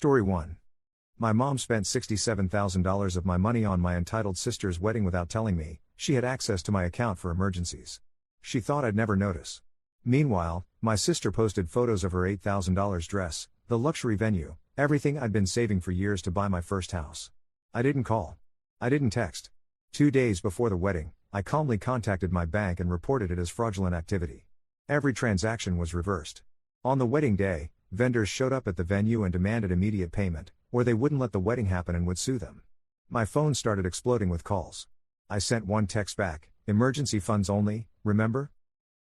Story 1. My mom spent $67,000 of my money on my entitled sister's wedding without telling me. She had access to my account for emergencies. She thought I'd never notice. Meanwhile, my sister posted photos of her $8,000 dress, the luxury venue, everything I'd been saving for years to buy my first house. I didn't call. I didn't text. 2 days before the wedding, I calmly contacted my bank and reported it as fraudulent activity. Every transaction was reversed. On the wedding day, vendors showed up at the venue and demanded immediate payment, or they wouldn't let the wedding happen and would sue them. My phone started exploding with calls. I sent one text back, "Emergency funds only, remember?"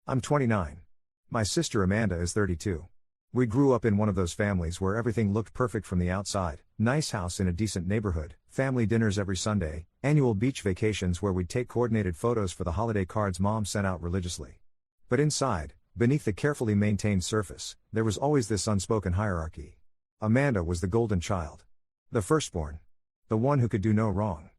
I'm 29. My sister Amanda is 32. We grew up in one of those families where everything looked perfect from the outside: nice house in a decent neighborhood, family dinners every Sunday, annual beach vacations where we'd take coordinated photos for the holiday cards mom sent out religiously. But inside, beneath the carefully maintained surface, there was always this unspoken hierarchy. Amanda was the golden child. The firstborn. The one who could do no wrong.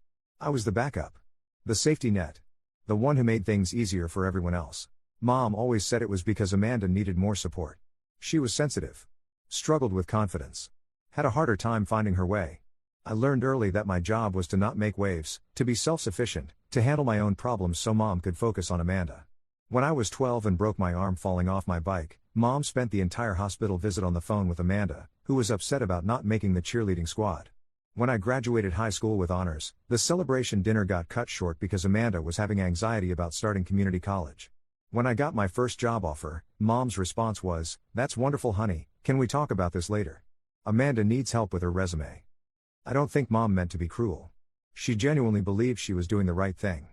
I was the backup. The safety net. The one who made things easier for everyone else. Mom always said it was because Amanda needed more support. She was sensitive. Struggled with confidence. Had a harder time finding her way. I learned early that my job was to not make waves, to be self-sufficient, to handle my own problems so Mom could focus on Amanda. When I was 12 and broke my arm falling off my bike, Mom spent the entire hospital visit on the phone with Amanda, who was upset about not making the cheerleading squad. When I graduated high school with honors, the celebration dinner got cut short because Amanda was having anxiety about starting community college. When I got my first job offer, Mom's response was, "That's wonderful, honey, can we talk about this later? Amanda needs help with her resume." I don't think Mom meant to be cruel. She genuinely believed she was doing the right thing.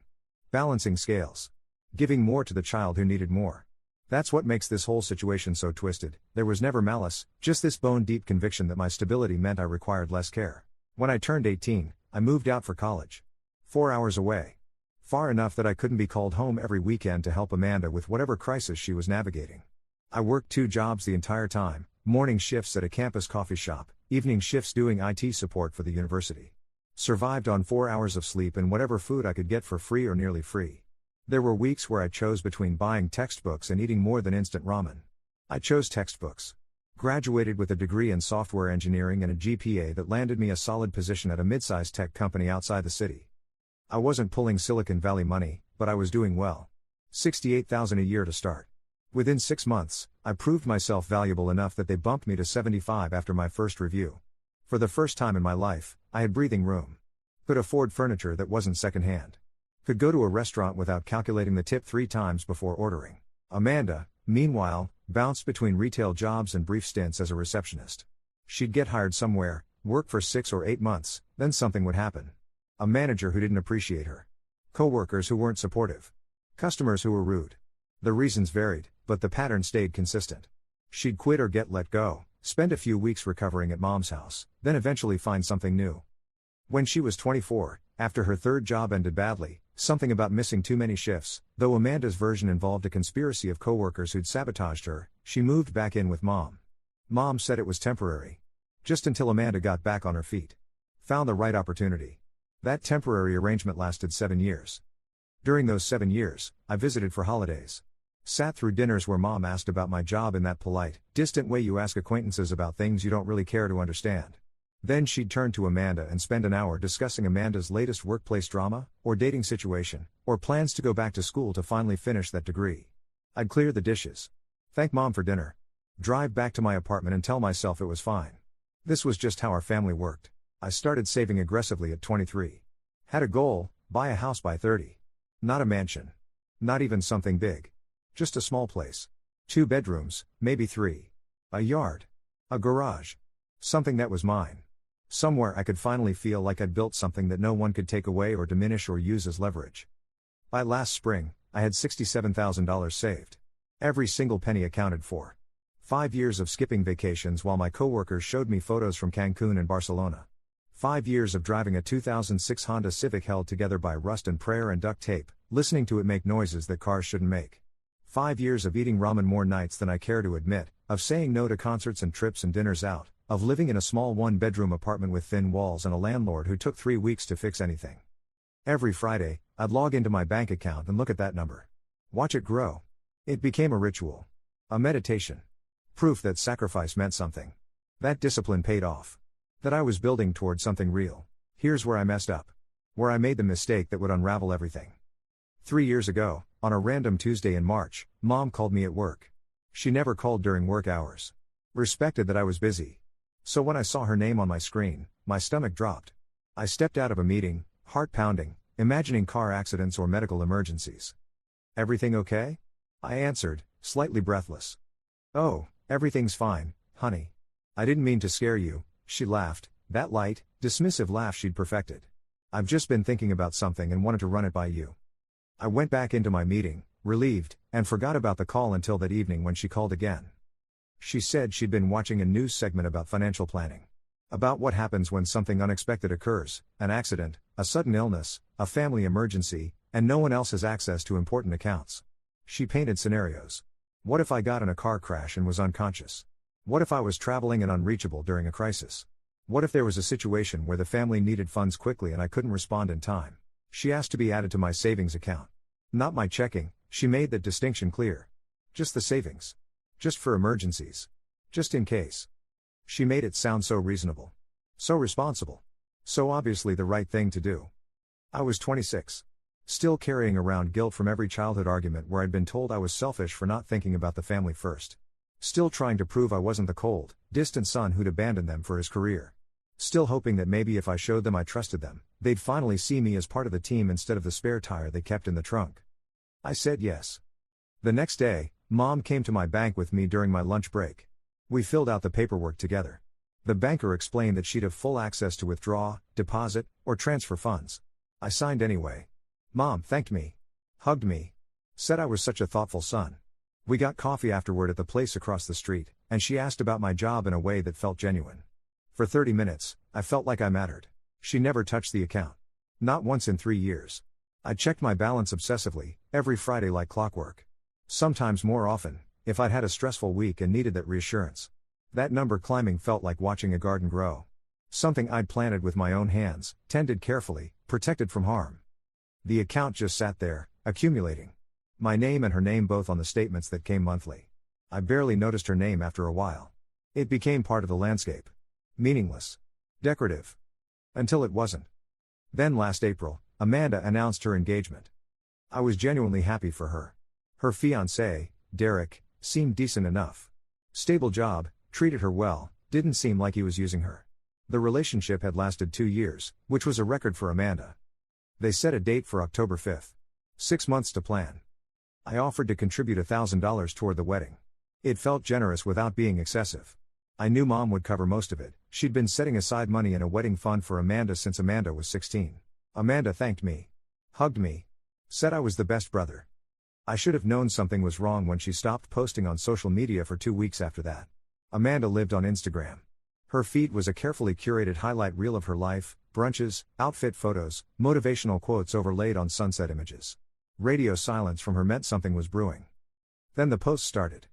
Balancing scales. Giving more to the child who needed more. That's what makes this whole situation so twisted. There was never malice, just this bone-deep conviction that my stability meant I required less care. When I turned 18, I moved out for college. 4 hours away. Far enough that I couldn't be called home every weekend to help Amanda with whatever crisis she was navigating. I worked 2 jobs the entire time: morning shifts at a campus coffee shop, evening shifts doing IT support for the university. Survived on 4 hours of sleep and whatever food I could get for free or nearly free. There were weeks where I chose between buying textbooks and eating more than instant ramen. I chose textbooks. Graduated with a degree in software engineering and a GPA that landed me a solid position at a mid-sized tech company outside the city. I wasn't pulling Silicon Valley money, but I was doing well. $68,000 a year to start. Within 6 months, I proved myself valuable enough that they bumped me to 75 after my first review. For the first time in my life, I had breathing room. Could afford furniture that wasn't secondhand. Could go to a restaurant without calculating the tip 3 times before ordering. Amanda, meanwhile, bounced between retail jobs and brief stints as a receptionist. She'd get hired somewhere, work for 6 or 8 months, then something would happen. A manager who didn't appreciate her. Coworkers who weren't supportive. Customers who were rude. The reasons varied, but the pattern stayed consistent. She'd quit or get let go, spend a few weeks recovering at Mom's house, then eventually find something new. When she was 24, after her 3rd job ended badly, something about missing too many shifts, though Amanda's version involved a conspiracy of coworkers who'd sabotaged her, she moved back in with Mom. Mom said it was temporary. Just until Amanda got back on her feet. Found the right opportunity. That temporary arrangement lasted 7 years. During those 7 years, I visited for holidays. Sat through dinners where Mom asked about my job in that polite, distant way you ask acquaintances about things you don't really care to understand. Then she'd turn to Amanda and spend an hour discussing Amanda's latest workplace drama, or dating situation, or plans to go back to school to finally finish that degree. I'd clear the dishes. Thank Mom for dinner. Drive back to my apartment and tell myself it was fine. This was just how our family worked. I started saving aggressively at 23. Had a goal: buy a house by 30. Not a mansion. Not even something big. Just a small place. 2 bedrooms, maybe 3. A yard. A garage. Something that was mine. Somewhere I could finally feel like I'd built something that no one could take away or diminish or use as leverage. By last spring, I had $67,000 saved. Every single penny accounted for. 5 years of skipping vacations while my coworkers showed me photos from Cancun and Barcelona. 5 years of driving a 2006 Honda Civic held together by rust and prayer and duct tape, listening to it make noises that cars shouldn't make. 5 years of eating ramen more nights than I care to admit, of saying no to concerts and trips and dinners out, of living in a small 1-bedroom apartment with thin walls and a landlord who took 3 weeks to fix anything. Every Friday, I'd log into my bank account and look at that number. Watch it grow. It became a ritual. A meditation. Proof that sacrifice meant something. That discipline paid off. That I was building toward something real. Here's where I messed up. Where I made the mistake that would unravel everything. 3 years ago, on a random Tuesday in March, Mom called me at work. She never called during work hours. Respected that I was busy. So when I saw her name on my screen, my stomach dropped. I stepped out of a meeting, heart pounding, imagining car accidents or medical emergencies. "Everything okay?" I answered, slightly breathless. "Oh, everything's fine, honey. I didn't mean to scare you," she laughed, that light, dismissive laugh she'd perfected. "I've just been thinking about something and wanted to run it by you." I went back into my meeting, relieved, and forgot about the call until that evening when she called again. She said she'd been watching a news segment about financial planning. About what happens when something unexpected occurs, an accident, a sudden illness, a family emergency, and no one else has access to important accounts. She painted scenarios. What if I got in a car crash and was unconscious? What if I was traveling and unreachable during a crisis? What if there was a situation where the family needed funds quickly and I couldn't respond in time? She asked to be added to my savings account. Not my checking, she made that distinction clear. Just the savings. Just for emergencies. Just in case. She made it sound so reasonable. So responsible. So obviously the right thing to do. I was 26. Still carrying around guilt from every childhood argument where I'd been told I was selfish for not thinking about the family first. Still trying to prove I wasn't the cold, distant son who'd abandoned them for his career. Still hoping that maybe if I showed them I trusted them, they'd finally see me as part of the team instead of the spare tire they kept in the trunk. I said yes. The next day, Mom came to my bank with me during my lunch break. We filled out the paperwork together. The banker explained that she'd have full access to withdraw, deposit, or transfer funds. I signed anyway. Mom thanked me. Hugged me. Said I was such a thoughtful son. We got coffee afterward at the place across the street, and she asked about my job in a way that felt genuine. For 30 minutes, I felt like I mattered. She never touched the account. Not once in 3 years. I checked my balance obsessively, every Friday like clockwork. Sometimes more often, if I'd had a stressful week and needed that reassurance. That number climbing felt like watching a garden grow. Something I'd planted with my own hands, tended carefully, protected from harm. The account just sat there, accumulating. My name and her name both on the statements that came monthly. I barely noticed her name after a while. It became part of the landscape. Meaningless. Decorative. Until it wasn't. Then last April, Amanda announced her engagement. I was genuinely happy for her. Her fiancé, Derek, seemed decent enough. Stable job, treated her well, didn't seem like he was using her. The relationship had lasted 2 years, which was a record for Amanda. They set a date for October 5th. 6 months to plan. I offered to contribute $1,000 toward the wedding. It felt generous without being excessive. I knew Mom would cover most of it. She'd been setting aside money in a wedding fund for Amanda since Amanda was 16. Amanda thanked me. Hugged me. Said I was the best brother. I should have known something was wrong when she stopped posting on social media for 2 weeks after that. Amanda lived on Instagram. Her feed was a carefully curated highlight reel of her life, brunches, outfit photos, motivational quotes overlaid on sunset images. Radio silence from her meant something was brewing. Then the posts started.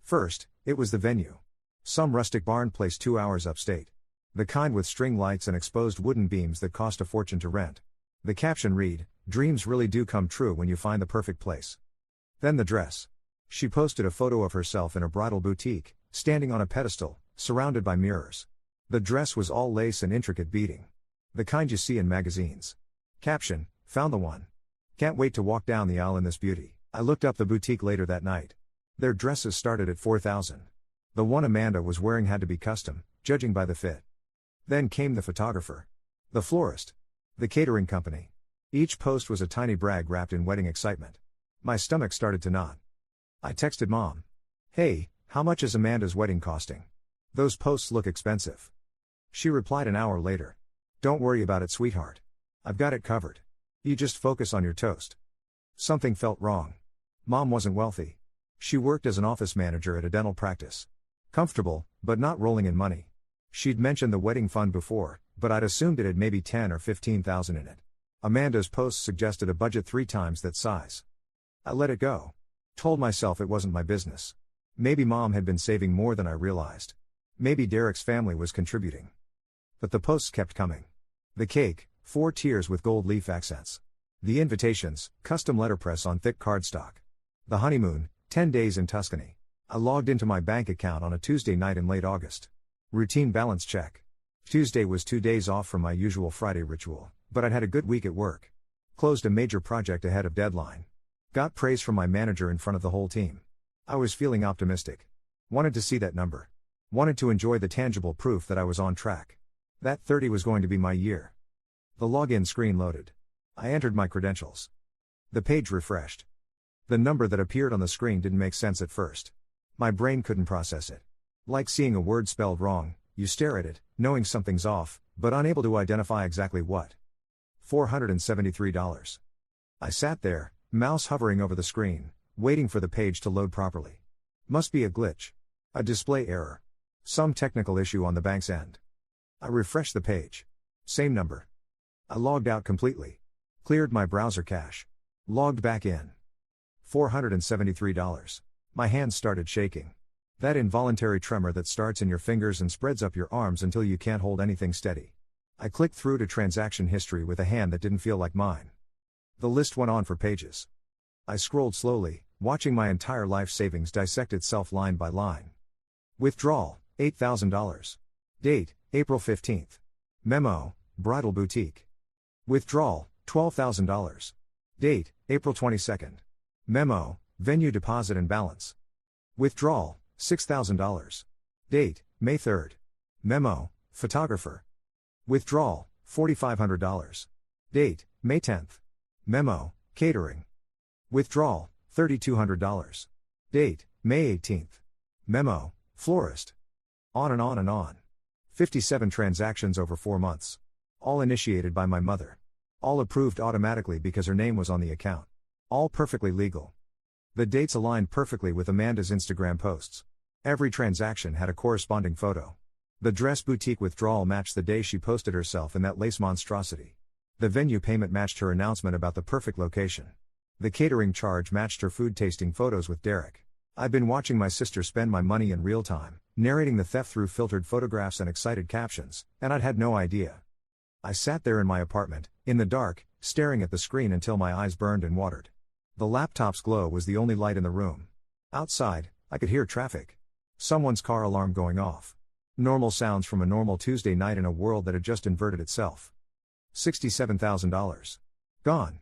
First, it was the venue. Some rustic barn place 2 hours upstate. The kind with string lights and exposed wooden beams that cost a fortune to rent. The caption read, "Dreams really do come true when you find the perfect place." Then the dress. She posted a photo of herself in a bridal boutique, standing on a pedestal, surrounded by mirrors. The dress was all lace and intricate beading. The kind you see in magazines. Caption, "Found the one. Can't wait to walk down the aisle in this beauty." I looked up the boutique later that night. Their dresses started at $4,000. The one Amanda was wearing had to be custom, judging by the fit. Then came the photographer. The florist. The catering company. Each post was a tiny brag wrapped in wedding excitement. My stomach started to knot. I texted Mom. "Hey, how much is Amanda's wedding costing? Those posts look expensive." She replied an hour later. "Don't worry about it, sweetheart. I've got it covered. You just focus on your toast." Something felt wrong. Mom wasn't wealthy. She worked as an office manager at a dental practice. Comfortable, but not rolling in money. She'd mentioned the wedding fund before, but I'd assumed it had maybe 10 or 15,000 in it. Amanda's post suggested a budget 3 times that size. I let it go. Told myself it wasn't my business. Maybe Mom had been saving more than I realized. Maybe Derek's family was contributing. But the posts kept coming. The cake, 4 tiers with gold leaf accents. The invitations, custom letterpress on thick cardstock. The honeymoon, 10 days in Tuscany. I logged into my bank account on a Tuesday night in late August. Routine balance check. Tuesday was 2 days off from my usual Friday ritual, but I'd had a good week at work. Closed a major project ahead of deadline. Got praise from my manager in front of the whole team. I was feeling optimistic. Wanted to see that number. Wanted to enjoy the tangible proof that I was on track. That 30 was going to be my year. The login screen loaded. I entered my credentials. The page refreshed. The number that appeared on the screen didn't make sense at first. My brain couldn't process it. Like seeing a word spelled wrong, you stare at it, knowing something's off, but unable to identify exactly what. $473. I sat there, mouse hovering over the screen, waiting for the page to load properly. Must be a glitch. A display error. Some technical issue on the bank's end. I refreshed the page. Same number. I logged out completely. Cleared my browser cache. Logged back in. $473. My hands started shaking. That involuntary tremor that starts in your fingers and spreads up your arms until you can't hold anything steady. I clicked through to transaction history with a hand that didn't feel like mine. The list went on for pages. I scrolled slowly, watching my entire life savings dissect itself line by line. Withdrawal, $8,000. Date, April 15th. Memo, Bridal Boutique. Withdrawal, $12,000. Date, April 22nd. Memo, Venue Deposit and Balance. Withdrawal, $6,000. Date, May 3rd. Memo, Photographer. Withdrawal, $4,500. Date, May 10th. Memo, Catering. Withdrawal, $3,200. Date, May 18th. Memo, Florist. On and on and on. 57 transactions over 4 months. All initiated by my mother. All approved automatically because her name was on the account. All perfectly legal. The dates aligned perfectly with Amanda's Instagram posts. Every transaction had a corresponding photo. The dress boutique withdrawal matched the day she posted herself in that lace monstrosity. The venue payment matched her announcement about the perfect location. The catering charge matched her food tasting photos with Derek. I'd been watching my sister spend my money in real time, narrating the theft through filtered photographs and excited captions, and I'd had no idea. I sat there in my apartment, in the dark, staring at the screen until my eyes burned and watered. The laptop's glow was the only light in the room. Outside, I could hear traffic. Someone's car alarm going off. Normal sounds from a normal Tuesday night in a world that had just inverted itself. $67,000. Gone.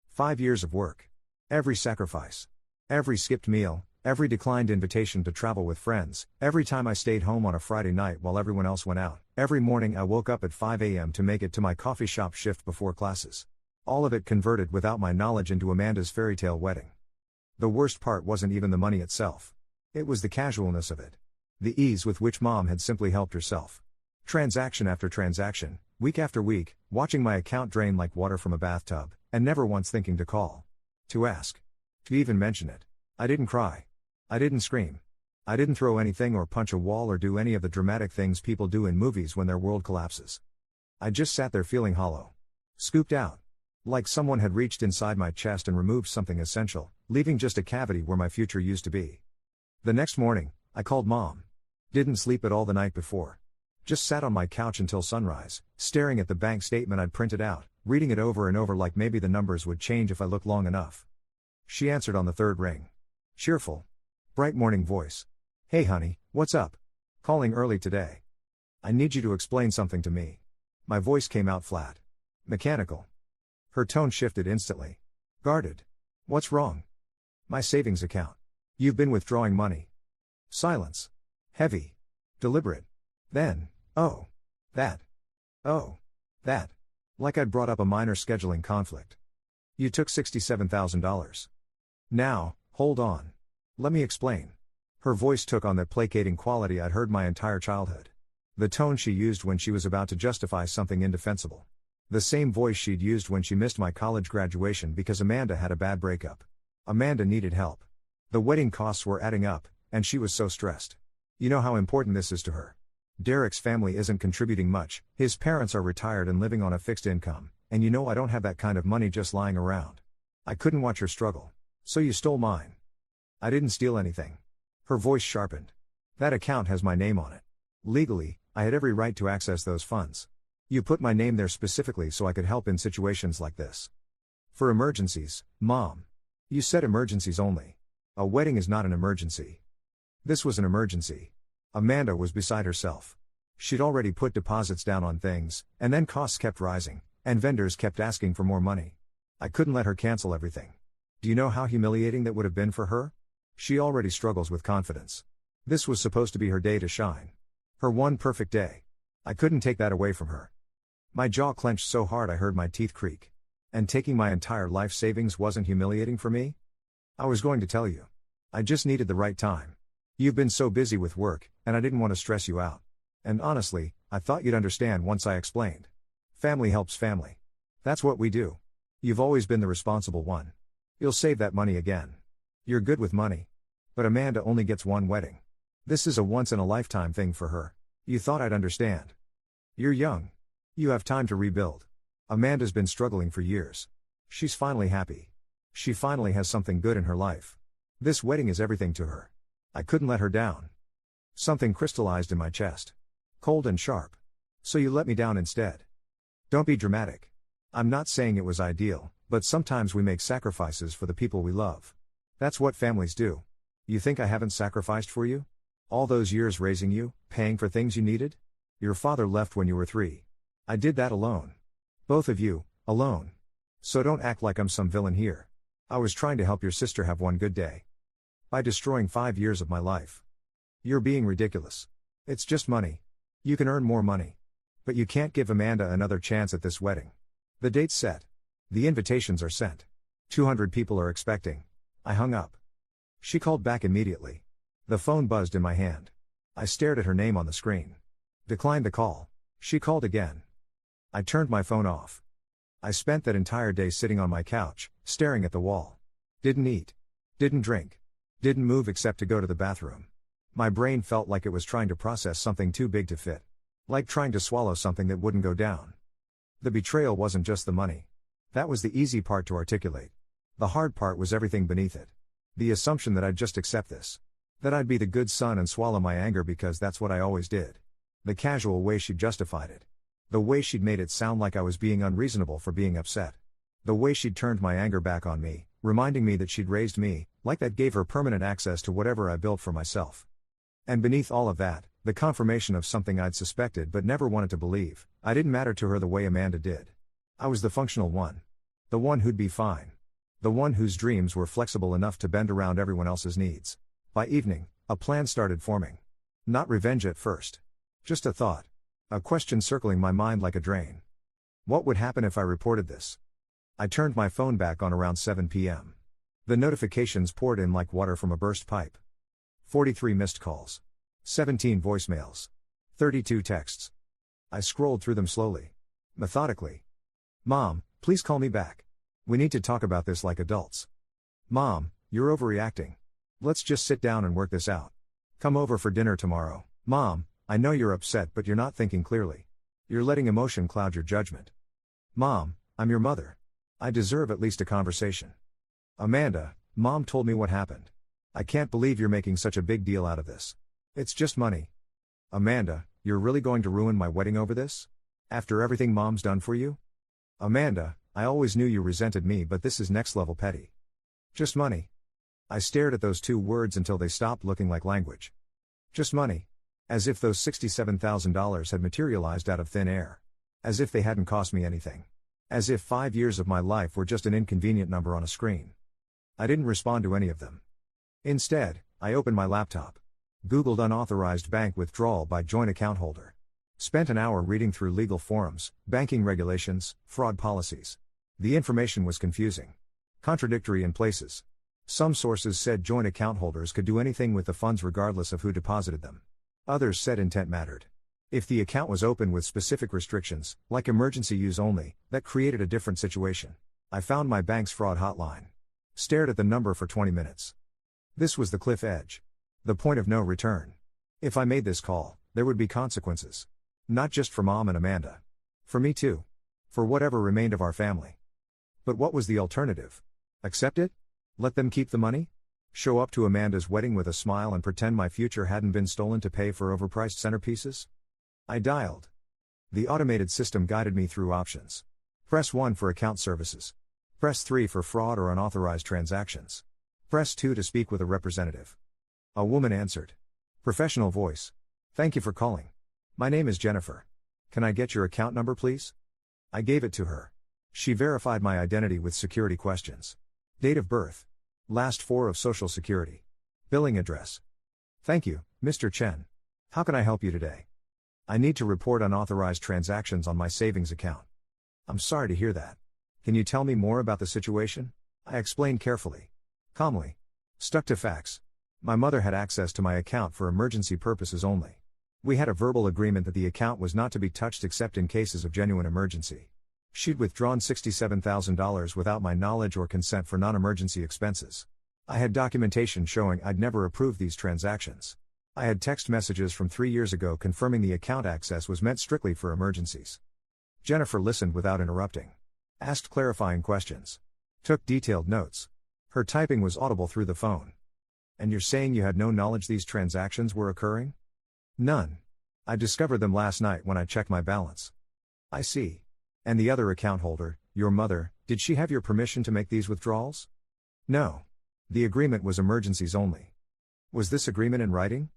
5 years of work. Every sacrifice. Every skipped meal, every declined invitation to travel with friends, every time I stayed home on a Friday night while everyone else went out, every morning I woke up at 5 a.m. to make it to my coffee shop shift before classes. All of it converted without my knowledge into Amanda's fairy tale wedding. The worst part wasn't even the money itself. It was the casualness of it. The ease with which Mom had simply helped herself. Transaction after transaction, week after week, watching my account drain like water from a bathtub, and never once thinking to call. To ask. To even mention it. I didn't cry. I didn't scream. I didn't throw anything or punch a wall or do any of the dramatic things people do in movies when their world collapses. I just sat there feeling hollow. Scooped out. Like someone had reached inside my chest and removed something essential, leaving just a cavity where my future used to be. The next morning, I called Mom. Didn't sleep at all the night before. Just sat on my couch until sunrise, staring at the bank statement I'd printed out, reading it over and over like maybe the numbers would change if I looked long enough. She answered on the third ring. Cheerful. Bright morning voice. Hey honey, what's up? Calling early today. I need you to explain something to me. My voice came out flat. Mechanical. Her tone shifted instantly. Guarded. What's wrong? My savings account. You've been withdrawing money. Silence. Heavy. Deliberate. Then, oh. That. Oh. That. Like I'd brought up a minor scheduling conflict. You took $67,000. Now, hold on. Let me explain. Her voice took on that placating quality I'd heard my entire childhood. The tone she used when she was about to justify something indefensible. The same voice she'd used when she missed my college graduation because Amanda had a bad breakup. Amanda needed help. The wedding costs were adding up, and she was so stressed. You know how important this is to her. Derek's family isn't contributing much, his parents are retired and living on a fixed income, and you know I don't have that kind of money just lying around. I couldn't watch her struggle. So you stole mine. I didn't steal anything. Her voice sharpened. That account has my name on it. Legally, I had every right to access those funds. You put my name there specifically so I could help in situations like this. For emergencies, Mom. You said emergencies only. A wedding is not an emergency. This was an emergency. Amanda was beside herself. She'd already put deposits down on things, and then costs kept rising, and vendors kept asking for more money. I couldn't let her cancel everything. Do you know how humiliating that would have been for her? She already struggles with confidence. This was supposed to be her day to shine. Her one perfect day. I couldn't take that away from her. My jaw clenched so hard I heard my teeth creak. And taking my entire life savings wasn't humiliating for me? I was going to tell you. I just needed the right time. You've been so busy with work, and I didn't want to stress you out. And honestly, I thought you'd understand once I explained. Family helps family. That's what we do. You've always been the responsible one. You'll save that money again. You're good with money. But Amanda only gets one wedding. This is a once-in-a-lifetime thing for her. You thought I'd understand. You're young. You have time to rebuild. Amanda's been struggling for years. She's finally happy. She finally has something good in her life. This wedding is everything to her. I couldn't let her down. Something crystallized in my chest. Cold and sharp. So you let me down instead. Don't be dramatic. I'm not saying it was ideal, but sometimes we make sacrifices for the people we love. That's what families do. You think I haven't sacrificed for you? All those years raising you, paying for things you needed? Your father left when you were 3. I did that alone. Both of you, alone. So don't act like I'm some villain here. I was trying to help your sister have one good day. By destroying 5 years of my life. You're being ridiculous. It's just money. You can earn more money. But you can't give Amanda another chance at this wedding. The date's set. The invitations are sent. 200 people are expecting. I hung up. She called back immediately. The phone buzzed in my hand. I stared at her name on the screen. Declined the call. She called again. I turned my phone off. I spent that entire day sitting on my couch, staring at the wall. Didn't eat. Didn't drink. Didn't move except to go to the bathroom. My brain felt like it was trying to process something too big to fit. Like trying to swallow something that wouldn't go down. The betrayal wasn't just the money. That was the easy part to articulate. The hard part was everything beneath it. The assumption that I'd just accept this. That I'd be the good son and swallow my anger because that's what I always did. The casual way she'd justified it. The way she'd made it sound like I was being unreasonable for being upset. The way she'd turned my anger back on me, reminding me that she'd raised me, like that gave her permanent access to whatever I built for myself. And beneath all of that, the confirmation of something I'd suspected but never wanted to believe, I didn't matter to her the way Amanda did. I was the functional one. The one who'd be fine. The one whose dreams were flexible enough to bend around everyone else's needs. By evening, a plan started forming. Not revenge at first. Just a thought. A question circling my mind like a drain. What would happen if I reported this? I turned my phone back on around 7 p.m. The notifications poured in like water from a burst pipe. 43 missed calls. 17 voicemails. 32 texts. I scrolled through them slowly. Methodically. Mom, please call me back. We need to talk about this like adults. Mom, you're overreacting. Let's just sit down and work this out. Come over for dinner tomorrow. Mom, I know you're upset but you're not thinking clearly. You're letting emotion cloud your judgment. Mom, I'm your mother. I deserve at least a conversation. Amanda, Mom told me what happened. I can't believe you're making such a big deal out of this. It's just money. Amanda, you're really going to ruin my wedding over this? After everything Mom's done for you? Amanda, I always knew you resented me but this is next level petty. Just money. I stared at those 2 words until they stopped looking like language. Just money. As if those $67,000 had materialized out of thin air. As if they hadn't cost me anything. As if 5 years of my life were just an inconvenient number on a screen. I didn't respond to any of them. Instead, I opened my laptop. Googled unauthorized bank withdrawal by joint account holder. Spent an hour reading through legal forums, banking regulations, fraud policies. The information was confusing. Contradictory in places. Some sources said joint account holders could do anything with the funds regardless of who deposited them. Others said intent mattered. If the account was open with specific restrictions, like emergency use only, that created a different situation. I found my bank's fraud hotline. Stared at the number for 20 minutes. This was the cliff edge. The point of no return. If I made this call, there would be consequences. Not just for Mom and Amanda. For me too. For whatever remained of our family. But what was the alternative? Accept it? Let them keep the money? Show up to Amanda's wedding with a smile and pretend my future hadn't been stolen to pay for overpriced centerpieces? I dialed. The automated system guided me through options. Press 1 for account services. Press 3 for fraud or unauthorized transactions. Press 2 to speak with a representative. A woman answered. Professional voice. Thank you for calling. My name is Jennifer. Can I get your account number, please? I gave it to her. She verified my identity with security questions. Date of birth. Last four of Social Security. Billing address. Thank you, Mr. Chen. How can I help you today? I need to report unauthorized transactions on my savings account. I'm sorry to hear that. Can you tell me more about the situation? I explained carefully. Calmly. Stuck to facts. My mother had access to my account for emergency purposes only. We had a verbal agreement that the account was not to be touched except in cases of genuine emergency. She'd withdrawn $67,000 without my knowledge or consent for non-emergency expenses. I had documentation showing I'd never approved these transactions. I had text messages from 3 years ago confirming the account access was meant strictly for emergencies. Jennifer listened without interrupting. Asked clarifying questions. Took detailed notes. Her typing was audible through the phone. And you're saying you had no knowledge these transactions were occurring? None. I discovered them last night when I checked my balance. I see. And the other account holder, your mother, did she have your permission to make these withdrawals? No. The agreement was emergencies only. Was this agreement in writing?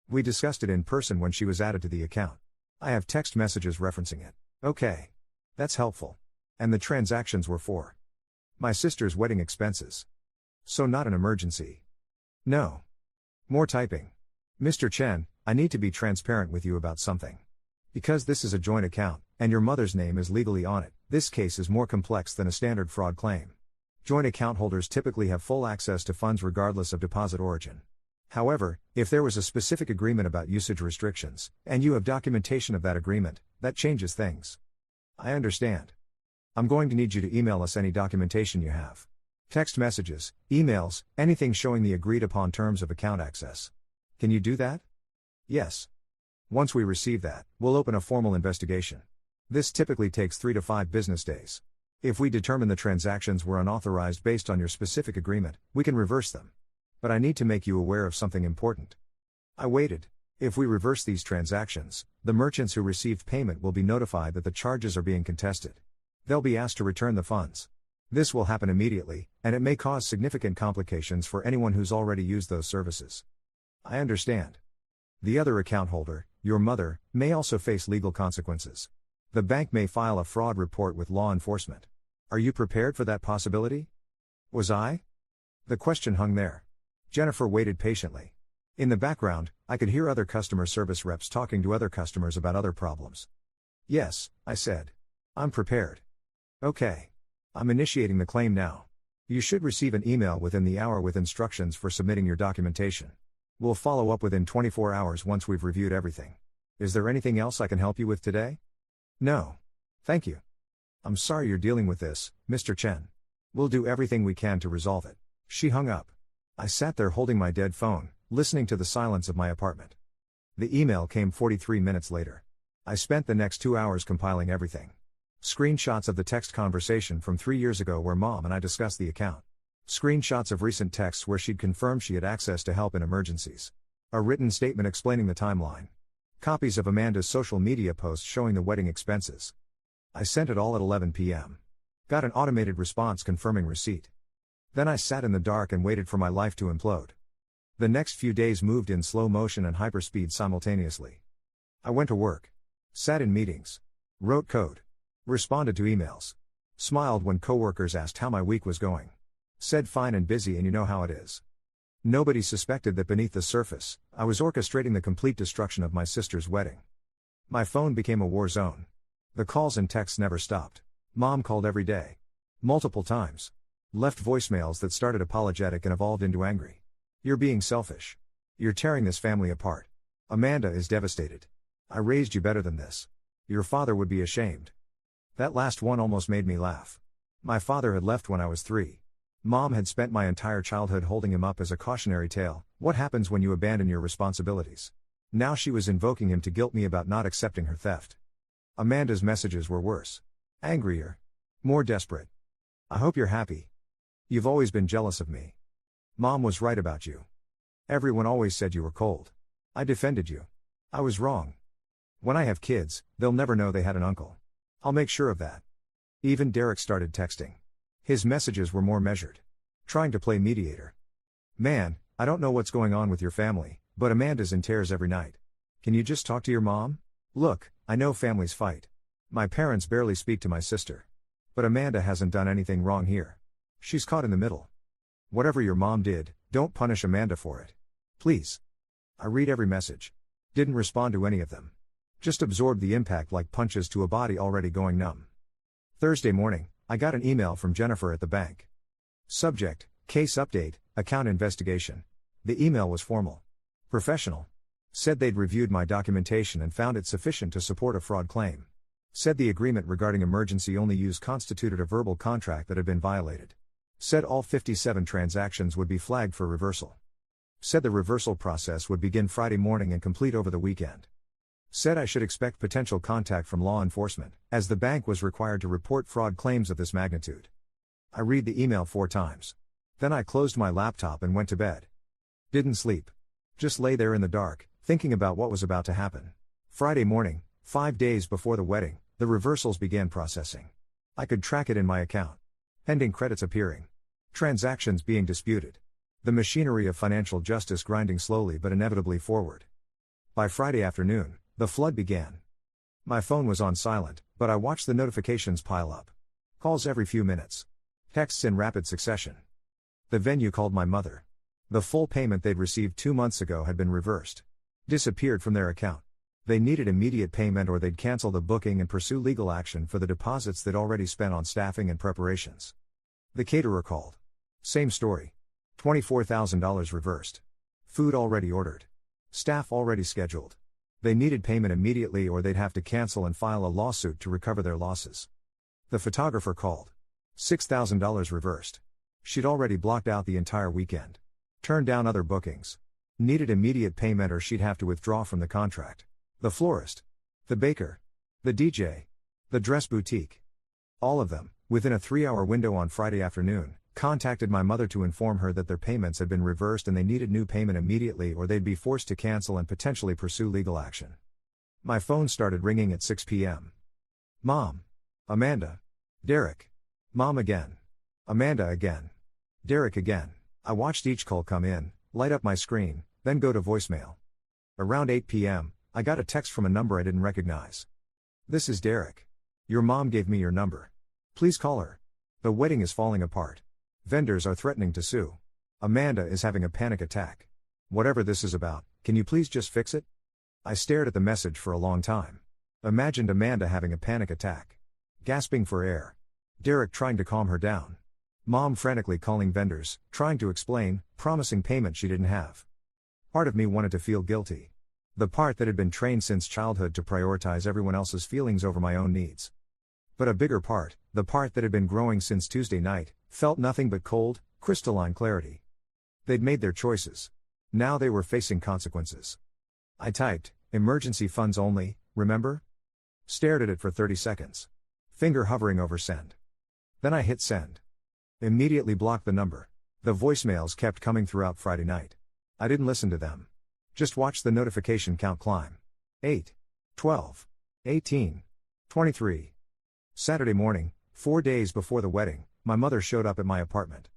We discussed it in person when she was added to the account. I have text messages referencing it. Okay. That's helpful. And the transactions were for my sister's wedding expenses. So not an emergency. No. More typing. Mr. Chen, I need to be transparent with you about something. Because this is a joint account, and your mother's name is legally on it, this case is more complex than a standard fraud claim. Joint account holders typically have full access to funds regardless of deposit origin. However, if there was a specific agreement about usage restrictions, and you have documentation of that agreement, that changes things. I understand. I'm going to need you to email us any documentation you have. Text messages, emails, anything showing the agreed upon terms of account access. Can you do that? Yes. Once we receive that, we'll open a formal investigation. This typically takes 3 to 5 business days. If we determine the transactions were unauthorized based on your specific agreement, we can reverse them. But I need to make you aware of something important. I waited. If we reverse these transactions, the merchants who received payment will be notified that the charges are being contested. They'll be asked to return the funds. This will happen immediately, and it may cause significant complications for anyone who's already used those services. I understand. The other account holder, your mother, may also face legal consequences. The bank may file a fraud report with law enforcement. Are you prepared for that possibility? Was I? The question hung there. Jennifer waited patiently. In the background, I could hear other customer service reps talking to other customers about other problems. Yes, I said. I'm prepared. Okay. I'm initiating the claim now. You should receive an email within the hour with instructions for submitting your documentation. We'll follow up within 24 hours once we've reviewed everything. Is there anything else I can help you with today? No. Thank you. I'm sorry you're dealing with this, Mr. Chen. We'll do everything we can to resolve it. She hung up. I sat there holding my dead phone, listening to the silence of my apartment. The email came 43 minutes later. I spent the next 2 hours compiling everything. Screenshots of the text conversation from 3 years ago where Mom and I discussed the account. Screenshots of recent texts where she'd confirmed she had access to help in emergencies. A written statement explaining the timeline. Copies of Amanda's social media posts showing the wedding expenses. I sent it all at 11 p.m. Got an automated response confirming receipt. Then I sat in the dark and waited for my life to implode. The next few days moved in slow motion and hyperspeed simultaneously. I went to work. Sat in meetings. Wrote code. Responded to emails. Smiled when coworkers asked how my week was going. Said fine and busy, and you know how it is. Nobody suspected that beneath the surface, I was orchestrating the complete destruction of my sister's wedding. My phone became a war zone. The calls and texts never stopped. Mom called every day. Multiple times. Left voicemails that started apologetic and evolved into angry. You're being selfish. You're tearing this family apart. Amanda is devastated. I raised you better than this. Your father would be ashamed. That last one almost made me laugh. My father had left when I was 3. Mom had spent my entire childhood holding him up as a cautionary tale. What happens when you abandon your responsibilities? Now she was invoking him to guilt me about not accepting her theft. Amanda's messages were worse. Angrier. More desperate. I hope you're happy. You've always been jealous of me. Mom was right about you. Everyone always said you were cold. I defended you. I was wrong. When I have kids, they'll never know they had an uncle. I'll make sure of that. Even Derek started texting. His messages were more measured. Trying to play mediator. Man, I don't know what's going on with your family, but Amanda's in tears every night. Can you just talk to your mom? Look, I know families fight. My parents barely speak to my sister. But Amanda hasn't done anything wrong here. She's caught in the middle. Whatever your mom did, don't punish Amanda for it. Please. I read every message. Didn't respond to any of them. Just absorbed the impact like punches to a body already going numb. Thursday morning, I got an email from Jennifer at the bank. Subject, case update, account investigation. The email was formal. Professional. Said they'd reviewed my documentation and found it sufficient to support a fraud claim. Said the agreement regarding emergency only use constituted a verbal contract that had been violated. Said all 57 transactions would be flagged for reversal. Said the reversal process would begin Friday morning and complete over the weekend. Said I should expect potential contact from law enforcement, as the bank was required to report fraud claims of this magnitude. I read the email 4 times. Then I closed my laptop and went to bed. Didn't sleep. Just lay there in the dark, thinking about what was about to happen. Friday morning, 5 days before the wedding, the reversals began processing. I could track it in my account. Pending credits appearing. Transactions being disputed. The machinery of financial justice grinding slowly but inevitably forward. By Friday afternoon, the flood began. My phone was on silent, but I watched the notifications pile up. Calls every few minutes. Texts in rapid succession. The venue called my mother. The full payment they'd received 2 months ago had been reversed. Disappeared from their account. They needed immediate payment or they'd cancel the booking and pursue legal action for the deposits they'd already spent on staffing and preparations. The caterer called. Same story. $24,000 reversed. Food already ordered. Staff already scheduled. They needed payment immediately or they'd have to cancel and file a lawsuit to recover their losses. The photographer called. $6,000 reversed. She'd already blocked out the entire weekend. Turned down other bookings. Needed immediate payment or she'd have to withdraw from the contract. The florist. The baker. The DJ. The dress boutique. All of them, within a 3-hour window on Friday afternoon, contacted my mother to inform her that their payments had been reversed and they needed new payment immediately or they'd be forced to cancel and potentially pursue legal action. My phone started ringing at 6 p.m. Mom. Amanda. Derek. Mom again. Amanda again. Derek again. I watched each call come in, light up my screen, then go to voicemail. Around 8 p.m., I got a text from a number I didn't recognize. This is Derek. Your mom gave me your number. Please call her. The wedding is falling apart. Vendors are threatening to sue. Amanda is having a panic attack. Whatever this is about, can you please just fix it? I stared at the message for a long time. Imagined Amanda having a panic attack. Gasping for air. Derek trying to calm her down. Mom frantically calling vendors, trying to explain, promising payment she didn't have. Part of me wanted to feel guilty. The part that had been trained since childhood to prioritize everyone else's feelings over my own needs. But a bigger part, the part that had been growing since Tuesday night, felt nothing but cold, crystalline clarity. They'd made their choices. Now they were facing consequences. I typed, emergency funds only, remember? Stared at it for 30 seconds. Finger hovering over send. Then I hit send. Immediately blocked the number. The voicemails kept coming throughout Friday night. I didn't listen to them. Just watched the notification count climb. 8. 12. 18. 23. Saturday morning, 4 days before the wedding, my mother showed up at my apartment.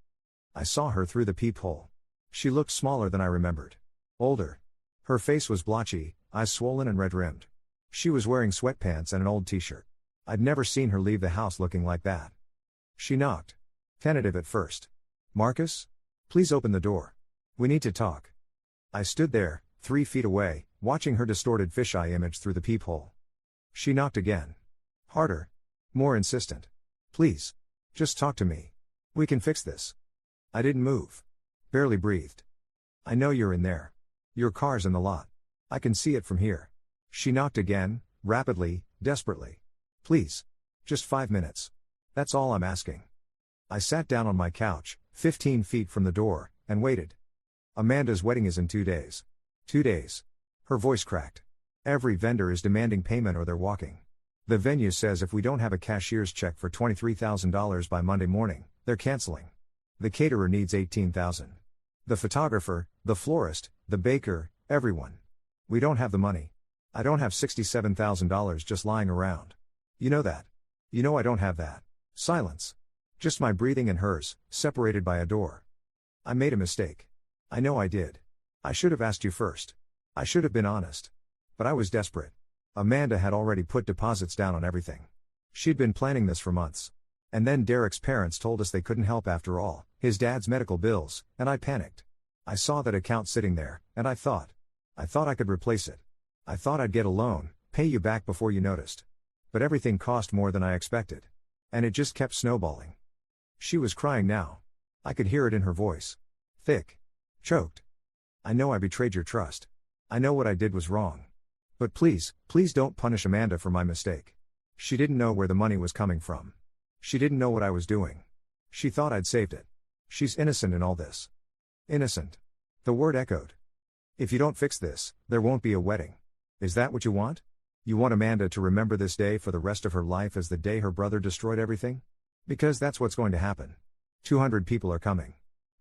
I saw her through the peephole. She looked smaller than I remembered. Older. Her face was blotchy, eyes swollen and red-rimmed. She was wearing sweatpants and an old t-shirt. I'd never seen her leave the house looking like that. She knocked. Tentative at first. Marcus? Please open the door. We need to talk. I stood there, 3 feet away, watching her distorted fisheye image through the peephole. She knocked again. Harder. More insistent. Please. Just talk to me. We can fix this. I didn't move. Barely breathed. I know you're in there. Your car's in the lot. I can see it from here. She knocked again, rapidly, desperately. Please. Just 5 minutes. That's all I'm asking. I sat down on my couch, 15 feet from the door, and waited. Amanda's wedding is in 2 days. 2 days. Her voice cracked. Every vendor is demanding payment or they're walking. The venue says if we don't have a cashier's check for $23,000 by Monday morning, they're canceling. The caterer needs $18,000. The photographer, the florist, the baker, everyone. We don't have the money. I don't have $67,000 just lying around. You know that. You know I don't have that. Silence. Just my breathing and hers, separated by a door. I made a mistake. I know I did. I should have asked you first. I should have been honest. But I was desperate. Amanda had already put deposits down on everything. She'd been planning this for months. And then Derek's parents told us they couldn't help after all, his dad's medical bills, and I panicked. I saw that account sitting there, and I thought I could replace it. I thought I'd get a loan, pay you back before you noticed. But everything cost more than I expected. And it just kept snowballing. She was crying now. I could hear it in her voice. Thick. Choked. I know I betrayed your trust. I know what I did was wrong. But please don't punish Amanda for my mistake. She didn't know where the money was coming from. She didn't know what I was doing. She thought I'd saved it. She's innocent in all this. Innocent. The word echoed. If you don't fix this, there won't be a wedding. Is that what you want? You want Amanda to remember this day for the rest of her life as the day her brother destroyed everything? Because that's what's going to happen. 200 people are coming.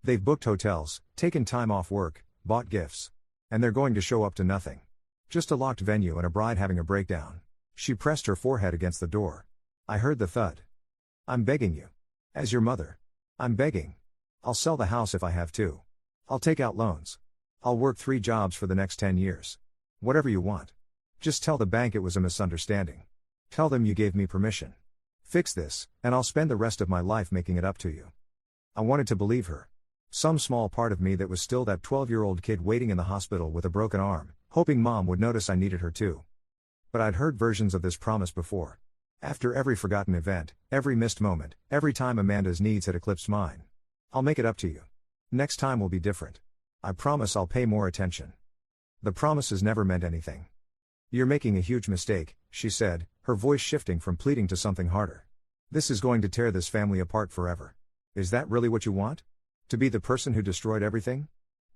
They've booked hotels, taken time off work, bought gifts. And they're going to show up to nothing. Just a locked venue and a bride having a breakdown. She pressed her forehead against the door. I heard the thud. I'm begging you. As your mother. I'm begging. I'll sell the house if I have to. I'll take out loans. I'll work 3 jobs for the next 10 years. Whatever you want. Just tell the bank it was a misunderstanding. Tell them you gave me permission. Fix this, and I'll spend the rest of my life making it up to you. I wanted to believe her. Some small part of me that was still that 12-year-old kid waiting in the hospital with a broken arm, hoping mom would notice I needed her too. But I'd heard versions of this promise before. After every forgotten event, every missed moment, every time Amanda's needs had eclipsed mine. I'll make it up to you. Next time will be different. I promise I'll pay more attention. The promises never meant anything. You're making a huge mistake, she said, her voice shifting from pleading to something harder. This is going to tear this family apart forever. Is that really what you want? To be the person who destroyed everything?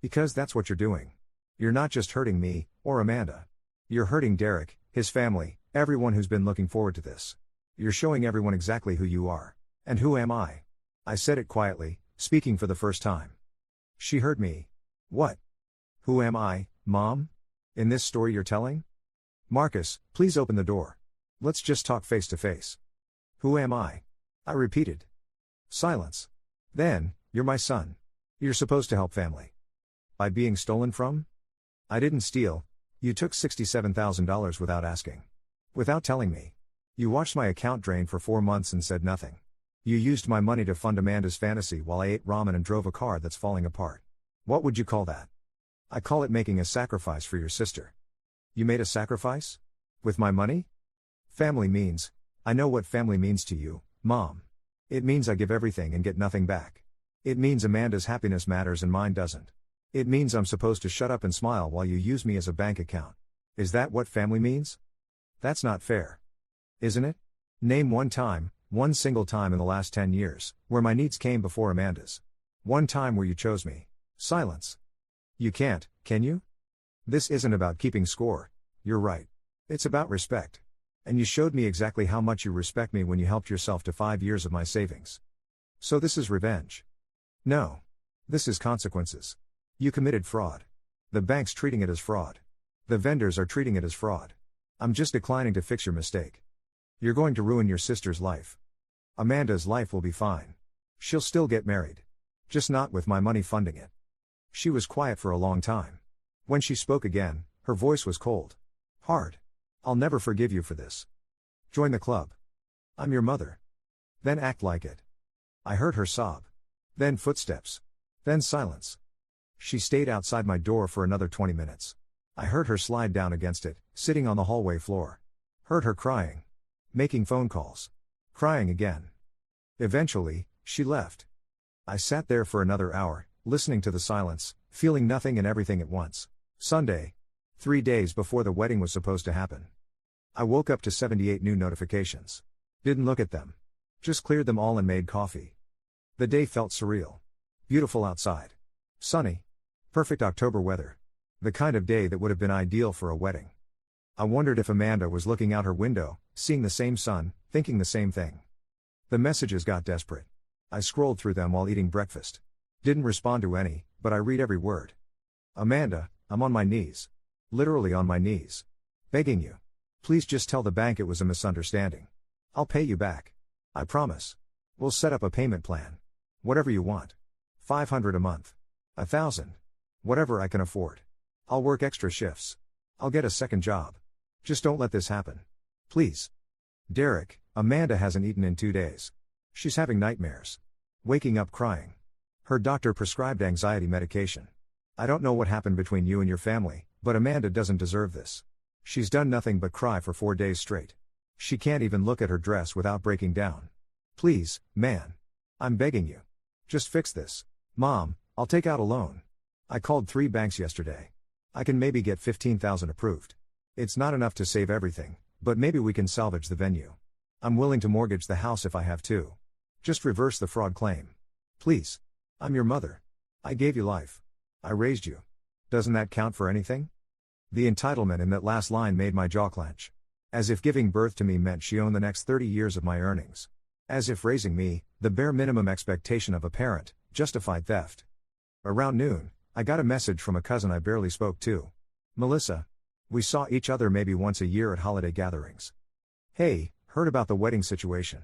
Because that's what you're doing. You're not just hurting me, or Amanda. You're hurting Derek, his family, everyone who's been looking forward to this. You're showing everyone exactly who you are. And who am I? I said it quietly, speaking for the first time. She heard me. What? Who am I, Mom? In this story you're telling? Marcus, please open the door. Let's just talk face to face. Who am I? I repeated. Silence. Then, you're my son. You're supposed to help family. By being stolen from? I didn't steal. You took $67,000 without asking. Without telling me. You watched my account drain for 4 months and said nothing. You used my money to fund Amanda's fantasy while I ate ramen and drove a car that's falling apart. What would you call that? I call it making a sacrifice for your sister. You made a sacrifice? With my money? Family means, I know what family means to you, Mom. It means I give everything and get nothing back. It means Amanda's happiness matters and mine doesn't. It means I'm supposed to shut up and smile while you use me as a bank account. Is that what family means? That's not fair. Isn't it? Name one time, one single time in the last 10 years, where my needs came before Amanda's. One time where you chose me. Silence. You can't, can you? This isn't about keeping score. You're right. It's about respect. And you showed me exactly how much you respect me when you helped yourself to 5 years of my savings. So this is revenge. No. This is consequences. You committed fraud. The bank's treating it as fraud. The vendors are treating it as fraud. I'm just declining to fix your mistake. You're going to ruin your sister's life. Amanda's life will be fine. She'll still get married. Just not with my money funding it. She was quiet for a long time. When she spoke again, her voice was cold. Hard. I'll never forgive you for this. Join the club. I'm your mother. Then act like it. I heard her sob. Then footsteps. Then silence. She stayed outside my door for another 20 minutes. I heard her slide down against it, sitting on the hallway floor. Heard her crying. Making phone calls. Crying again. Eventually, she left. I sat there for another hour, listening to the silence, feeling nothing and everything at once. Sunday. 3 days before the wedding was supposed to happen. I woke up to 78 new notifications. Didn't look at them. Just cleared them all and made coffee. The day felt surreal. Beautiful outside. Sunny. Perfect October weather. The kind of day that would have been ideal for a wedding. I wondered if Amanda was looking out her window, seeing the same sun, thinking the same thing. The messages got desperate. I scrolled through them while eating breakfast. Didn't respond to any, but I read every word. Amanda, I'm on my knees. Literally on my knees. Begging you. Please just tell the bank it was a misunderstanding. I'll pay you back. I promise. We'll set up a payment plan. Whatever you want. $500 a month. $1,000. Whatever I can afford. I'll work extra shifts. I'll get a second job. Just don't let this happen. Please. Derek, Amanda hasn't eaten in 2 days. She's having nightmares. Waking up crying. Her doctor prescribed anxiety medication. I don't know what happened between you and your family, but Amanda doesn't deserve this. She's done nothing but cry for 4 days straight. She can't even look at her dress without breaking down. Please, man. I'm begging you. Just fix this. Mom, I'll take out a loan. I called 3 banks yesterday. I can maybe get $15,000 approved. It's not enough to save everything, but maybe we can salvage the venue. I'm willing to mortgage the house if I have to. Just reverse the fraud claim. Please. I'm your mother. I gave you life. I raised you. Doesn't that count for anything? The entitlement in that last line made my jaw clench. As if giving birth to me meant she owned the next 30 years of my earnings. As if raising me, the bare minimum expectation of a parent, justified theft. Around noon, I got a message from a cousin I barely spoke to. Melissa. We saw each other maybe once a year at holiday gatherings. Hey, heard about the wedding situation.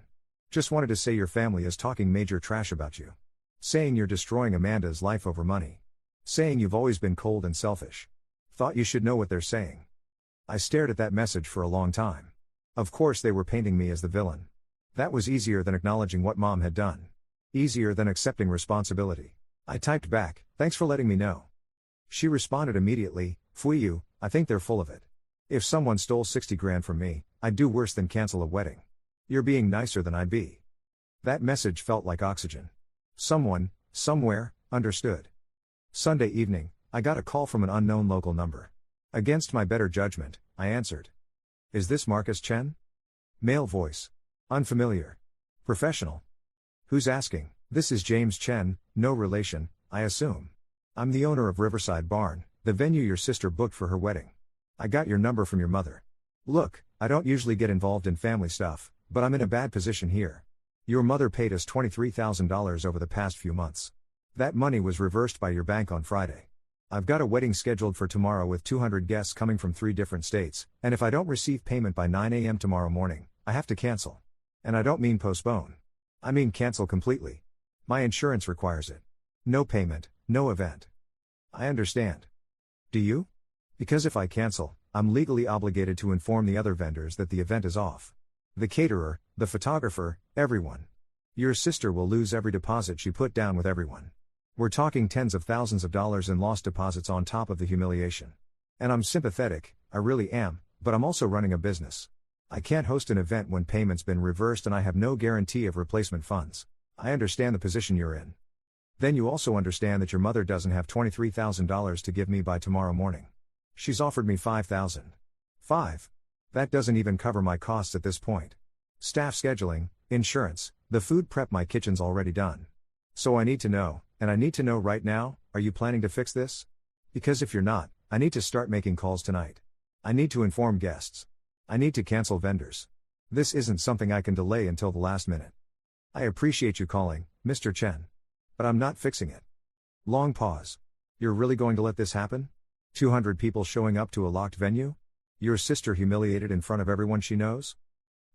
Just wanted to say your family is talking major trash about you. Saying you're destroying Amanda's life over money. Saying you've always been cold and selfish. Thought you should know what they're saying. I stared at that message for a long time. Of course they were painting me as the villain. That was easier than acknowledging what Mom had done. Easier than accepting responsibility. I typed back, thanks for letting me know. She responded immediately, "Fui you, I think they're full of it. If someone stole 60 grand from me, I'd do worse than cancel a wedding. You're being nicer than I'd be." That message felt like oxygen. Someone, somewhere, understood. Sunday evening, I got a call from an unknown local number. Against my better judgment, I answered. Is this Marcus Chen? Male voice. Unfamiliar. Professional. Who's asking? This is James Chen, no relation, I assume. I'm the owner of Riverside Barn, the venue your sister booked for her wedding. I got your number from your mother. Look, I don't usually get involved in family stuff, but I'm in a bad position here. Your mother paid us $23,000 over the past few months. That money was reversed by your bank on Friday. I've got a wedding scheduled for tomorrow with 200 guests coming from 3 different states, and if I don't receive payment by 9 a.m. tomorrow morning, I have to cancel. And I don't mean postpone. I mean cancel completely. My insurance requires it. No payment, no event. I understand. Do you? Because if I cancel, I'm legally obligated to inform the other vendors that the event is off. The caterer, the photographer, everyone. Your sister will lose every deposit she put down with everyone. We're talking tens of thousands of dollars in lost deposits on top of the humiliation. And I'm sympathetic, I really am, but I'm also running a business. I can't host an event when payment's been reversed and I have no guarantee of replacement funds. I understand the position you're in. Then you also understand that your mother doesn't have $23,000 to give me by tomorrow morning. She's offered me $5,000. That doesn't even cover my costs at this point. Staff scheduling, insurance, the food prep, my kitchen's already done. So I need to know, and I need to know right now, are you planning to fix this? Because if you're not, I need to start making calls tonight. I need to inform guests. I need to cancel vendors. This isn't something I can delay until the last minute. I appreciate you calling, Mr. Chen. But I'm not fixing it. Long pause. You're really going to let this happen? 200 people showing up to a locked venue? Your sister humiliated in front of everyone she knows?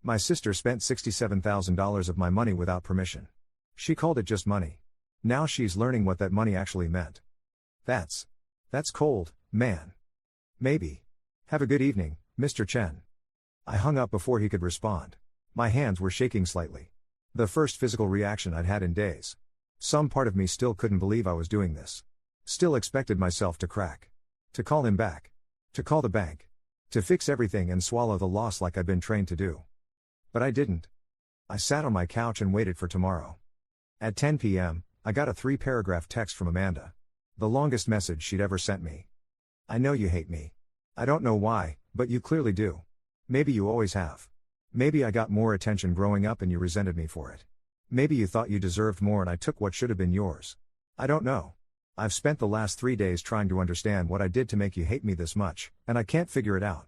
My sister spent $67,000 of my money without permission. She called it just money. Now she's learning what that money actually meant. That's cold, man. Maybe. Have a good evening, Mr. Chen. I hung up before he could respond. My hands were shaking slightly. The first physical reaction I'd had in days. Some part of me still couldn't believe I was doing this. Still expected myself to crack. To call him back. To call the bank. To fix everything and swallow the loss like I'd been trained to do. But I didn't. I sat on my couch and waited for tomorrow. At 10 p.m., I got a 3-paragraph text from Amanda. The longest message she'd ever sent me. I know you hate me. I don't know why, but you clearly do. Maybe you always have. Maybe I got more attention growing up and you resented me for it. Maybe you thought you deserved more and I took what should have been yours. I don't know. I've spent the last 3 days trying to understand what I did to make you hate me this much, and I can't figure it out.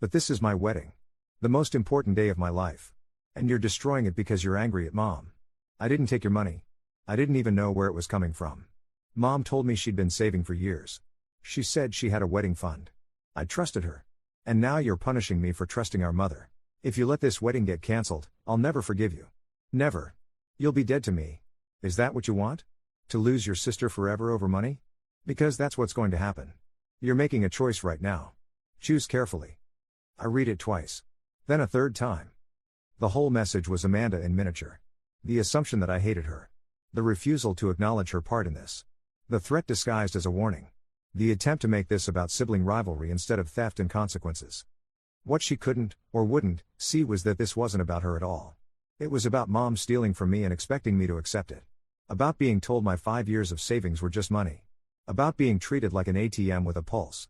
But this is my wedding. The most important day of my life. And you're destroying it because you're angry at Mom. I didn't take your money. I didn't even know where it was coming from. Mom told me she'd been saving for years. She said she had a wedding fund. I trusted her. And now you're punishing me for trusting our mother. If you let this wedding get cancelled, I'll never forgive you. Never. You'll be dead to me. Is that what you want? To lose your sister forever over money? Because that's what's going to happen. You're making a choice right now. Choose carefully. I read it twice. Then a third time. The whole message was Amanda in miniature. The assumption that I hated her. The refusal to acknowledge her part in this. The threat disguised as a warning. The attempt to make this about sibling rivalry instead of theft and consequences. What she couldn't, or wouldn't, see was that this wasn't about her at all. It was about Mom stealing from me and expecting me to accept it. About being told my 5 years of savings were just money. About being treated like an ATM with a pulse.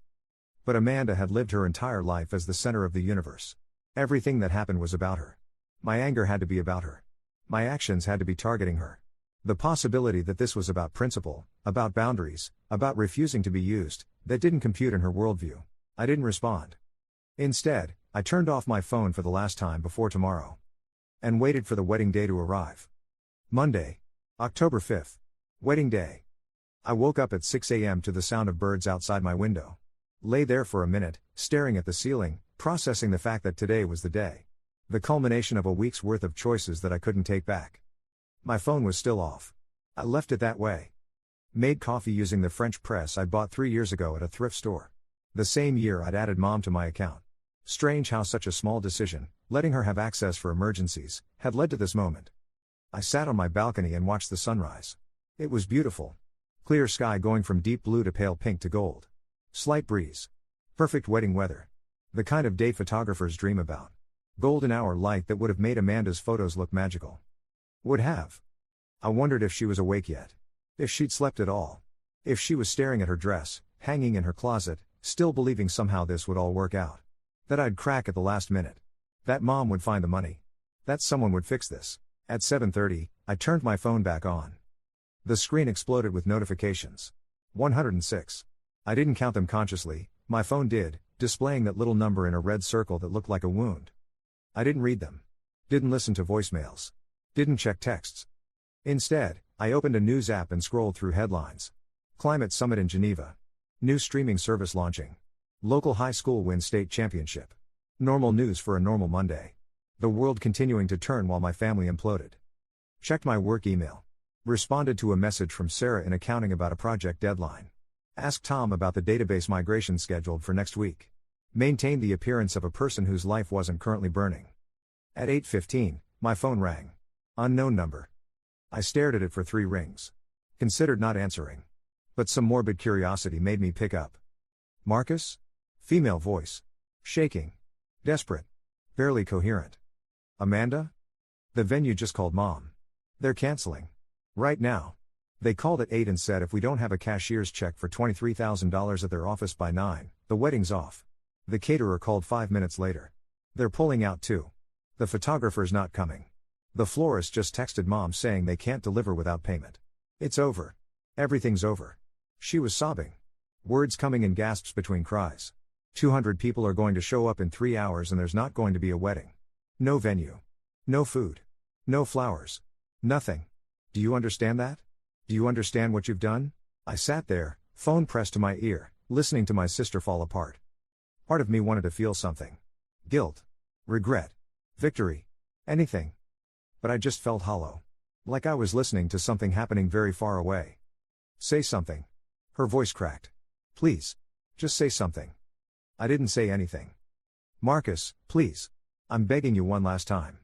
But Amanda had lived her entire life as the center of the universe. Everything that happened was about her. My anger had to be about her. My actions had to be targeting her. The possibility that this was about principle, about boundaries, about refusing to be used, that didn't compute in her worldview. I didn't respond. Instead, I turned off my phone for the last time before tomorrow. And waited for the wedding day to arrive. Monday, October 5th. Wedding day. I woke up at 6 a.m. to the sound of birds outside my window. Lay there for a minute, staring at the ceiling, processing the fact that today was the day. The culmination of a week's worth of choices that I couldn't take back. My phone was still off. I left it that way. Made coffee using the French press I bought 3 years ago at a thrift store. The same year I'd added Mom to my account. Strange how such a small decision, letting her have access for emergencies, had led to this moment. I sat on my balcony and watched the sunrise. It was beautiful. Clear sky going from deep blue to pale pink to gold. Slight breeze. Perfect wedding weather. The kind of day photographers dream about. Golden hour light that would have made Amanda's photos look magical. Would have. I wondered if she was awake yet. If she'd slept at all. If she was staring at her dress, hanging in her closet, still believing somehow this would all work out. That I'd crack at the last minute. That Mom would find the money. That someone would fix this. At 7:30, I turned my phone back on. The screen exploded with notifications. 106. I didn't count them consciously, my phone did, displaying that little number in a red circle that looked like a wound. I didn't read them. Didn't listen to voicemails. Didn't check texts. Instead, I opened a news app and scrolled through headlines. Climate Summit in Geneva. New streaming service launching. Local high school wins state championship. Normal news for a normal Monday. The world continuing to turn while my family imploded. Checked my work email. Responded to a message from Sarah in accounting about a project deadline. Asked Tom about the database migration scheduled for next week. Maintained the appearance of a person whose life wasn't currently burning. At 8:15, my phone rang. Unknown number. I stared at it for 3 rings. Considered not answering. But some morbid curiosity made me pick up. Marcus? Female voice. Shaking. Desperate. Barely coherent. Amanda? The venue just called Mom. They're canceling. Right now. They called at 8 and said if we don't have a cashier's check for $23,000 at their office by 9, the wedding's off. The caterer called 5 minutes later. They're pulling out too. The photographer's not coming. The florist just texted Mom saying they can't deliver without payment. It's over. Everything's over. She was sobbing. Words coming in gasps between cries. 200 people are going to show up in 3 hours and there's not going to be a wedding. No venue. No food. No flowers. Nothing. Do you understand that? Do you understand what you've done? I sat there, phone pressed to my ear, listening to my sister fall apart. Part of me wanted to feel something. Guilt. Regret. Victory. Anything. But I just felt hollow. Like I was listening to something happening very far away. Say something. Her voice cracked. Please. Just say something. I didn't say anything. Marcus, please. I'm begging you one last time.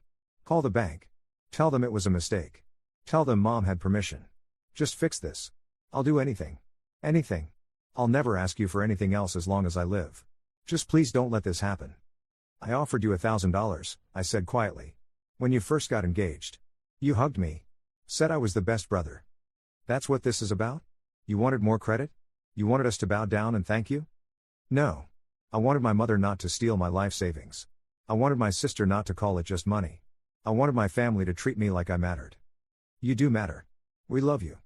Call the bank. Tell them it was a mistake. Tell them Mom had permission. Just fix this. I'll do anything. Anything. I'll never ask you for anything else as long as I live. Just please don't let this happen. I offered you $1,000, I said quietly. When you first got engaged. You hugged me. Said I was the best brother. That's what this is about? You wanted more credit? You wanted us to bow down and thank you? No. I wanted my mother not to steal my life savings. I wanted my sister not to call it just money. I wanted my family to treat me like I mattered. You do matter. We love you.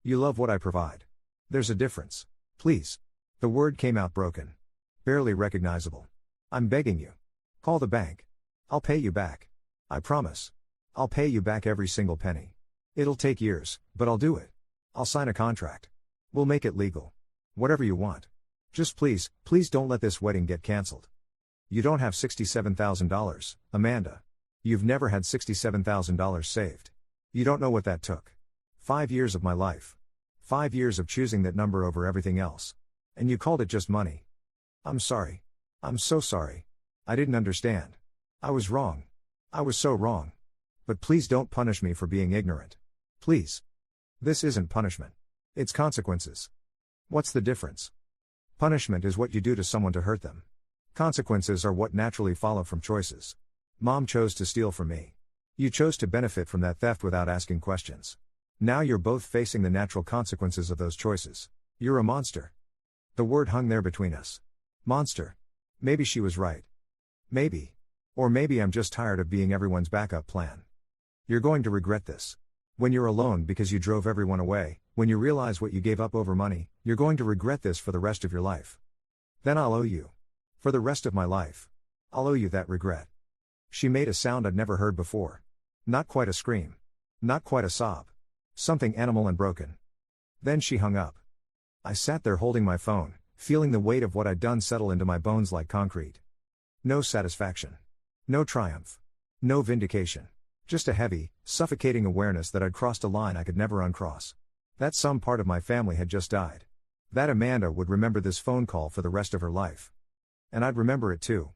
You love what I provide. There's a difference. Please. The word came out broken. Barely recognizable. I'm begging you. Call the bank. I'll pay you back. I promise. I'll pay you back every single penny. It'll take years, but I'll do it. I'll sign a contract. We'll make it legal. Whatever you want. Just please, please don't let this wedding get cancelled. You don't have $67,000, Amanda. You've never had $67,000 saved. You don't know what that took. 5 years of my life. 5 years of choosing that number over everything else. And you called it just money. I'm sorry. I'm so sorry. I didn't understand. I was wrong. I was so wrong. But please don't punish me for being ignorant. Please. This isn't punishment. It's consequences. What's the difference? Punishment is what you do to someone to hurt them. Consequences are what naturally follow from choices. Mom chose to steal from me. You chose to benefit from that theft without asking questions. Now you're both facing the natural consequences of those choices. You're a monster. The word hung there between us. Monster. Maybe she was right. Maybe. Or maybe I'm just tired of being everyone's backup plan. You're going to regret this. When you're alone because you drove everyone away, when you realize what you gave up over money, you're going to regret this for the rest of your life. Then I'll owe you. For the rest of my life. I'll owe you that regret. She made a sound I'd never heard before. Not quite a scream. Not quite a sob. Something animal and broken. Then she hung up. I sat there holding my phone, feeling the weight of what I'd done settle into my bones like concrete. No satisfaction. No triumph. No vindication. Just a heavy, suffocating awareness that I'd crossed a line I could never uncross. That some part of my family had just died. That Amanda would remember this phone call for the rest of her life. And I'd remember it too.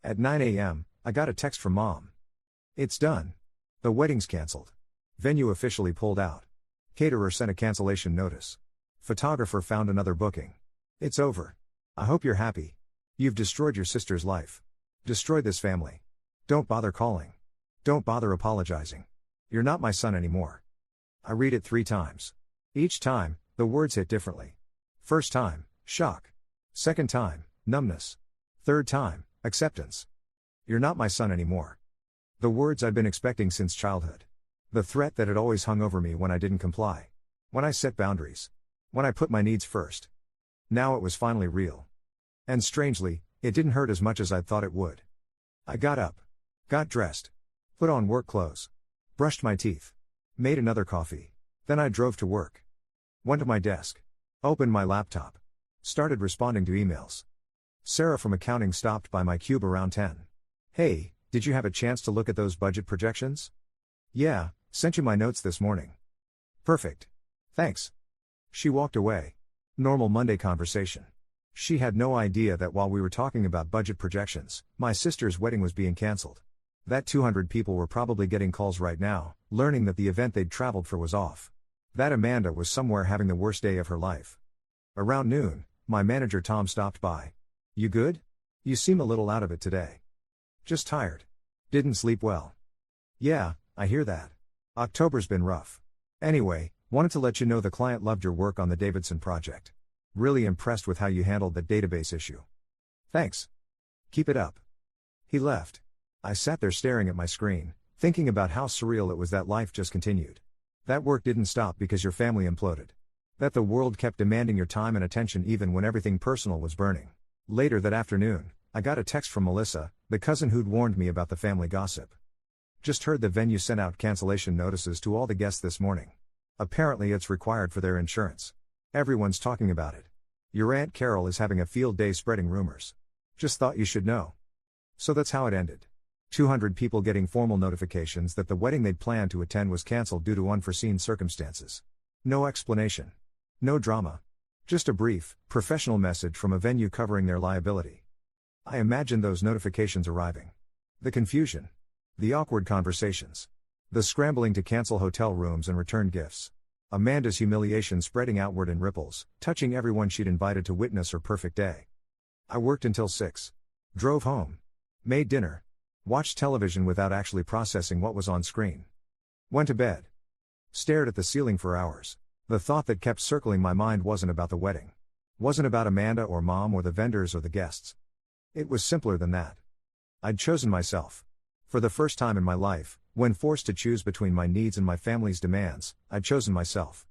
At 9 a.m., I got a text from Mom. It's done. The wedding's cancelled. Venue officially pulled out. Caterer sent a cancellation notice. Photographer found another booking. It's over. I hope you're happy. You've destroyed your sister's life. Destroyed this family. Don't bother calling. Don't bother apologizing. You're not my son anymore. I read it 3 times. Each time, the words hit differently. First time, shock. Second time, numbness. Third time, acceptance. You're not my son anymore. The words I'd been expecting since childhood. The threat that had always hung over me when I didn't comply. When I set boundaries. When I put my needs first. Now it was finally real. And strangely, it didn't hurt as much as I'd thought it would. I got up. Got dressed. Put on work clothes. Brushed my teeth. Made another coffee. Then I drove to work. Went to my desk. Opened my laptop. Started responding to emails. Sarah from accounting stopped by my cube around 10. Hey, did you have a chance to look at those budget projections? Yeah, sent you my notes this morning. Perfect. Thanks. She walked away. Normal Monday conversation. She had no idea that while we were talking about budget projections, my sister's wedding was being cancelled. That 200 people were probably getting calls right now, learning that the event they'd traveled for was off. That Amanda was somewhere having the worst day of her life. Around noon, my manager Tom stopped by. You good? You seem a little out of it today. Just tired. Didn't sleep well. Yeah, I hear that. October's been rough. Anyway, wanted to let you know the client loved your work on the Davidson project. Really impressed with how you handled that database issue. Thanks. Keep it up. He left. I sat there staring at my screen, thinking about how surreal it was that life just continued. That work didn't stop because your family imploded. That the world kept demanding your time and attention even when everything personal was burning. Later that afternoon, I got a text from Melissa, the cousin who'd warned me about the family gossip. Just heard the venue sent out cancellation notices to all the guests this morning. Apparently it's required for their insurance. Everyone's talking about it. Your Aunt Carol is having a field day spreading rumors. Just thought you should know. So that's how it ended. 200 people getting formal notifications that the wedding they'd planned to attend was cancelled due to unforeseen circumstances. No explanation. No drama. Just a brief, professional message from a venue covering their liability. I imagined those notifications arriving. The confusion. The awkward conversations. The scrambling to cancel hotel rooms and return gifts. Amanda's humiliation spreading outward in ripples, touching everyone she'd invited to witness her perfect day. I worked until 6. Drove home. Made dinner. Watched television without actually processing what was on screen. Went to bed. Stared at the ceiling for hours. The thought that kept circling my mind wasn't about the wedding. Wasn't about Amanda or Mom or the vendors or the guests. It was simpler than that. I'd chosen myself. For the first time in my life, when forced to choose between my needs and my family's demands, I'd chosen myself.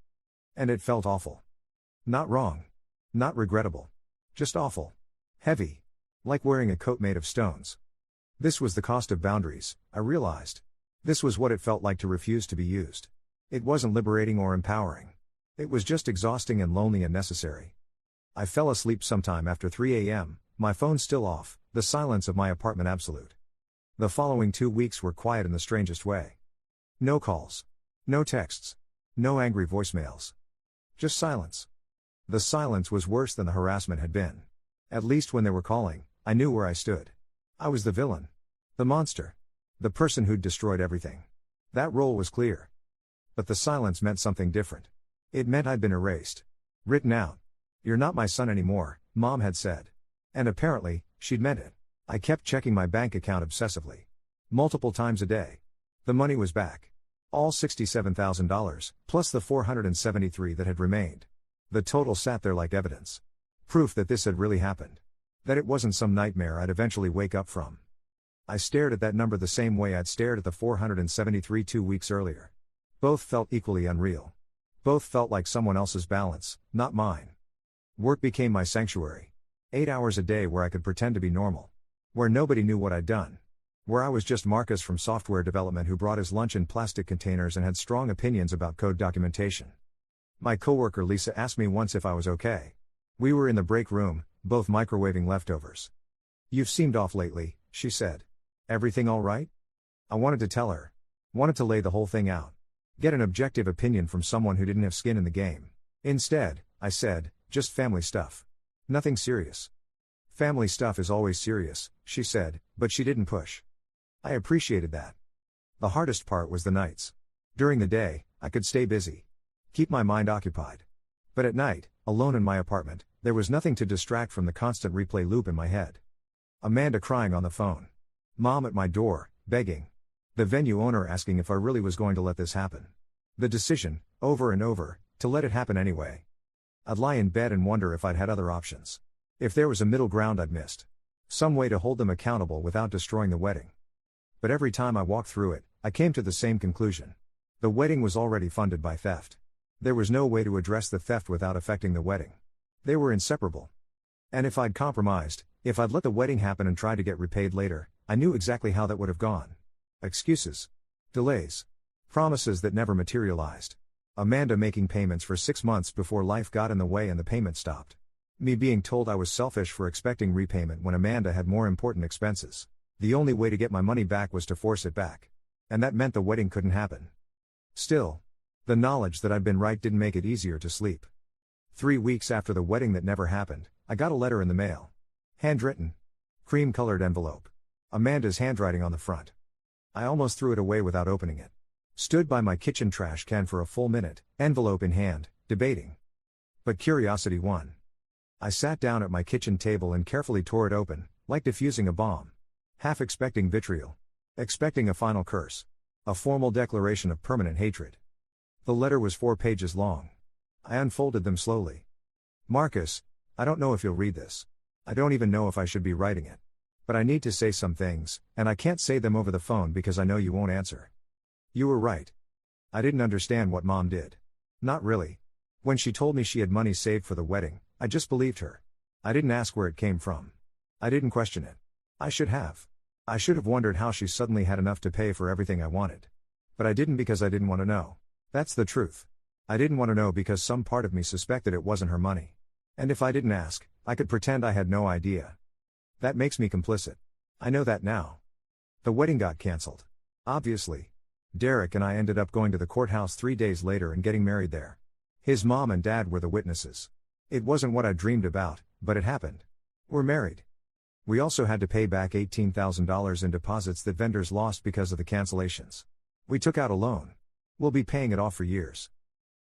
And it felt awful. Not wrong. Not regrettable. Just awful. Heavy. Like wearing a coat made of stones. This was the cost of boundaries, I realized. This was what it felt like to refuse to be used. It wasn't liberating or empowering. It was just exhausting and lonely and necessary. I fell asleep sometime after 3 a.m., my phone still off, the silence of my apartment absolute. The following 2 weeks were quiet in the strangest way. No calls. No texts. No angry voicemails. Just silence. The silence was worse than the harassment had been. At least when they were calling, I knew where I stood. I was the villain. The monster. The person who'd destroyed everything. That role was clear. But the silence meant something different. It meant I'd been erased. Written out. "You're not my son anymore," Mom had said. And apparently, she'd meant it. I kept checking my bank account obsessively. Multiple times a day. The money was back. All $67,000, plus the $473 that had remained. The total sat there like evidence. Proof that this had really happened. That it wasn't some nightmare I'd eventually wake up from. I stared at that number the same way I'd stared at the 473 2 weeks earlier. Both felt equally unreal. Both felt like someone else's balance, not mine. Work became my sanctuary. 8 hours a day where I could pretend to be normal. Where nobody knew what I'd done. Where I was just Marcus from software development who brought his lunch in plastic containers and had strong opinions about code documentation. My coworker Lisa asked me once if I was okay. We were in the break room, both microwaving leftovers. "You've seemed off lately," she said. "Everything all right?" I wanted to tell her. Wanted to lay the whole thing out. Get an objective opinion from someone who didn't have skin in the game. Instead, I said, "Just family stuff. Nothing serious." "Family stuff is always serious," she said, but she didn't push. I appreciated that. The hardest part was the nights. During the day, I could stay busy. Keep my mind occupied. But at night, alone in my apartment, there was nothing to distract from the constant replay loop in my head. Amanda crying on the phone. Mom at my door, begging. The venue owner asking if I really was going to let this happen. The decision, over and over, to let it happen anyway. I'd lie in bed and wonder if I'd had other options. If there was a middle ground I'd missed. Some way to hold them accountable without destroying the wedding. But every time I walked through it, I came to the same conclusion. The wedding was already funded by theft. There was no way to address the theft without affecting the wedding. They were inseparable. And if I'd compromised, if I'd let the wedding happen and tried to get repaid later, I knew exactly how that would have gone. Excuses. Delays. Promises that never materialized. Amanda making payments for 6 months before life got in the way and the payment stopped. Me being told I was selfish for expecting repayment when Amanda had more important expenses. The only way to get my money back was to force it back. And that meant the wedding couldn't happen. Still, the knowledge that I'd been right didn't make it easier to sleep. 3 weeks after the wedding that never happened, I got a letter in the mail. Handwritten. Cream-colored envelope. Amanda's handwriting on the front. I almost threw it away without opening it. Stood by my kitchen trash can for a full minute, envelope in hand, debating. But curiosity won. I sat down at my kitchen table and carefully tore it open, like defusing a bomb. Half expecting vitriol. Expecting a final curse. A formal declaration of permanent hatred. The letter was 4 pages long. I unfolded them slowly. "Marcus, I don't know if you'll read this. I don't even know if I should be writing it. But I need to say some things, and I can't say them over the phone because I know you won't answer. You were right. I didn't understand what Mom did. Not really. When she told me she had money saved for the wedding, I just believed her. I didn't ask where it came from. I didn't question it. I should have. I should have wondered how she suddenly had enough to pay for everything I wanted. But I didn't because I didn't want to know. That's the truth. I didn't want to know because some part of me suspected it wasn't her money. And if I didn't ask, I could pretend I had no idea. That makes me complicit. I know that now. The wedding got cancelled. Obviously. Derek and I ended up going to the courthouse 3 days later and getting married there. His mom and dad were the witnesses. It wasn't what I dreamed about, but it happened. We're married. We also had to pay back $18,000 in deposits that vendors lost because of the cancellations. We took out a loan. We'll be paying it off for years.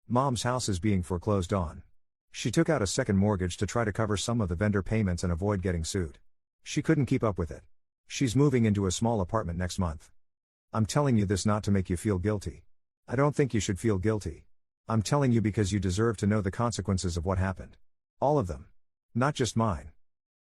Mom's house is being foreclosed on. She took out a second mortgage to try to cover some of the vendor payments and avoid getting sued. She couldn't keep up with it. She's moving into a small apartment next month. I'm telling you this not to make you feel guilty. I don't think you should feel guilty. I'm telling you because you deserve to know the consequences of what happened. All of them. Not just mine.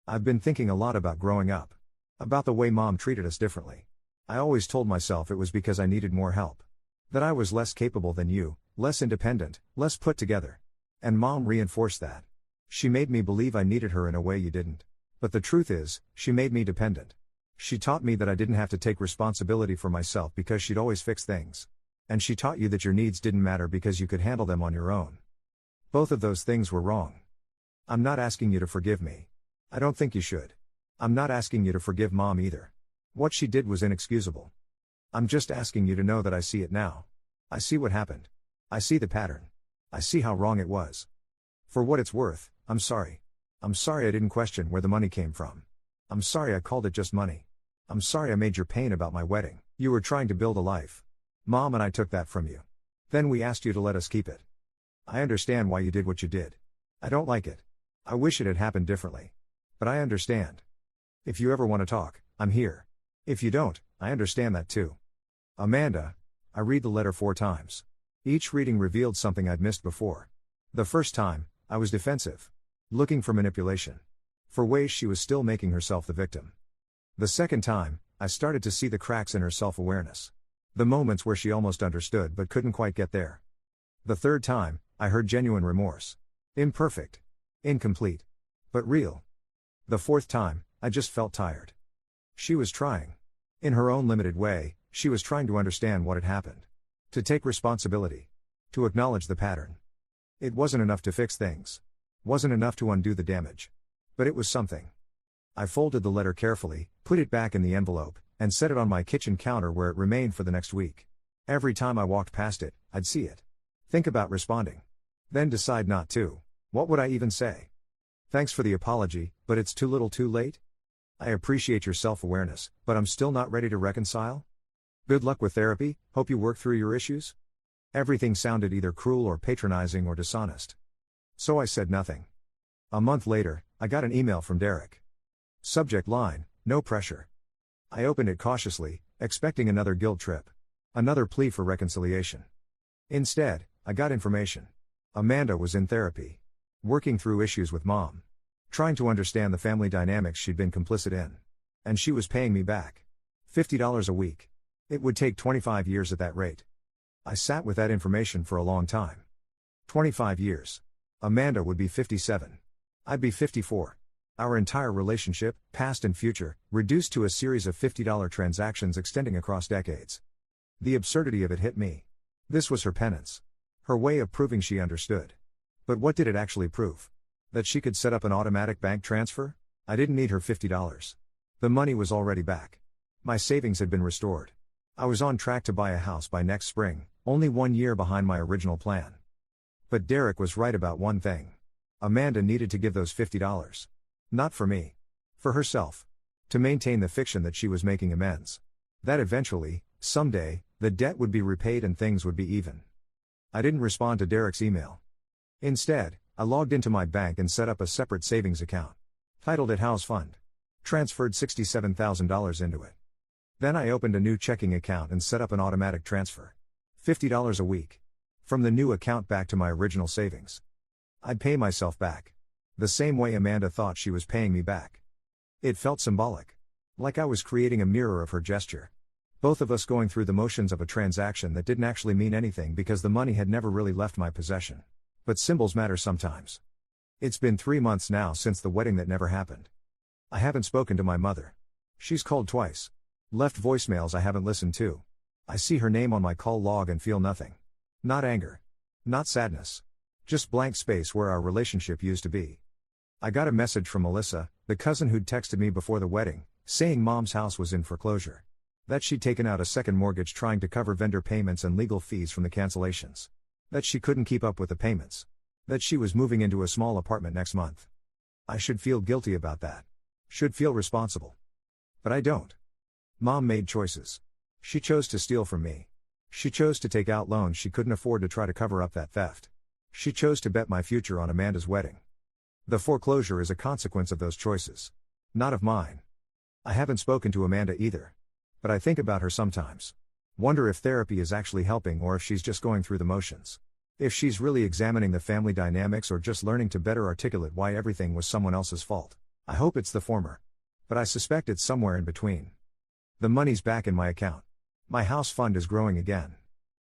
I've been thinking a lot about growing up. About the way Mom treated us differently. I always told myself it was because I needed more help. That I was less capable than you, less independent, less put together. And Mom reinforced that. She made me believe I needed her in a way you didn't. But the truth is, she made me dependent. She taught me that I didn't have to take responsibility for myself because she'd always fix things. And she taught you that your needs didn't matter because you could handle them on your own. Both of those things were wrong. I'm not asking you to forgive me. I don't think you should. I'm not asking you to forgive Mom either. What she did was inexcusable. I'm just asking you to know that I see it now. I see what happened. I see the pattern. I see how wrong it was. For what it's worth, I'm sorry. I'm sorry I didn't question where the money came from. I'm sorry I called it just money. I'm sorry I made your pain about my wedding. You were trying to build a life. Mom and I took that from you. Then we asked you to let us keep it. I understand why you did what you did. I don't like it. I wish it had happened differently. But I understand. If you ever want to talk, I'm here. If you don't, I understand that too. Amanda. I read the letter 4 times. Each reading revealed something I'd missed before. The first time, I was defensive. Looking for manipulation. For ways she was still making herself the victim. The second time, I started to see the cracks in her self-awareness. The moments where she almost understood but couldn't quite get there. The third time, I heard genuine remorse. Imperfect. Incomplete. But real. The fourth time, I just felt tired. She was trying. In her own limited way, she was trying to understand what had happened. To take responsibility. To acknowledge the pattern. It wasn't enough to fix things. Wasn't enough to undo the damage. But it was something. I folded the letter carefully, put it back in the envelope, and set it on my kitchen counter where it remained for the next week. Every time I walked past it, I'd see it. Think about responding. Then decide not to. What would I even say? Thanks for the apology, but it's too little too late? I appreciate your self-awareness, but I'm still not ready to reconcile? Good luck with therapy, hope you work through your issues? Everything sounded either cruel or patronizing or dishonest. So I said nothing. A month later, I got an email from Derek. Subject line, no pressure. I opened it cautiously, expecting another guilt trip. Another plea for reconciliation. Instead, I got information. Amanda was in therapy. Working through issues with Mom. Trying to understand the family dynamics she'd been complicit in. And she was paying me back. $50 a week. It would take 25 years at that rate. I sat with that information for a long time. 25 years. Amanda would be 57. I'd be 54. Our entire relationship, past and future, reduced to a series of $50 transactions extending across decades. The absurdity of it hit me. This was her penance. Her way of proving she understood. But what did it actually prove? That she could set up an automatic bank transfer? I didn't need her $50. The money was already back. My savings had been restored. I was on track to buy a house by next spring, only 1 year behind my original plan. But Derek was right about one thing. Amanda needed to give those $50. Not for me. For herself. To maintain the fiction that she was making amends. That eventually, someday, the debt would be repaid and things would be even. I didn't respond to Derek's email. Instead, I logged into my bank and set up a separate savings account. Titled it House Fund. Transferred $67,000 into it. Then I opened a new checking account and set up an automatic transfer. $50 a week. From the new account back to my original savings. I'd pay myself back. The same way Amanda thought she was paying me back. It felt symbolic. Like I was creating a mirror of her gesture. Both of us going through the motions of a transaction that didn't actually mean anything because the money had never really left my possession. But symbols matter sometimes. It's been 3 months now since the wedding that never happened. I haven't spoken to my mother. She's called twice. Left voicemails I haven't listened to. I see her name on my call log and feel nothing. Not anger. Not sadness. Just blank space where our relationship used to be. I got a message from Melissa, the cousin who'd texted me before the wedding, saying Mom's house was in foreclosure. That she'd taken out a second mortgage trying to cover vendor payments and legal fees from the cancellations. That she couldn't keep up with the payments. That she was moving into a small apartment next month. I should feel guilty about that. Should feel responsible. But I don't. Mom made choices. She chose to steal from me. She chose to take out loans she couldn't afford to try to cover up that theft. She chose to bet my future on Amanda's wedding. The foreclosure is a consequence of those choices. Not of mine. I haven't spoken to Amanda either. But I think about her sometimes. Wonder if therapy is actually helping or if she's just going through the motions. If she's really examining the family dynamics or just learning to better articulate why everything was someone else's fault. I hope it's the former. But I suspect it's somewhere in between. The money's back in my account. My house fund is growing again.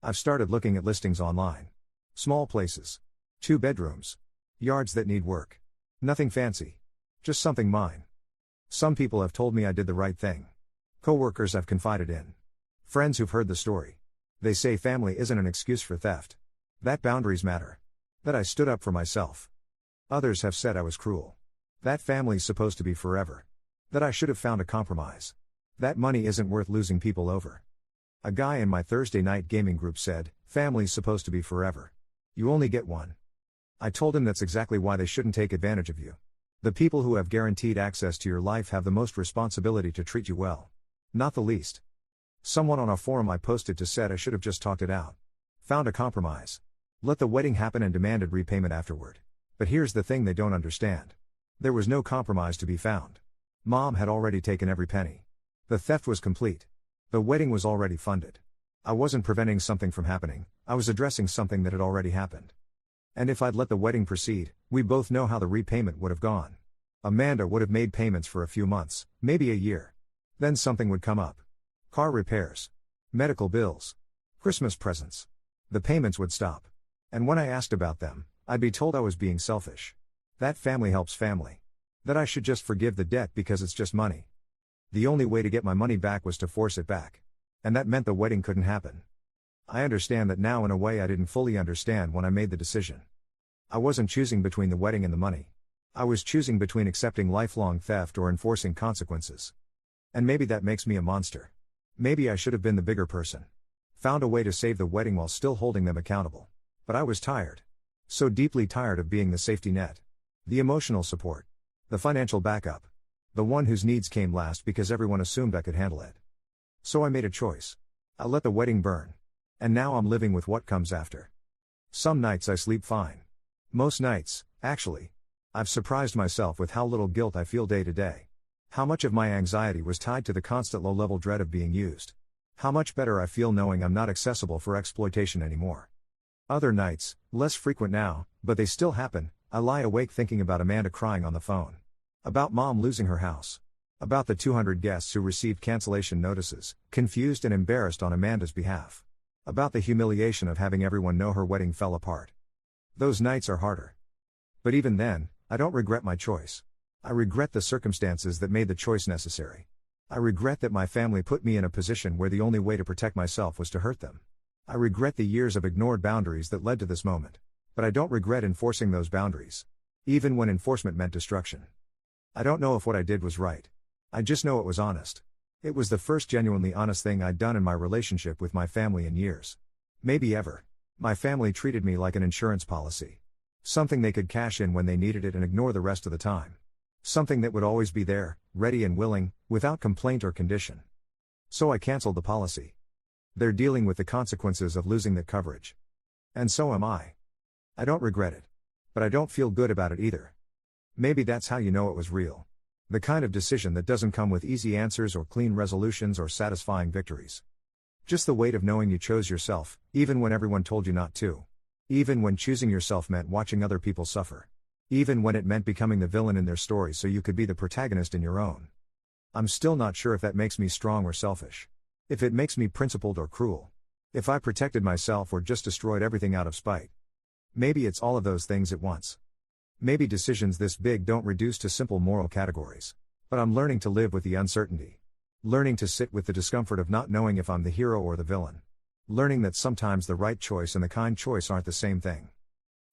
I've started looking at listings online. Small places. 2 bedrooms. Yards that need work. Nothing fancy. Just something mine. Some people have told me I did the right thing. Coworkers I've confided in. Friends who've heard the story. They say family isn't an excuse for theft. That boundaries matter. That I stood up for myself. Others have said I was cruel. That family's supposed to be forever. That I should have found a compromise. That money isn't worth losing people over. A guy in my Thursday night gaming group said, family's supposed to be forever. You only get one. I told him that's exactly why they shouldn't take advantage of you. The people who have guaranteed access to your life have the most responsibility to treat you well. Not the least. Someone on a forum I posted to said I should have just talked it out. Found a compromise. Let the wedding happen and demanded repayment afterward. But here's the thing they don't understand. There was no compromise to be found. Mom had already taken every penny. The theft was complete. The wedding was already funded. I wasn't preventing something from happening, I was addressing something that had already happened. And if I'd let the wedding proceed, we both know how the repayment would have gone. Amanda would have made payments for a few months, maybe a year. Then something would come up. Car repairs. Medical bills. Christmas presents. The payments would stop. And when I asked about them, I'd be told I was being selfish. That family helps family. That I should just forgive the debt because it's just money. The only way to get my money back was to force it back. And that meant the wedding couldn't happen. I understand that now in a way I didn't fully understand when I made the decision. I wasn't choosing between the wedding and the money. I was choosing between accepting lifelong theft or enforcing consequences. And maybe that makes me a monster. Maybe I should have been the bigger person. Found a way to save the wedding while still holding them accountable. But I was tired. So deeply tired of being the safety net. The emotional support. The financial backup. The one whose needs came last because everyone assumed I could handle it. So I made a choice. I let the wedding burn. And now I'm living with what comes after. Some nights I sleep fine. Most nights, actually. I've surprised myself with how little guilt I feel day to day. How much of my anxiety was tied to the constant low-level dread of being used. How much better I feel knowing I'm not accessible for exploitation anymore. Other nights, less frequent now, but they still happen, I lie awake thinking about Amanda crying on the phone. About Mom losing her house. About the 200 guests who received cancellation notices, confused and embarrassed on Amanda's behalf. About the humiliation of having everyone know her wedding fell apart. Those nights are harder. But even then, I don't regret my choice. I regret the circumstances that made the choice necessary. I regret that my family put me in a position where the only way to protect myself was to hurt them. I regret the years of ignored boundaries that led to this moment. But I don't regret enforcing those boundaries. Even when enforcement meant destruction. I don't know if what I did was right. I just know it was honest. It was the first genuinely honest thing I'd done in my relationship with my family in years. Maybe ever. My family treated me like an insurance policy. Something they could cash in when they needed it and ignore the rest of the time. Something that would always be there, ready and willing, without complaint or condition. So I canceled the policy. They're dealing with the consequences of losing that coverage. And so am I. I don't regret it. But I don't feel good about it either. Maybe that's how you know it was real. The kind of decision that doesn't come with easy answers or clean resolutions or satisfying victories. Just the weight of knowing you chose yourself, even when everyone told you not to. Even when choosing yourself meant watching other people suffer. Even when it meant becoming the villain in their story so you could be the protagonist in your own. I'm still not sure if that makes me strong or selfish. If it makes me principled or cruel. If I protected myself or just destroyed everything out of spite. Maybe it's all of those things at once. Maybe decisions this big don't reduce to simple moral categories. But I'm learning to live with the uncertainty. Learning to sit with the discomfort of not knowing if I'm the hero or the villain. Learning that sometimes the right choice and the kind choice aren't the same thing.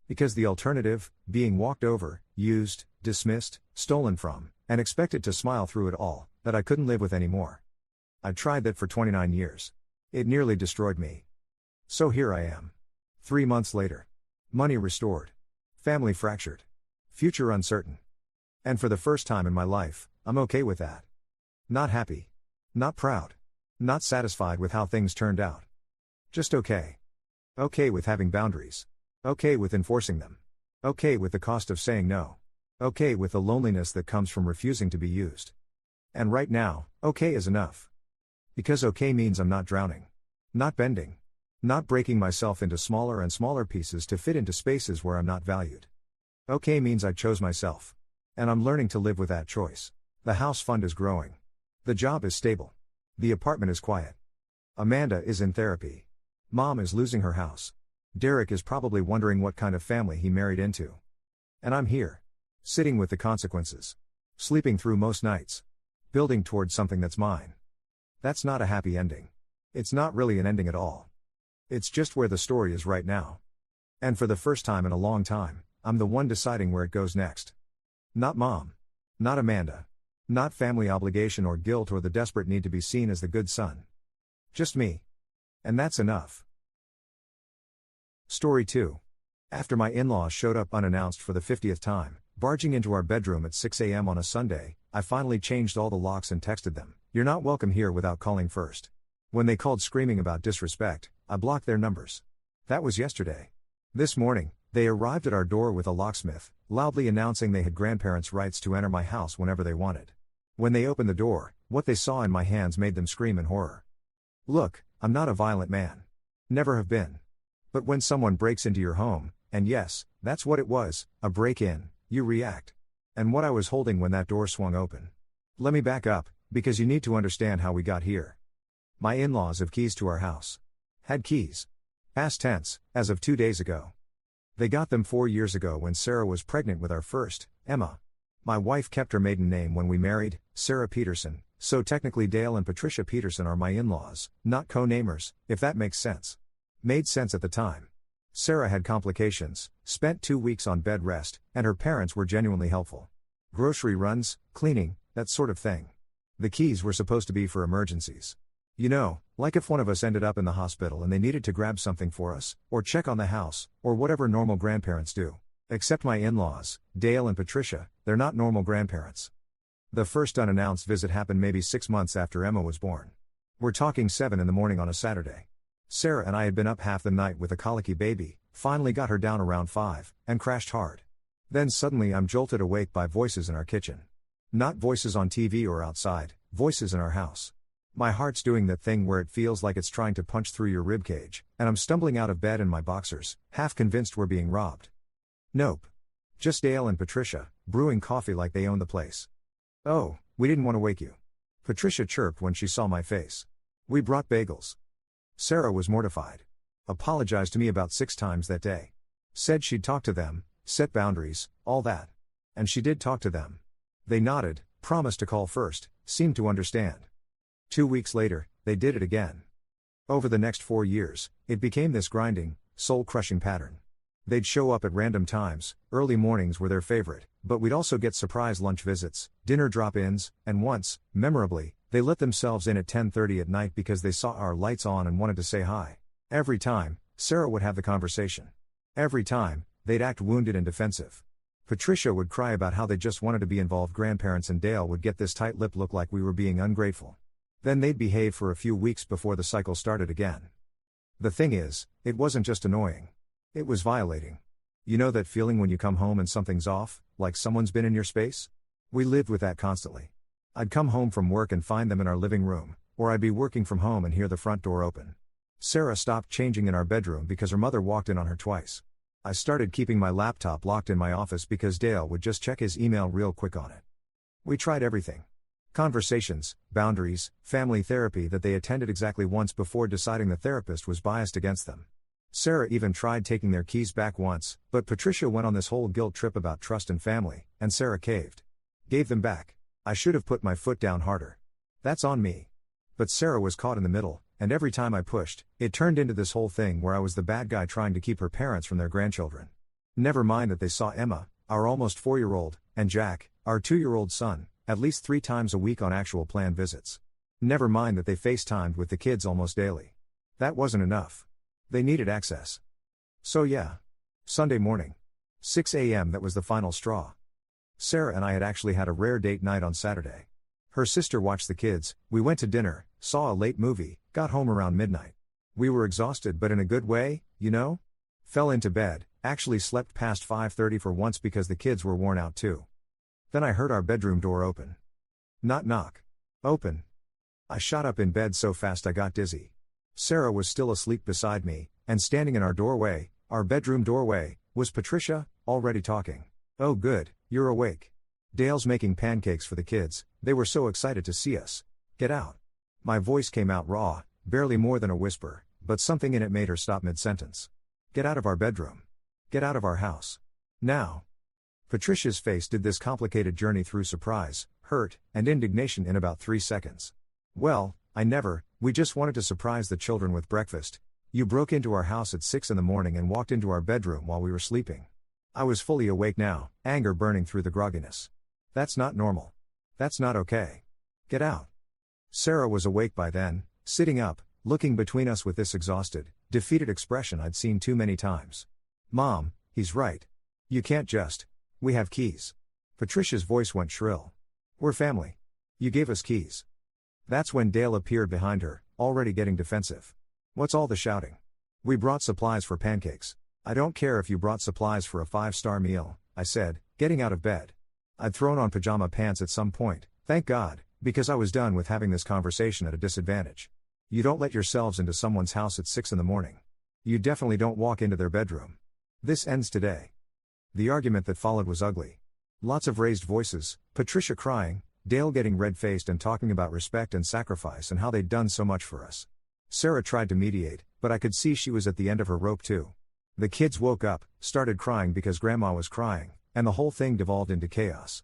Because the alternative, being walked over, used, dismissed, stolen from, and expected to smile through it all, that I couldn't live with anymore. I tried that for 29 years. It nearly destroyed me. So here I am. 3 months later. Money restored. Family fractured. Future uncertain. And for the first time in my life, I'm okay with that. Not happy. Not proud. Not satisfied with how things turned out. Just okay. Okay with having boundaries. Okay with enforcing them. Okay with the cost of saying no. Okay with the loneliness that comes from refusing to be used. And right now, okay is enough. Because okay means I'm not drowning. Not bending. Not breaking myself into smaller and smaller pieces to fit into spaces where I'm not valued. Okay means I chose myself. And I'm learning to live with that choice. The house fund is growing. The job is stable. The apartment is quiet. Amanda is in therapy. Mom is losing her house. Derek is probably wondering what kind of family he married into. And I'm here. Sitting with the consequences. Sleeping through most nights. Building towards something that's mine. That's not a happy ending. It's not really an ending at all. It's just where the story is right now. And for the first time in a long time, I'm the one deciding where it goes next. Not Mom. Not Amanda. Not family obligation or guilt or the desperate need to be seen as the good son. Just me. And that's enough. Story 2. After my in-laws showed up unannounced for the 50th time, barging into our bedroom at 6 a.m. on a Sunday, I finally changed all the locks and texted them, "You're not welcome here without calling first." When they called screaming about disrespect, I blocked their numbers. That was yesterday. This morning, they arrived at our door with a locksmith, loudly announcing they had grandparents' rights to enter my house whenever they wanted. When they opened the door, what they saw in my hands made them scream in horror. Look, I'm not a violent man. Never have been. But when someone breaks into your home, and yes, that's what it was, a break-in, you react. And what I was holding when that door swung open. Let me back up, because you need to understand how we got here. My in-laws have keys to our house. Had keys. Past tense, as of 2 days ago. They got them 4 years ago when Sarah was pregnant with our first, Emma. My wife kept her maiden name when we married, Sarah Peterson, so technically Dale and Patricia Peterson are my in-laws, not co-namers, if that makes sense. Made sense at the time. Sarah had complications, spent 2 weeks on bed rest, and her parents were genuinely helpful. Grocery runs, cleaning, that sort of thing. The keys were supposed to be for emergencies. You know, like if one of us ended up in the hospital and they needed to grab something for us, or check on the house, or whatever normal grandparents do. Except my in-laws, Dale and Patricia, they're not normal grandparents. The first unannounced visit happened maybe 6 months after Emma was born. We're talking 7 in the morning on a Saturday. Sarah and I had been up half the night with a colicky baby, finally got her down around 5, and crashed hard. Then suddenly I'm jolted awake by voices in our kitchen. Not voices on TV or outside, voices in our house. My heart's doing that thing where it feels like it's trying to punch through your ribcage, and I'm stumbling out of bed in my boxers, half convinced we're being robbed. Nope. Just Dale and Patricia, brewing coffee like they own the place. "Oh, we didn't want to wake you." Patricia chirped when she saw my face. "We brought bagels." Sarah was mortified. Apologized to me about 6 times that day. Said she'd talk to them, set boundaries, all that. And she did talk to them. They nodded, promised to call first, seemed to understand. 2 weeks later, they did it again. Over the next 4 years, it became this grinding, soul-crushing pattern. They'd show up at random times, early mornings were their favorite, but we'd also get surprise lunch visits, dinner drop-ins, and once, memorably, they let themselves in at 10:30 at night because they saw our lights on and wanted to say hi. Every time, Sarah would have the conversation. Every time, they'd act wounded and defensive. Patricia would cry about how they just wanted to be involved grandparents, and Dale would get this tight-lipped look like we were being ungrateful. Then they'd behave for a few weeks before the cycle started again. The thing is, it wasn't just annoying. It was violating. You know that feeling when you come home and something's off, like someone's been in your space? We lived with that constantly. I'd come home from work and find them in our living room, or I'd be working from home and hear the front door open. Sarah stopped changing in our bedroom because her mother walked in on her twice. I started keeping my laptop locked in my office because Dale would just check his email real quick on it. We tried everything. Conversations, boundaries, family therapy that they attended exactly once before deciding the therapist was biased against them. Sarah even tried taking their keys back once, but Patricia went on this whole guilt trip about trust and family, and Sarah caved. Gave them back. I should have put my foot down harder. That's on me. But Sarah was caught in the middle, and every time I pushed, it turned into this whole thing where I was the bad guy trying to keep her parents from their grandchildren. Never mind that they saw Emma, our almost 4-year-old, and Jack, our 2-year-old son, at least 3 times a week on actual planned visits. Never mind that they FaceTimed with the kids almost daily. That wasn't enough. They needed access. So yeah. Sunday morning. 6 a.m. that was the final straw. Sarah and I had actually had a rare date night on Saturday. Her sister watched the kids, we went to dinner, saw a late movie, got home around midnight. We were exhausted but in a good way, you know? Fell into bed, actually slept past 5:30 for once because the kids were worn out too. Then I heard our bedroom door open. Not knock. Open. I shot up in bed so fast I got dizzy. Sarah was still asleep beside me, and standing in our doorway, our bedroom doorway, was Patricia, already talking. "Oh good, you're awake. Dale's making pancakes for the kids, they were so excited to see us. Get out." My voice came out raw, barely more than a whisper, but something in it made her stop mid-sentence. "Get out of our bedroom. Get out of our house. Now." Patricia's face did this complicated journey through surprise, hurt, and indignation in about 3 seconds. "Well, we just wanted to surprise the children with breakfast. You broke into our house at 6 in the morning and walked into our bedroom while we were sleeping." I was fully awake now, anger burning through the grogginess. "That's not normal. That's not okay. Get out." Sarah was awake by then, sitting up, looking between us with this exhausted, defeated expression I'd seen too many times. "Mom, he's right. You can't just. We have keys." Patricia's voice went shrill. "We're family. You gave us keys." That's when Dale appeared behind her, already getting defensive. What's all the shouting? We brought supplies for pancakes. I don't care if you brought supplies for a 5-star meal, I said, getting out of bed. I'd thrown on pajama pants at some point, thank God, because I was done with having this conversation at a disadvantage. You don't let yourselves into someone's house at 6 in the morning. You definitely don't walk into their bedroom. This ends today. The argument that followed was ugly. Lots of raised voices, Patricia crying, Dale getting red-faced and talking about respect and sacrifice and how they'd done so much for us. Sarah tried to mediate, but I could see she was at the end of her rope too. The kids woke up, started crying because Grandma was crying, and the whole thing devolved into chaos.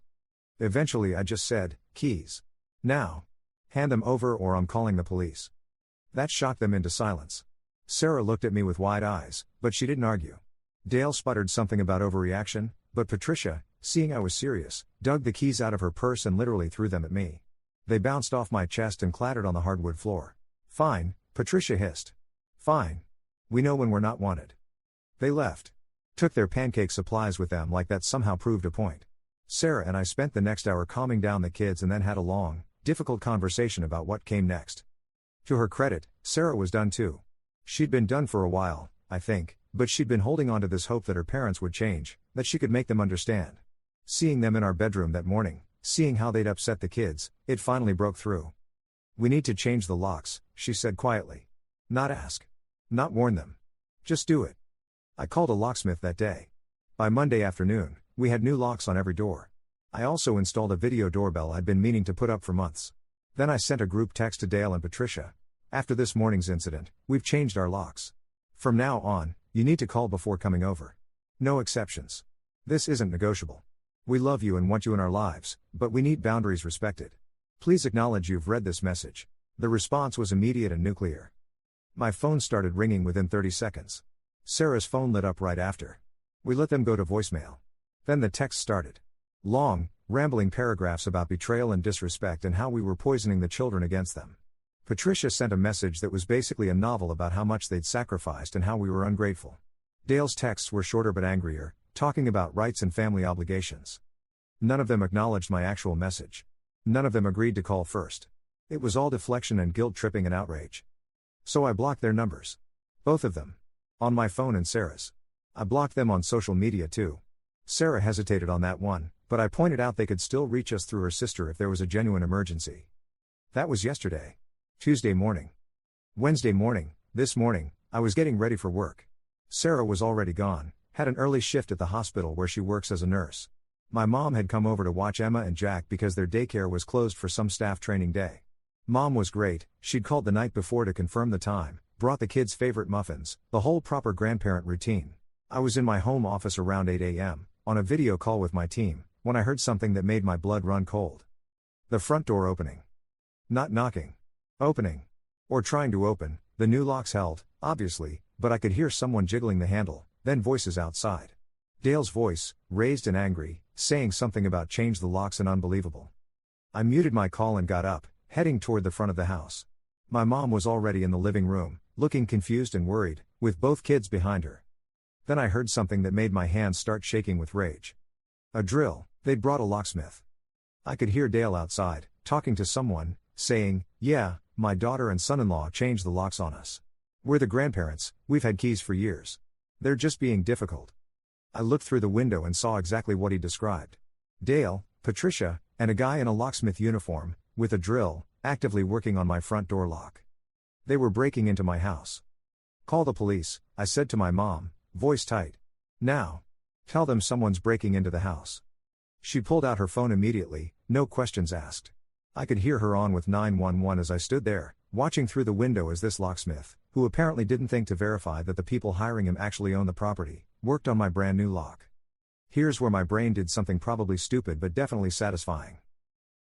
Eventually I just said, keys. Now. Hand them over or I'm calling the police. That shocked them into silence. Sarah looked at me with wide eyes, but she didn't argue. Dale sputtered something about overreaction, but Patricia, seeing I was serious, dug the keys out of her purse and literally threw them at me. They bounced off my chest and clattered on the hardwood floor. Fine, Patricia hissed. Fine. We know when we're not wanted. They left. Took their pancake supplies with them like that somehow proved a point. Sarah and I spent the next hour calming down the kids and then had a long, difficult conversation about what came next. To her credit, Sarah was done too. She'd been done for a while, I think, but she'd been holding on to this hope that her parents would change, that she could make them understand. Seeing them in our bedroom that morning, seeing how they'd upset the kids, it finally broke through. We need to change the locks, she said quietly. Not ask. Not warn them. Just do it. I called a locksmith that day. By Monday afternoon, we had new locks on every door. I also installed a video doorbell I'd been meaning to put up for months. Then I sent a group text to Dale and Patricia. After this morning's incident, we've changed our locks. From now on, you need to call before coming over. No exceptions. This isn't negotiable. We love you and want you in our lives, but we need boundaries respected. Please acknowledge you've read this message. The response was immediate and nuclear. My phone started ringing within 30 seconds. Sarah's phone lit up right after. We let them go to voicemail. Then the text started. Long, rambling paragraphs about betrayal and disrespect and how we were poisoning the children against them. Patricia sent a message that was basically a novel about how much they'd sacrificed and how we were ungrateful. Dale's texts were shorter but angrier, talking about rights and family obligations. None of them acknowledged my actual message. None of them agreed to call first. It was all deflection and guilt-tripping and outrage. So I blocked their numbers. Both of them. On my phone and Sarah's. I blocked them on social media too. Sarah hesitated on that one, but I pointed out they could still reach us through her sister if there was a genuine emergency. That was yesterday. Tuesday morning. Wednesday morning, this morning, I was getting ready for work. Sarah was already gone, had an early shift at the hospital where she works as a nurse. My mom had come over to watch Emma and Jack because their daycare was closed for some staff training day. Mom was great, she'd called the night before to confirm the time, brought the kids' favorite muffins, the whole proper grandparent routine. I was in my home office around 8 a.m., on a video call with my team, when I heard something that made my blood run cold. The front door opening. Not knocking. Opening. Or trying to open, the new locks held, obviously, but I could hear someone jiggling the handle, then voices outside. Dale's voice, raised and angry, saying something about change the locks and unbelievable. I muted my call and got up, heading toward the front of the house. My mom was already in the living room, looking confused and worried, with both kids behind her. Then I heard something that made my hands start shaking with rage. A drill, they'd brought a locksmith. I could hear Dale outside, talking to someone, saying, "Yeah, my daughter and son-in-law changed the locks on us. We're the grandparents, we've had keys for years. They're just being difficult." I looked through the window and saw exactly what he described. Dale, Patricia, and a guy in a locksmith uniform, with a drill, actively working on my front door lock. They were breaking into my house. "Call the police," I said to my mom, voice tight. "Now. Tell them someone's breaking into the house." She pulled out her phone immediately, no questions asked. I could hear her on with 911 as I stood there, watching through the window as this locksmith, who apparently didn't think to verify that the people hiring him actually owned the property, worked on my brand new lock. Here's where my brain did something probably stupid but definitely satisfying.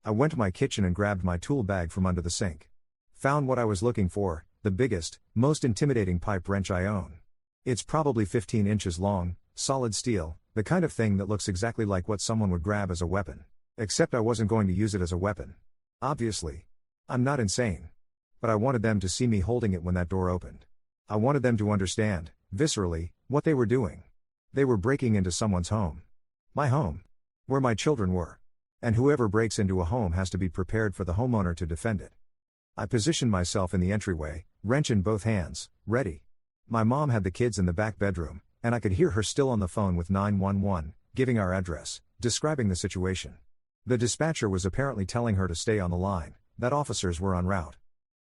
I went to my kitchen and grabbed my tool bag from under the sink. Found what I was looking for, the biggest, most intimidating pipe wrench I own. It's probably 15 inches long, solid steel, the kind of thing that looks exactly like what someone would grab as a weapon. Except I wasn't going to use it as a weapon. Obviously. I'm not insane. But I wanted them to see me holding it when that door opened. I wanted them to understand, viscerally, what they were doing. They were breaking into someone's home. My home. Where my children were. And whoever breaks into a home has to be prepared for the homeowner to defend it. I positioned myself in the entryway, wrench in both hands, ready. My mom had the kids in the back bedroom, and I could hear her still on the phone with 911, giving our address, describing the situation. The dispatcher was apparently telling her to stay on the line, that officers were en route.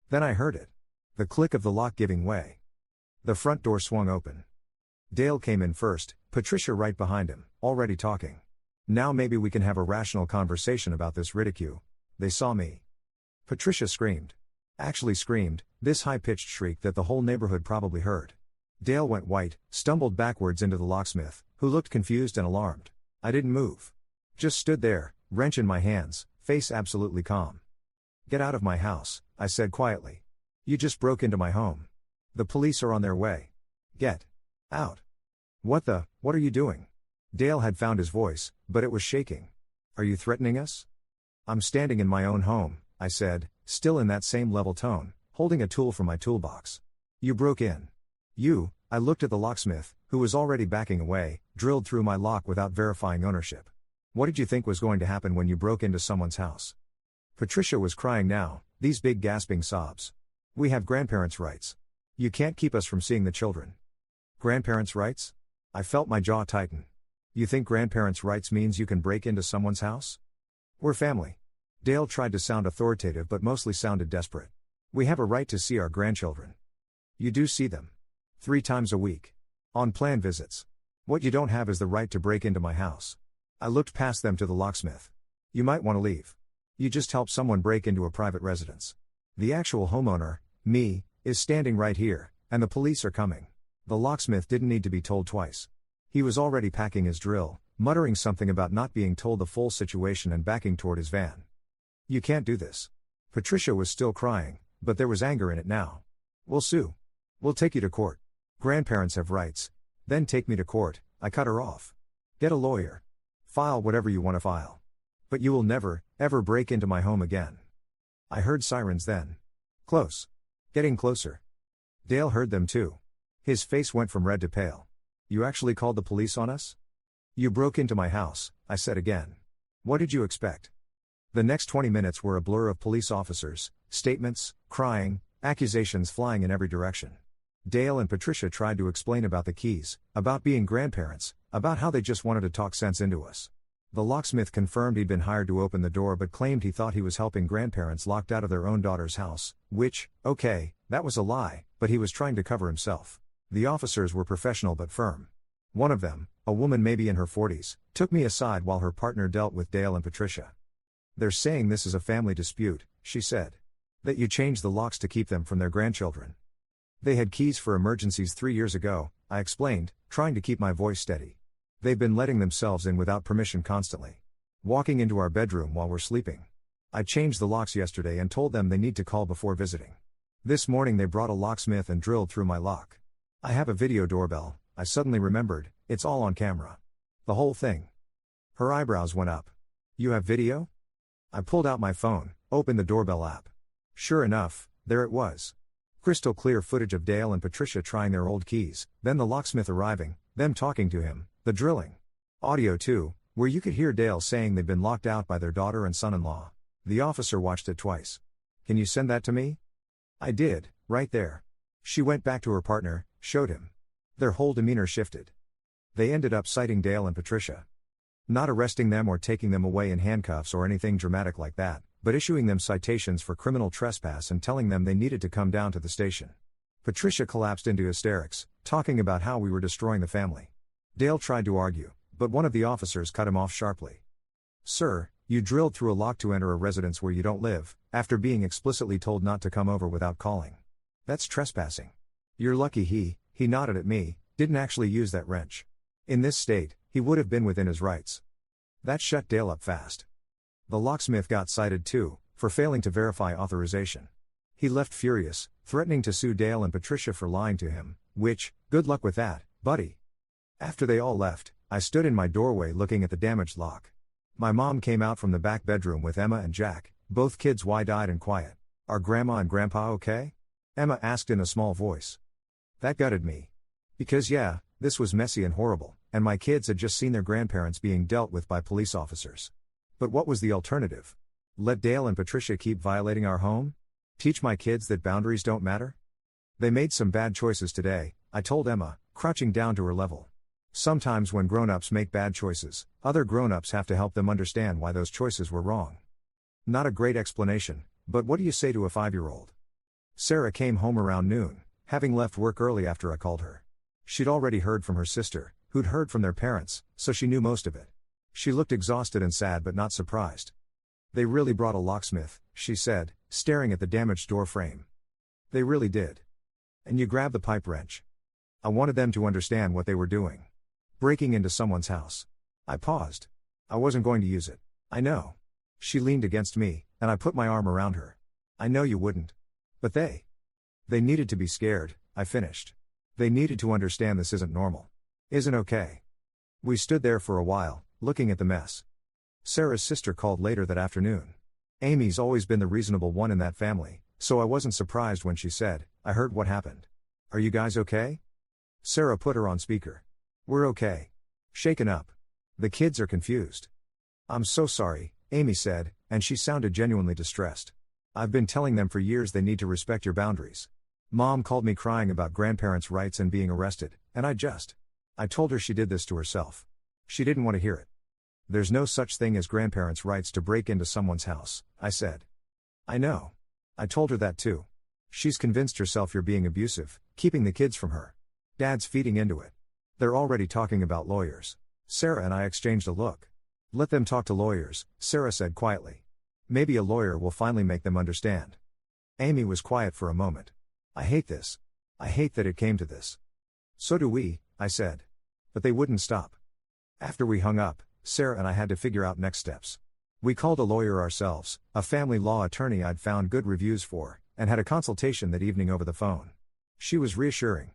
Then I heard it. The click of the lock giving way. The front door swung open. Dale came in first, Patricia right behind him, already talking. Now maybe we can have a rational conversation about this ridicule. They saw me. Patricia screamed. Actually screamed, this high-pitched shriek that the whole neighborhood probably heard. Dale went white, stumbled backwards into the locksmith, who looked confused and alarmed. I didn't move. Just stood there, wrench in my hands, face absolutely calm. Get out of my house, I said quietly. You just broke into my home. The police are on their way. Get out. What are you doing? Dale had found his voice, but it was shaking. Are you threatening us? I'm standing in my own home, I said, still in that same level tone, holding a tool from my toolbox. You broke in. I looked at the locksmith, who was already backing away, drilled through my lock without verifying ownership. What did you think was going to happen when you broke into someone's house? Patricia was crying now, these big gasping sobs. We have grandparents' rights. You can't keep us from seeing the children. Grandparents' rights? I felt my jaw tighten. You think grandparents' rights means you can break into someone's house? We're family. Dale tried to sound authoritative but mostly sounded desperate. We have a right to see our grandchildren. You do see them. 3 times a week. On planned visits. What you don't have is the right to break into my house. I looked past them to the locksmith. You might want to leave. You just helped someone break into a private residence. The actual homeowner, me, is standing right here, and the police are coming. The locksmith didn't need to be told twice. He was already packing his drill, muttering something about not being told the full situation and backing toward his van. You can't do this. Patricia was still crying, but there was anger in it now. We'll sue. We'll take you to court. Grandparents have rights. Then take me to court, I cut her off. Get a lawyer. File whatever you want to file. But you will never, ever break into my home again. I heard sirens then. Close. Getting closer. Dale heard them too. His face went from red to pale. You actually called the police on us? You broke into my house, I said again. What did you expect? The next 20 minutes were a blur of police officers, statements, crying, accusations flying in every direction. Dale and Patricia tried to explain about the keys, about being grandparents, about how they just wanted to talk sense into us. The locksmith confirmed he'd been hired to open the door but claimed he thought he was helping grandparents locked out of their own daughter's house, which, okay, that was a lie, but he was trying to cover himself. The officers were professional but firm. One of them, a woman maybe in her 40s, took me aside while her partner dealt with Dale and Patricia. They're saying this is a family dispute, she said. That you changed the locks to keep them from their grandchildren. They had keys for emergencies 3 years ago, I explained, trying to keep my voice steady. They've been letting themselves in without permission constantly. Walking into our bedroom while we're sleeping. I changed the locks yesterday and told them they need to call before visiting. This morning they brought a locksmith and drilled through my lock. I have a video doorbell, I suddenly remembered, it's all on camera. The whole thing. Her eyebrows went up. You have video? I pulled out my phone, opened the doorbell app. Sure enough, there it was. Crystal clear footage of Dale and Patricia trying their old keys, then the locksmith arriving, them talking to him, the drilling. Audio too, where you could hear Dale saying they'd been locked out by their daughter and son-in-law. The officer watched it twice. Can you send that to me? I did, right there. She went back to her partner, showed him. Their whole demeanor shifted. They ended up citing Dale and Patricia. Not arresting them or taking them away in handcuffs or anything dramatic like that, but issuing them citations for criminal trespass and telling them they needed to come down to the station. Patricia collapsed into hysterics, talking about how we were destroying the family. Dale tried to argue, but one of the officers cut him off sharply. Sir, you drilled through a lock to enter a residence where you don't live, after being explicitly told not to come over without calling. That's trespassing. You're lucky he nodded at me, didn't actually use that wrench. In this state, he would have been within his rights. That shut Dale up fast. The locksmith got cited too, for failing to verify authorization. He left furious, threatening to sue Dale and Patricia for lying to him, which, good luck with that, buddy. After they all left, I stood in my doorway looking at the damaged lock. My mom came out from the back bedroom with Emma and Jack, both kids wide-eyed and quiet. Are Grandma and Grandpa okay? Emma asked in a small voice. That gutted me. Because yeah, this was messy and horrible, and my kids had just seen their grandparents being dealt with by police officers. But what was the alternative? Let Dale and Patricia keep violating our home? Teach my kids that boundaries don't matter? They made some bad choices today, I told Emma, crouching down to her level. Sometimes when grown-ups make bad choices, other grown-ups have to help them understand why those choices were wrong. Not a great explanation, but what do you say to a 5-year-old? Sarah came home around noon, having left work early after I called her. She'd already heard from her sister, who'd heard from their parents, so she knew most of it. She looked exhausted and sad but not surprised. They really brought a locksmith, she said, staring at the damaged door frame. They really did. And you grabbed the pipe wrench. I wanted them to understand what they were doing. Breaking into someone's house. I paused. I wasn't going to use it. I know. She leaned against me, and I put my arm around her. I know you wouldn't. But they needed to be scared, I finished. They needed to understand this isn't normal. Isn't okay. We stood there for a while, looking at the mess. Sarah's sister called later that afternoon. Amy's always been the reasonable one in that family, so I wasn't surprised when she said, I heard what happened. Are you guys okay? Sarah put her on speaker. We're okay. Shaken up. The kids are confused. I'm so sorry, Amy said, and she sounded genuinely distressed. I've been telling them for years they need to respect your boundaries. Mom called me crying about grandparents' rights and being arrested, and I told her she did this to herself. She didn't want to hear it. There's no such thing as grandparents' rights to break into someone's house, I said. I know. I told her that too. She's convinced herself you're being abusive, keeping the kids from her. Dad's feeding into it. They're already talking about lawyers. Sarah and I exchanged a look. Let them talk to lawyers, Sarah said quietly. Maybe a lawyer will finally make them understand. Amy was quiet for a moment. I hate this. I hate that it came to this. So do we, I said. But they wouldn't stop. After we hung up, Sarah and I had to figure out next steps. We called a lawyer ourselves, a family law attorney I'd found good reviews for, and had a consultation that evening over the phone. She was reassuring.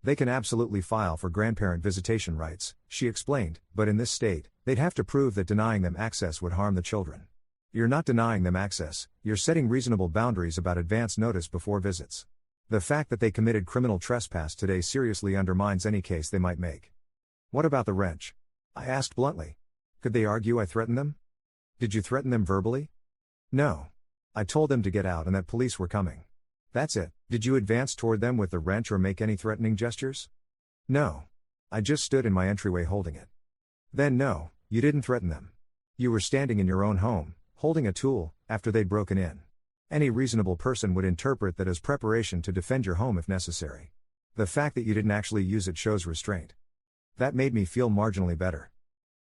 They can absolutely file for grandparent visitation rights, she explained, but in this state, they'd have to prove that denying them access would harm the children. You're not denying them access, you're setting reasonable boundaries about advance notice before visits. The fact that they committed criminal trespass today seriously undermines any case they might make. What about the wrench? I asked bluntly. Could they argue I threatened them? Did you threaten them verbally? No. I told them to get out and that police were coming. That's it. Did you advance toward them with the wrench or make any threatening gestures? No. I just stood in my entryway holding it. Then no, you didn't threaten them. You were standing in your own home, holding a tool, after they'd broken in. Any reasonable person would interpret that as preparation to defend your home if necessary. The fact that you didn't actually use it shows restraint. That made me feel marginally better.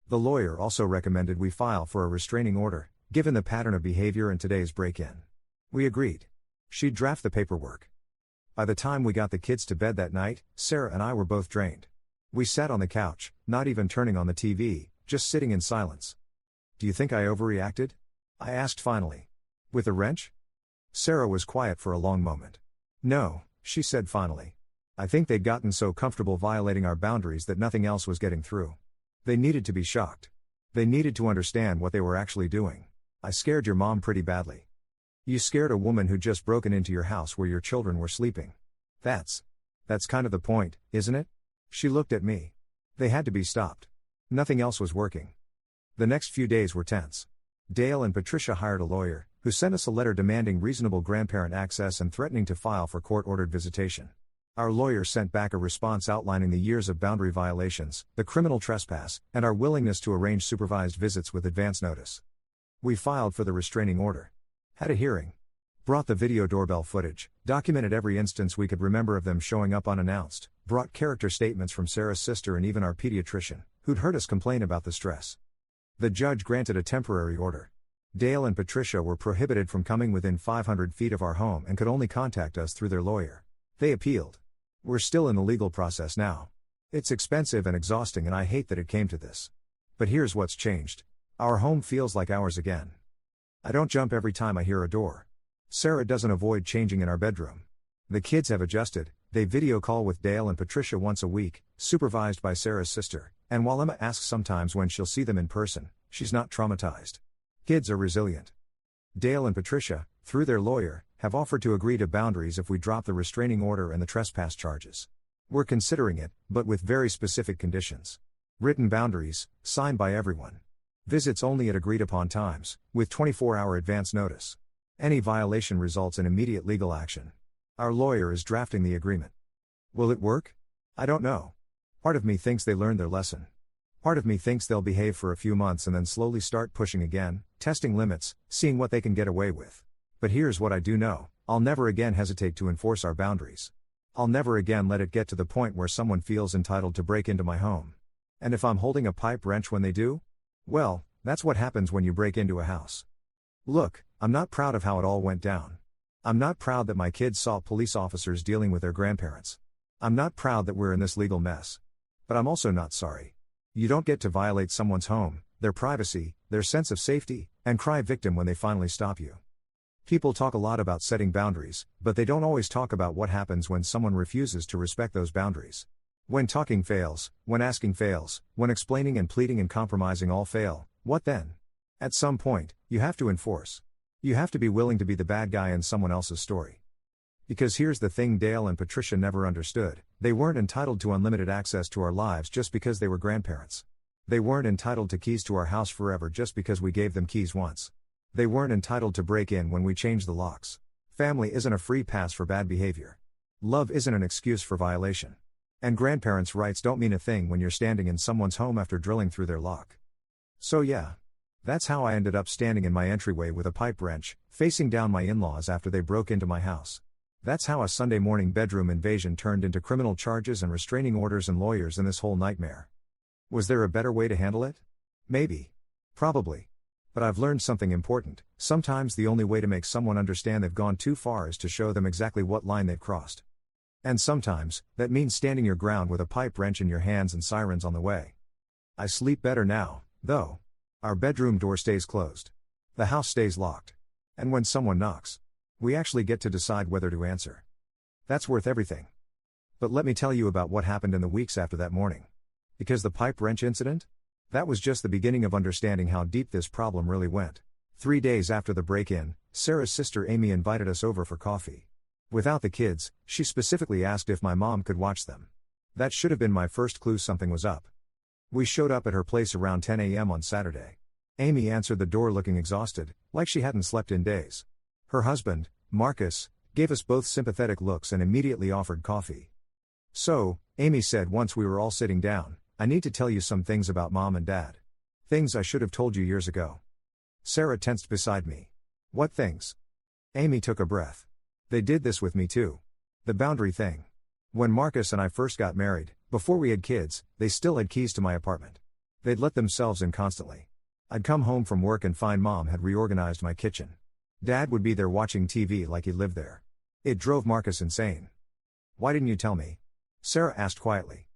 The lawyer also recommended we file for a restraining order, given the pattern of behavior in today's break-in. We agreed. She'd draft the paperwork. By the time we got the kids to bed that night, Sarah and I were both drained. We sat on the couch, not even turning on the TV, just sitting in silence. Do you think I overreacted? I asked finally. With the wrench? Sarah was quiet for a long moment. No, she said finally. I think they'd gotten so comfortable violating our boundaries that nothing else was getting through. They needed to be shocked. They needed to understand what they were actually doing. I scared your mom pretty badly. You scared a woman who'd just broken into your house where your children were sleeping. That's kind of the point, isn't it? She looked at me. They had to be stopped. Nothing else was working. The next few days were tense. Dale and Patricia hired a lawyer, who sent us a letter demanding reasonable grandparent access and threatening to file for court-ordered visitation. Our lawyer sent back a response outlining the years of boundary violations, the criminal trespass, and our willingness to arrange supervised visits with advance notice. We filed for the restraining order. Had a hearing. Brought the video doorbell footage, documented every instance we could remember of them showing up unannounced, brought character statements from Sarah's sister and even our pediatrician, who'd heard us complain about the stress. The judge granted a temporary order. Dale and Patricia were prohibited from coming within 500 feet of our home and could only contact us through their lawyer. They appealed. We're still in the legal process now. It's expensive and exhausting and I hate that it came to this. But here's what's changed. Our home feels like ours again. I don't jump every time I hear a door. Sarah doesn't avoid changing in our bedroom. The kids have adjusted, they video call with Dale and Patricia once a week, supervised by Sarah's sister, and while Emma asks sometimes when she'll see them in person, she's not traumatized. Kids are resilient. Dale and Patricia, through their lawyer, have offered to agree to boundaries if we drop the restraining order and the trespass charges. We're considering it, but with very specific conditions. Written boundaries, signed by everyone. Visits only at agreed upon times, with 24-hour advance notice. Any violation results in immediate legal action. Our lawyer is drafting the agreement. Will it work? I don't know. Part of me thinks they learned their lesson. Part of me thinks they'll behave for a few months and then slowly start pushing again, testing limits, seeing what they can get away with. But here's what I do know: I'll never again hesitate to enforce our boundaries. I'll never again let it get to the point where someone feels entitled to break into my home. And if I'm holding a pipe wrench when they do? Well, that's what happens when you break into a house. Look, I'm not proud of how it all went down. I'm not proud that my kids saw police officers dealing with their grandparents. I'm not proud that we're in this legal mess. But I'm also not sorry. You don't get to violate someone's home, their privacy, their sense of safety, and cry victim when they finally stop you. People talk a lot about setting boundaries, but they don't always talk about what happens when someone refuses to respect those boundaries. When talking fails, when asking fails, when explaining and pleading and compromising all fail, what then? At some point, you have to enforce. You have to be willing to be the bad guy in someone else's story. Because here's the thing Dale and Patricia never understood: they weren't entitled to unlimited access to our lives just because they were grandparents. They weren't entitled to keys to our house forever just because we gave them keys once. They weren't entitled to break in when we changed the locks. Family isn't a free pass for bad behavior. Love isn't an excuse for violation. And grandparents' rights don't mean a thing when you're standing in someone's home after drilling through their lock. So yeah. That's how I ended up standing in my entryway with a pipe wrench, facing down my in-laws after they broke into my house. That's how a Sunday morning bedroom invasion turned into criminal charges and restraining orders and lawyers in this whole nightmare. Was there a better way to handle it? Maybe. Probably. But I've learned something important: sometimes the only way to make someone understand they've gone too far is to show them exactly what line they've crossed. And sometimes, that means standing your ground with a pipe wrench in your hands and sirens on the way. I sleep better now, though. Our bedroom door stays closed. The house stays locked. And when someone knocks, we actually get to decide whether to answer. That's worth everything. But let me tell you about what happened in the weeks after that morning. Because the pipe wrench incident? That was just the beginning of understanding how deep this problem really went. 3 days after the break-in, Sarah's sister Amy invited us over for coffee. Without the kids, she specifically asked if my mom could watch them. That should have been my first clue something was up. We showed up at her place around 10 a.m. on Saturday. Amy answered the door looking exhausted, like she hadn't slept in days. Her husband, Marcus, gave us both sympathetic looks and immediately offered coffee. So, Amy said once we were all sitting down, "I need to tell you some things about Mom and Dad. Things I should have told you years ago." Sarah tensed beside me. "What things?" Amy took a breath. "They did this with me too. The boundary thing. When Marcus and I first got married, before we had kids, they still had keys to my apartment. They'd let themselves in constantly. I'd come home from work and find Mom had reorganized my kitchen. Dad would be there watching TV like he lived there. It drove Marcus insane." "Why didn't you tell me?" Sarah asked quietly.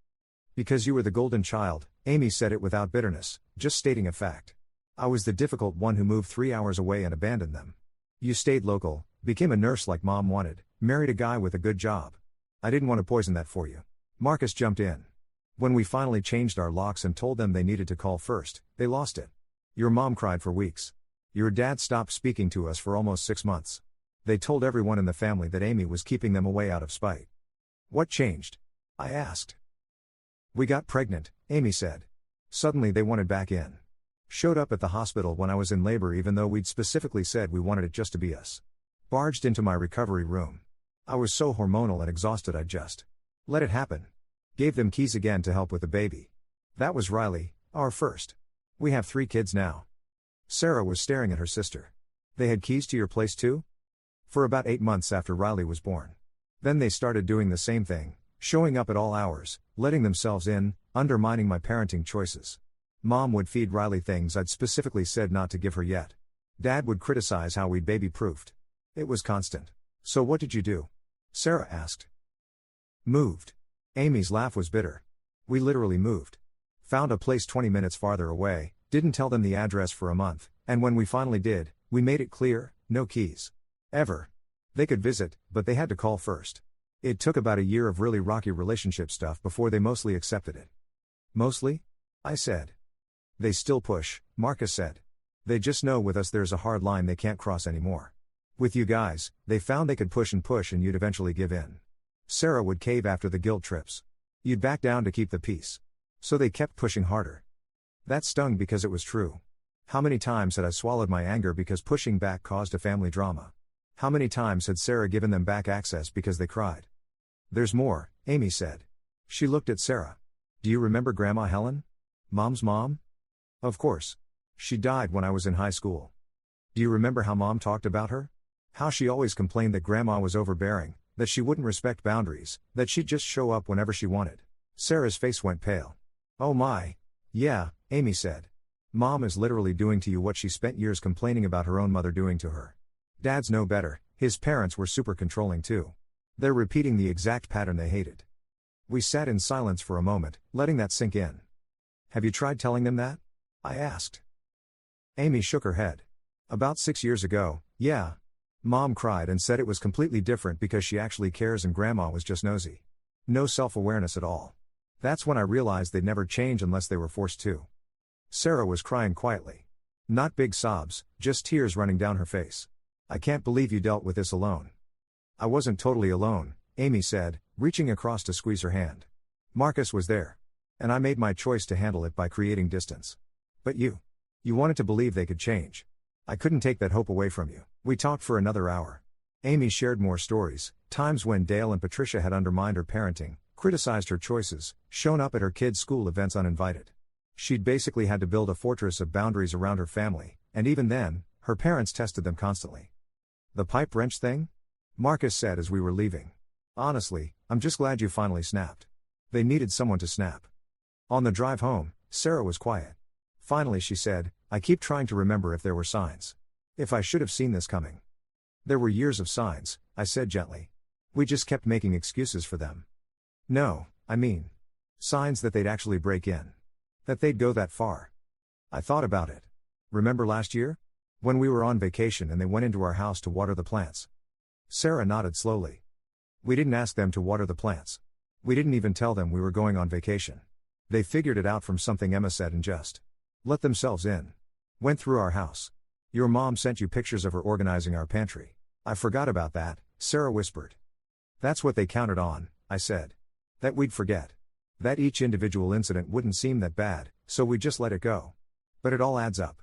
"Because you were the golden child," Amy said it without bitterness, just stating a fact. "I was the difficult one who moved 3 hours away and abandoned them. You stayed local, became a nurse like Mom wanted, married a guy with a good job. I didn't want to poison that for you." Marcus jumped in. "When we finally changed our locks and told them they needed to call first, they lost it. Your mom cried for weeks. Your dad stopped speaking to us for almost 6 months. They told everyone in the family that Amy was keeping them away out of spite." "What changed?" I asked. "We got pregnant," Amy said. "Suddenly they wanted back in. Showed up at the hospital when I was in labor even though we'd specifically said we wanted it just to be us. Barged into my recovery room. I was so hormonal and exhausted I just let it happen. Gave them keys again to help with the baby. That was Riley, our first. We have 3 kids now." Sarah was staring at her sister. "They had keys to your place too?" "For about 8 months after Riley was born. Then they started doing the same thing, showing up at all hours, letting themselves in, undermining my parenting choices. Mom would feed Riley things I'd specifically said not to give her yet. Dad would criticize how we'd baby-proofed. It was constant." "So what did you do?" Sarah asked. "Moved." Amy's laugh was bitter. "We literally moved. Found a place 20 minutes farther away, didn't tell them the address for a month, and when we finally did, we made it clear, no keys. Ever. They could visit, but they had to call first. It took about a year of really rocky relationship stuff before they mostly accepted it." "Mostly?" I said. "They still push," Marcus said. "They just know with us there's a hard line they can't cross anymore. With you guys, they found they could push and you'd eventually give in. Sarah would cave after the guilt trips. You'd back down to keep the peace. So they kept pushing harder." That stung because it was true. How many times had I swallowed my anger because pushing back caused a family drama? How many times had Sarah given them back access because they cried? There's more, Amy said. She looked at Sarah. Do you remember Grandma Helen? Mom's mom? Of course. She died when I was in high school. Do you remember how Mom talked about her? How she always complained that Grandma was overbearing, that she wouldn't respect boundaries, that she'd just show up whenever she wanted. Sarah's face went pale. Oh my. Yeah, Amy said. Mom is literally doing to you what she spent years complaining about her own mother doing to her. Dads know better, his parents were super controlling too. They're repeating the exact pattern they hated. We sat in silence for a moment, letting that sink in. Have you tried telling them that? I asked. Amy shook her head. About 6 years ago, yeah. Mom cried and said it was completely different because she actually cares and Grandma was just nosy. No self-awareness at all. That's when I realized they'd never change unless they were forced to. Sarah was crying quietly. Not big sobs, just tears running down her face. I can't believe you dealt with this alone. I wasn't totally alone, Amy said, reaching across to squeeze her hand. Marcus was there. And I made my choice to handle it by creating distance. But you wanted to believe they could change. I couldn't take that hope away from you. We talked for another hour. Amy shared more stories, times when Dale and Patricia had undermined her parenting, criticized her choices, shown up at her kids' school events uninvited. She'd basically had to build a fortress of boundaries around her family, and even then, her parents tested them constantly. The pipe wrench thing? Marcus said as we were leaving. Honestly, I'm just glad you finally snapped. They needed someone to snap. On the drive home, Sarah was quiet. Finally she said, I keep trying to remember if there were signs. If I should have seen this coming. There were years of signs, I said gently. We just kept making excuses for them. No, I mean. Signs that they'd actually break in. That they'd go that far. I thought about it. Remember last year? When we were on vacation and they went into our house to water the plants. Sarah nodded slowly. We didn't ask them to water the plants. We didn't even tell them we were going on vacation. They figured it out from something Emma said and just let themselves in. Went through our house. Your mom sent you pictures of her organizing our pantry. I forgot about that, Sarah whispered. That's what they counted on, I said. That we'd forget. That each individual incident wouldn't seem that bad, so we just let it go. But it all adds up.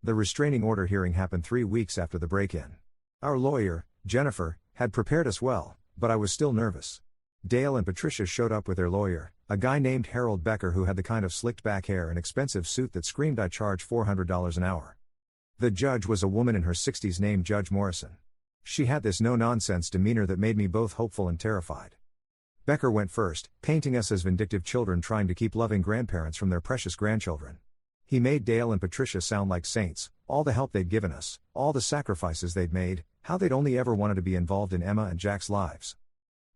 The restraining order hearing happened 3 weeks after the break-in. Our lawyer, Jennifer, had prepared us well, but I was still nervous. Dale and Patricia showed up with their lawyer, a guy named Harold Becker who had the kind of slicked back hair and expensive suit that screamed I charge $400 an hour. The judge was a woman in her 60s named Judge Morrison. She had this no-nonsense demeanor that made me both hopeful and terrified. Becker went first, painting us as vindictive children trying to keep loving grandparents from their precious grandchildren. He made Dale and Patricia sound like saints, all the help they'd given us, all the sacrifices they'd made, how they'd only ever wanted to be involved in Emma and Jack's lives.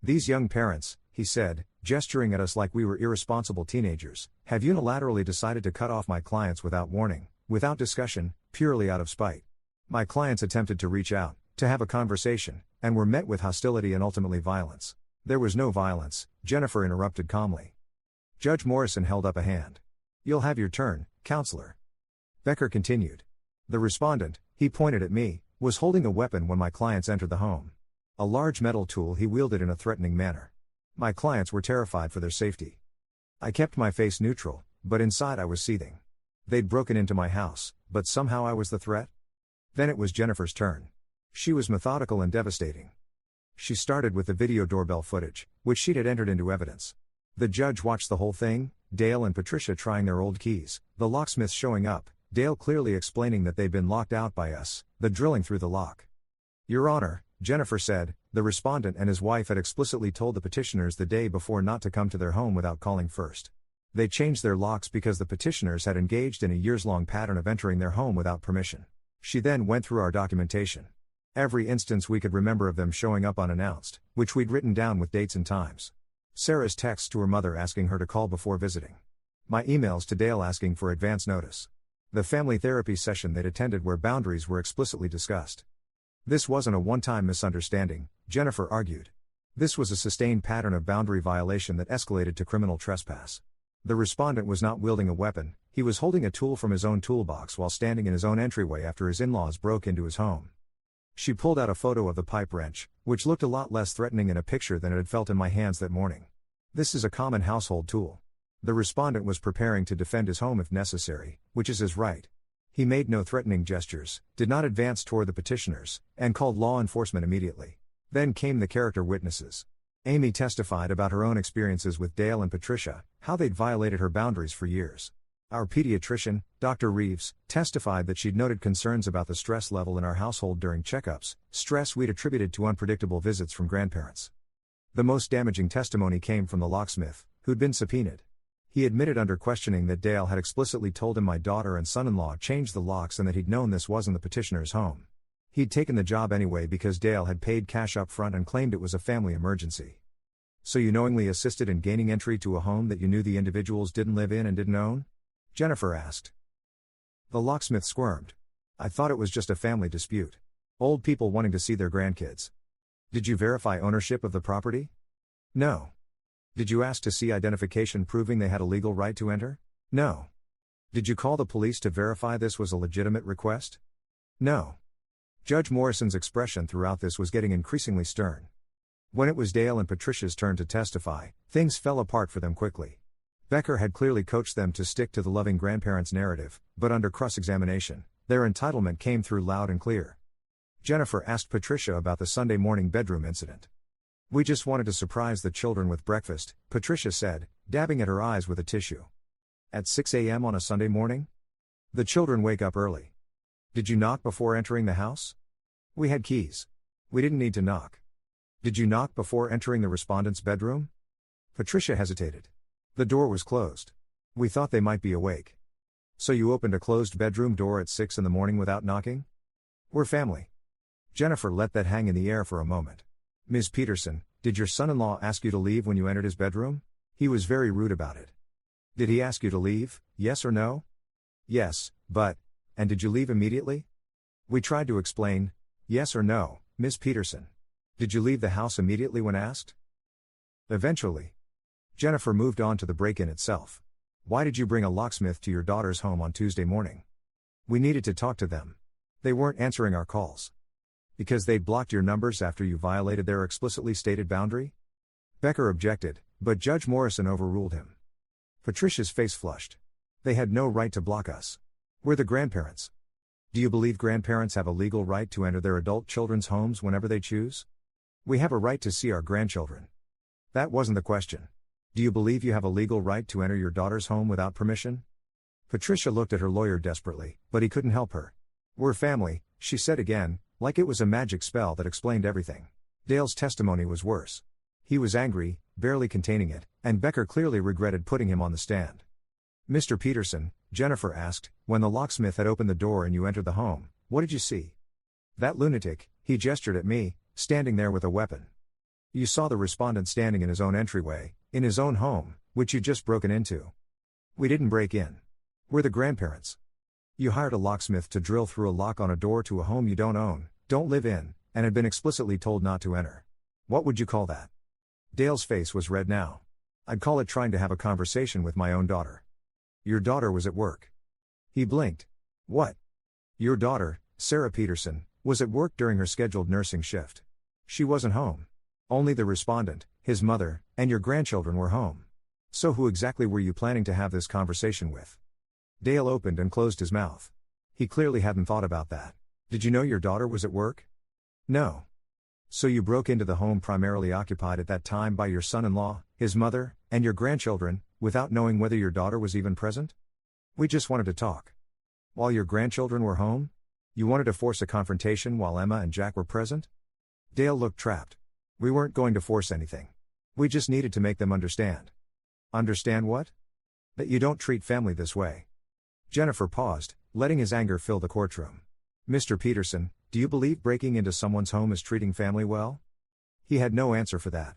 These young parents, he said, gesturing at us like we were irresponsible teenagers, have unilaterally decided to cut off my clients without warning, without discussion, purely out of spite. My clients attempted to reach out, to have a conversation, and were met with hostility and ultimately violence. There was no violence, Jennifer interrupted calmly. Judge Morrison held up a hand. You'll have your turn, counselor. Becker continued. The respondent, he pointed at me, was holding a weapon when my clients entered the home. A large metal tool he wielded in a threatening manner. My clients were terrified for their safety. I kept my face neutral, but inside I was seething. They'd broken into my house, but somehow I was the threat? Then it was Jennifer's turn. She was methodical and devastating. She started with the video doorbell footage, which she'd had entered into evidence. The judge watched the whole thing, Dale and Patricia trying their old keys, the locksmith showing up, Dale clearly explaining that they'd been locked out by us, the drilling through the lock. Your Honor, Jennifer said, the respondent and his wife had explicitly told the petitioners the day before not to come to their home without calling first. They changed their locks because the petitioners had engaged in a years-long pattern of entering their home without permission. She then went through our documentation. Every instance we could remember of them showing up unannounced, which we'd written down with dates and times. Sarah's texts to her mother asking her to call before visiting. My emails to Dale asking for advance notice. The family therapy session they'd attended where boundaries were explicitly discussed. This wasn't a one-time misunderstanding, Jennifer argued. This was a sustained pattern of boundary violation that escalated to criminal trespass. The respondent was not wielding a weapon, he was holding a tool from his own toolbox while standing in his own entryway after his in-laws broke into his home. She pulled out a photo of the pipe wrench, which looked a lot less threatening in a picture than it had felt in my hands that morning. This is a common household tool. The respondent was preparing to defend his home if necessary, which is his right. He made no threatening gestures, did not advance toward the petitioners, and called law enforcement immediately. Then came the character witnesses. Amy testified about her own experiences with Dale and Patricia, how they'd violated her boundaries for years. Our pediatrician, Dr. Reeves, testified that she'd noted concerns about the stress level in our household during checkups, stress we'd attributed to unpredictable visits from grandparents. The most damaging testimony came from the locksmith, who'd been subpoenaed. He admitted under questioning that Dale had explicitly told him my daughter and son-in-law changed the locks and that he'd known this wasn't the petitioner's home. He'd taken the job anyway because Dale had paid cash up front and claimed it was a family emergency. So you knowingly assisted in gaining entry to a home that you knew the individuals didn't live in and didn't own? Jennifer asked. The locksmith squirmed. I thought it was just a family dispute. Old people wanting to see their grandkids. Did you verify ownership of the property? No. Did you ask to see identification proving they had a legal right to enter? No. Did you call the police to verify this was a legitimate request? No. Judge Morrison's expression throughout this was getting increasingly stern. When it was Dale and Patricia's turn to testify, things fell apart for them quickly. Becker had clearly coached them to stick to the loving grandparents' narrative, but under cross-examination, their entitlement came through loud and clear. Jennifer asked Patricia about the Sunday morning bedroom incident. We just wanted to surprise the children with breakfast, Patricia said, dabbing at her eyes with a tissue. At 6 a.m. on a Sunday morning? The children wake up early. Did you knock before entering the house? We had keys. We didn't need to knock. Did you knock before entering the respondent's bedroom? Patricia hesitated. The door was closed. We thought they might be awake. So you opened a closed bedroom door at 6 in the morning without knocking? We're family. Jennifer let that hang in the air for a moment. Ms. Peterson, did your son-in-law ask you to leave when you entered his bedroom? He was very rude about it. Did he ask you to leave, yes or no? Yes, but, and did you leave immediately? We tried to explain, yes or no, Ms. Peterson. Did you leave the house immediately when asked? Eventually. Jennifer moved on to the break-in itself. Why did you bring a locksmith to your daughter's home on Tuesday morning? We needed to talk to them. They weren't answering our calls. Because they'd blocked your numbers after you violated their explicitly stated boundary? Becker objected, but Judge Morrison overruled him. Patricia's face flushed. They had no right to block us. We're the grandparents. Do you believe grandparents have a legal right to enter their adult children's homes whenever they choose? We have a right to see our grandchildren. That wasn't the question. Do you believe you have a legal right to enter your daughter's home without permission? Patricia looked at her lawyer desperately, but he couldn't help her. We're family, she said again, like it was a magic spell that explained everything. Dale's testimony was worse. He was angry, barely containing it, and Becker clearly regretted putting him on the stand. Mr. Peterson, Jennifer asked, when the locksmith had opened the door and you entered the home, what did you see? That lunatic, he gestured at me, standing there with a weapon. You saw the respondent standing in his own entryway, in his own home, which you'd just broken into. We didn't break in. We're the grandparents. You hired a locksmith to drill through a lock on a door to a home you don't own, don't live in, and had been explicitly told not to enter. What would you call that? Dale's face was red now. I'd call it trying to have a conversation with my own daughter. Your daughter was at work. He blinked. What? Your daughter, Sarah Peterson, was at work during her scheduled nursing shift. She wasn't home. Only the respondent, his mother, and your grandchildren were home. So who exactly were you planning to have this conversation with? Dale opened and closed his mouth. He clearly hadn't thought about that. Did you know your daughter was at work? No. So you broke into the home primarily occupied at that time by your son-in-law, his mother, and your grandchildren, without knowing whether your daughter was even present? We just wanted to talk. While your grandchildren were home? You wanted to force a confrontation while Emma and Jack were present? Dale looked trapped. We weren't going to force anything. We just needed to make them understand. Understand what? That you don't treat family this way. Jennifer paused, letting his anger fill the courtroom. Mr. Peterson, do you believe breaking into someone's home is treating family well? He had no answer for that.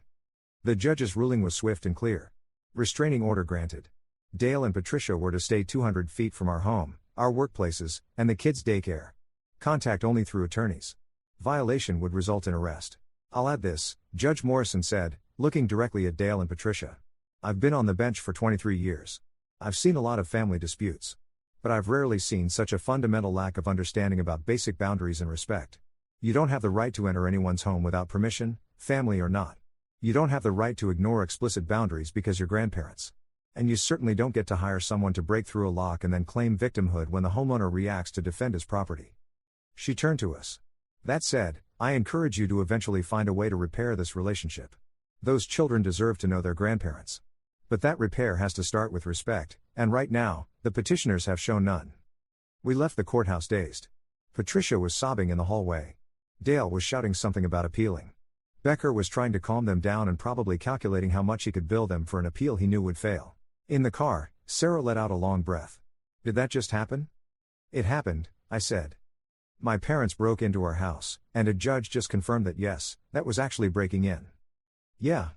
The judge's ruling was swift and clear. Restraining order granted. Dale and Patricia were to stay 200 feet from our home, our workplaces, and the kids' daycare. Contact only through attorneys. Violation would result in arrest. I'll add this, Judge Morrison said, looking directly at Dale and Patricia. I've been on the bench for 23 years. I've seen a lot of family disputes. But I've rarely seen such a fundamental lack of understanding about basic boundaries and respect. You don't have the right to enter anyone's home without permission, family or not. You don't have the right to ignore explicit boundaries because you're grandparents. And you certainly don't get to hire someone to break through a lock and then claim victimhood when the homeowner reacts to defend his property. She turned to us. That said, I encourage you to eventually find a way to repair this relationship. Those children deserve to know their grandparents. But that repair has to start with respect, and right now, the petitioners have shown none. We left the courthouse dazed. Patricia was sobbing in the hallway. Dale was shouting something about appealing. Becker was trying to calm them down and probably calculating how much he could bill them for an appeal he knew would fail. In the car, Sarah let out a long breath. Did that just happen? It happened, I said. My parents broke into our house, and a judge just confirmed that yes, that was actually breaking in. Yeah.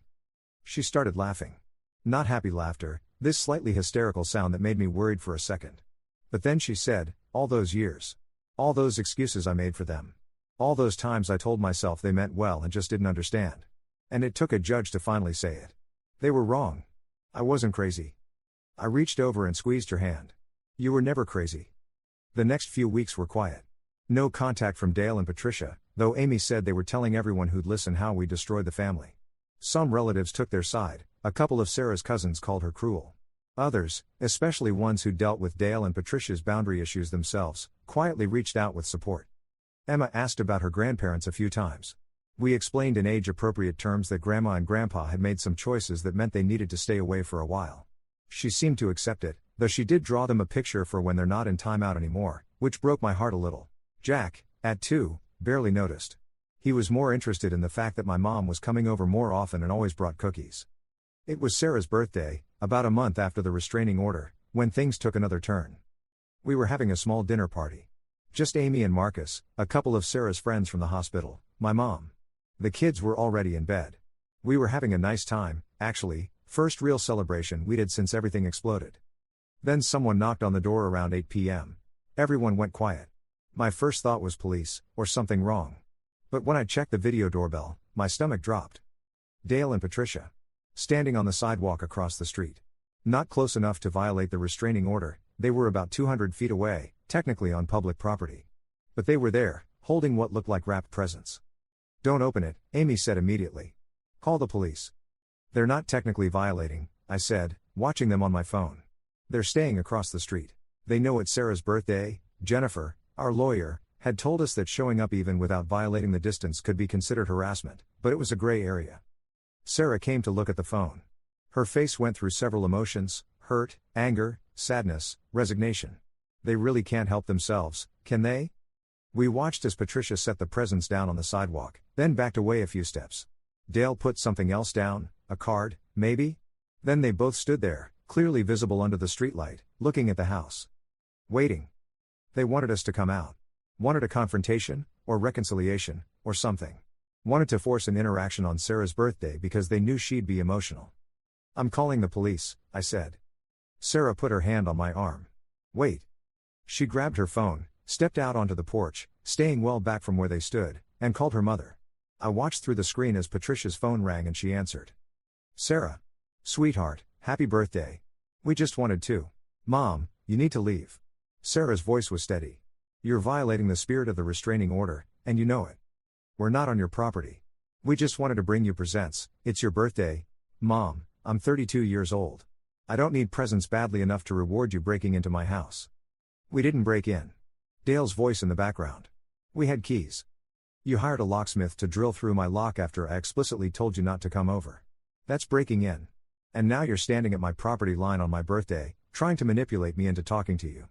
She started laughing. Not happy laughter, this slightly hysterical sound that made me worried for a second. But then she said, all those years. All those excuses I made for them. All those times I told myself they meant well and just didn't understand. And it took a judge to finally say it. They were wrong. I wasn't crazy. I reached over and squeezed her hand. You were never crazy. The next few weeks were quiet. No contact from Dale and Patricia, though Amy said they were telling everyone who'd listen how we destroyed the family. Some relatives took their side, a couple of Sarah's cousins called her cruel. Others, especially ones who dealt with Dale and Patricia's boundary issues themselves, quietly reached out with support. Emma asked about her grandparents a few times. We explained in age-appropriate terms that Grandma and Grandpa had made some choices that meant they needed to stay away for a while. She seemed to accept it, though she did draw them a picture for when they're not in timeout anymore, which broke my heart a little. Jack, at 2, barely noticed. He was more interested in the fact that my mom was coming over more often and always brought cookies. It was Sarah's birthday, about a month after the restraining order, when things took another turn. We were having a small dinner party. Just Amy and Marcus, a couple of Sarah's friends from the hospital, my mom. The kids were already in bed. We were having a nice time, actually, first real celebration we did since everything exploded. Then someone knocked on the door around 8 p.m. Everyone went quiet. My first thought was police, or something wrong. But when I checked the video doorbell, my stomach dropped. Dale and Patricia. Standing on the sidewalk across the street. Not close enough to violate the restraining order, they were about 200 feet away, technically on public property. But they were there, holding what looked like wrapped presents. Don't open it, Amy said immediately. Call the police. They're not technically violating, I said, watching them on my phone. They're staying across the street. They know it's Sarah's birthday. Jennifer, our lawyer, had told us that showing up even without violating the distance could be considered harassment, but it was a gray area. Sarah came to look at the phone. Her face went through several emotions: hurt, anger, sadness, resignation. They really can't help themselves, can they? We watched as Patricia set the presents down on the sidewalk, then backed away a few steps. Dale put something else down, a card, maybe? Then they both stood there, clearly visible under the streetlight, looking at the house. Waiting. They wanted us to come out. Wanted a confrontation, or reconciliation, or something. Wanted to force an interaction on Sarah's birthday because they knew she'd be emotional. I'm calling the police, I said. Sarah put her hand on my arm. Wait. She grabbed her phone, stepped out onto the porch, staying well back from where they stood, and called her mother. I watched through the screen as Patricia's phone rang and she answered. Sarah. Sweetheart, happy birthday. We just wanted to. Mom, you need to leave. Sarah's voice was steady. You're violating the spirit of the restraining order, and you know it. We're not on your property. We just wanted to bring you presents. It's your birthday. Mom, I'm 32 years old. I don't need presents badly enough to reward you breaking into my house. We didn't break in. Dale's voice in the background. We had keys. You hired a locksmith to drill through my lock after I explicitly told you not to come over. That's breaking in. And now you're standing at my property line on my birthday, trying to manipulate me into talking to you.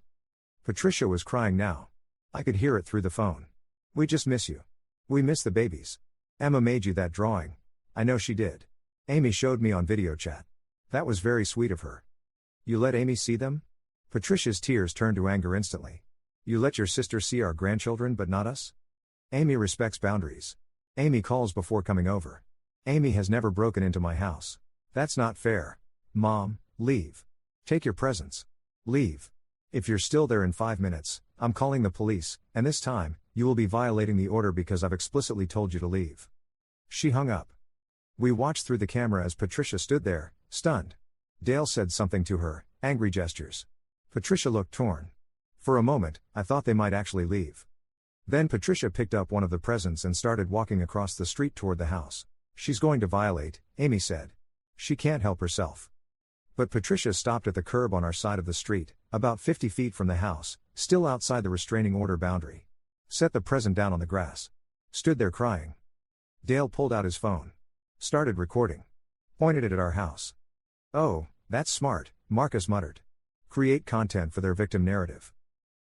Patricia was crying now. I could hear it through the phone. We just miss you. We miss the babies. Emma made you that drawing. I know she did. Amy showed me on video chat. That was very sweet of her. You let Amy see them? Patricia's tears turned to anger instantly. You let your sister see our grandchildren but not us? Amy respects boundaries. Amy calls before coming over. Amy has never broken into my house. That's not fair. Mom, leave. Take your presents. Leave. If you're still there in 5 minutes, I'm calling the police, and this time, you will be violating the order because I've explicitly told you to leave. She hung up. We watched through the camera as Patricia stood there, stunned. Dale said something to her, angry gestures. Patricia looked torn. For a moment, I thought they might actually leave. Then Patricia picked up one of the presents and started walking across the street toward the house. She's going to violate, Amy said. She can't help herself. But Patricia stopped at the curb on our side of the street, about 50 feet from the house, still outside the restraining order boundary. Set the present down on the grass. Stood there crying. Dale pulled out his phone. Started recording. Pointed it at our house. "Oh, that's smart," Marcus muttered. "Create content for their victim narrative."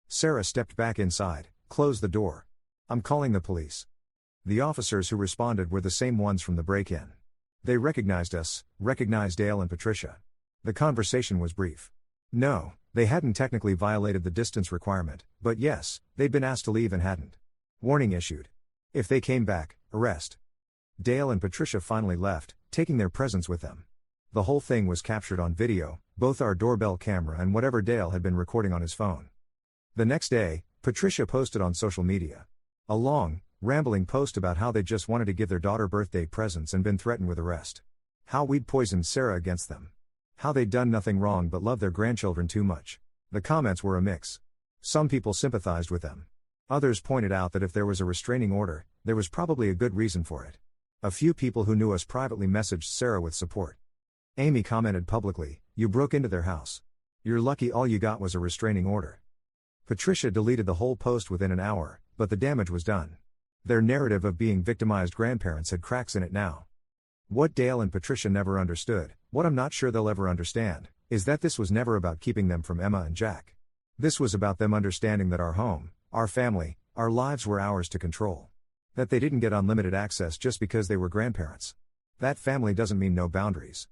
Sarah stepped back inside, closed the door. "I'm calling the police." The officers who responded were the same ones from the break-in. They recognized us, recognized Dale and Patricia. The conversation was brief. No, they hadn't technically violated the distance requirement, but yes, they'd been asked to leave and hadn't. Warning issued. If they came back, arrest. Dale and Patricia finally left, taking their presents with them. The whole thing was captured on video, both our doorbell camera and whatever Dale had been recording on his phone. The next day, Patricia posted on social media a long, rambling post about how they just wanted to give their daughter birthday presents and been threatened with arrest. How we'd poisoned Sarah against them. How they'd done nothing wrong but love their grandchildren too much. The comments were a mix. Some people sympathized with them. Others pointed out that if there was a restraining order, there was probably a good reason for it. A few people who knew us privately messaged Sarah with support. Amy commented publicly, "You broke into their house. You're lucky all you got was a restraining order." Patricia deleted the whole post within an hour, but the damage was done. Their narrative of being victimized grandparents had cracks in it now. What Dale and Patricia never understood, what I'm not sure they'll ever understand, is that this was never about keeping them from Emma and Jack. This was about them understanding that our home, our family, our lives were ours to control. That they didn't get unlimited access just because they were grandparents. That family doesn't mean no boundaries.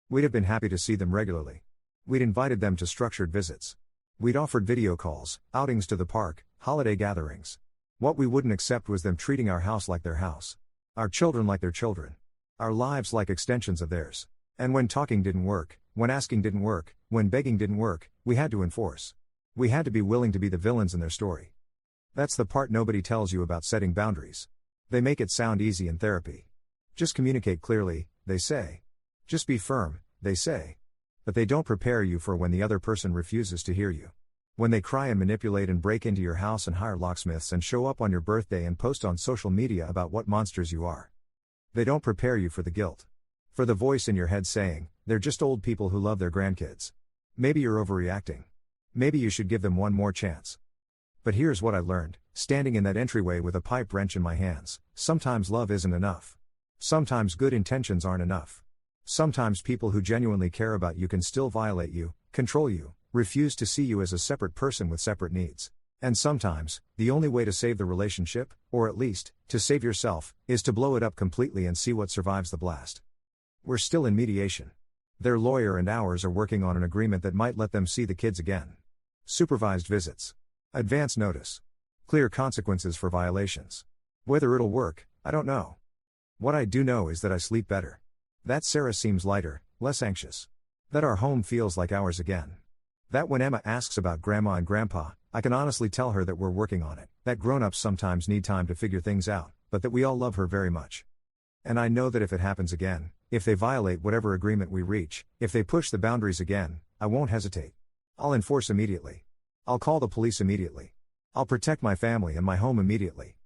We'd have been happy to see them regularly. We'd invited them to structured visits. We'd offered video calls, outings to the park, holiday gatherings. What we wouldn't accept was them treating our house like their house. Our children like their children. Our lives like extensions of theirs. And when talking didn't work, when asking didn't work, when begging didn't work, we had to enforce. We had to be willing to be the villains in their story. That's the part nobody tells you about setting boundaries. They make it sound easy in therapy. Just communicate clearly, they say. Just be firm, they say. But they don't prepare you for when the other person refuses to hear you. When they cry and manipulate and break into your house and hire locksmiths and show up on your birthday and post on social media about what monsters you are. They don't prepare you for the guilt. For the voice in your head saying, they're just old people who love their grandkids. Maybe you're overreacting. Maybe you should give them one more chance. But here's what I learned, standing in that entryway with a pipe wrench in my hands: sometimes love isn't enough. Sometimes good intentions aren't enough. Sometimes people who genuinely care about you can still violate you, control you, refuse to see you as a separate person with separate needs. And sometimes, the only way to save the relationship, or at least, to save yourself, is to blow it up completely and see what survives the blast. We're still in mediation. Their lawyer and ours are working on an agreement that might let them see the kids again. Supervised visits. Advance notice. Clear consequences for violations. Whether it'll work, I don't know. What I do know is that I sleep better. That Sarah seems lighter, less anxious. That our home feels like ours again. That when Emma asks about Grandma and Grandpa, I can honestly tell her that we're working on it, that grown-ups sometimes need time to figure things out, but that we all love her very much. And I know that if it happens again, if they violate whatever agreement we reach, if they push the boundaries again, I won't hesitate. I'll enforce immediately. I'll call the police immediately. I'll protect my family and my home immediately.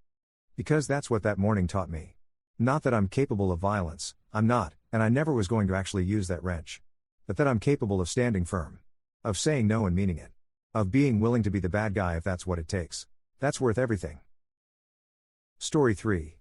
Because that's what that morning taught me. Not that I'm capable of violence, I'm not, and I never was going to actually use that wrench. But that I'm capable of standing firm. Of saying no and meaning it. Of being willing to be the bad guy if that's what it takes. That's worth everything. Story 3.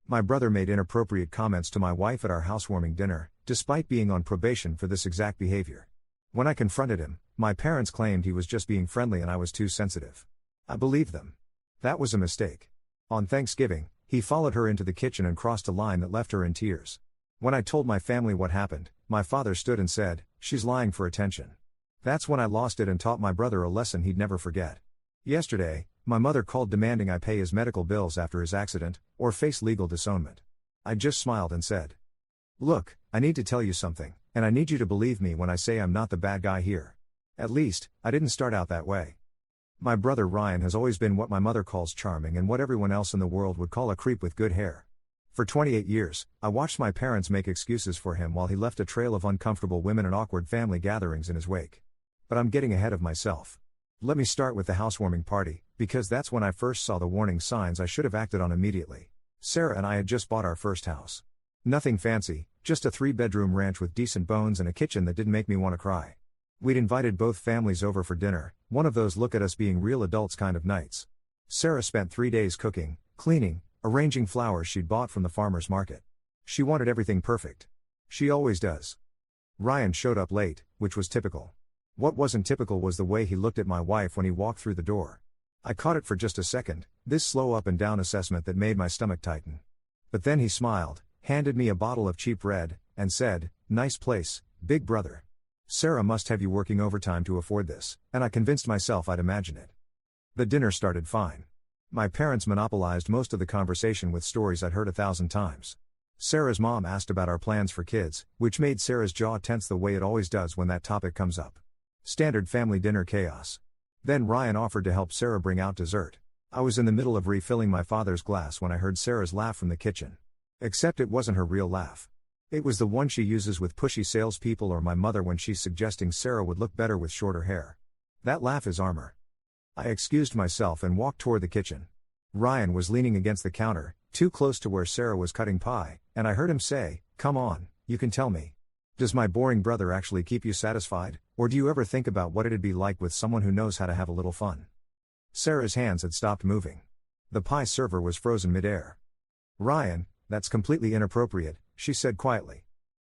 My brother made inappropriate comments to my wife at our housewarming dinner, despite being on probation for this exact behavior. When I confronted him, my parents claimed he was just being friendly and I was too sensitive. I believed them. That was a mistake. On Thanksgiving, he followed her into the kitchen and crossed a line that left her in tears. When I told my family what happened, my father stood and said, "She's lying for attention." That's when I lost it and taught my brother a lesson he'd never forget. Yesterday, my mother called demanding I pay his medical bills after his accident, or face legal disownment. I just smiled and said, "Look, I need to tell you something, and I need you to believe me when I say I'm not the bad guy here. At least, I didn't start out that way." My brother Ryan has always been what my mother calls charming and what everyone else in the world would call a creep with good hair. For 28 years, I watched my parents make excuses for him while he left a trail of uncomfortable women and awkward family gatherings in his wake. But I'm getting ahead of myself. Let me start with the housewarming party, because that's when I first saw the warning signs I should have acted on immediately. Sarah and I had just bought our first house. Nothing fancy, just a 3-bedroom ranch with decent bones and a kitchen that didn't make me want to cry. We'd invited both families over for dinner, one of those look at us being real adults kind of nights. Sarah spent 3 days cooking, cleaning, arranging flowers she'd bought from the farmer's market. She wanted everything perfect. She always does. Ryan showed up late, which was typical. What wasn't typical was the way he looked at my wife when he walked through the door. I caught it for just a second, this slow up and down assessment that made my stomach tighten. But then he smiled, handed me a bottle of cheap red, and said, "Nice place, big brother. Sarah must have you working overtime to afford this," and I convinced myself I'd imagine it. The dinner started fine. My parents monopolized most of the conversation with stories I'd heard 1,000 times. Sarah's mom asked about our plans for kids, which made Sarah's jaw tense the way it always does when that topic comes up. Standard family dinner chaos. Then Ryan offered to help Sarah bring out dessert. I was in the middle of refilling my father's glass when I heard Sarah's laugh from the kitchen. Except it wasn't her real laugh. It was the one she uses with pushy salespeople or my mother when she's suggesting Sarah would look better with shorter hair. That laugh is armor. I excused myself and walked toward the kitchen. Ryan was leaning against the counter, too close to where Sarah was cutting pie, and I heard him say, "Come on, you can tell me. Does my boring brother actually keep you satisfied, or do you ever think about what it'd be like with someone who knows how to have a little fun?" Sarah's hands had stopped moving. The pie server was frozen midair. "Ryan, that's completely inappropriate," she said quietly.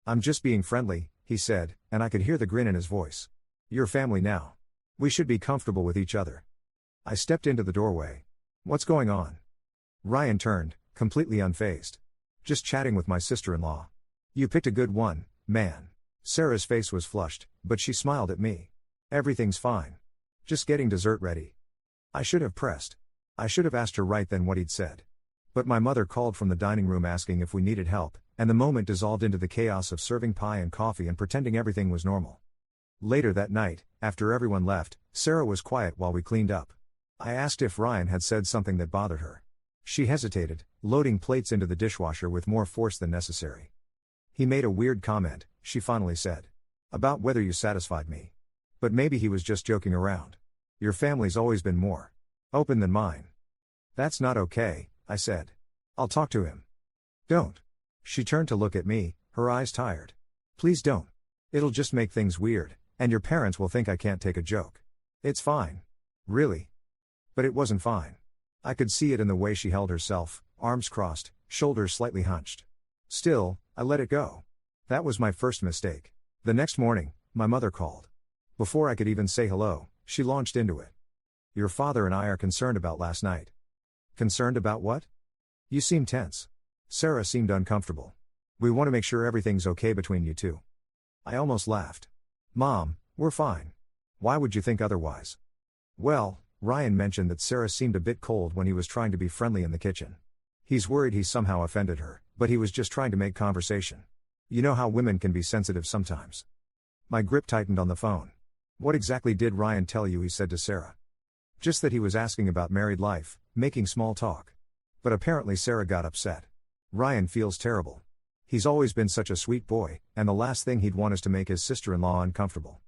"I'm just being friendly," he said, and I could hear the grin in his voice. "You're family now. We should be comfortable with each other." I stepped into the doorway. "What's going on?" Ryan turned, completely unfazed. "Just chatting with my sister-in-law." "You picked a good one, man." Sarah's face was flushed, but she smiled at me. "Everything's fine. Just getting dessert ready." I should have pressed. I should have asked her right then what he'd said. But my mother called from the dining room asking if we needed help, and the moment dissolved into the chaos of serving pie and coffee and pretending everything was normal. Later that night, after everyone left, Sarah was quiet while we cleaned up. I asked if Ryan had said something that bothered her. She hesitated, loading plates into the dishwasher with more force than necessary. "He made a weird comment," she finally said. "About whether you satisfied me. But maybe he was just joking around. Your family's always been more open than mine." "That's not okay," I said. "I'll talk to him." "Don't." She turned to look at me, her eyes tired. "Please don't. It'll just make things weird, and your parents will think I can't take a joke." "It's fine." "Really?" But it wasn't fine. I could see it in the way she held herself, arms crossed, shoulders slightly hunched. Still, I let it go. That was my first mistake. The next morning, my mother called. Before I could even say hello, she launched into it. "Your father and I are concerned about last night." "Concerned about what?" "You seem tense." Sarah seemed uncomfortable. "We want to make sure everything's okay between you two." I almost laughed. "Mom, we're fine. Why would you think otherwise?" "Well, Ryan mentioned that Sarah seemed a bit cold when he was trying to be friendly in the kitchen. He's worried he somehow offended her, but he was just trying to make conversation. You know how women can be sensitive sometimes." My grip tightened on the phone. "What exactly did Ryan tell you?" he said to Sarah. "Just that he was asking about married life, making small talk." But apparently Sarah got upset. "Ryan feels terrible. He's always been such a sweet boy, and the last thing he'd want is to make his sister-in-law uncomfortable."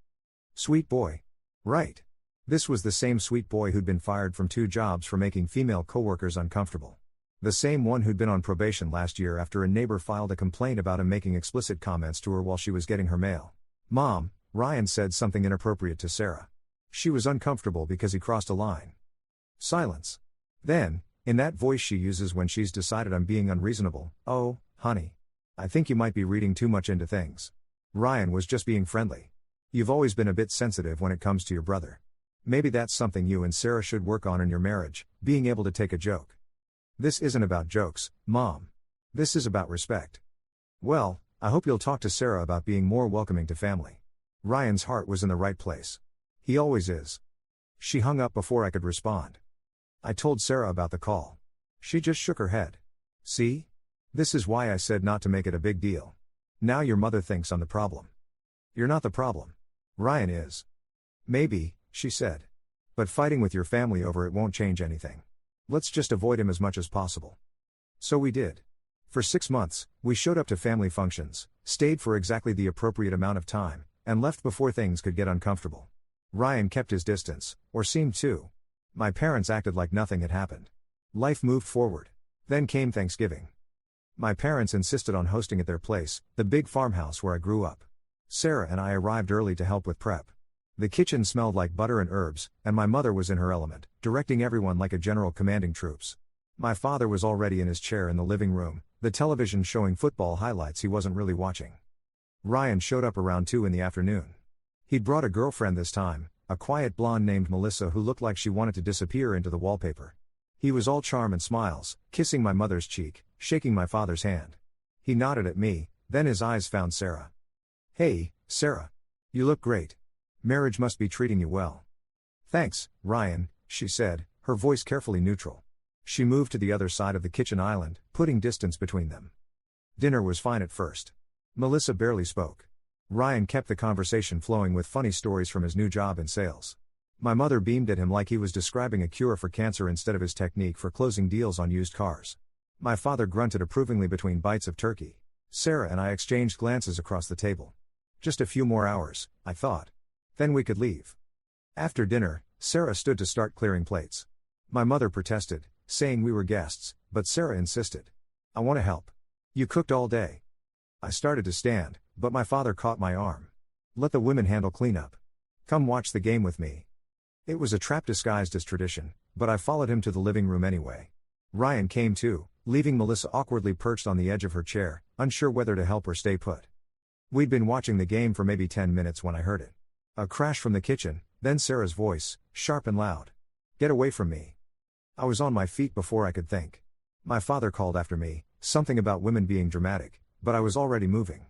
Sweet boy. Right. This was the same sweet boy who'd been fired from 2 jobs for making female coworkers uncomfortable. The same one who'd been on probation last year after a neighbor filed a complaint about him making explicit comments to her while she was getting her mail. "Mom, Ryan said something inappropriate to Sarah." She was uncomfortable because he crossed a line. Silence. Then, in that voice she uses when she's decided I'm being unreasonable, "Oh, honey. I think you might be reading too much into things. Ryan was just being friendly. You've always been a bit sensitive when it comes to your brother. Maybe that's something you and Sarah should work on in your marriage, being able to take a joke." "This isn't about jokes, Mom. This is about respect." "Well, I hope you'll talk to Sarah about being more welcoming to family." Ryan's heart was in the right place. He always is. She hung up before I could respond. I told Sarah about the call. She just shook her head. "See? This is why I said not to make it a big deal. Now your mother thinks I'm the problem." "You're not the problem. Ryan is." "Maybe," she said. "But fighting with your family over it won't change anything. Let's just avoid him as much as possible." So we did. For 6 months, we showed up to family functions, stayed for exactly the appropriate amount of time, and left before things could get uncomfortable. Ryan kept his distance, or seemed to. My parents acted like nothing had happened. Life moved forward. Then came Thanksgiving. My parents insisted on hosting at their place, the big farmhouse where I grew up. Sarah and I arrived early to help with prep. The kitchen smelled like butter and herbs, and my mother was in her element, directing everyone like a general commanding troops. My father was already in his chair in the living room, the television showing football highlights he wasn't really watching. Ryan showed up around 2 in the afternoon. He'd brought a girlfriend this time, a quiet blonde named Melissa who looked like she wanted to disappear into the wallpaper. He was all charm and smiles, kissing my mother's cheek, shaking my father's hand. He nodded at me, then his eyes found Sarah. "Hey, Sarah. You look great. Marriage must be treating you well." "Thanks, Ryan," she said, her voice carefully neutral. She moved to the other side of the kitchen island, putting distance between them. Dinner was fine at first. Melissa barely spoke. Ryan kept the conversation flowing with funny stories from his new job in sales. My mother beamed at him like he was describing a cure for cancer instead of his technique for closing deals on used cars. My father grunted approvingly between bites of turkey. Sarah and I exchanged glances across the table. Just a few more hours, I thought. Then we could leave. After dinner, Sarah stood to start clearing plates. My mother protested, saying we were guests, but Sarah insisted. "I want to help. You cooked all day." I started to stand, but my father caught my arm. "Let the women handle cleanup. Come watch the game with me." It was a trap disguised as tradition, but I followed him to the living room anyway. Ryan came too, leaving Melissa awkwardly perched on the edge of her chair, unsure whether to help or stay put. We'd been watching the game for maybe 10 minutes when I heard it. A crash from the kitchen, then Sarah's voice, sharp and loud. "Get away from me." I was on my feet before I could think. My father called after me, something about women being dramatic, but I was already moving.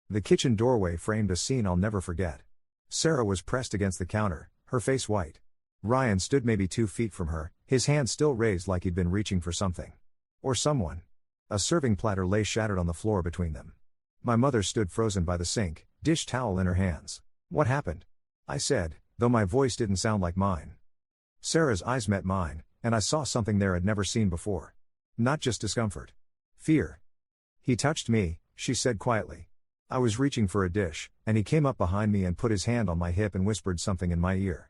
The kitchen doorway framed a scene I'll never forget. Sarah was pressed against the counter, her face white. Ryan stood maybe 2 feet from her, his hand still raised like he'd been reaching for something. Or someone. A serving platter lay shattered on the floor between them. My mother stood frozen by the sink, dish towel in her hands. "What happened?" I said, though my voice didn't sound like mine. Sarah's eyes met mine, and I saw something there I'd never seen before. Not just discomfort. Fear. "He touched me," she said quietly. I was reaching for a dish, and he came up behind me and put his hand on my hip and whispered something in my ear.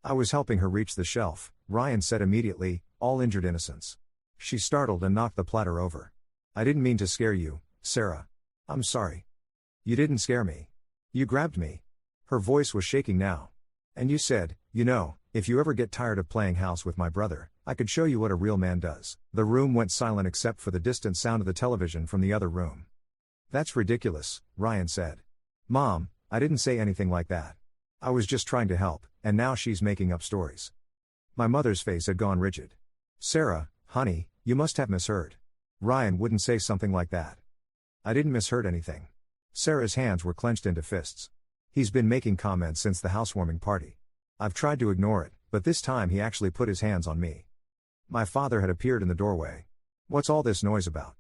I was helping her reach the shelf, Ryan said immediately, all injured innocence. She startled and knocked the platter over. "I didn't mean to scare you, Sarah. I'm sorry." "You didn't scare me. You grabbed me." Her voice was shaking now. "And you said, if you ever get tired of playing house with my brother, I could show you what a real man does." The room went silent except for the distant sound of the television from the other room. "That's ridiculous," Ryan said. "Mom, I didn't say anything like that. I was just trying to help, and now she's making up stories." My mother's face had gone rigid. "Sarah, honey, you must have misheard. Ryan wouldn't say something like that." "I didn't misheard anything." Sarah's hands were clenched into fists. "He's been making comments since the housewarming party. I've tried to ignore it, but this time he actually put his hands on me." My father had appeared in the doorway. "What's all this noise about?"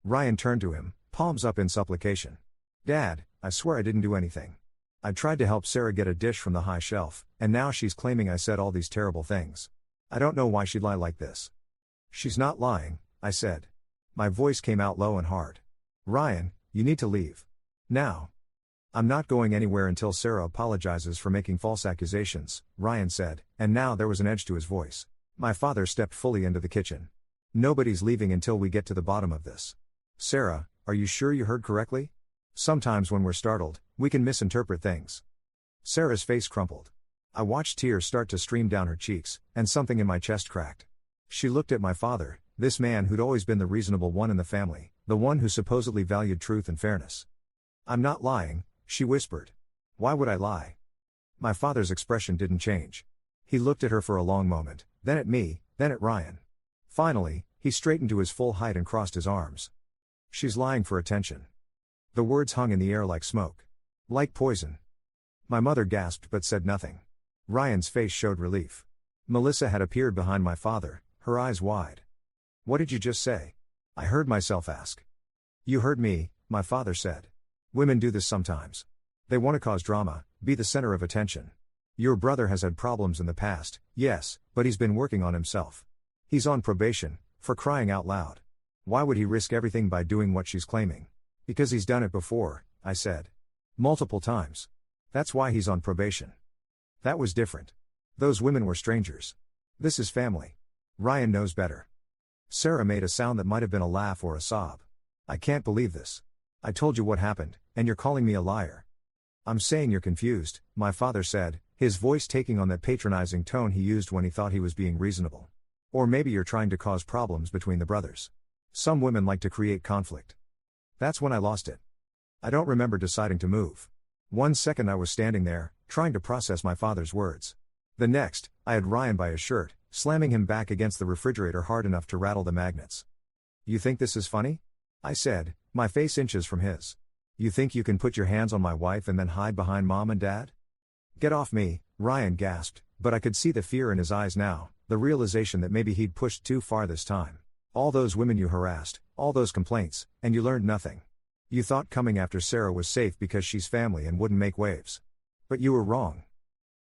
Ryan turned to him, palms up in supplication. "Dad, I swear I didn't do anything. I tried to help Sarah get a dish from the high shelf, and now she's claiming I said all these terrible things. I don't know why she'd lie like this." "She's not lying," I said. My voice came out low and hard. "Ryan, you need to leave. Now." "I'm not going anywhere until Sarah apologizes for making false accusations," Ryan said, and now there was an edge to his voice. My father stepped fully into the kitchen. "Nobody's leaving until we get to the bottom of this. Sarah, are you sure you heard correctly? Sometimes when we're startled, we can misinterpret things." Sarah's face crumpled. I watched tears start to stream down her cheeks, and something in my chest cracked. She looked at my father, this man who'd always been the reasonable one in the family, the one who supposedly valued truth and fairness. "I'm not lying," she whispered. "Why would I lie?" My father's expression didn't change. He looked at her for a long moment, then at me, then at Ryan. Finally, he straightened to his full height and crossed his arms. "She's lying for attention." The words hung in the air like smoke. Like poison. My mother gasped but said nothing. Ryan's face showed relief. Melissa had appeared behind my father, her eyes wide. "What did you just say?" I heard myself ask. "You heard me," my father said. "Women do this sometimes. They want to cause drama, be the center of attention. Your brother has had problems in the past, yes, but he's been working on himself. He's on probation, for crying out loud. Why would he risk everything by doing what she's claiming?" "Because he's done it before," I said. "Multiple times. That's why he's on probation." That was different. Those women were strangers. This is family. Ryan knows better. Sarah made a sound that might have been a laugh or a sob. I can't believe this. I told you what happened, and you're calling me a liar. I'm saying you're confused, my father said, his voice taking on that patronizing tone he used when he thought he was being reasonable. Or maybe you're trying to cause problems between the brothers. Some women like to create conflict. That's when I lost it. I don't remember deciding to move. 1 second I was standing there, trying to process my father's words. The next, I had Ryan by his shirt, slamming him back against the refrigerator hard enough to rattle the magnets. You think this is funny? I said, my face inches from his. You think you can put your hands on my wife and then hide behind mom and dad? Get off me, Ryan gasped, but I could see the fear in his eyes now, the realization that maybe he'd pushed too far this time. All those women you harassed, all those complaints, and you learned nothing. You thought coming after Sarah was safe because she's family and wouldn't make waves. But you were wrong.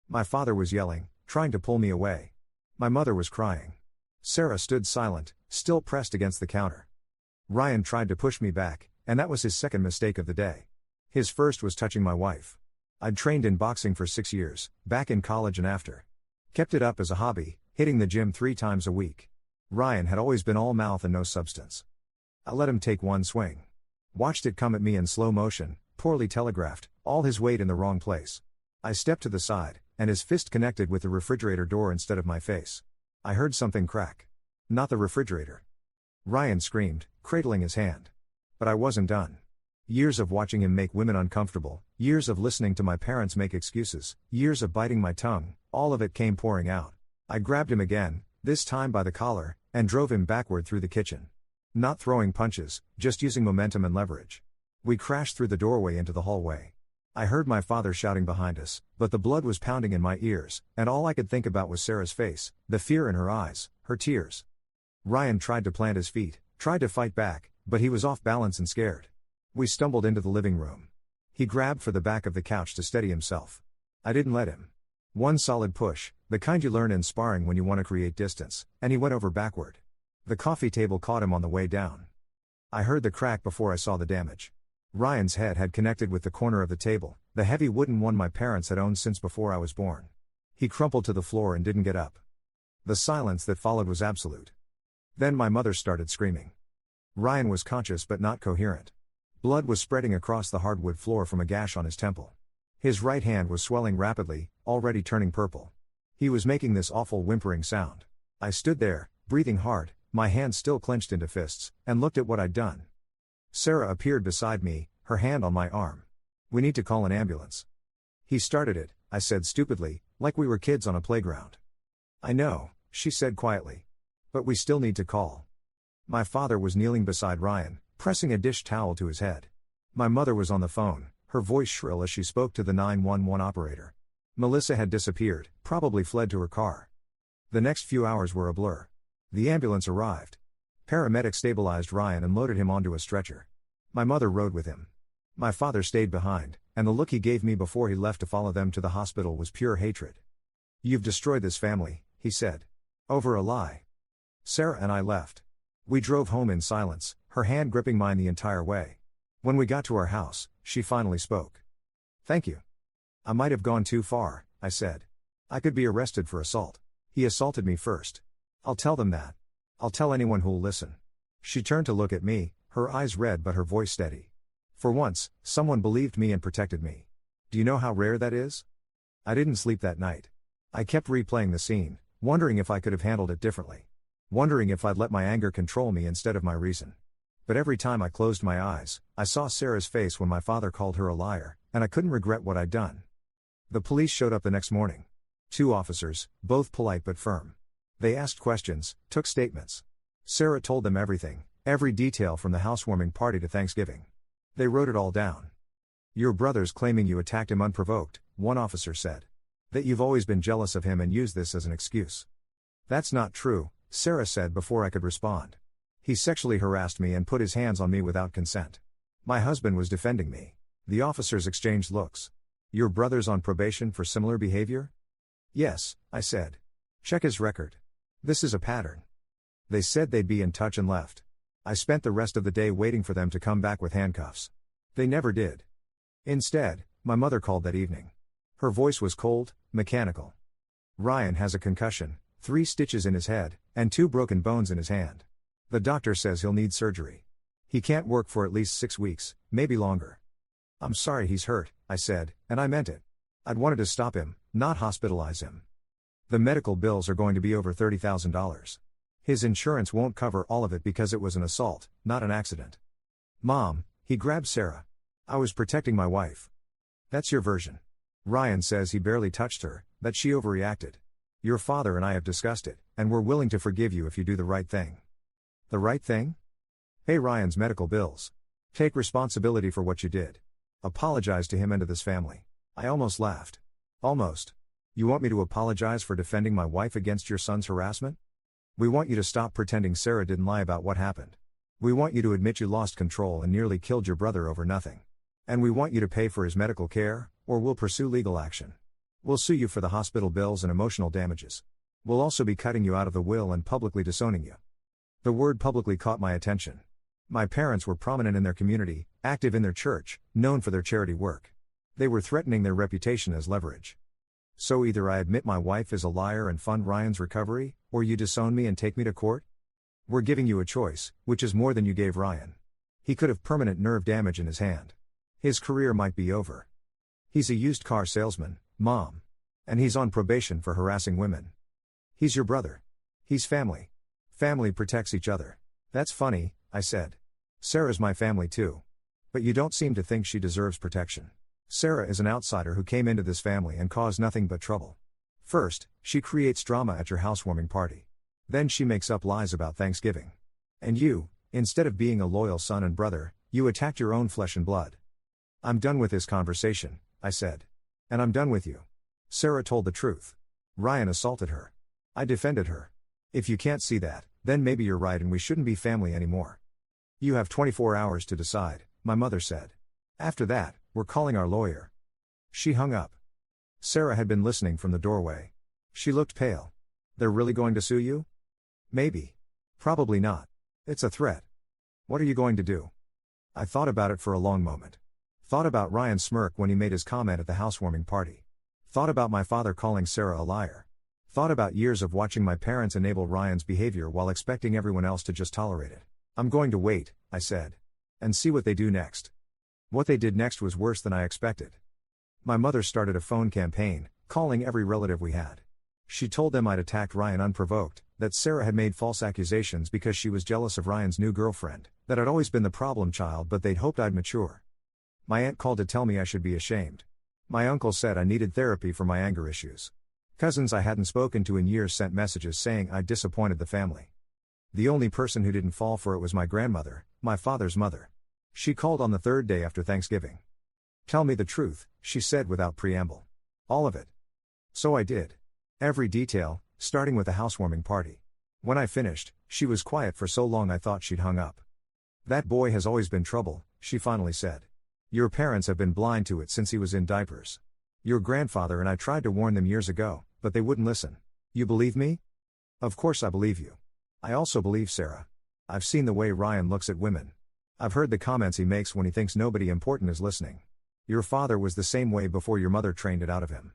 My father was yelling, trying to pull me away. My mother was crying. Sarah stood silent, still pressed against the counter. Ryan tried to push me back, and that was his second mistake of the day. His first was touching my wife. I'd trained in boxing for 6 years, back in college and after. Kept it up as a hobby, hitting the gym 3 times a week. Ryan had always been all mouth and no substance. I let him take one swing. Watched it come at me in slow motion, poorly telegraphed, all his weight in the wrong place. I stepped to the side, and his fist connected with the refrigerator door instead of my face. I heard something crack. Not the refrigerator. Ryan screamed, cradling his hand. But I wasn't done. Years of watching him make women uncomfortable, years of listening to my parents make excuses, years of biting my tongue, all of it came pouring out. I grabbed him again, this time by the collar, and drove him backward through the kitchen. Not throwing punches, just using momentum and leverage. We crashed through the doorway into the hallway. I heard my father shouting behind us, but the blood was pounding in my ears, and all I could think about was Sarah's face, the fear in her eyes, her tears. Ryan tried to plant his feet, tried to fight back, but he was off balance and scared. We stumbled into the living room. He grabbed for the back of the couch to steady himself. I didn't let him. One solid push, the kind you learn in sparring when you want to create distance, and he went over backward. The coffee table caught him on the way down. I heard the crack before I saw the damage. Ryan's head had connected with the corner of the table, the heavy wooden one my parents had owned since before I was born. He crumpled to the floor and didn't get up. The silence that followed was absolute. Then my mother started screaming. Ryan was conscious but not coherent. Blood was spreading across the hardwood floor from a gash on his temple. His right hand was swelling rapidly, already turning purple. He was making this awful whimpering sound. I stood there, breathing hard, my hands still clenched into fists, and looked at what I'd done. Sarah appeared beside me, her hand on my arm. We need to call an ambulance. He started it, I said stupidly, like we were kids on a playground. I know, she said quietly. But we still need to call. My father was kneeling beside Ryan, pressing a dish towel to his head. My mother was on the phone, her voice shrill as she spoke to the 911 operator. Melissa had disappeared, probably fled to her car. The next few hours were a blur. The ambulance arrived. Paramedics stabilized Ryan and loaded him onto a stretcher. My mother rode with him. My father stayed behind, and the look he gave me before he left to follow them to the hospital was pure hatred. You've destroyed this family, he said. Over a lie. Sarah and I left. We drove home in silence, her hand gripping mine the entire way. When we got to our house, she finally spoke. Thank you. I might have gone too far, I said. I could be arrested for assault. He assaulted me first. I'll tell them that. I'll tell anyone who'll listen. She turned to look at me, her eyes red but her voice steady. For once, someone believed me and protected me. Do you know how rare that is? I didn't sleep that night. I kept replaying the scene, wondering if I could have handled it differently. Wondering if I'd let my anger control me instead of my reason. But every time I closed my eyes, I saw Sarah's face when my father called her a liar, and I couldn't regret what I'd done. The police showed up the next morning. 2 officers, both polite but firm. They asked questions, took statements. Sarah told them everything, every detail from the housewarming party to Thanksgiving. They wrote it all down. Your brother's claiming you attacked him unprovoked, one officer said. That you've always been jealous of him and used this as an excuse. That's not true, Sarah said before I could respond. He sexually harassed me and put his hands on me without consent. My husband was defending me. The officers exchanged looks. Your brother's on probation for similar behavior? Yes, I said. Check his record. This is a pattern. They said they'd be in touch and left. I spent the rest of the day waiting for them to come back with handcuffs. They never did. Instead, my mother called that evening. Her voice was cold, mechanical. Ryan has a concussion, 3 stitches in his head, and 2 broken bones in his hand. The doctor says he'll need surgery. He can't work for at least 6 weeks, maybe longer. I'm sorry he's hurt, I said, and I meant it. I'd wanted to stop him, not hospitalize him. The medical bills are going to be over $30,000. His insurance won't cover all of it because it was an assault, not an accident. Mom, he grabbed Sarah. I was protecting my wife. That's your version. Ryan says he barely touched her, that she overreacted. Your father and I have discussed it, and we're willing to forgive you if you do the right thing. The right thing? Pay Ryan's medical bills. Take responsibility for what you did. Apologize to him and to this family. I almost laughed. Almost. You want me to apologize for defending my wife against your son's harassment? We want you to stop pretending Sarah didn't lie about what happened. We want you to admit you lost control and nearly killed your brother over nothing. And we want you to pay for his medical care, or we'll pursue legal action. We'll sue you for the hospital bills and emotional damages. We'll also be cutting you out of the will and publicly disowning you. The word publicly caught my attention. My parents were prominent in their community, active in their church, known for their charity work. They were threatening their reputation as leverage. So either I admit my wife is a liar and fund Ryan's recovery, or you disown me and take me to court? We're giving you a choice, which is more than you gave Ryan. He could have permanent nerve damage in his hand. His career might be over. He's a used car salesman, Mom. And he's on probation for harassing women. He's your brother. He's family. Family protects each other. That's funny, I said. Sarah's my family too. But you don't seem to think she deserves protection. Sarah is an outsider who came into this family and caused nothing but trouble. First, she creates drama at your housewarming party. Then she makes up lies about Thanksgiving. And you, instead of being a loyal son and brother, you attacked your own flesh and blood. I'm done with this conversation, I said. And I'm done with you. Sarah told the truth. Ryan assaulted her. I defended her. If you can't see that, then maybe you're right and we shouldn't be family anymore. You have 24 hours to decide, my mother said. After that, we're calling our lawyer. She hung up. Sarah had been listening from the doorway. She looked pale. They're really going to sue you? Maybe. Probably not. It's a threat. What are you going to do? I thought about it for a long moment. Thought about Ryan's smirk when he made his comment at the housewarming party. Thought about my father calling Sarah a liar. Thought about years of watching my parents enable Ryan's behavior while expecting everyone else to just tolerate it. I'm going to wait, I said. And see what they do next. What they did next was worse than I expected. My mother started a phone campaign, calling every relative we had. She told them I'd attacked Ryan unprovoked, that Sarah had made false accusations because she was jealous of Ryan's new girlfriend, that I'd always been the problem child but they'd hoped I'd mature. My aunt called to tell me I should be ashamed. My uncle said I needed therapy for my anger issues. Cousins I hadn't spoken to in years sent messages saying I'd disappointed the family. The only person who didn't fall for it was my grandmother, my father's mother. She called on the third day after Thanksgiving. Tell me the truth, she said without preamble. All of it. So I did. Every detail, starting with the housewarming party. When I finished, she was quiet for so long I thought she'd hung up. That boy has always been trouble, she finally said. Your parents have been blind to it since he was in diapers. Your grandfather and I tried to warn them years ago, but they wouldn't listen. You believe me? Of course I believe you. I also believe Sarah. I've seen the way Ryan looks at women. I've heard the comments he makes when he thinks nobody important is listening. Your father was the same way before your mother trained it out of him.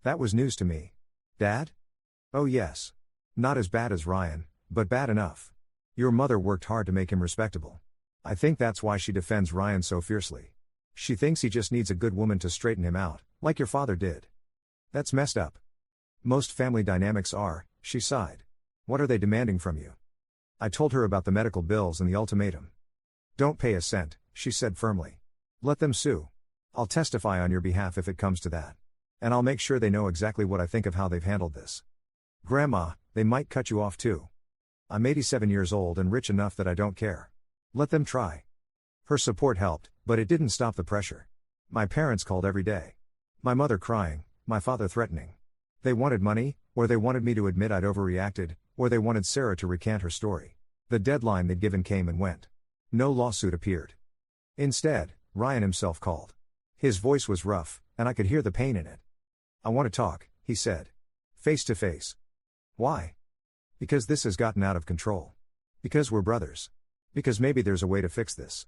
That was news to me. Dad? Oh yes. Not as bad as Ryan, but bad enough. Your mother worked hard to make him respectable. I think that's why she defends Ryan so fiercely. She thinks he just needs a good woman to straighten him out, like your father did. That's messed up. Most family dynamics are, she sighed. What are they demanding from you? I told her about the medical bills and the ultimatum. Don't pay a cent, she said firmly. Let them sue. I'll testify on your behalf if it comes to that. And I'll make sure they know exactly what I think of how they've handled this. Grandma, they might cut you off too. I'm 87 years old and rich enough that I don't care. Let them try. Her support helped, but it didn't stop the pressure. My parents called every day. My mother crying, my father threatening. They wanted money, or they wanted me to admit I'd overreacted, or they wanted Sarah to recant her story. The deadline they'd given came and went. No lawsuit appeared. Instead, Ryan himself called. His voice was rough, and I could hear the pain in it. I want to talk, he said. Face to face. Why? Because this has gotten out of control. Because we're brothers. Because maybe there's a way to fix this.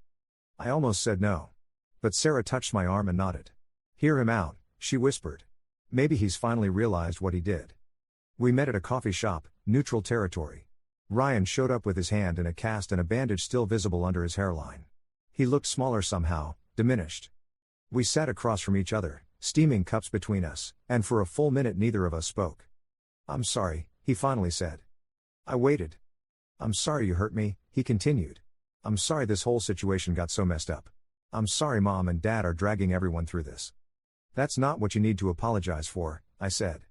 I almost said no. But Sarah touched my arm and nodded. Hear him out, she whispered. Maybe he's finally realized what he did. We met at a coffee shop, neutral territory. Ryan showed up with his hand in a cast and a bandage still visible under his hairline. He looked smaller somehow, diminished. We sat across from each other, steaming cups between us, and for a full minute neither of us spoke. "I'm sorry," he finally said. I waited. "I'm sorry you hurt me," he continued. "I'm sorry this whole situation got so messed up. I'm sorry Mom and Dad are dragging everyone through this." "That's not what you need to apologize for," I said.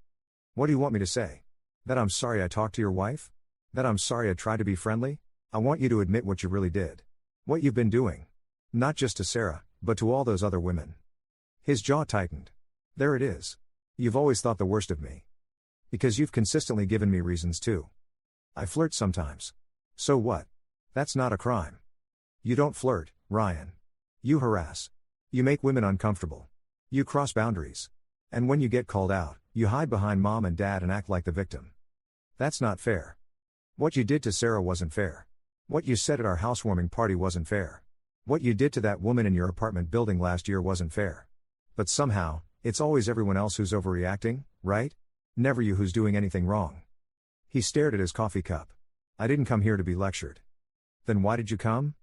"What do you want me to say? That I'm sorry I talked to your wife? That I'm sorry I tried to be friendly? I want you to admit what you really did. What you've been doing. Not just to Sarah, but to all those other women." His jaw tightened. "There it is. You've always thought the worst of me. Because you've consistently given me reasons too. I flirt sometimes. So what? That's not a crime. You don't flirt, Ryan. You harass. You make women uncomfortable. You cross boundaries. And when you get called out, you hide behind Mom and Dad and act like the victim. That's not fair. What you did to Sarah wasn't fair. What you said at our housewarming party wasn't fair. What you did to that woman in your apartment building last year wasn't fair. But somehow, it's always everyone else who's overreacting, right? Never you who's doing anything wrong." He stared at his coffee cup. "I didn't come here to be lectured." "Then why did you come?"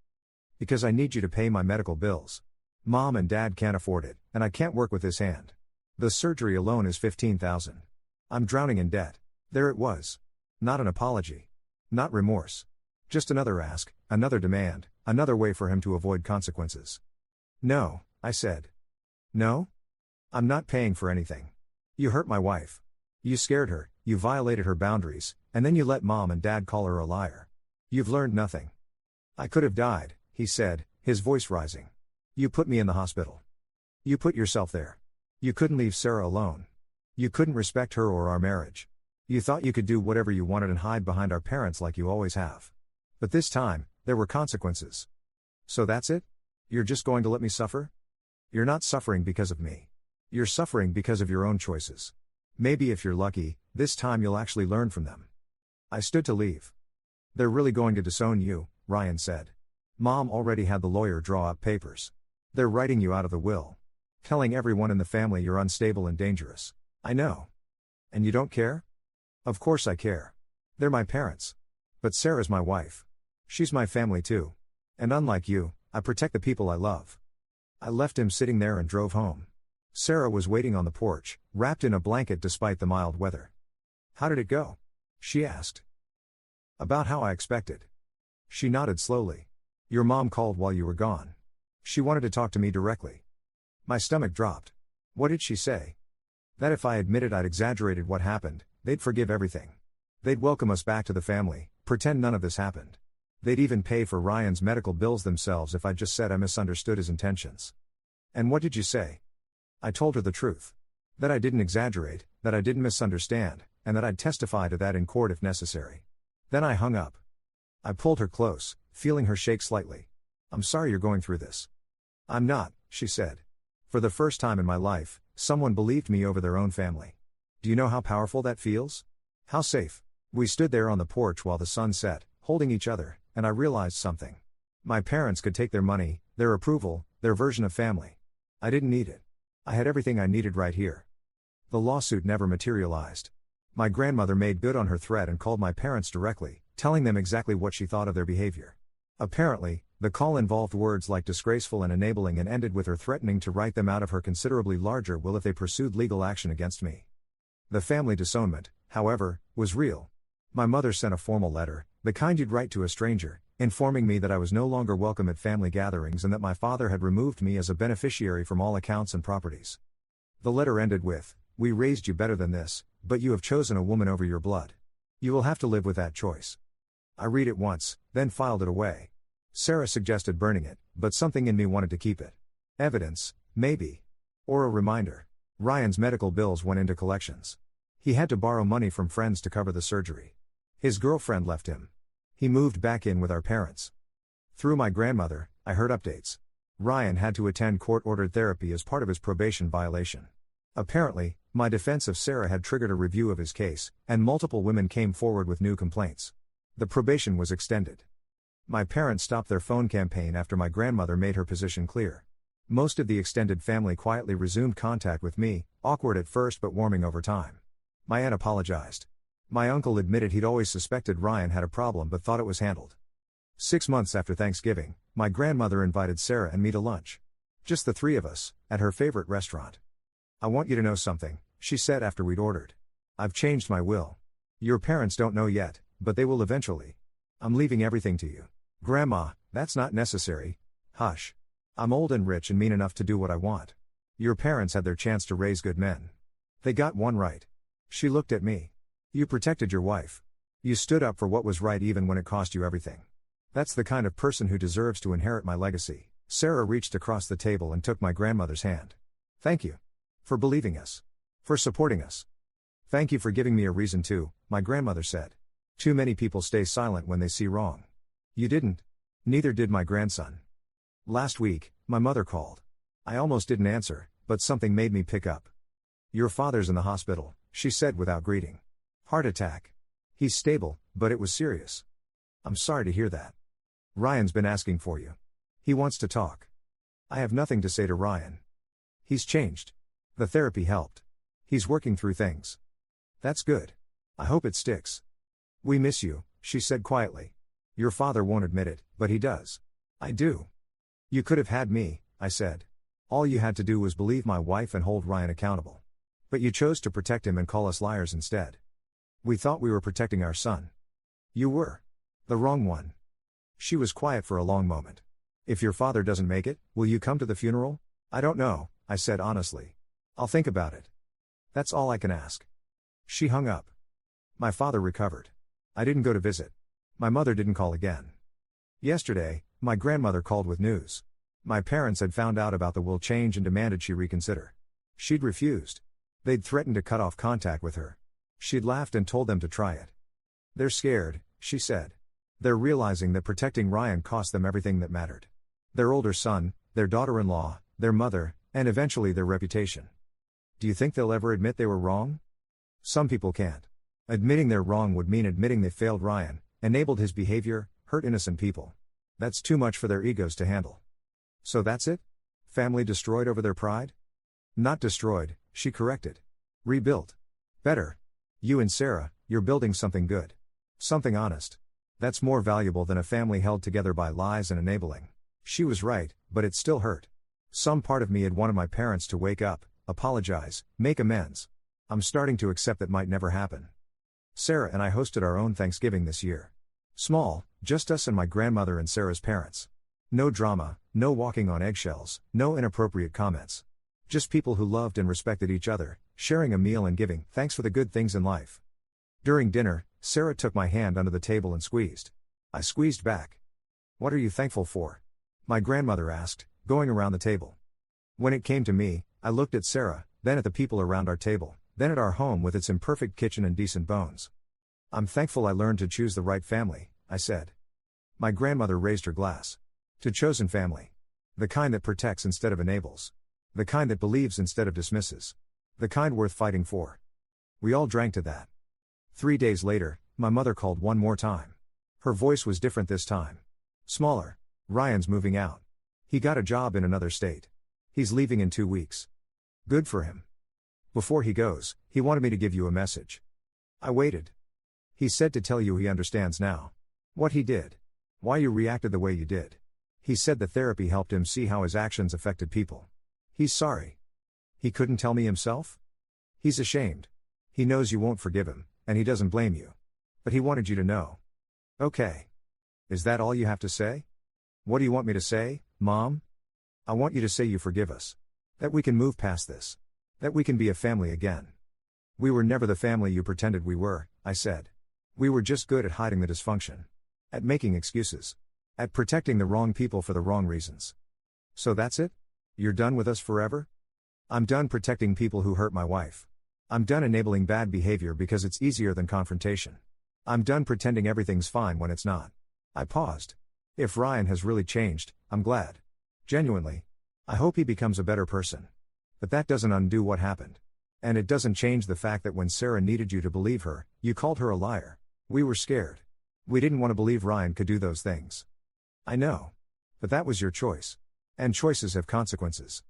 "Because I need you to pay my medical bills. Mom and Dad can't afford it, and I can't work with this hand. The surgery alone is $15,000. I'm drowning in debt." There it was. Not an apology. Not remorse. Just another ask, another demand, another way for him to avoid consequences. "No," I said. "No? I'm not paying for anything. You hurt my wife. You scared her, you violated her boundaries, and then you let Mom and Dad call her a liar. You've learned nothing." "I could have died," he said, his voice rising. "You put me in the hospital. You put yourself there. You couldn't leave Sarah alone. You couldn't respect her or our marriage. You thought you could do whatever you wanted and hide behind our parents like you always have. But this time, there were consequences. So that's it? You're just going to let me suffer? You're not suffering because of me. You're suffering because of your own choices. Maybe if you're lucky, this time you'll actually learn from them." I stood to leave. "They're really going to disown you," Ryan said. "Mom already had the lawyer draw up papers. They're writing you out of the will. Telling everyone in the family you're unstable and dangerous. I know. And you don't care?" "Of course I care. They're my parents. But Sarah's my wife. She's my family too. And unlike you, I protect the people I love." I left him sitting there and drove home. Sarah was waiting on the porch, wrapped in a blanket despite the mild weather. "How did it go?" she asked. "About how I expected." She nodded slowly. "Your mom called while you were gone. She wanted to talk to me directly." My stomach dropped. "What did she say?" "That if I admitted I'd exaggerated what happened, they'd forgive everything. They'd welcome us back to the family, pretend none of this happened. They'd even pay for Ryan's medical bills themselves if I just said I misunderstood his intentions." "And what did you say?" I told her the truth. That I didn't exaggerate, that I didn't misunderstand, and that I'd testify to that in court if necessary. Then I hung up. I pulled her close, feeling her shake slightly. "I'm sorry you're going through this." "I'm not," she said. "For the first time in my life, someone believed me over their own family. Do you know how powerful that feels? How safe?" We stood there on the porch while the sun set, holding each other, and I realized something. My parents could take their money, their approval, their version of family. I didn't need it. I had everything I needed right here. The lawsuit never materialized. My grandmother made good on her threat and called my parents directly, telling them exactly what she thought of their behavior. Apparently, the call involved words like disgraceful and enabling and ended with her threatening to write them out of her considerably larger will if they pursued legal action against me. The family disownment, however, was real. My mother sent a formal letter, the kind you'd write to a stranger, informing me that I was no longer welcome at family gatherings and that my father had removed me as a beneficiary from all accounts and properties. The letter ended with, "We raised you better than this, but you have chosen a woman over your blood. You will have to live with that choice." I read it once, then filed it away. Sarah suggested burning it, but something in me wanted to keep it. Evidence, maybe. Or a reminder. Ryan's medical bills went into collections. He had to borrow money from friends to cover the surgery. His girlfriend left him. He moved back in with our parents. Through my grandmother, I heard updates. Ryan had to attend court-ordered therapy as part of his probation violation. Apparently, my defense of Sarah had triggered a review of his case, and multiple women came forward with new complaints. The probation was extended. My parents stopped their phone campaign after my grandmother made her position clear. Most of the extended family quietly resumed contact with me, awkward at first but warming over time. My aunt apologized. My uncle admitted he'd always suspected Ryan had a problem but thought it was handled. 6 months after Thanksgiving, my grandmother invited Sarah and me to lunch. Just the three of us, at her favorite restaurant. "I want you to know something," she said after we'd ordered. "I've changed my will. Your parents don't know yet, but they will eventually. I'm leaving everything to you." "Grandma, that's not necessary." "Hush. I'm old and rich and mean enough to do what I want. Your parents had their chance to raise good men. They got one right." She looked at me. "You protected your wife. You stood up for what was right even when it cost you everything. That's the kind of person who deserves to inherit my legacy." Sarah reached across the table and took my grandmother's hand. "Thank you. For believing us. For supporting us. Thank you for giving me a reason to," my grandmother said. "Too many people stay silent when they see wrong. You didn't. Neither did my grandson. Last week, my mother called. I almost didn't answer, but something made me pick up. 'Your father's in the hospital,' she said without greeting. 'Heart attack. He's stable, but it was serious.' I'm sorry to hear that. Ryan's been asking for you. He wants to talk." I have nothing to say to Ryan. He's changed. The therapy helped. He's working through things. That's good. I hope it sticks. "We miss you," she said quietly. "Your father won't admit it, but he does." "I do." "You could have had me," I said. "All you had to do was believe my wife and hold Ryan accountable. But you chose to protect him and call us liars instead. We thought we were protecting our son." "You were. The wrong one." She was quiet for a long moment. "If your father doesn't make it, will you come to the funeral?" "I don't know," I said honestly. "I'll think about it. That's all I can ask." She hung up. My father recovered. I didn't go to visit. My mother didn't call again. Yesterday, my grandmother called with news. My parents had found out about the will change and demanded she reconsider. She'd refused. They'd threatened to cut off contact with her. She'd laughed and told them to try it. "They're scared," she said. "They're realizing that protecting Ryan cost them everything that mattered. Their older son, their daughter-in-law, their mother, and eventually their reputation. Do you think they'll ever admit they were wrong? Some people can't. Admitting they're wrong would mean admitting they failed Ryan, enabled his behavior, hurt innocent people. That's too much for their egos to handle." "So that's it? Family destroyed over their pride?" "Not destroyed," she corrected. "Rebuilt. Better. You and Sarah, you're building something good. Something honest. That's more valuable than a family held together by lies and enabling." She was right, but it still hurt. Some part of me had wanted my parents to wake up, apologize, make amends. I'm starting to accept that might never happen. Sarah and I hosted our own Thanksgiving this year. Small, just us and my grandmother and Sarah's parents. No drama, no walking on eggshells, no inappropriate comments. Just people who loved and respected each other, sharing a meal and giving thanks for the good things in life. During dinner, Sarah took my hand under the table and squeezed. I squeezed back. "What are you thankful for?" my grandmother asked, going around the table. When it came to me, I looked at Sarah, then at the people around our table, then at our home with its imperfect kitchen and decent bones. "I'm thankful I learned to choose the right family," I said. My grandmother raised her glass. "To chosen family. The kind that protects instead of enables. The kind that believes instead of dismisses. The kind worth fighting for." We all drank to that. 3 days later, my mother called one more time. Her voice was different this time. Smaller. "Ryan's moving out. He got a job in another state. He's leaving in 2 weeks. Good for him. Before he goes, he wanted me to give you a message." I waited. "He said to tell you he understands now. What he did. Why you reacted the way you did. He said the therapy helped him see how his actions affected people. He's sorry. He couldn't tell me himself? He's ashamed. He knows you won't forgive him, and he doesn't blame you. But he wanted you to know." "Okay. Is that all you have to say?" "What do you want me to say, Mom?" "I want you to say you forgive us. That we can move past this. That we can be a family again." "We were never the family you pretended we were," I said. "We were just good at hiding the dysfunction. At making excuses. At protecting the wrong people for the wrong reasons." "So that's it? You're done with us forever?" "I'm done protecting people who hurt my wife. I'm done enabling bad behavior because it's easier than confrontation. I'm done pretending everything's fine when it's not." I paused. "If Ryan has really changed, I'm glad. Genuinely. I hope he becomes a better person. But that doesn't undo what happened. And it doesn't change the fact that when Sarah needed you to believe her, you called her a liar. We were scared. We didn't want to believe Ryan could do those things." "I know. But that was your choice. And choices have consequences."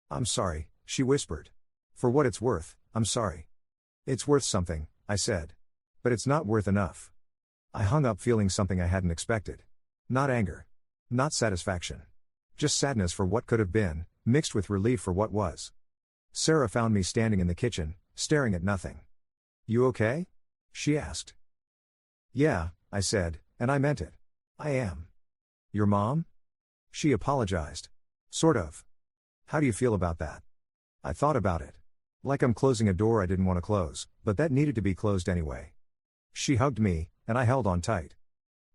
"I'm sorry," she whispered. "For what it's worth, I'm sorry." "It's worth something," I said. But it's not worth enough. I hung up feeling something I hadn't expected. Not anger. Not satisfaction. Just sadness for what could have been, mixed with relief for what was. Sarah found me standing in the kitchen, staring at nothing. "You okay?" she asked. "Yeah," I said, and I meant it. "I am." "Your mom?" She apologized. "Sort of." "How do you feel about that?" I thought about it. Like I'm closing a door I didn't want to close, but that needed to be closed anyway. She hugged me, and I held on tight.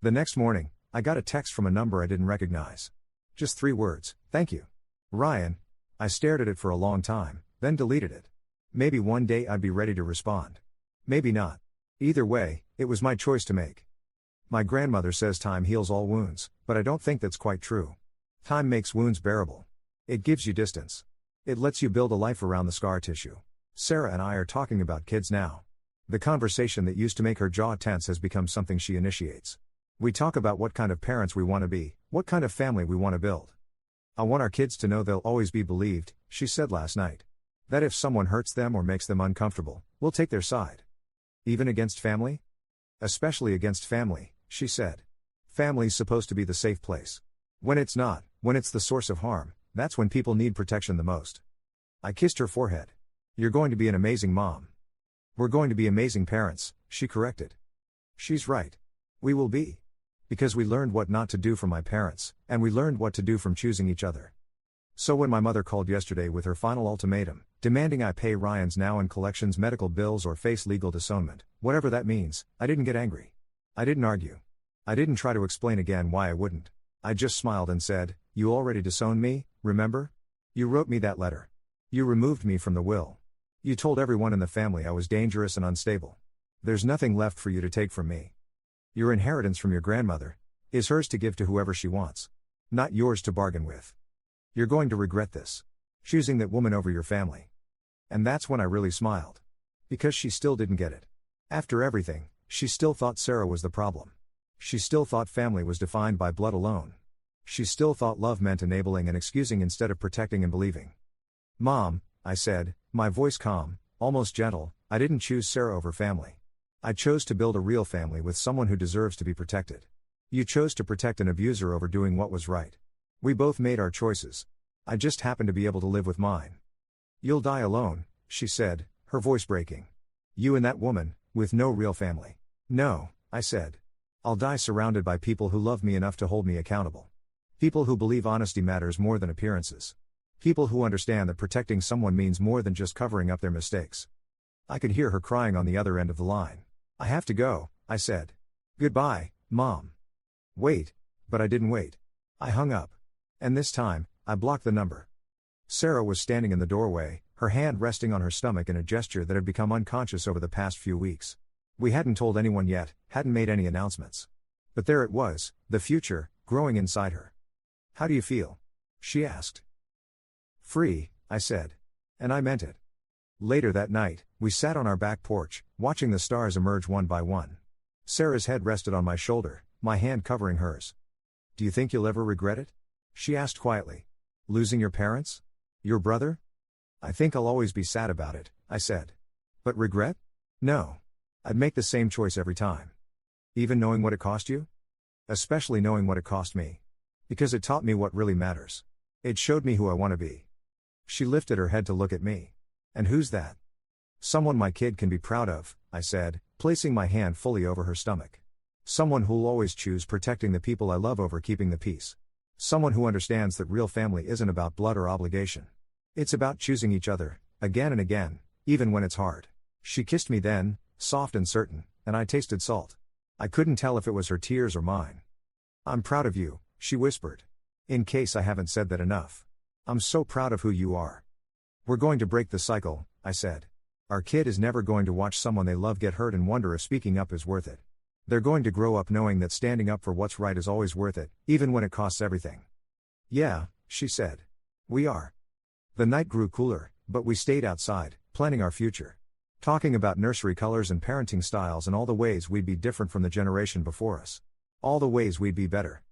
The next morning, I got a text from a number I didn't recognize. Just 3 words, "Thank you, Ryan." I stared at it for a long time, then deleted it. Maybe one day I'd be ready to respond. Maybe not. Either way, it was my choice to make. My grandmother says time heals all wounds, but I don't think that's quite true. Time makes wounds bearable. It gives you distance. It lets you build a life around the scar tissue. Sarah and I are talking about kids now. The conversation that used to make her jaw tense has become something she initiates. We talk about what kind of parents we want to be, what kind of family we want to build. "I want our kids to know they'll always be believed," she said last night. "That if someone hurts them or makes them uncomfortable, we'll take their side." "Even against family?" "Especially against family," she said. "Family's supposed to be the safe place. When it's not, when it's the source of harm, that's when people need protection the most." I kissed her forehead. "You're going to be an amazing mom." "We're going to be amazing parents," she corrected. She's right. We will be. Because we learned what not to do from my parents, and we learned what to do from choosing each other. So when my mother called yesterday with her final ultimatum, demanding I pay Ryan's now in collections medical bills or face legal disownment, whatever that means, I didn't get angry. I didn't argue. I didn't try to explain again why I wouldn't. I just smiled and said, "You already disowned me, remember? You wrote me that letter. You removed me from the will. You told everyone in the family I was dangerous and unstable. There's nothing left for you to take from me. Your inheritance from your grandmother is hers to give to whoever she wants. Not yours to bargain with. You're going to regret this. Choosing that woman over your family." And that's when I really smiled. Because she still didn't get it. After everything, she still thought Sarah was the problem. She still thought family was defined by blood alone. She still thought love meant enabling and excusing instead of protecting and believing. "Mom," I said, my voice calm, almost gentle, "I didn't choose Sarah over family. I chose to build a real family with someone who deserves to be protected. You chose to protect an abuser over doing what was right. We both made our choices. I just happened to be able to live with mine." "You'll die alone," she said, her voice breaking. "You and that woman, with no real family." "No," I said. "I'll die surrounded by people who love me enough to hold me accountable. People who believe honesty matters more than appearances. People who understand that protecting someone means more than just covering up their mistakes." I could hear her crying on the other end of the line. "I have to go," I said. "Goodbye, Mom." Wait. But I didn't wait. I hung up. And this time, I blocked the number. Sarah was standing in the doorway, her hand resting on her stomach in a gesture that had become unconscious over the past few weeks. We hadn't told anyone yet, hadn't made any announcements. But there it was, the future, growing inside her. "How do you feel?" she asked. "Free," I said. And I meant it. Later that night, we sat on our back porch, watching the stars emerge one by one. Sarah's head rested on my shoulder, my hand covering hers. "Do you think you'll ever regret it?" she asked quietly. "Losing your parents? Your brother?" "I think I'll always be sad about it," I said. "But regret? No. I'd make the same choice every time." "Even knowing what it cost you?" "Especially knowing what it cost me. Because it taught me what really matters. It showed me who I want to be." She lifted her head to look at me. "And who's that?" "Someone my kid can be proud of," I said, placing my hand fully over her stomach. "Someone who'll always choose protecting the people I love over keeping the peace. Someone who understands that real family isn't about blood or obligation. It's about choosing each other, again and again, even when it's hard." She kissed me then, soft and certain, and I tasted salt. I couldn't tell if it was her tears or mine. "I'm proud of you," she whispered. "In case I haven't said that enough. I'm so proud of who you are." "We're going to break the cycle," I said. "Our kid is never going to watch someone they love get hurt and wonder if speaking up is worth it. They're going to grow up knowing that standing up for what's right is always worth it, even when it costs everything." "Yeah," she said. "We are." The night grew cooler, but we stayed outside, planning our future. Talking about nursery colors and parenting styles and all the ways we'd be different from the generation before us. All the ways we'd be better.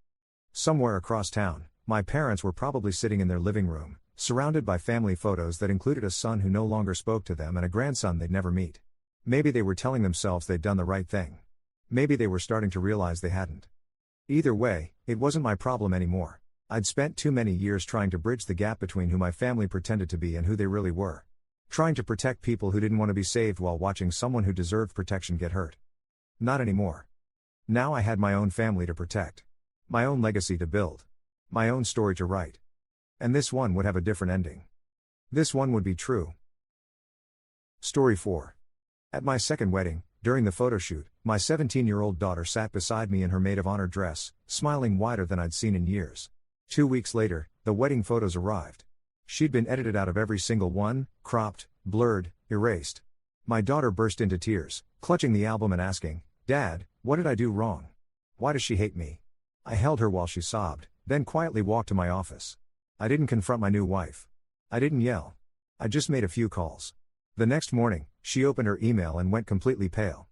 Somewhere across town, my parents were probably sitting in their living room, surrounded by family photos that included a son who no longer spoke to them and a grandson they'd never meet. Maybe they were telling themselves they'd done the right thing. Maybe they were starting to realize they hadn't. Either way, it wasn't my problem anymore. I'd spent too many years trying to bridge the gap between who my family pretended to be and who they really were. Trying to protect people who didn't want to be saved while watching someone who deserved protection get hurt. Not anymore. Now I had my own family to protect. My own legacy to build. My own story to write. And this one would have a different ending. This one would be true. Story 4. At my second wedding, during the photo shoot, my 17-year-old daughter sat beside me in her maid of honor dress, smiling wider than I'd seen in years. 2 weeks later, the wedding photos arrived. She'd been edited out of every single one, cropped, blurred, erased. My daughter burst into tears, clutching the album and asking, "Dad, what did I do wrong? Why does she hate me?" I held her while she sobbed, then quietly walked to my office. I didn't confront my new wife. I didn't yell. I just made a few calls. The next morning, she opened her email and went completely pale.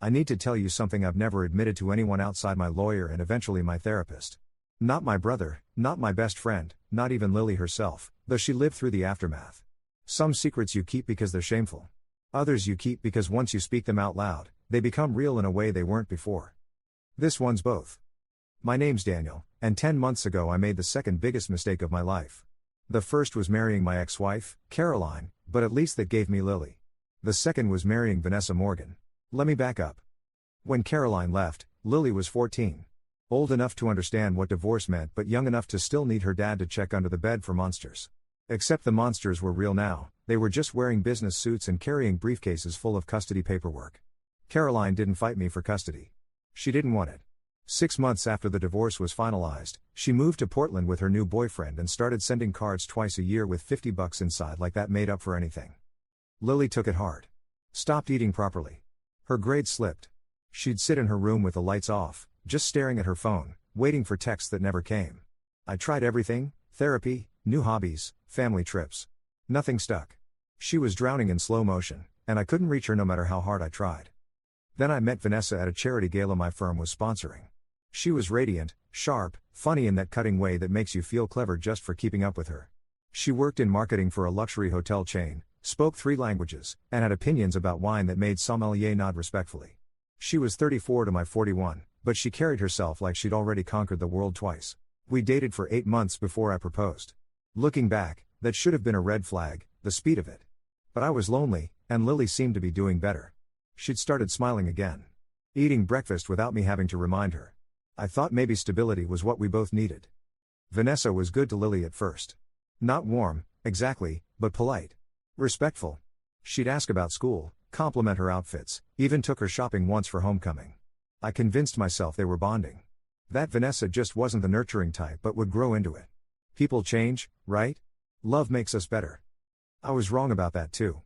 "I need to tell you something I've never admitted to anyone outside my lawyer and eventually my therapist. Not my brother, not my best friend, not even Lily herself, though she lived through the aftermath. Some secrets you keep because they're shameful. Others you keep because once you speak them out loud, they become real in a way they weren't before. This one's both. My name's Daniel, and 10 months ago I made the second biggest mistake of my life. The first was marrying my ex-wife, Caroline, but at least that gave me Lily. The second was marrying Vanessa Morgan. Let me back up. When Caroline left, Lily was 14. Old enough to understand what divorce meant but young enough to still need her dad to check under the bed for monsters. Except the monsters were real now, they were just wearing business suits and carrying briefcases full of custody paperwork. Caroline didn't fight me for custody. She didn't want it. 6 months after the divorce was finalized, she moved to Portland with her new boyfriend and started sending cards twice a year with $50 inside like that made up for anything. Lily took it hard. Stopped eating properly. Her grades slipped. She'd sit in her room with the lights off, just staring at her phone, waiting for texts that never came. I tried everything, therapy, new hobbies, family trips. Nothing stuck. She was drowning in slow motion, and I couldn't reach her no matter how hard I tried. Then I met Vanessa at a charity gala my firm was sponsoring. She was radiant, sharp, funny in that cutting way that makes you feel clever just for keeping up with her. She worked in marketing for a luxury hotel chain, spoke 3 languages, and had opinions about wine that made sommelier nod respectfully. She was 34 to my 41, but she carried herself like she'd already conquered the world twice. We dated for 8 months before I proposed. Looking back, that should have been a red flag, the speed of it. But I was lonely, and Lily seemed to be doing better. She'd started smiling again. Eating breakfast without me having to remind her. I thought maybe stability was what we both needed. Vanessa was good to Lily at first. Not warm, exactly, but polite. Respectful. She'd ask about school, compliment her outfits, even took her shopping once for homecoming. I convinced myself they were bonding. That Vanessa just wasn't the nurturing type but would grow into it. People change, right? Love makes us better. I was wrong about that too.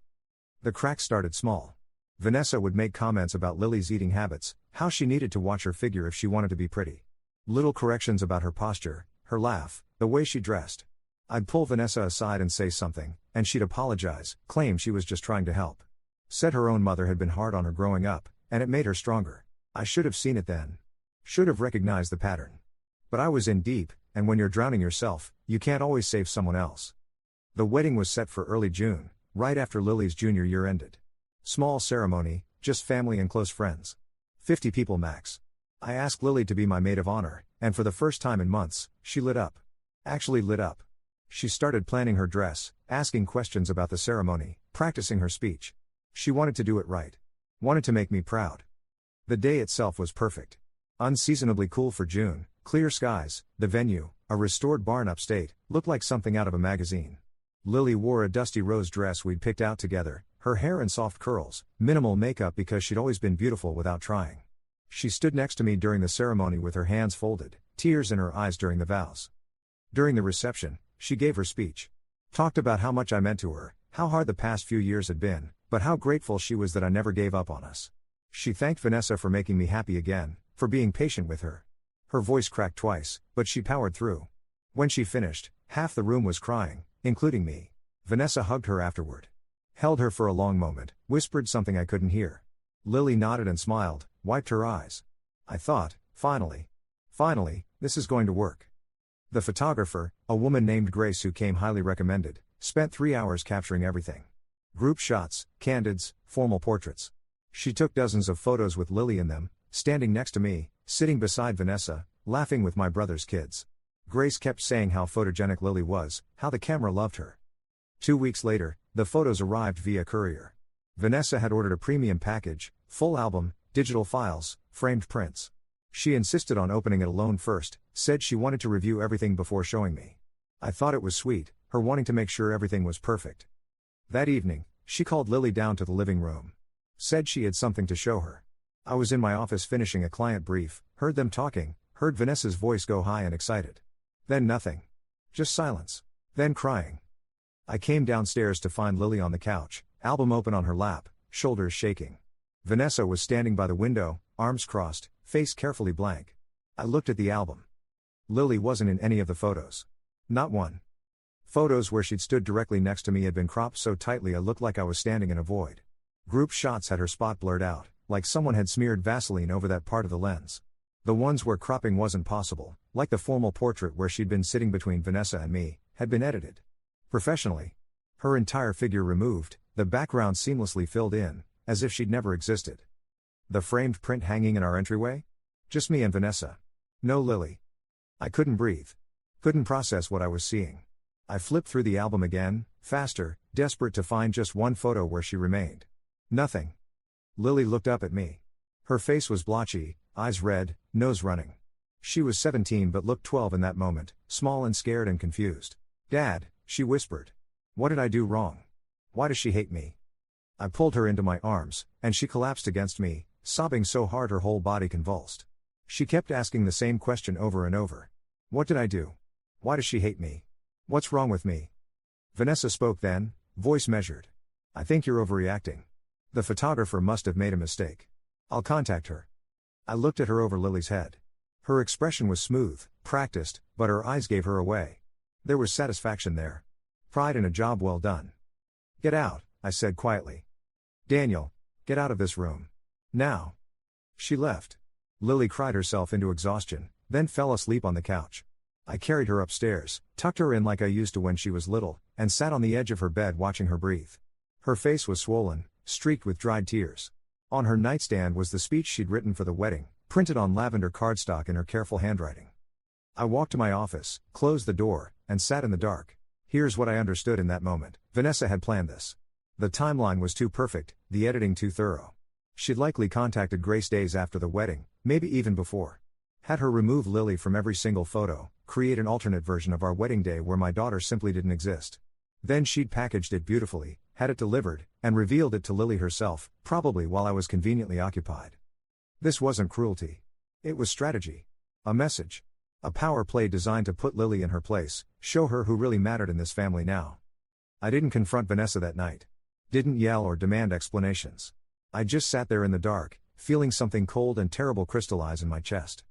The cracks started small. Vanessa would make comments about Lily's eating habits, how she needed to watch her figure if she wanted to be pretty. Little corrections about her posture, her laugh, the way she dressed. I'd pull Vanessa aside and say something, and she'd apologize, claim she was just trying to help. Said her own mother had been hard on her growing up, and it made her stronger. I should have seen it then. Should have recognized the pattern. But I was in deep, and when you're drowning yourself, you can't always save someone else. The wedding was set for early June, right after Lily's junior year ended. Small ceremony, just family and close friends. 50 people max. I asked Lily to be my maid of honor, and for the first time in months, she lit up. Actually lit up. She started planning her dress, asking questions about the ceremony, practicing her speech. She wanted to do it right. Wanted to make me proud. The day itself was perfect. Unseasonably cool for June, clear skies, the venue, a restored barn upstate, looked like something out of a magazine. Lily wore a dusty rose dress we'd picked out together, her hair in soft curls, minimal makeup because she'd always been beautiful without trying. She stood next to me during the ceremony with her hands folded, tears in her eyes during the vows. During the reception, she gave her speech. Talked about how much I meant to her, how hard the past few years had been, but how grateful she was that I never gave up on us. She thanked Vanessa for making me happy again, for being patient with her. Her voice cracked twice, but she powered through. When she finished, half the room was crying, including me. Vanessa hugged her afterward. Held her for a long moment, whispered something I couldn't hear. Lily nodded and smiled, wiped her eyes. I thought, finally, this is going to work. The photographer, a woman named Grace who came highly recommended, spent 3 hours capturing everything. Group shots, candids, formal portraits. She took dozens of photos with Lily in them, standing next to me, sitting beside Vanessa, laughing with my brother's kids. Grace kept saying how photogenic Lily was, how the camera loved her. 2 weeks later, the photos arrived via courier. Vanessa had ordered a premium package, full album, digital files, framed prints. She insisted on opening it alone first, said she wanted to review everything before showing me. I thought it was sweet, her wanting to make sure everything was perfect. That evening, she called Lily down to the living room. Said she had something to show her. I was in my office finishing a client brief, heard them talking, heard Vanessa's voice go high and excited. Then nothing. Just silence. Then crying. I came downstairs to find Lily on the couch, album open on her lap, shoulders shaking. Vanessa was standing by the window, arms crossed, face carefully blank. I looked at the album. Lily wasn't in any of the photos. Not one. Photos where she'd stood directly next to me had been cropped so tightly I looked like I was standing in a void. Group shots had her spot blurred out, like someone had smeared Vaseline over that part of the lens. The ones where cropping wasn't possible, like the formal portrait where she'd been sitting between Vanessa and me, had been edited professionally. Her entire figure removed, the background seamlessly filled in, as if she'd never existed. The framed print hanging in our entryway? Just me and Vanessa. No Lily. I couldn't breathe. Couldn't process what I was seeing. I flipped through the album again, faster, desperate to find just one photo where she remained. Nothing. Lily looked up at me. Her face was blotchy, eyes red, nose running. She was 17 but looked 12 in that moment, small and scared and confused. "Dad," she whispered. "What did I do wrong? Why does she hate me?" I pulled her into my arms, and she collapsed against me, sobbing so hard her whole body convulsed. She kept asking the same question over and over. "What did I do? Why does she hate me? What's wrong with me?" Vanessa spoke then, voice measured. "I think you're overreacting. The photographer must have made a mistake. I'll contact her." I looked at her over Lily's head. Her expression was smooth, practiced, but her eyes gave her away. There was satisfaction there. Pride in a job well done. "Get out," I said quietly. "Daniel, get out of this room. Now." She left. Lily cried herself into exhaustion, then fell asleep on the couch. I carried her upstairs, tucked her in like I used to when she was little, and sat on the edge of her bed watching her breathe. Her face was swollen, streaked with dried tears. On her nightstand was the speech she'd written for the wedding, printed on lavender cardstock in her careful handwriting. I walked to my office, closed the door, and sat in the dark. Here's what I understood in that moment. Vanessa had planned this. The timeline was too perfect, the editing too thorough. She'd likely contacted Grace days after the wedding, maybe even before. Had her remove Lily from every single photo, create an alternate version of our wedding day where my daughter simply didn't exist. Then she'd packaged it beautifully, had it delivered, and revealed it to Lily herself, probably while I was conveniently occupied. This wasn't cruelty. It was strategy. A message. A power play designed to put Lily in her place, show her who really mattered in this family now. I didn't confront Vanessa that night. Didn't yell or demand explanations. I just sat there in the dark, feeling something cold and terrible crystallize in my chest.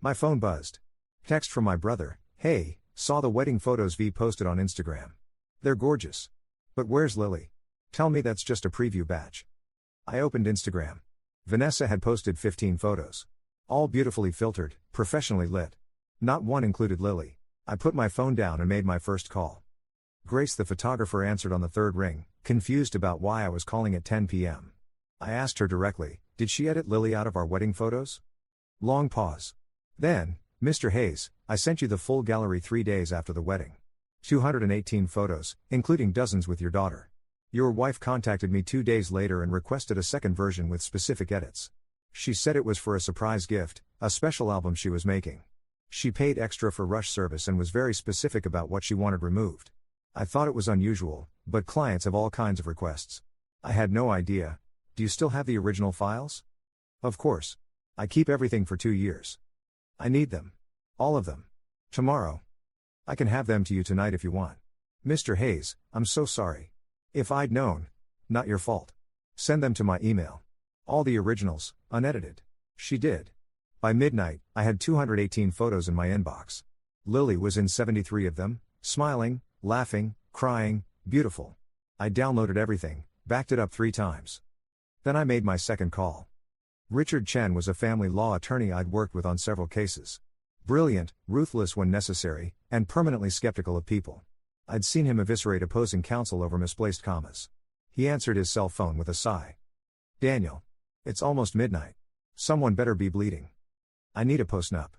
My phone buzzed. Text from my brother. "Hey, saw the wedding photos V posted on Instagram. They're gorgeous. But where's Lily? Tell me that's just a preview batch." I opened Instagram. Vanessa had posted 15 photos. All beautifully filtered, professionally lit. Not one included Lily. I put my phone down and made my first call. Grace the photographer answered on the third ring, confused about why I was calling at 10 p.m. I asked her directly, "Did she edit Lily out of our wedding photos?" Long pause. Then, "Mr. Hayes, I sent you the full gallery 3 days after the wedding. 218 photos, including dozens with your daughter. Your wife contacted me 2 days later and requested a second version with specific edits. She said it was for a surprise gift, a special album she was making. She paid extra for rush service and was very specific about what she wanted removed. I thought it was unusual, but clients have all kinds of requests. I had no idea. Do you still have the original files?" "Of course. I keep everything for 2 years. I need them. All of them. Tomorrow. I can have them to you tonight if you want. Mr. Hayes, I'm so sorry. If I'd known. Not your fault. Send them to my email. All the originals, unedited." She did. By midnight, I had 218 photos in my inbox. Lily was in 73 of them, smiling, laughing, crying, beautiful. I downloaded everything, backed it up 3 times. Then I made my second call. Richard Chen was a family law attorney I'd worked with on several cases. Brilliant, ruthless when necessary, and permanently skeptical of people. I'd seen him eviscerate opposing counsel over misplaced commas. He answered his cell phone with a sigh. "Daniel. It's almost midnight. Someone better be bleeding. I need a postnup.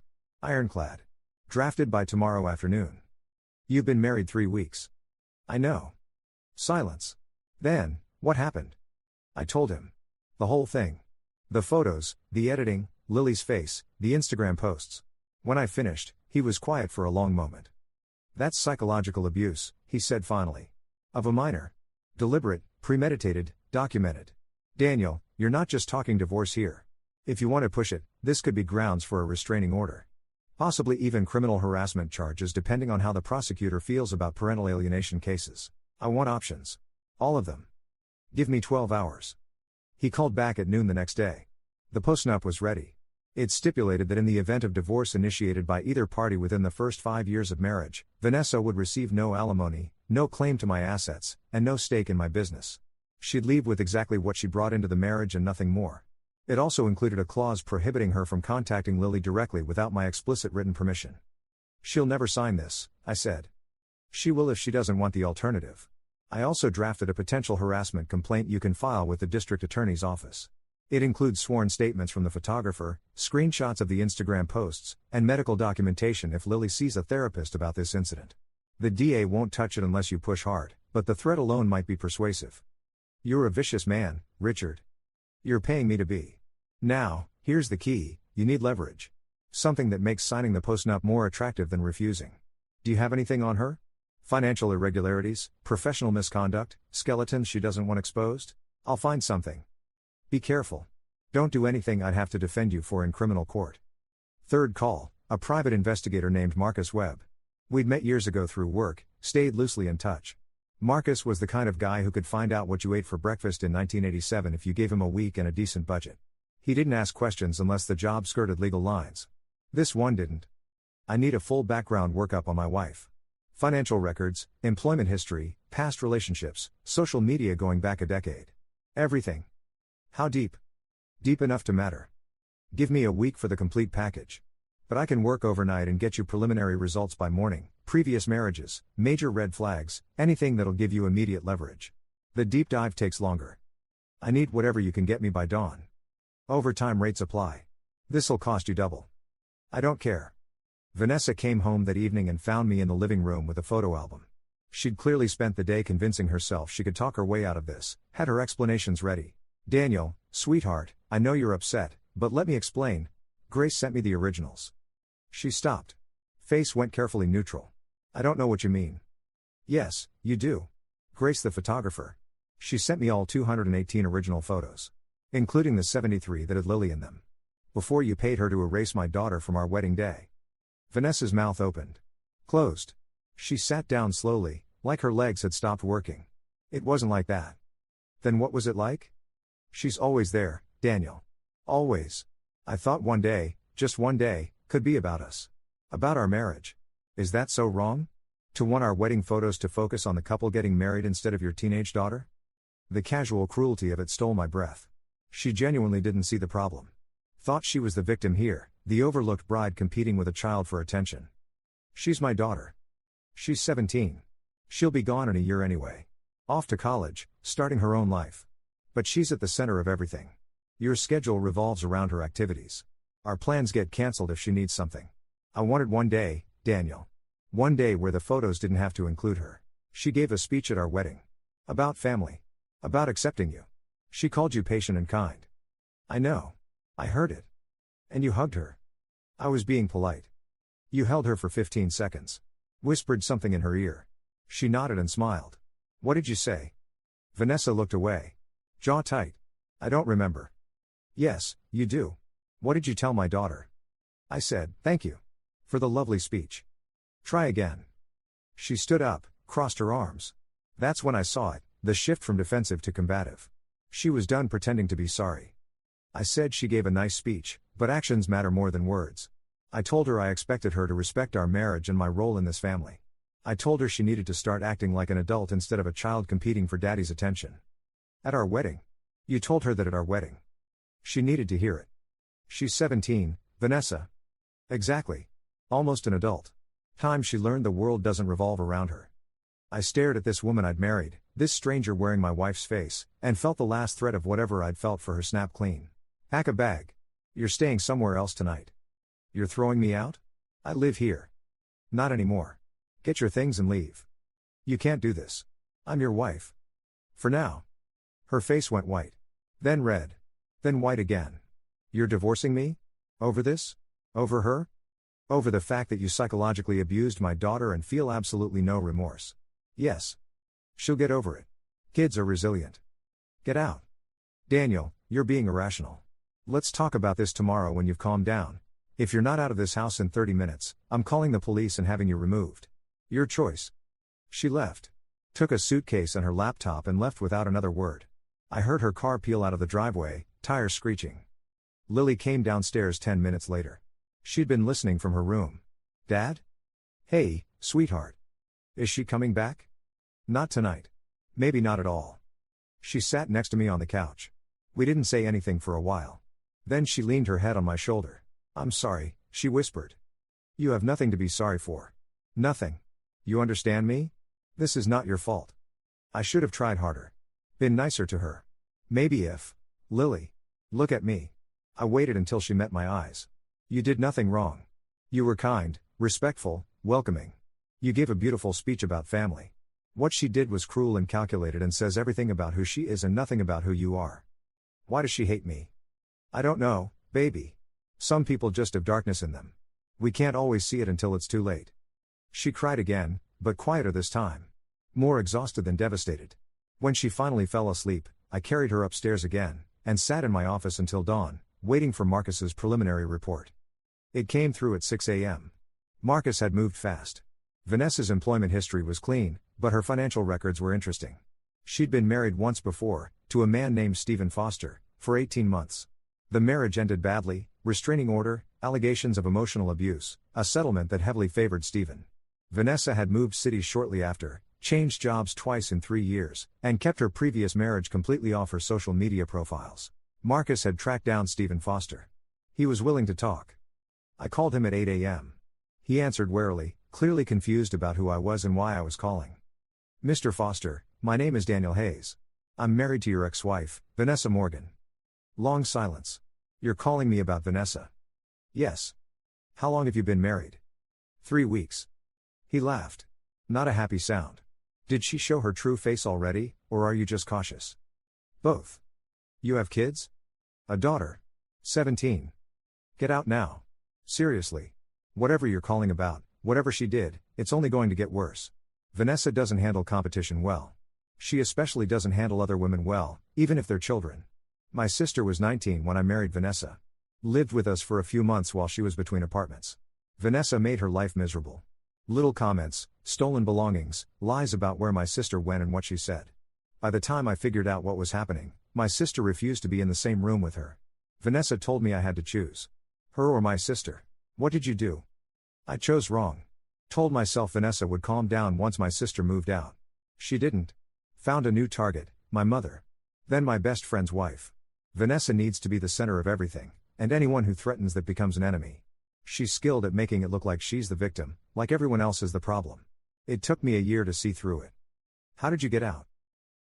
Ironclad. Drafted by tomorrow afternoon. You've been married 3 weeks. I know. Silence. Then, what happened? I told him. The whole thing. The photos, the editing, Lily's face, the Instagram posts. When I finished, he was quiet for a long moment. That's psychological abuse, he said finally. Of a minor. Deliberate, premeditated, documented. Daniel, you're not just talking divorce here. If you want to push it, this could be grounds for a restraining order. Possibly even criminal harassment charges depending on how the prosecutor feels about parental alienation cases. I want options. All of them. Give me 12 hours. He called back at noon the next day. The postnup was ready. It stipulated that in the event of divorce initiated by either party within the first 5 years of marriage, Vanessa would receive no alimony, no claim to my assets, and no stake in my business. She'd leave with exactly what she brought into the marriage and nothing more. It also included a clause prohibiting her from contacting Lily directly without my explicit written permission. She'll never sign this, I said. She will if she doesn't want the alternative. I also drafted a potential harassment complaint you can file with the district attorney's office. It includes sworn statements from the photographer, screenshots of the Instagram posts, and medical documentation if Lily sees a therapist about this incident. The DA won't touch it unless you push hard, but the threat alone might be persuasive. You're a vicious man, Richard. You're paying me to be. Now, here's the key, you need leverage. Something that makes signing the postnup more attractive than refusing. Do you have anything on her? Financial irregularities, professional misconduct, skeletons she doesn't want exposed? I'll find something. Be careful. Don't do anything I'd have to defend you for in criminal court. Third call, a private investigator named Marcus Webb. We'd met years ago through work, stayed loosely in touch. Marcus was the kind of guy who could find out what you ate for breakfast in 1987 if you gave him a week and a decent budget. He didn't ask questions unless the job skirted legal lines. This one didn't. I need a full background workup on my wife. Financial records, employment history, past relationships, social media going back a decade. Everything. How deep? Deep enough to matter. Give me a week for the complete package. But I can work overnight and get you preliminary results by morning, previous marriages, major red flags, anything that'll give you immediate leverage. The deep dive takes longer. I need whatever you can get me by dawn. Overtime rates apply. This'll cost you double. I don't care. Vanessa came home that evening and found me in the living room with a photo album. She'd clearly spent the day convincing herself she could talk her way out of this, had her explanations ready. Daniel, sweetheart, I know you're upset, but let me explain. Grace sent me the originals. She stopped. Face went carefully neutral. I don't know what you mean. Yes, you do. Grace the photographer. She sent me all 218 original photos. Including the 73 that had Lily in them. Before you paid her to erase my daughter from our wedding day. Vanessa's mouth opened. Closed. She sat down slowly, like her legs had stopped working. It wasn't like that. Then what was it like? She's always there, Daniel. Always. I thought one day, just one day, could be about us. About our marriage. Is that so wrong? To want our wedding photos to focus on the couple getting married instead of your teenage daughter? The casual cruelty of it stole my breath. She genuinely didn't see the problem. Thought she was the victim here, the overlooked bride competing with a child for attention. She's my daughter. She's 17. She'll be gone in a year anyway. Off to college, starting her own life. But she's at the center of everything. Your schedule revolves around her activities. Our plans get cancelled if she needs something. I wanted one day, Daniel. One day where the photos didn't have to include her. She gave a speech at our wedding. About family. About accepting you. She called you patient and kind. I know. I heard it. And you hugged her. I was being polite. You held her for 15 seconds. Whispered something in her ear. She nodded and smiled. What did you say? Vanessa looked away. Jaw tight. I don't remember. Yes, you do. What did you tell my daughter? I said, thank you. For the lovely speech. Try again. She stood up, crossed her arms. That's when I saw it, the shift from defensive to combative. She was done pretending to be sorry. I said she gave a nice speech, but actions matter more than words. I told her I expected her to respect our marriage and my role in this family. I told her she needed to start acting like an adult instead of a child competing for daddy's attention. At our wedding. You told her that at our wedding. She needed to hear it. She's 17, Vanessa. Exactly. Almost an adult. Time she learned the world doesn't revolve around her. I stared at this woman I'd married, this stranger wearing my wife's face, and felt the last thread of whatever I'd felt for her snap clean. Pack a bag. You're staying somewhere else tonight. You're throwing me out? I live here. Not anymore. Get your things and leave. You can't do this. I'm your wife. For now. Her face went white. Then red. Then white again. You're divorcing me? Over this? Over her? Over the fact that you psychologically abused my daughter and feel absolutely no remorse. Yes. She'll get over it. Kids are resilient. Get out. Daniel, you're being irrational. Let's talk about this tomorrow when you've calmed down. If you're not out of this house in 30 minutes, I'm calling the police and having you removed. Your choice. She left. Took a suitcase and her laptop and left without another word. I heard her car peel out of the driveway, tires screeching. Lily came downstairs 10 minutes later. She'd been listening from her room. Dad? Hey, sweetheart. Is she coming back? Not tonight. Maybe not at all. She sat next to me on the couch. We didn't say anything for a while. Then she leaned her head on my shoulder. I'm sorry, she whispered. You have nothing to be sorry for. Nothing. You understand me? This is not your fault. I should have tried harder. Been nicer to her. Maybe if. Lily. Look at me. I waited until she met my eyes. You did nothing wrong. You were kind, respectful, welcoming. You gave a beautiful speech about family. What she did was cruel and calculated and says everything about who she is and nothing about who you are. Why does she hate me? I don't know, baby. Some people just have darkness in them. We can't always see it until it's too late. She cried again, but quieter this time. More exhausted than devastated. When she finally fell asleep, I carried her upstairs again, and sat in my office until dawn, waiting for Marcus's preliminary report. It came through at 6 a.m. Marcus had moved fast. Vanessa's employment history was clean, but her financial records were interesting. She'd been married once before, to a man named Stephen Foster, for 18 months. The marriage ended badly, restraining order, allegations of emotional abuse, a settlement that heavily favored Stephen. Vanessa had moved cities shortly after, changed jobs twice in 3 years, and kept her previous marriage completely off her social media profiles. Marcus had tracked down Stephen Foster. He was willing to talk. I called him at 8 a.m. He answered warily, clearly confused about who I was and why I was calling. Mr. Foster, my name is Daniel Hayes. I'm married to your ex-wife, Vanessa Morgan. Long silence. You're calling me about Vanessa? Yes. How long have you been married? 3 weeks. He laughed. Not a happy sound. Did she show her true face already, or are you just cautious? Both. You have kids? A daughter. 17. Get out now. Seriously. Whatever you're calling about, whatever she did, it's only going to get worse. Vanessa doesn't handle competition well. She especially doesn't handle other women well, even if they're children. My sister was 19 when I married Vanessa. Lived with us for a few months while she was between apartments. Vanessa made her life miserable. Little comments, stolen belongings, lies about where my sister went and what she said. By the time I figured out what was happening, my sister refused to be in the same room with her. Vanessa told me I had to choose. Her or my sister. What did you do? I chose wrong. Told myself Vanessa would calm down once my sister moved out. She didn't. Found a new target, my mother. Then my best friend's wife. Vanessa needs to be the center of everything, and anyone who threatens that becomes an enemy. She's skilled at making it look like she's the victim, like everyone else is the problem. It took me a year to see through it. How did you get out?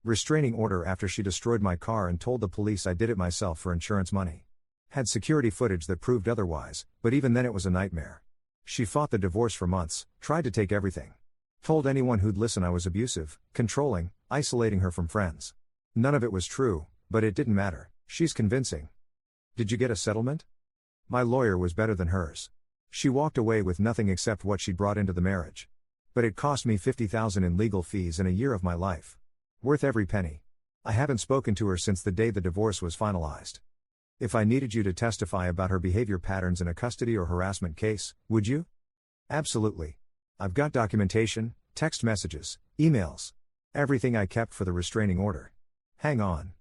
Restraining order after she destroyed my car and told the police I did it myself for insurance money. Had security footage that proved otherwise, but even then it was a nightmare. She fought the divorce for months, tried to take everything. Told anyone who'd listen I was abusive, controlling, isolating her from friends. None of it was true, but it didn't matter. She's convincing. Did you get a settlement? My lawyer was better than hers. She walked away with nothing except what she'd brought into the marriage. But it cost me $50,000 in legal fees and a year of my life. Worth every penny. I haven't spoken to her since the day the divorce was finalized. If I needed you to testify about her behavior patterns in a custody or harassment case, would you? Absolutely. I've got documentation, text messages, emails. Everything I kept for the restraining order. Hang on.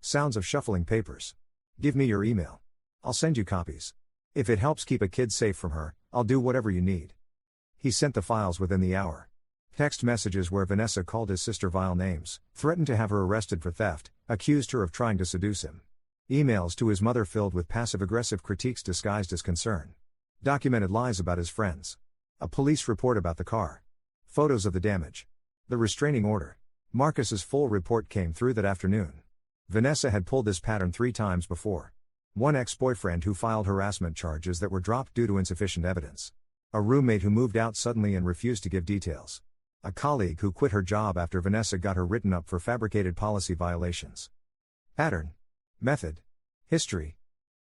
Sounds of shuffling papers. Give me your email. I'll send you copies. If it helps keep a kid safe from her, I'll do whatever you need. He sent the files within the hour. Text messages where Vanessa called his sister vile names, threatened to have her arrested for theft, accused her of trying to seduce him. Emails to his mother filled with passive-aggressive critiques disguised as concern. Documented lies about his friends. A police report about the car. Photos of the damage. The restraining order. Marcus's full report came through that afternoon. Vanessa had pulled this pattern 3 times before. One ex-boyfriend who filed harassment charges that were dropped due to insufficient evidence. A roommate who moved out suddenly and refused to give details. A colleague who quit her job after Vanessa got her written up for fabricated policy violations. Pattern. Method. History.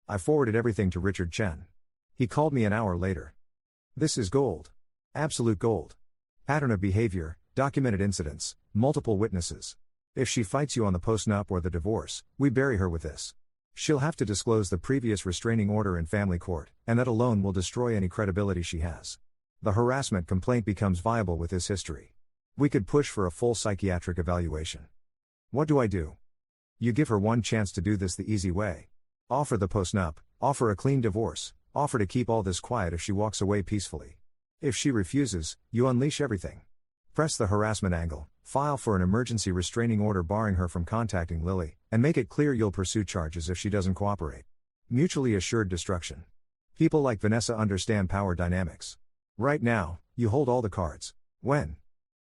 I forwarded everything to Richard Chen. He called me an hour later. This is gold. Absolute gold. Pattern of behavior, documented incidents, multiple witnesses. If she fights you on the postnup or the divorce, we bury her with this. She'll have to disclose the previous restraining order in family court, and that alone will destroy any credibility she has. The harassment complaint becomes viable with this history. We could push for a full psychiatric evaluation. What do I do? You give her one chance to do this the easy way. Offer the postnup, offer a clean divorce, offer to keep all this quiet if she walks away peacefully. If she refuses, you unleash everything. Press the harassment angle, file for an emergency restraining order barring her from contacting Lily, and make it clear you'll pursue charges if she doesn't cooperate. Mutually assured destruction. People like Vanessa understand power dynamics. Right now, you hold all the cards. When?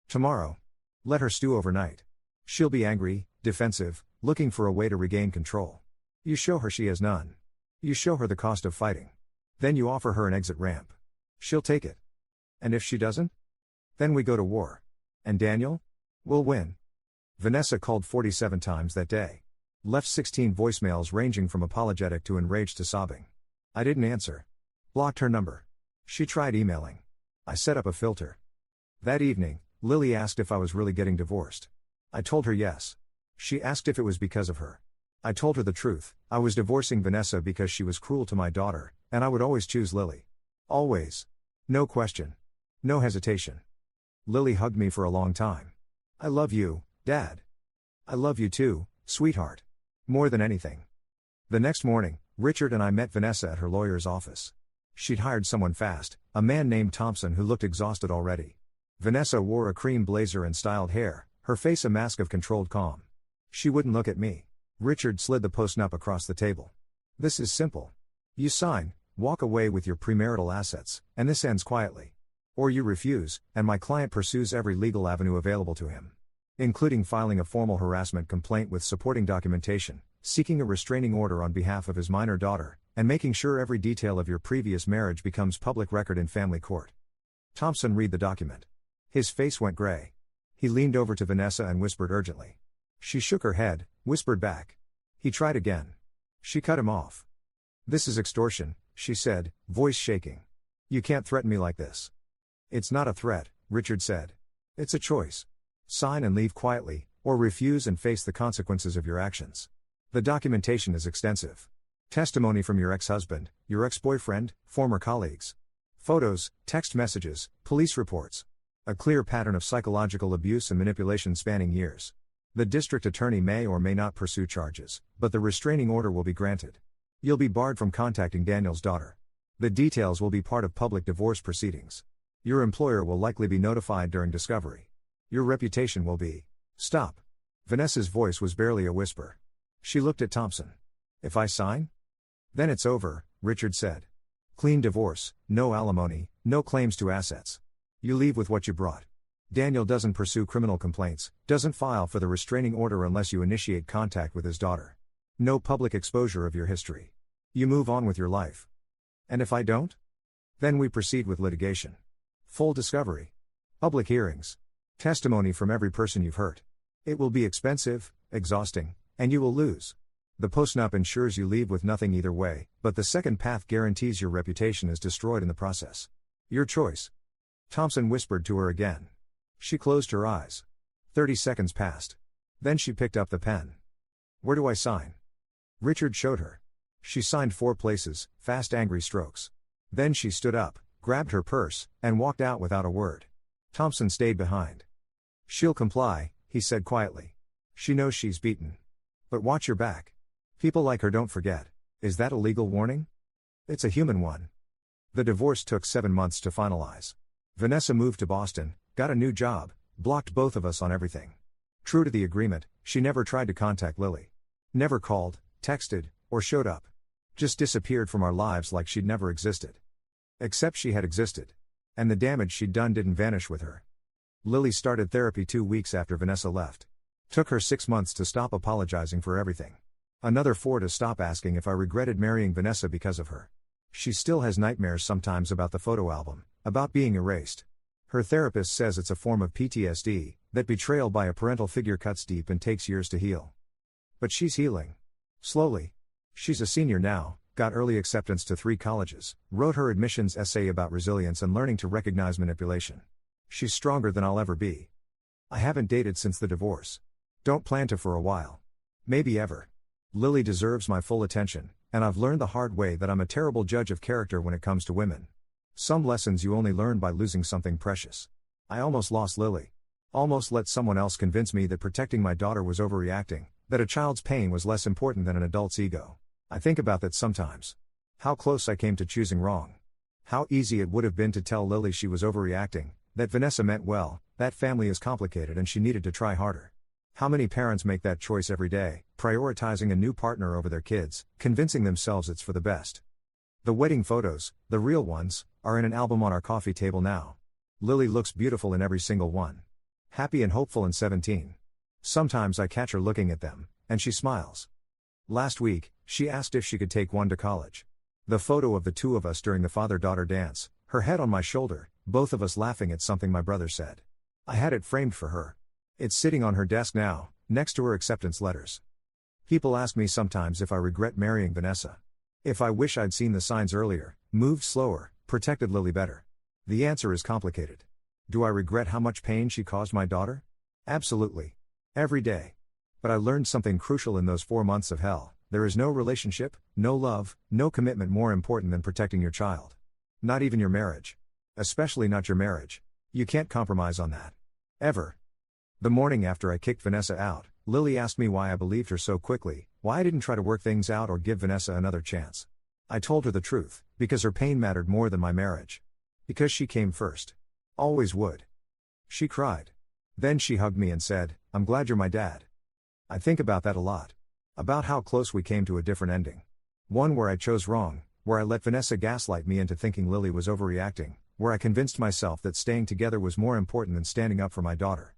Tomorrow. Let her stew overnight. She'll be angry, defensive, looking for a way to regain control. You show her she has none. You show her the cost of fighting. Then you offer her an exit ramp. She'll take it. And if she doesn't? Then we go to war. And Daniel? We'll win. Vanessa called 47 times that day. Left 16 voicemails ranging from apologetic to enraged to sobbing. I didn't answer. Blocked her number. She tried emailing. I set up a filter. That evening, Lily asked if I was really getting divorced. I told her yes. She asked if it was because of her. I told her the truth. I was divorcing Vanessa because she was cruel to my daughter, and I would always choose Lily. Always. No question. No hesitation. Lily hugged me for a long time. I love you, Dad. I love you too, sweetheart. More than anything. The next morning, Richard and I met Vanessa at her lawyer's office. She'd hired someone fast, a man named Thompson who looked exhausted already. Vanessa wore a cream blazer and styled hair, her face a mask of controlled calm. She wouldn't look at me. Richard slid the postnup across the table. This is simple. You sign, walk away with your premarital assets, and this ends quietly. Or you refuse, and my client pursues every legal avenue available to him. Including filing a formal harassment complaint with supporting documentation, seeking a restraining order on behalf of his minor daughter, and making sure every detail of your previous marriage becomes public record in family court. Thompson read the document. His face went gray. He leaned over to Vanessa and whispered urgently. She shook her head, whispered back. He tried again. She cut him off. This is extortion, she said, voice shaking. You can't threaten me like this. It's not a threat, Richard said. It's a choice. Sign and leave quietly, or refuse and face the consequences of your actions. The documentation is extensive. Testimony from your ex-husband, your ex-boyfriend, former colleagues. Photos, text messages, police reports. A clear pattern of psychological abuse and manipulation spanning years. The district attorney may or may not pursue charges, but the restraining order will be granted. You'll be barred from contacting Daniel's daughter. The details will be part of public divorce proceedings. Your employer will likely be notified during discovery. Your reputation will be. Stop. Vanessa's voice was barely a whisper. She looked at Thompson. If I sign? Then it's over, Richard said. Clean divorce, no alimony, no claims to assets. You leave with what you brought. Daniel doesn't pursue criminal complaints, doesn't file for the restraining order unless you initiate contact with his daughter. No public exposure of your history. You move on with your life. And if I don't? Then we proceed with litigation. Full discovery. Public hearings. Testimony from every person you've hurt. It will be expensive, exhausting, and you will lose. The postnup ensures you leave with nothing either way, but the second path guarantees your reputation is destroyed in the process. Your choice. Thompson whispered to her again. She closed her eyes. 30 seconds passed. Then she picked up the pen. Where do I sign? Richard showed her. She signed 4 places, fast angry strokes. Then she stood up, grabbed her purse, and walked out without a word. Thompson stayed behind. She'll comply, he said quietly. She knows she's beaten. But watch your back. People like her don't forget. Is that a legal warning? It's a human one. The divorce took 7 months to finalize. Vanessa moved to Boston, got a new job, blocked both of us on everything. True to the agreement, she never tried to contact Lily. Never called, texted, or showed up. Just disappeared from our lives like she'd never existed. Except she had existed. And the damage she'd done didn't vanish with her. Lily started therapy 2 weeks after Vanessa left. Took her 6 months to stop apologizing for everything. Another 4 to stop asking if I regretted marrying Vanessa because of her. She still has nightmares sometimes about the photo album, about being erased. Her therapist says it's a form of PTSD, that betrayal by a parental figure cuts deep and takes years to heal. But she's healing. Slowly. She's a senior now, got early acceptance to 3 colleges, wrote her admissions essay about resilience and learning to recognize manipulation. She's stronger than I'll ever be. I haven't dated since the divorce. Don't plan to for a while. Maybe ever. Lily deserves my full attention, and I've learned the hard way that I'm a terrible judge of character when it comes to women. Some lessons you only learn by losing something precious. I almost lost Lily. Almost let someone else convince me that protecting my daughter was overreacting, that a child's pain was less important than an adult's ego. I think about that sometimes. How close I came to choosing wrong. How easy it would have been to tell Lily she was overreacting, that Vanessa meant well, that family is complicated and she needed to try harder. How many parents make that choice every day, prioritizing a new partner over their kids, convincing themselves it's for the best. The wedding photos, the real ones, are in an album on our coffee table now. Lily looks beautiful in every single one. Happy and hopeful and 17. Sometimes I catch her looking at them, and she smiles. Last week, she asked if she could take one to college. The photo of the 2 of us during the father-daughter dance, her head on my shoulder, both of us laughing at something my brother said. I had it framed for her. It's sitting on her desk now, next to her acceptance letters. People ask me sometimes if I regret marrying Vanessa. If I wish I'd seen the signs earlier, moved slower, protected Lily better. The answer is complicated. Do I regret how much pain she caused my daughter? Absolutely. Every day. But I learned something crucial in those 4 months of hell. There is no relationship, no love, no commitment more important than protecting your child. Not even your marriage. Especially not your marriage. You can't compromise on that. Ever. The morning after I kicked Vanessa out, Lily asked me why I believed her so quickly, why I didn't try to work things out or give Vanessa another chance. I told her the truth, because her pain mattered more than my marriage. Because she came first. Always would. She cried. Then she hugged me and said, "I'm glad you're my dad." I think about that a lot. About how close we came to a different ending. One where I chose wrong, where I let Vanessa gaslight me into thinking Lily was overreacting, where I convinced myself that staying together was more important than standing up for my daughter.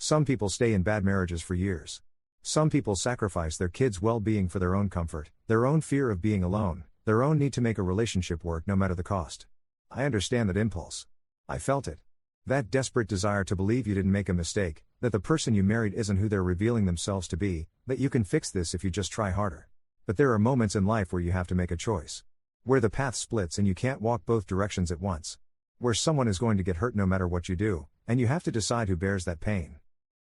Some people stay in bad marriages for years. Some people sacrifice their kids' well-being for their own comfort, their own fear of being alone, their own need to make a relationship work no matter the cost. I understand that impulse. I felt it. That desperate desire to believe you didn't make a mistake, that the person you married isn't who they're revealing themselves to be, that you can fix this if you just try harder. But there are moments in life where you have to make a choice. Where the path splits and you can't walk both directions at once. Where someone is going to get hurt no matter what you do, and you have to decide who bears that pain.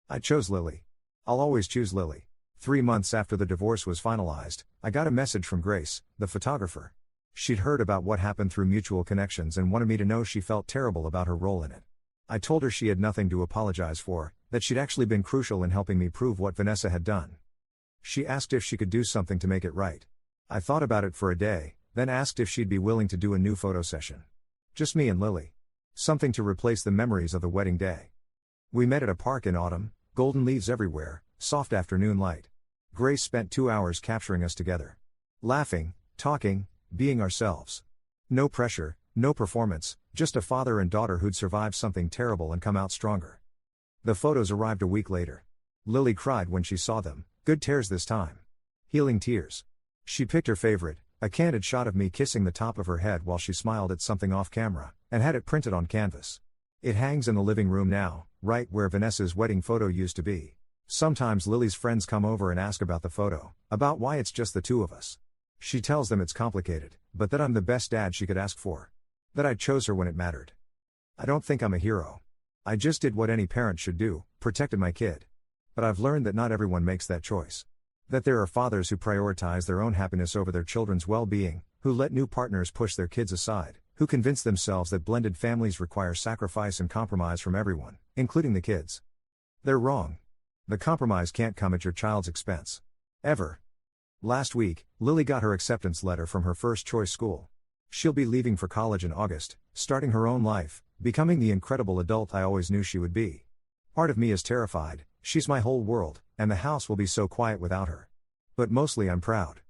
I chose Lily. I'll always choose Lily. 3 months after the divorce was finalized, I got a message from Grace, the photographer. She'd heard about what happened through mutual connections and wanted me to know she felt terrible about her role in it. I told her she had nothing to apologize for, that she'd actually been crucial in helping me prove what Vanessa had done. She asked if she could do something to make it right. I thought about it for a day, then asked if she'd be willing to do a new photo session. Just me and Lily. Something to replace the memories of the wedding day. We met at a park in autumn, golden leaves everywhere, soft afternoon light. Grace spent 2 hours capturing us together. Laughing, talking, being ourselves. No pressure, no performance, just a father and daughter who'd survived something terrible and come out stronger. The photos arrived a week later. Lily cried when she saw them, good tears this time. Healing tears. She picked her favorite, a candid shot of me kissing the top of her head while she smiled at something off camera, and had it printed on canvas. It hangs in the living room now, right where Vanessa's wedding photo used to be. Sometimes Lily's friends come over and ask about the photo, about why it's just the 2 of us. She tells them it's complicated, but that I'm the best dad she could ask for. That I chose her when it mattered. I don't think I'm a hero. I just did what any parent should do, protected my kid. But I've learned that not everyone makes that choice. That there are fathers who prioritize their own happiness over their children's well-being, who let new partners push their kids aside, who convince themselves that blended families require sacrifice and compromise from everyone, including the kids. They're wrong. The compromise can't come at your child's expense. Ever. Last week, Lily got her acceptance letter from her first choice school. She'll be leaving for college in August, starting her own life, becoming the incredible adult I always knew she would be. Part of me is terrified, she's my whole world, and the house will be so quiet without her. But mostly I'm proud.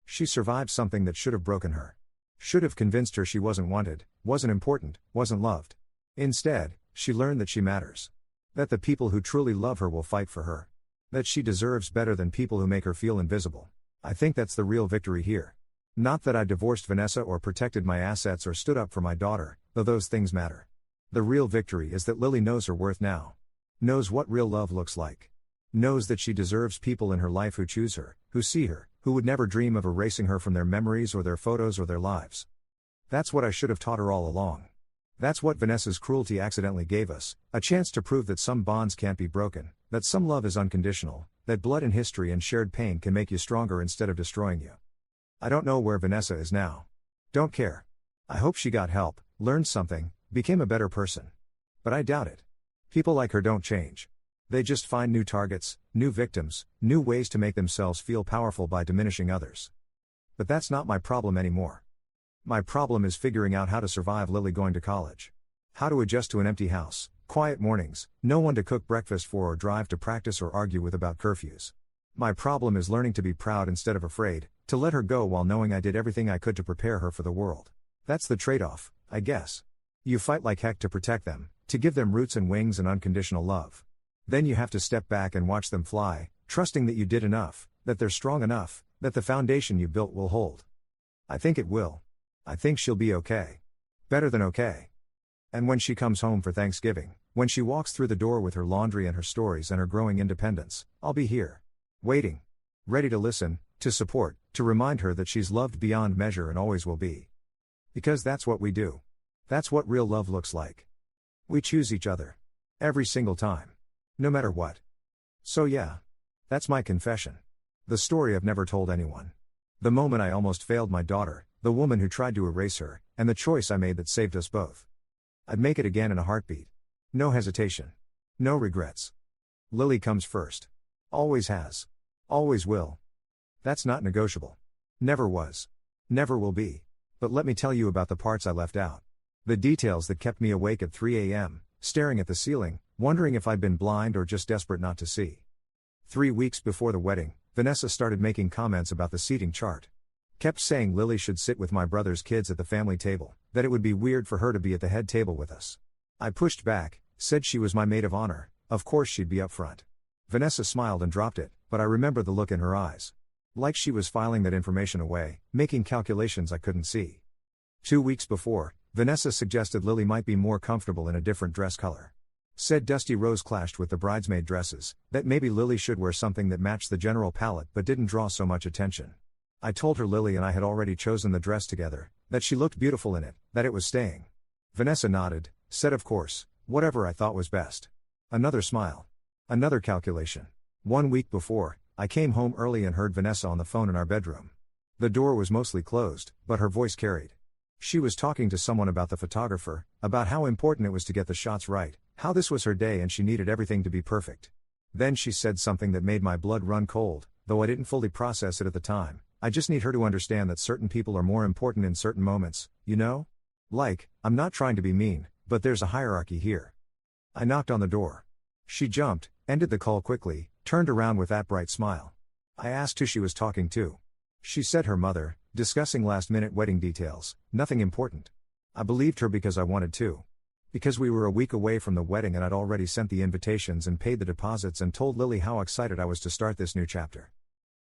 She survived something that should have broken her. Should have convinced her she wasn't wanted, wasn't important, wasn't loved. Instead, she learned that she matters. That the people who truly love her will fight for her. That she deserves better than people who make her feel invisible. I think that's the real victory here. Not that I divorced Vanessa or protected my assets or stood up for my daughter, though those things matter. The real victory is that Lily knows her worth now. Knows what real love looks like. Knows that she deserves people in her life who choose her, who see her, who would never dream of erasing her from their memories or their photos or their lives. That's what I should have taught her all along. That's what Vanessa's cruelty accidentally gave us, a chance to prove that some bonds can't be broken, that some love is unconditional, that blood and history and shared pain can make you stronger instead of destroying you. I don't know where Vanessa is now. Don't care. I hope she got help, learned something, became a better person. But I doubt it. People like her don't change. They just find new targets, new victims, new ways to make themselves feel powerful by diminishing others. But that's not my problem anymore. My problem is figuring out how to survive Lily going to college. How to adjust to an empty house, quiet mornings, no one to cook breakfast for or drive to practice or argue with about curfews. My problem is learning to be proud instead of afraid, to let her go while knowing I did everything I could to prepare her for the world. That's the trade-off, I guess. You fight like heck to protect them, to give them roots and wings and unconditional love. Then you have to step back and watch them fly, trusting that you did enough, that they're strong enough, that the foundation you built will hold. I think it will. I think she'll be okay. Better than okay. And when she comes home for Thanksgiving, when she walks through the door with her laundry and her stories and her growing independence, I'll be here. Waiting. Ready to listen, to support, to remind her that she's loved beyond measure and always will be. Because that's what we do. That's what real love looks like. We choose each other. Every single time. No matter what. So yeah. That's my confession. The story I've never told anyone. The moment I almost failed my daughter, the woman who tried to erase her, and the choice I made that saved us both. I'd make it again in a heartbeat. No hesitation. No regrets. Lily comes first. Always has. Always will. That's not negotiable. Never was. Never will be. But let me tell you about the parts I left out. The details that kept me awake at 3 a.m., staring at the ceiling, wondering if I'd been blind or just desperate not to see. 3 weeks before the wedding, Vanessa started making comments about the seating chart. Kept saying Lily should sit with my brother's kids at the family table, that it would be weird for her to be at the head table with us. I pushed back, said she was my maid of honor, of course she'd be up front. Vanessa smiled and dropped it, but I remember the look in her eyes. Like she was filing that information away, making calculations I couldn't see. 2 weeks before, Vanessa suggested Lily might be more comfortable in a different dress color. Said dusty rose clashed with the bridesmaid dresses, that maybe Lily should wear something that matched the general palette but didn't draw so much attention. I told her Lily and I had already chosen the dress together, that she looked beautiful in it, that it was staying. Vanessa nodded, said of course, whatever I thought was best. Another smile. Another calculation. 1 week before, I came home early and heard Vanessa on the phone in our bedroom. The door was mostly closed, but her voice carried. She was talking to someone about the photographer, about how important it was to get the shots right, how this was her day and she needed everything to be perfect. Then she said something that made my blood run cold, though I didn't fully process it at the time. I just need her to understand that certain people are more important in certain moments, you know? Like, I'm not trying to be mean, but there's a hierarchy here. I knocked on the door. She jumped, ended the call quickly, turned around with that bright smile. I asked who she was talking to. She said her mother, discussing last-minute wedding details, nothing important. I believed her because I wanted to. Because we were a week away from the wedding and I'd already sent the invitations and paid the deposits and told Lily how excited I was to start this new chapter.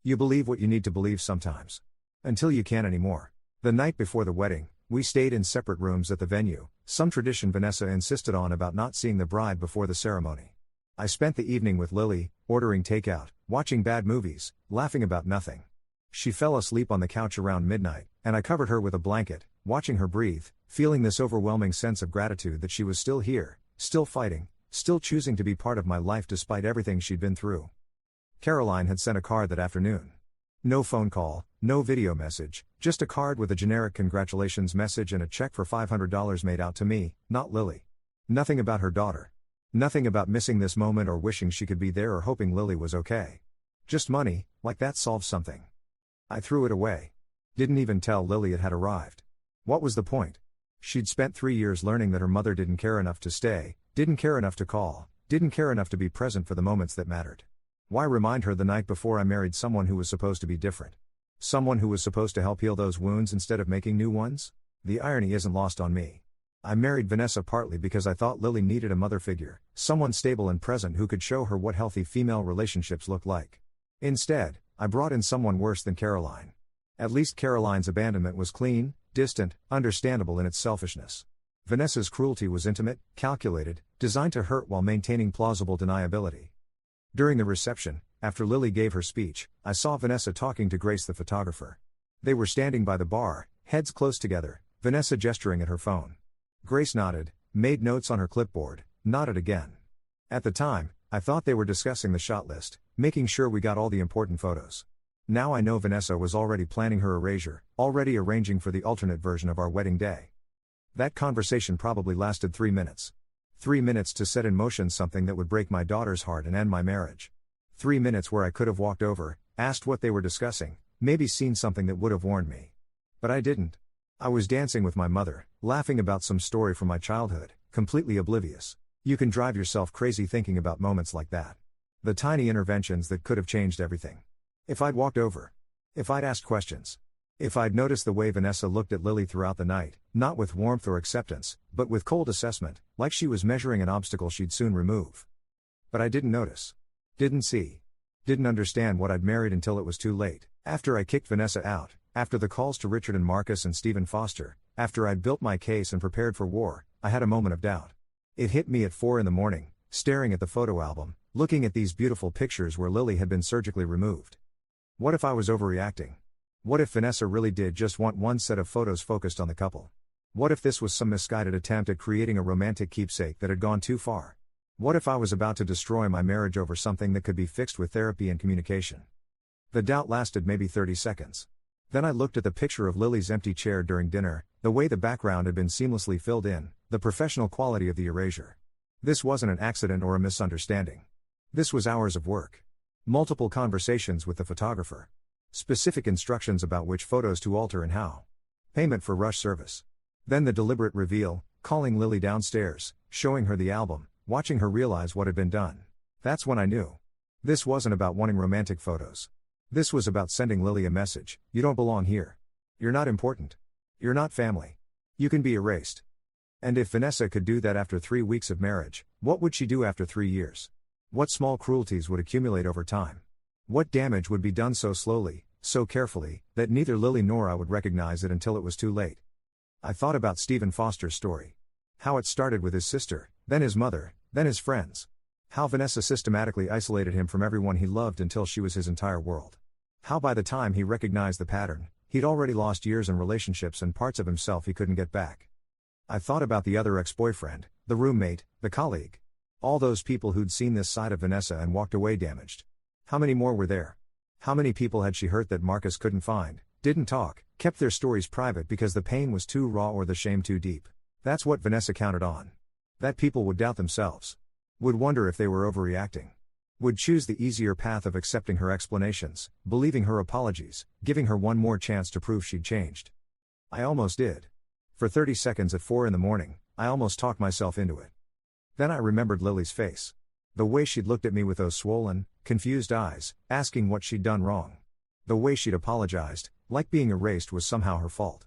You believe what you need to believe sometimes. Until you can't anymore. The night before the wedding, we stayed in separate rooms at the venue, some tradition Vanessa insisted on about not seeing the bride before the ceremony. I spent the evening with Lily, ordering takeout, watching bad movies, laughing about nothing. She fell asleep on the couch around midnight, and I covered her with a blanket, watching her breathe, feeling this overwhelming sense of gratitude that she was still here, still fighting, still choosing to be part of my life despite everything she'd been through. Caroline had sent a card that afternoon. No phone call, no video message, just a card with a generic congratulations message and a check for $500 made out to me, not Lily. Nothing about her daughter. Nothing about missing this moment or wishing she could be there or hoping Lily was okay. Just money, like that solves something. I threw it away. Didn't even tell Lily it had arrived. What was the point? She'd spent 3 years learning that her mother didn't care enough to stay, didn't care enough to call, didn't care enough to be present for the moments that mattered. Why remind her the night before I married someone who was supposed to be different? Someone who was supposed to help heal those wounds instead of making new ones? The irony isn't lost on me. I married Vanessa partly because I thought Lily needed a mother figure, someone stable and present who could show her what healthy female relationships look like. Instead, I brought in someone worse than Caroline. At least Caroline's abandonment was clean, distant, understandable in its selfishness. Vanessa's cruelty was intimate, calculated, designed to hurt while maintaining plausible deniability. During the reception, after Lily gave her speech, I saw Vanessa talking to Grace the photographer. They were standing by the bar, heads close together, Vanessa gesturing at her phone. Grace nodded, made notes on her clipboard, nodded again. At the time, I thought they were discussing the shot list, making sure we got all the important photos. Now I know Vanessa was already planning her erasure, already arranging for the alternate version of our wedding day. That conversation probably lasted 3 minutes. 3 minutes to set in motion something that would break my daughter's heart and end my marriage. 3 minutes where I could have walked over, asked what they were discussing, maybe seen something that would have warned me. But I didn't. I was dancing with my mother, laughing about some story from my childhood, completely oblivious. You can drive yourself crazy thinking about moments like that. The tiny interventions that could have changed everything. If I'd walked over. If I'd asked questions. If I'd noticed the way Vanessa looked at Lily throughout the night, not with warmth or acceptance, but with cold assessment, like she was measuring an obstacle she'd soon remove. But I didn't notice. Didn't see. Didn't understand what I'd married until it was too late. After I kicked Vanessa out, after the calls to Richard and Marcus and Stephen Foster, after I'd built my case and prepared for war, I had a moment of doubt. It hit me at 4 a.m, staring at the photo album, looking at these beautiful pictures where Lily had been surgically removed. What if I was overreacting? What if Vanessa really did just want one set of photos focused on the couple? What if this was some misguided attempt at creating a romantic keepsake that had gone too far? What if I was about to destroy my marriage over something that could be fixed with therapy and communication? The doubt lasted maybe 30 seconds. Then I looked at the picture of Lily's empty chair during dinner, the way the background had been seamlessly filled in, the professional quality of the erasure. This wasn't an accident or a misunderstanding. This was hours of work. Multiple conversations with the photographer. Specific instructions about which photos to alter and how. Payment for rush service. Then the deliberate reveal, calling Lily downstairs, showing her the album, watching her realize what had been done. That's when I knew. This wasn't about wanting romantic photos. This was about sending Lily a message: you don't belong here. You're not important. You're not family. You can be erased. And if Vanessa could do that after 3 weeks of marriage, what would she do after 3 years? What small cruelties would accumulate over time? What damage would be done so slowly, so carefully, that neither Lily nor I would recognize it until it was too late? I thought about Stephen Foster's story. How it started with his sister, then his mother, then his friends. How Vanessa systematically isolated him from everyone he loved until she was his entire world. How by the time he recognized the pattern, he'd already lost years in relationships and parts of himself he couldn't get back. I thought about the other ex-boyfriend, the roommate, the colleague. All those people who'd seen this side of Vanessa and walked away damaged. How many more were there? How many people had she hurt that Marcus couldn't find, didn't talk, kept their stories private because the pain was too raw or the shame too deep? That's what Vanessa counted on. That people would doubt themselves. Would wonder if they were overreacting. Would choose the easier path of accepting her explanations, believing her apologies, giving her one more chance to prove she'd changed. I almost did. For 30 seconds at 4 a.m, I almost talked myself into it. Then I remembered Lily's face. The way she'd looked at me with those swollen, confused eyes, asking what she'd done wrong. The way she'd apologized, like being erased was somehow her fault.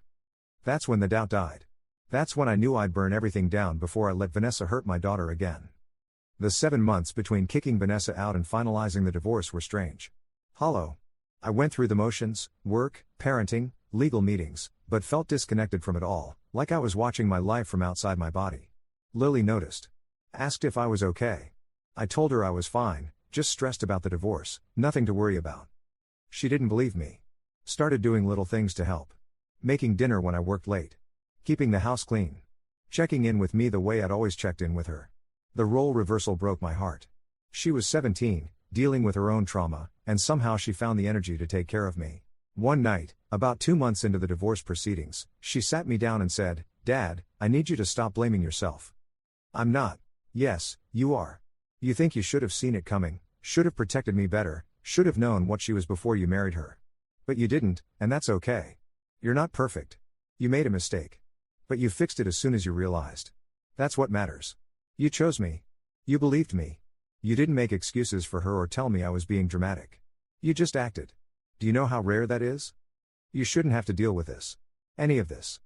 That's when the doubt died. That's when I knew I'd burn everything down before I let Vanessa hurt my daughter again. The 7 months between kicking Vanessa out and finalizing the divorce were strange. Hollow. I went through the motions, work, parenting, legal meetings, but felt disconnected from it all, like I was watching my life from outside my body. Lily noticed. Asked if I was okay. I told her I was fine, just stressed about the divorce, nothing to worry about. She didn't believe me. Started doing little things to help. Making dinner when I worked late. Keeping the house clean. Checking in with me the way I'd always checked in with her. The role reversal broke my heart. She was 17, dealing with her own trauma, and somehow she found the energy to take care of me. One night, about 2 months into the divorce proceedings, she sat me down and said, "Dad, I need you to stop blaming yourself." "I'm not." "Yes, you are. You think you should have seen it coming, should have protected me better, should have known what she was before you married her. But you didn't, and that's okay. You're not perfect. You made a mistake. But you fixed it as soon as you realized. That's what matters. You chose me. You believed me. You didn't make excuses for her or tell me I was being dramatic. You just acted. Do you know how rare that is? You shouldn't have to deal with this. Any of this.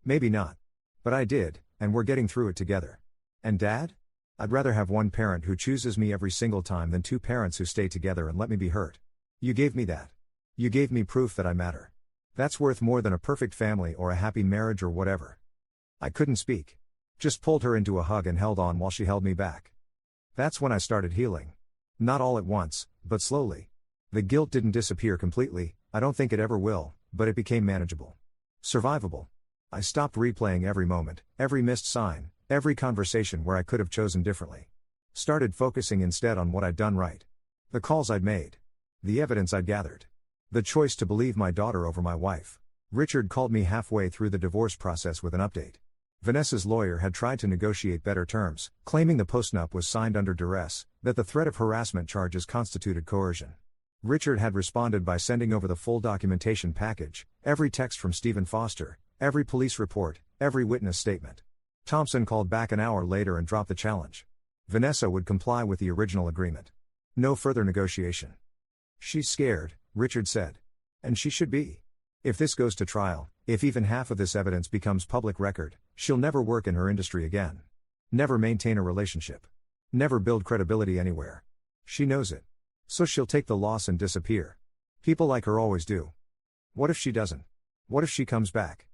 Maybe not. But I did, and we're getting through it together. And Dad? I'd rather have one parent who chooses me every single time than 2 parents who stay together and let me be hurt. You gave me that. You gave me proof that I matter. That's worth more than a perfect family or a happy marriage or whatever. I couldn't speak. Just pulled her into a hug and held on while she held me back. That's when I started healing. Not all at once, but slowly. The guilt didn't disappear completely, I don't think it ever will, but it became manageable. Survivable. I stopped replaying every moment, every missed sign, every conversation where I could have chosen differently. Started focusing instead on what I'd done right. The calls I'd made. The evidence I'd gathered. The choice to believe my daughter over my wife. Richard called me halfway through the divorce process with an update. Vanessa's lawyer had tried to negotiate better terms, claiming the postnup was signed under duress, that the threat of harassment charges constituted coercion. Richard had responded by sending over the full documentation package, every text from Stephen Foster, every police report, every witness statement. Thompson called back an hour later and dropped the challenge. Vanessa would comply with the original agreement. No further negotiation. She's scared, Richard said. And she should be. If this goes to trial, if even half of this evidence becomes public record, she'll never work in her industry again. Never maintain a relationship. Never build credibility anywhere. She knows it. So she'll take the loss and disappear. People like her always do. What if she doesn't? What if she comes back?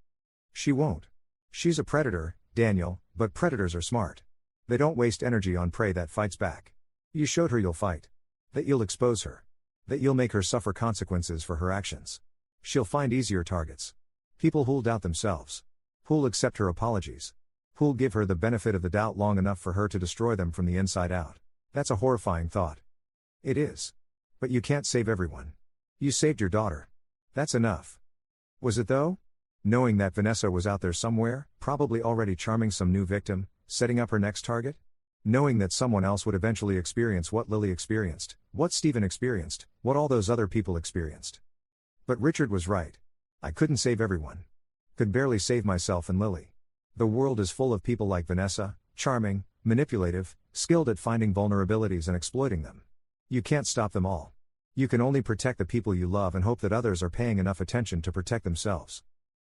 She won't. She's a predator, Daniel, but predators are smart. They don't waste energy on prey that fights back. You showed her you'll fight. That you'll expose her. That you'll make her suffer consequences for her actions. She'll find easier targets. People who'll doubt themselves. Who'll accept her apologies. Who'll give her the benefit of the doubt long enough for her to destroy them from the inside out. That's a horrifying thought. It is. But you can't save everyone. You saved your daughter. That's enough. Was it though? Knowing that Vanessa was out there somewhere, probably already charming some new victim, setting up her next target? Knowing that someone else would eventually experience what Lily experienced, what Stephen experienced, what all those other people experienced. But Richard was right. I couldn't save everyone. Could barely save myself and Lily. The world is full of people like Vanessa, charming, manipulative, skilled at finding vulnerabilities and exploiting them. You can't stop them all. You can only protect the people you love and hope that others are paying enough attention to protect themselves.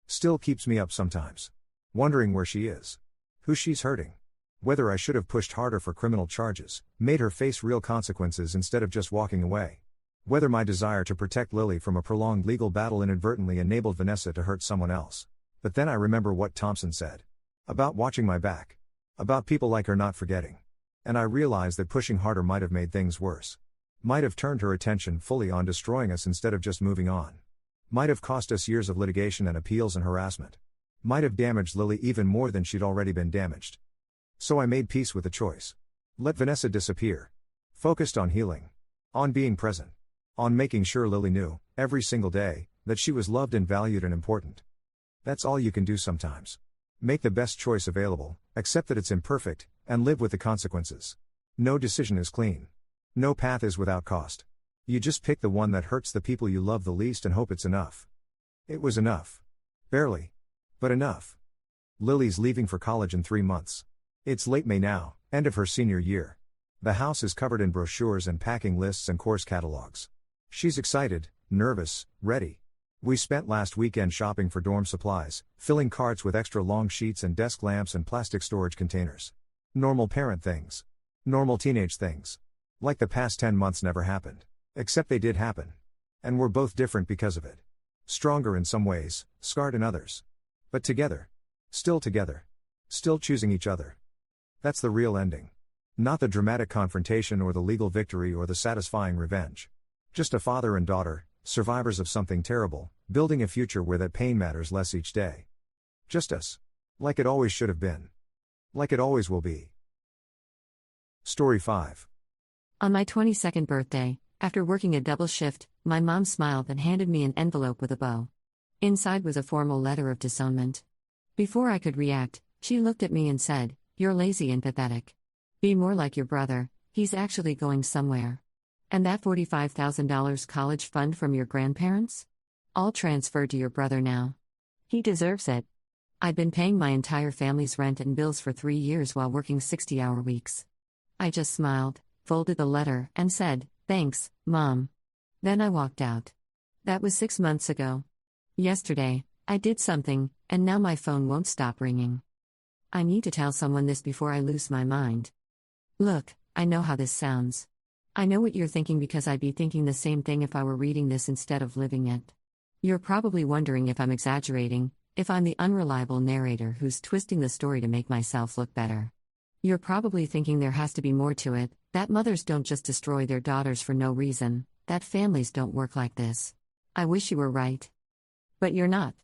Still keeps me up sometimes. Wondering where she is. Who she's hurting. Whether I should have pushed harder for criminal charges, made her face real consequences instead of just walking away. Whether my desire to protect Lily from a prolonged legal battle inadvertently enabled Vanessa to hurt someone else. But then I remember what Thompson said. About watching my back. About people like her not forgetting. And I realized that pushing harder might have made things worse. Might have turned her attention fully on destroying us instead of just moving on. Might have cost us years of litigation and appeals and harassment. Might have damaged Lily even more than she'd already been damaged. So I made peace with the choice. Let Vanessa disappear. Focused on healing. On being present. On making sure Lily knew, every single day, that she was loved and valued and important. That's all you can do sometimes. Make the best choice available, accept that it's imperfect, and live with the consequences. No decision is clean. No path is without cost. You just pick the one that hurts the people you love the least and hope it's enough. It was enough. Barely. But enough. Lily's leaving for college in 3 months. It's late May now, end of her senior year. The house is covered in brochures and packing lists and course catalogs. She's excited, nervous, ready. We spent last weekend shopping for dorm supplies, filling carts with extra long sheets and desk lamps and plastic storage containers. Normal parent things. Normal teenage things. Like the past 10 months never happened. Except they did happen. And we're both different because of it. Stronger in some ways, scarred in others. But together. Still together. Still choosing each other. That's the real ending. Not the dramatic confrontation or the legal victory or the satisfying revenge. Just a father and daughter, survivors of something terrible, building a future where that pain matters less each day. Just us. Like it always should have been. Like it always will be. Story 5. On my 22nd birthday, after working a double shift, my mom smiled and handed me an envelope with a bow. Inside was a formal letter of disownment. Before I could react, she looked at me and said, "You're lazy and pathetic. Be more like your brother, he's actually going somewhere. And that $45,000 college fund from your grandparents? All transferred to your brother now. He deserves it." I'd been paying my entire family's rent and bills for 3 years while working 60-hour weeks. I just smiled, folded the letter, and said, "Thanks, Mom." Then I walked out. That was 6 months ago. Yesterday, I did something, and now my phone won't stop ringing. I need to tell someone this before I lose my mind. Look, I know how this sounds. I know what you're thinking because I'd be thinking the same thing if I were reading this instead of living it. You're probably wondering if I'm exaggerating, if I'm the unreliable narrator who's twisting the story to make myself look better. You're probably thinking there has to be more to it, that mothers don't just destroy their daughters for no reason, that families don't work like this. I wish you were right. But you're not.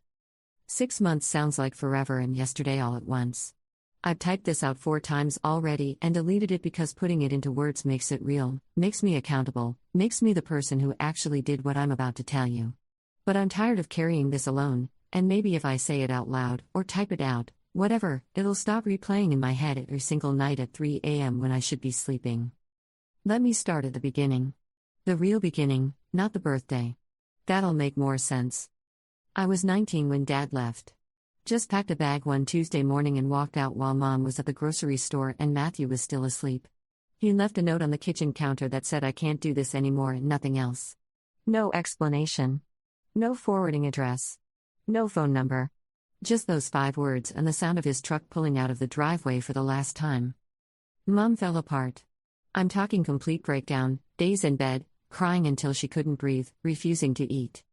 6 months sounds like forever and yesterday all at once. I've typed this out 4 times already and deleted it because putting it into words makes it real, makes me accountable, makes me the person who actually did what I'm about to tell you. But I'm tired of carrying this alone, and maybe if I say it out loud, or type it out, whatever, it'll stop replaying in my head every single night at 3 a.m. when I should be sleeping. Let me start at the beginning. The real beginning, not the birthday. That'll make more sense. I was 19 when Dad left. Just packed a bag one Tuesday morning and walked out while Mom was at the grocery store and Matthew was still asleep. He left a note on the kitchen counter that said I can't do this anymore and nothing else. No explanation. No forwarding address. No phone number. Just those 5 words and the sound of his truck pulling out of the driveway for the last time. Mom fell apart. I'm talking complete breakdown, days in bed, crying until she couldn't breathe, refusing to eat.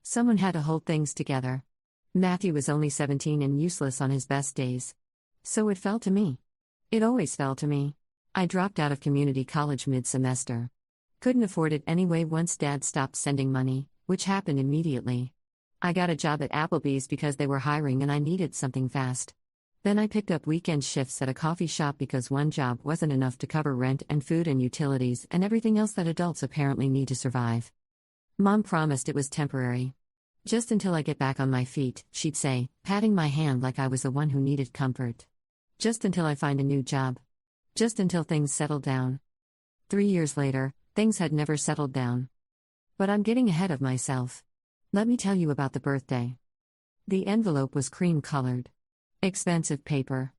Someone had to hold things together. Matthew was only 17 and useless on his best days. So it fell to me. It always fell to me. I dropped out of community college mid-semester. Couldn't afford it anyway once Dad stopped sending money, which happened immediately. I got a job at Applebee's because they were hiring and I needed something fast. Then I picked up weekend shifts at a coffee shop because one job wasn't enough to cover rent and food and utilities and everything else that adults apparently need to survive. Mom promised it was temporary. Just until I get back on my feet, she'd say, patting my hand like I was the one who needed comfort. Just until I find a new job. Just until things settle down. 3 years later, things had never settled down. But I'm getting ahead of myself. Let me tell you about the birthday. The envelope was cream-colored. Expensive paper.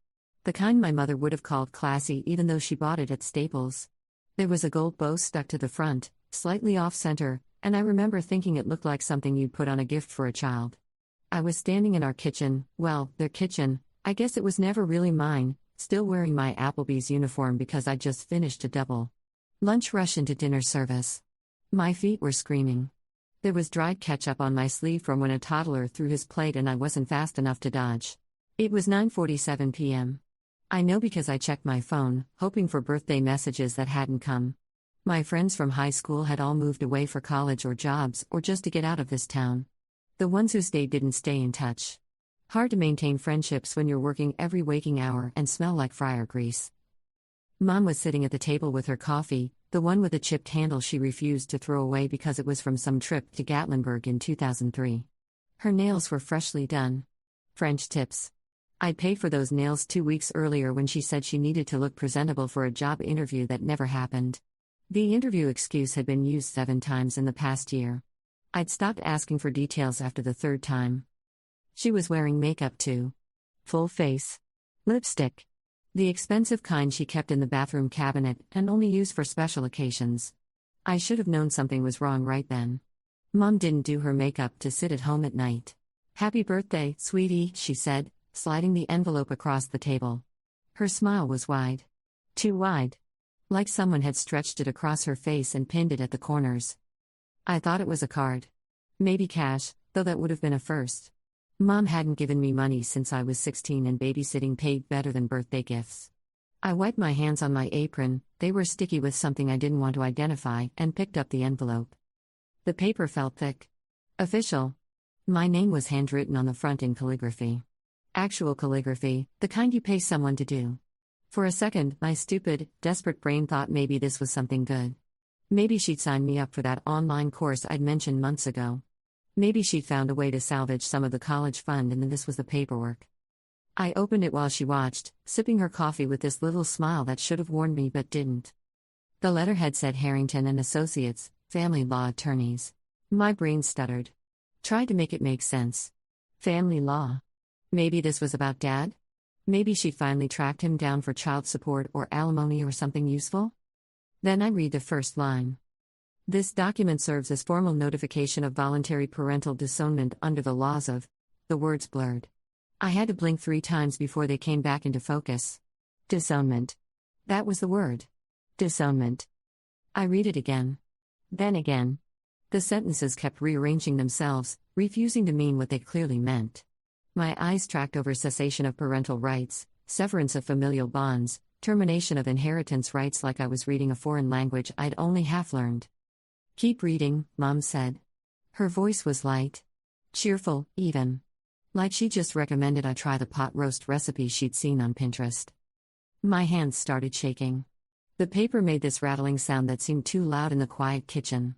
The kind my mother would have called classy even though she bought it at Staples. There was a gold bow stuck to the front, slightly off-center, and I remember thinking it looked like something you'd put on a gift for a child. I was standing in our kitchen, well, their kitchen, I guess it was never really mine, still wearing my Applebee's uniform because I'd just finished a double lunch rush into dinner service. My feet were screaming. There was dried ketchup on my sleeve from when a toddler threw his plate and I wasn't fast enough to dodge. It was 9:47 p.m. I know because I checked my phone, hoping for birthday messages that hadn't come. My friends from high school had all moved away for college or jobs or just to get out of this town. The ones who stayed didn't stay in touch. Hard to maintain friendships when you're working every waking hour and smell like fryer grease. Mom was sitting at the table with her coffee, the one with the chipped handle she refused to throw away because it was from some trip to Gatlinburg in 2003. Her nails were freshly done. French tips. I'd paid for those nails 2 weeks earlier when she said she needed to look presentable for a job interview that never happened. The interview excuse had been used 7 times in the past year. I'd stopped asking for details after the 3rd time. She was wearing makeup too. Full face. Lipstick. The expensive kind she kept in the bathroom cabinet and only used for special occasions. I should have known something was wrong right then. Mom didn't do her makeup to sit at home at night. "Happy birthday, sweetie," she said, sliding the envelope across the table. Her smile was wide. Too wide. Like someone had stretched it across her face and pinned it at the corners. I thought it was a card. Maybe cash, though that would have been a first. Mom hadn't given me money since I was 16 and babysitting paid better than birthday gifts. I wiped my hands on my apron, they were sticky with something I didn't want to identify, and picked up the envelope. The paper felt thick. Official. My name was handwritten on the front in calligraphy. Actual calligraphy, the kind you pay someone to do. For a second, my stupid, desperate brain thought maybe this was something good. Maybe she'd signed me up for that online course I'd mentioned months ago. Maybe she'd found a way to salvage some of the college fund and then this was the paperwork. I opened it while she watched, sipping her coffee with this little smile that should have warned me but didn't. The letterhead said Harrington and Associates, family law attorneys. My brain stuttered. Tried to make it make sense. Family law. Maybe this was about Dad? Maybe she'd finally tracked him down for child support or alimony or something useful? Then I read the first line. This document serves as formal notification of voluntary parental disownment under the laws of... The words blurred. I had to blink 3 times before they came back into focus. Disownment. That was the word. Disownment. I read it again. Then again. The sentences kept rearranging themselves, refusing to mean what they clearly meant. My eyes tracked over cessation of parental rights, severance of familial bonds, termination of inheritance rights, like I was reading a foreign language I'd only half learned. Keep reading, Mom said. Her voice was light. Cheerful, even. Like she just recommended I try the pot roast recipe she'd seen on Pinterest. My hands started shaking. The paper made this rattling sound that seemed too loud in the quiet kitchen.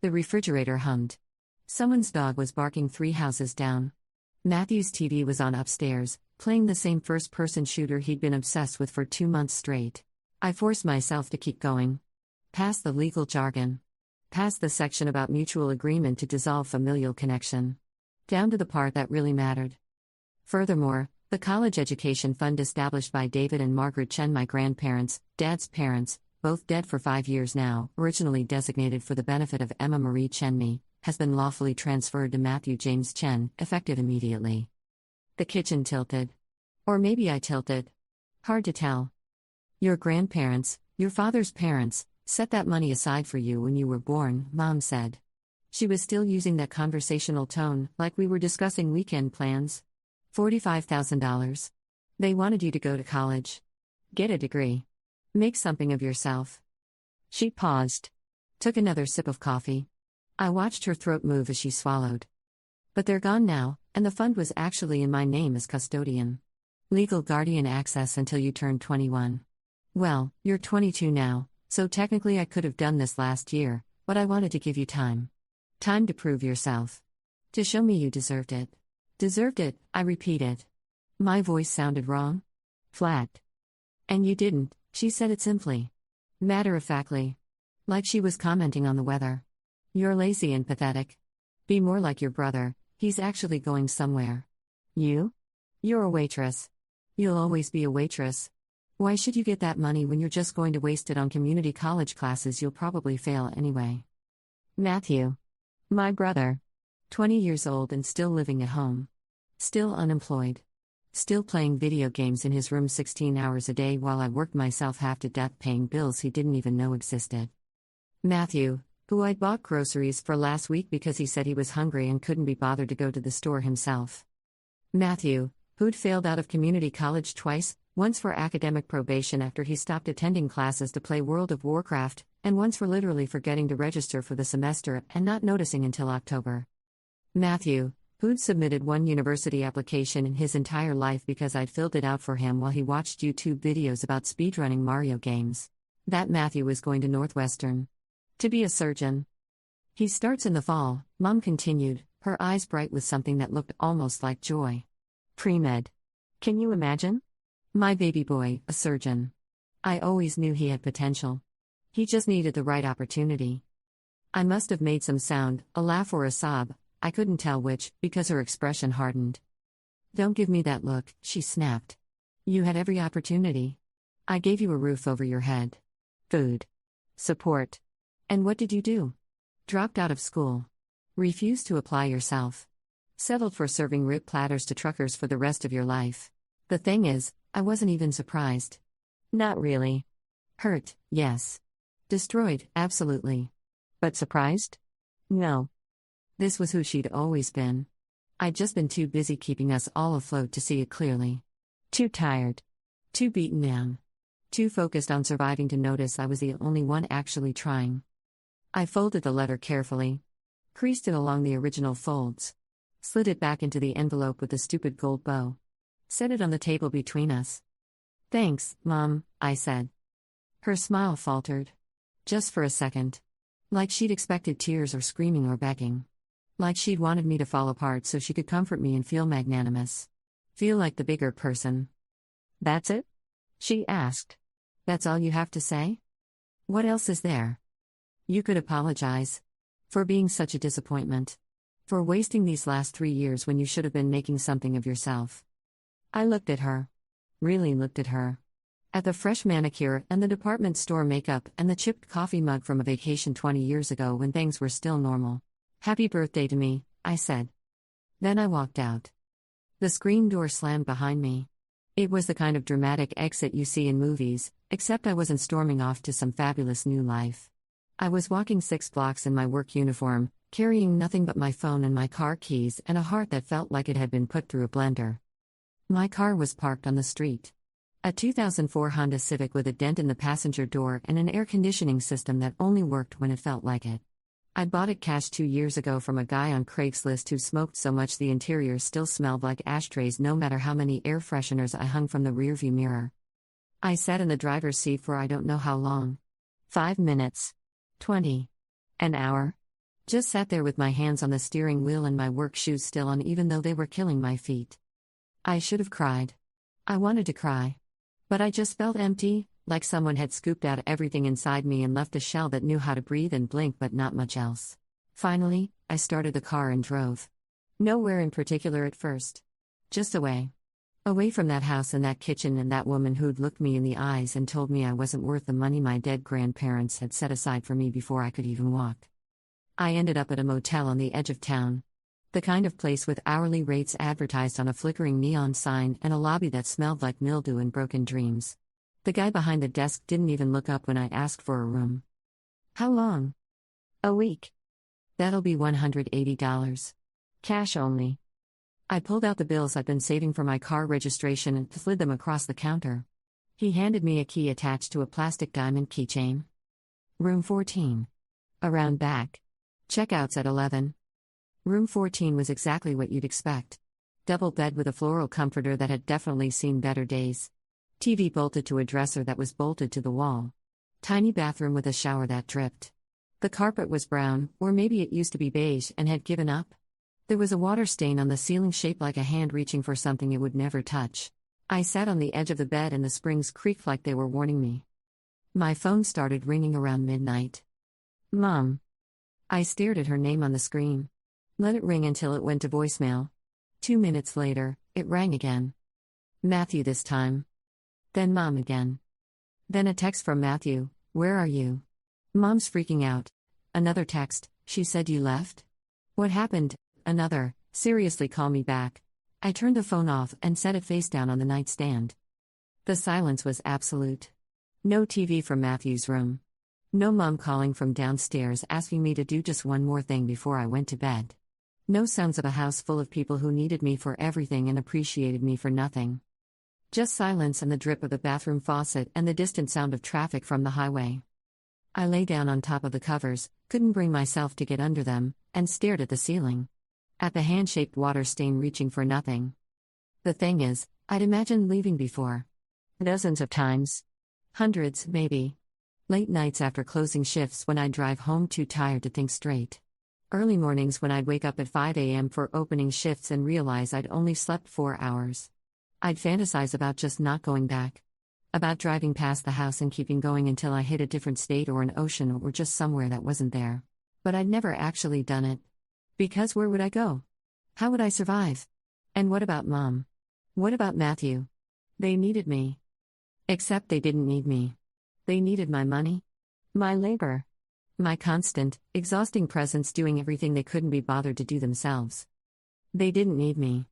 The refrigerator hummed. Someone's dog was barking 3 houses down. Matthew's TV was on upstairs, playing the same first-person shooter he'd been obsessed with for 2 months straight. I forced myself to keep going. Past the legal jargon. Past the section about mutual agreement to dissolve familial connection. Down to the part that really mattered. Furthermore, the college education fund established by David and Margaret Chen, my grandparents, Dad's parents, both dead for 5 years now, originally designated for the benefit of Emma Marie Chenme, has been lawfully transferred to Matthew James Chen, effective immediately. The kitchen tilted. Or maybe I tilted. Hard to tell. Your grandparents, your father's parents, set that money aside for you when you were born, Mom said. She was still using that conversational tone, like we were discussing weekend plans. $45,000. They wanted you to go to college. Get a degree. Make something of yourself. She paused. Took another sip of coffee. I watched her throat move as she swallowed. But they're gone now, and the fund was actually in my name as custodian. Legal guardian access until you turn 21. Well, you're 22 now, so technically I could have done this last year, but I wanted to give you time. Time to prove yourself. To show me you deserved it. Deserved it, I repeated. My voice sounded wrong. Flat. And you didn't, she said it simply. Matter-of-factly. Like she was commenting on the weather. You're lazy and pathetic. Be more like your brother, he's actually going somewhere. You? You're a waitress. You'll always be a waitress. Why should you get that money when you're just going to waste it on community college classes you'll probably fail anyway? Matthew. My brother. 20 years old and still living at home. Still unemployed. Still playing video games in his room 16 hours a day while I worked myself half to death paying bills he didn't even know existed. Matthew, who I'd bought groceries for last week because he said he was hungry and couldn't be bothered to go to the store himself. Matthew, who'd failed out of community college twice, once for academic probation after he stopped attending classes to play World of Warcraft, and once for literally forgetting to register for the semester and not noticing until October. Matthew, who'd submitted one university application in his entire life because I'd filled it out for him while he watched YouTube videos about speedrunning Mario games. That Matthew was going to Northwestern. To be a surgeon. He starts in the fall, Mom continued, her eyes bright with something that looked almost like joy. Pre-med. Can you imagine? My baby boy, a surgeon. I always knew he had potential. He just needed the right opportunity. I must have made some sound, a laugh or a sob, I couldn't tell which, because her expression hardened. Don't give me that look, she snapped. You had every opportunity. I gave you a roof over your head. Food. Support. And what did you do? Dropped out of school. Refused to apply yourself. Settled for serving rib platters to truckers for the rest of your life. The thing is, I wasn't even surprised. Not really. Hurt, yes. Destroyed, absolutely. But surprised? No. This was who she'd always been. I'd just been too busy keeping us all afloat to see it clearly. Too tired. Too beaten down. Too focused on surviving to notice I was the only one actually trying. I folded the letter carefully. Creased it along the original folds. Slid it back into the envelope with the stupid gold bow. Set it on the table between us. Thanks, Mom, I said. Her smile faltered. Just for a second. Like she'd expected tears or screaming or begging. Like she'd wanted me to fall apart so she could comfort me and feel magnanimous. Feel like the bigger person. That's it? She asked. That's all you have to say? What else is there? You could apologize. For being such a disappointment. For wasting these last 3 years when you should have been making something of yourself. I looked at her. Really looked at her. At the fresh manicure and the department store makeup and the chipped coffee mug from a vacation 20 years ago when things were still normal. Happy birthday to me, I said. Then I walked out. The screen door slammed behind me. It was the kind of dramatic exit you see in movies, except I wasn't storming off to some fabulous new life. I was walking 6 blocks in my work uniform, carrying nothing but my phone and my car keys and a heart that felt like it had been put through a blender. My car was parked on the street. A 2004 Honda Civic with a dent in the passenger door and an air conditioning system that only worked when it felt like it. I bought it cash 2 years ago from a guy on Craigslist who smoked so much the interior still smelled like ashtrays no matter how many air fresheners I hung from the rearview mirror. I sat in the driver's seat for I don't know how long. 5 minutes. 20. An hour. Just sat there with my hands on the steering wheel and my work shoes still on even though they were killing my feet. I should have cried. I wanted to cry. But I just felt empty, like someone had scooped out everything inside me and left a shell that knew how to breathe and blink but not much else. Finally, I started the car and drove. Nowhere in particular at first. Just away. Away from that house and that kitchen and that woman who'd looked me in the eyes and told me I wasn't worth the money my dead grandparents had set aside for me before I could even walk. I ended up at a motel on the edge of town. The kind of place with hourly rates advertised on a flickering neon sign and a lobby that smelled like mildew and broken dreams. The guy behind the desk didn't even look up when I asked for a room. How long? A week. That'll be $180. Cash only. I pulled out the bills I'd been saving for my car registration and slid them across the counter. He handed me a key attached to a plastic diamond keychain. Room 14. Around back. Checkouts at 11. Room 14 was exactly what you'd expect. Double bed with a floral comforter that had definitely seen better days. TV bolted to a dresser that was bolted to the wall. Tiny bathroom with a shower that dripped. The carpet was brown, or maybe it used to be beige and had given up. There was a water stain on the ceiling shaped like a hand reaching for something it would never touch. I sat on the edge of the bed and the springs creaked like they were warning me. My phone started ringing around midnight. Mom. I stared at her name on the screen. Let it ring until it went to voicemail. 2 minutes later, it rang again. Matthew this time. Then Mom again. Then a text from Matthew, "Where are you?" Mom's freaking out. Another text, "She said you left?" What happened? Another, "Seriously, call me back." I turned the phone off and set it face down on the nightstand. The silence was absolute. No TV from Matthew's room. No Mom calling from downstairs asking me to do just one more thing before I went to bed. No sounds of a house full of people who needed me for everything and appreciated me for nothing. Just silence and the drip of the bathroom faucet and the distant sound of traffic from the highway. I lay down on top of the covers, couldn't bring myself to get under them, and stared at the ceiling. At the hand-shaped water stain reaching for nothing. The thing is, I'd imagined leaving before. Dozens of times. Hundreds, maybe. Late nights after closing shifts when I'd drive home too tired to think straight. Early mornings when I'd wake up at 5 a.m. for opening shifts and realize I'd only slept 4 hours. I'd fantasize about just not going back. About driving past the house and keeping going until I hit a different state or an ocean or just somewhere that wasn't there. But I'd never actually done it. Because where would I go? How would I survive? And what about Mom? What about Matthew? They needed me. Except they didn't need me. They needed my money. My labor. My constant, exhausting presence doing everything they couldn't be bothered to do themselves. They didn't need me.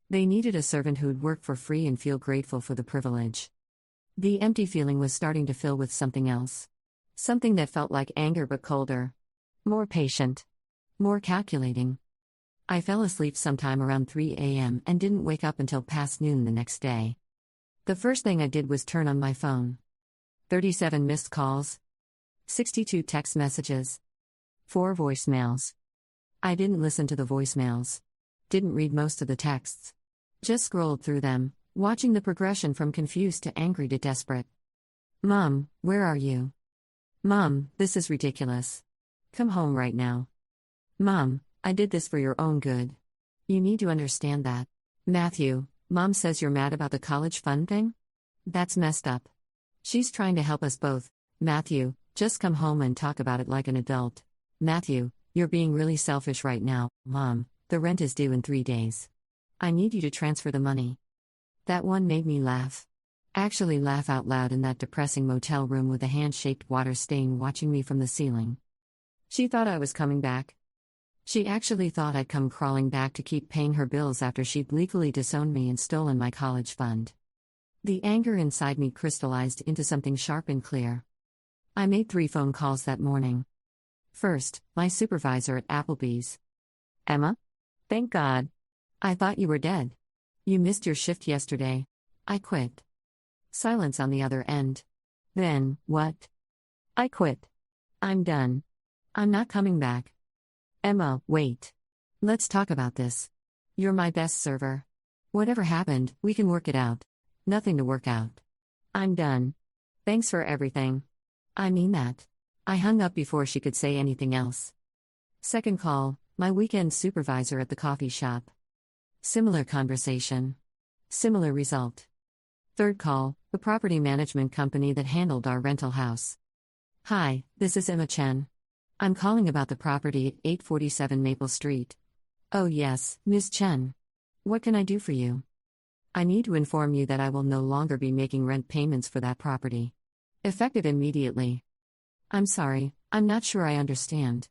They needed a servant who'd work for free and feel grateful for the privilege. The empty feeling was starting to fill with something else. Something that felt like anger but colder. More patient. More calculating. I fell asleep sometime around 3 a.m. and didn't wake up until past noon the next day. The first thing I did was turn on my phone. 37 missed calls. 62 text messages. 4 voicemails. I didn't listen to the voicemails. Didn't read most of the texts. Just scrolled through them, watching the progression from confused to angry to desperate. Mom, where are you? Mom, this is ridiculous. Come home right now. Mom, I did this for your own good. You need to understand that. Matthew, Mom says you're mad about the college fund thing? That's messed up. She's trying to help us both. Matthew, just come home and talk about it like an adult. Matthew, you're being really selfish right now. Mom, the rent is due in 3 days. I need you to transfer the money. That one made me laugh. Actually laugh out loud in that depressing motel room with a hand-shaped water stain watching me from the ceiling. She thought I was coming back. She actually thought I'd come crawling back to keep paying her bills after she'd legally disowned me and stolen my college fund. The anger inside me crystallized into something sharp and clear. I made 3 phone calls that morning. First, my supervisor at Applebee's. Emma? Thank God. I thought you were dead. You missed your shift yesterday. I quit. Silence on the other end. Then, what? I quit. I'm done. I'm not coming back. Emma, wait. Let's talk about this. You're my best server. Whatever happened, we can work it out. Nothing to work out. I'm done. Thanks for everything. I mean that. I hung up before she could say anything else. Second call, my weekend supervisor at the coffee shop. Similar conversation. Similar result. Third call, the property management company that handled our rental house. Hi, this is Emma Chen. I'm calling about the property at 847 Maple Street. Oh yes, Ms. Chen. What can I do for you? I need to inform you that I will no longer be making rent payments for that property. Effective immediately. I'm sorry, I'm not sure I understand.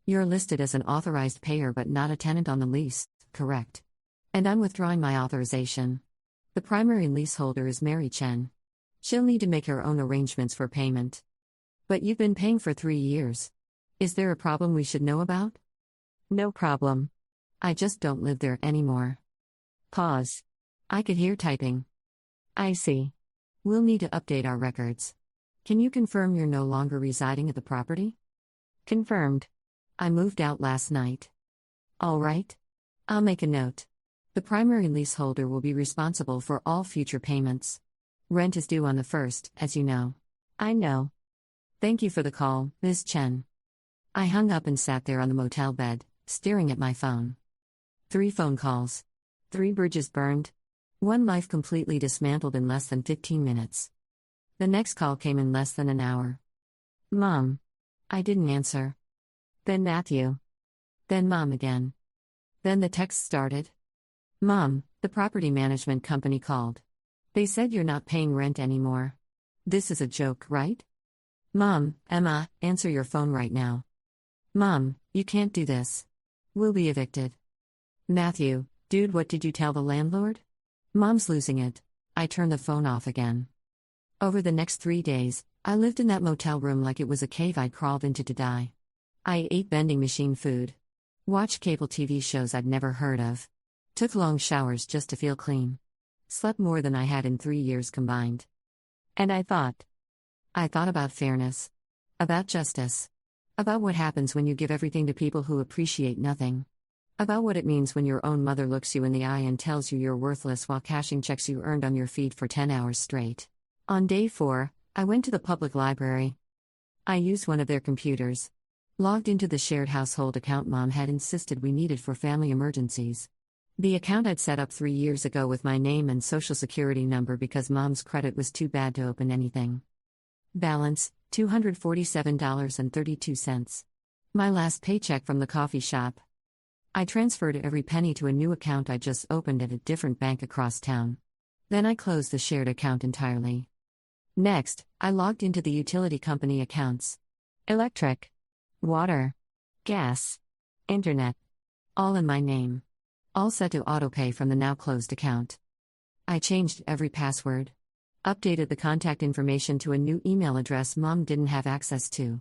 You're listed as an authorized payer but not a tenant on the lease, correct? And I'm withdrawing my authorization. The primary leaseholder is Mary Chen. She'll need to make her own arrangements for payment. But you've been paying for 3 years. Is there a problem we should know about? No problem. I just don't live there anymore. Pause. I could hear typing. I see. We'll need to update our records. Can you confirm you're no longer residing at the property? Confirmed. I moved out last night. All right. I'll make a note. The primary leaseholder will be responsible for all future payments. Rent is due on the 1st, as you know. I know. Thank you for the call, Ms. Chen. I hung up and sat there on the motel bed, staring at my phone. 3 phone calls. 3 bridges burned. 1 life completely dismantled in less than 15 minutes. The next call came in less than an hour. Mom. I didn't answer. Then Matthew. Then Mom again. Then the text started. Mom, the property management company called. They said you're not paying rent anymore. This is a joke, right? Mom, Emma, answer your phone right now. Mom, you can't do this. We'll be evicted. Matthew, dude, what did you tell the landlord? Mom's losing it. I turned the phone off again. Over the next 3 days, I lived in that motel room like it was a cave I'd crawled into to die. I ate vending machine food. Watched cable TV shows I'd never heard of. Took long showers just to feel clean. Slept more than I had in 3 years combined. And I thought about fairness. About justice. About what happens when you give everything to people who appreciate nothing. About what it means when your own mother looks you in the eye and tells you you're worthless while cashing checks you earned on your feed for 10 hours straight. On day 4, I went to the public library. I used one of their computers. Logged into the shared household account Mom had insisted we needed for family emergencies. The account I'd set up 3 years ago with my name and social security number because Mom's credit was too bad to open anything. Balance, $247.32. My last paycheck from the coffee shop. I transferred every penny to a new account I just opened at a different bank across town. Then I closed the shared account entirely. Next, I logged into the utility company accounts. Electric, water, gas, internet. All in my name. All set to autopay from the now closed account. I changed every password. Updated the contact information to a new email address Mom didn't have access to.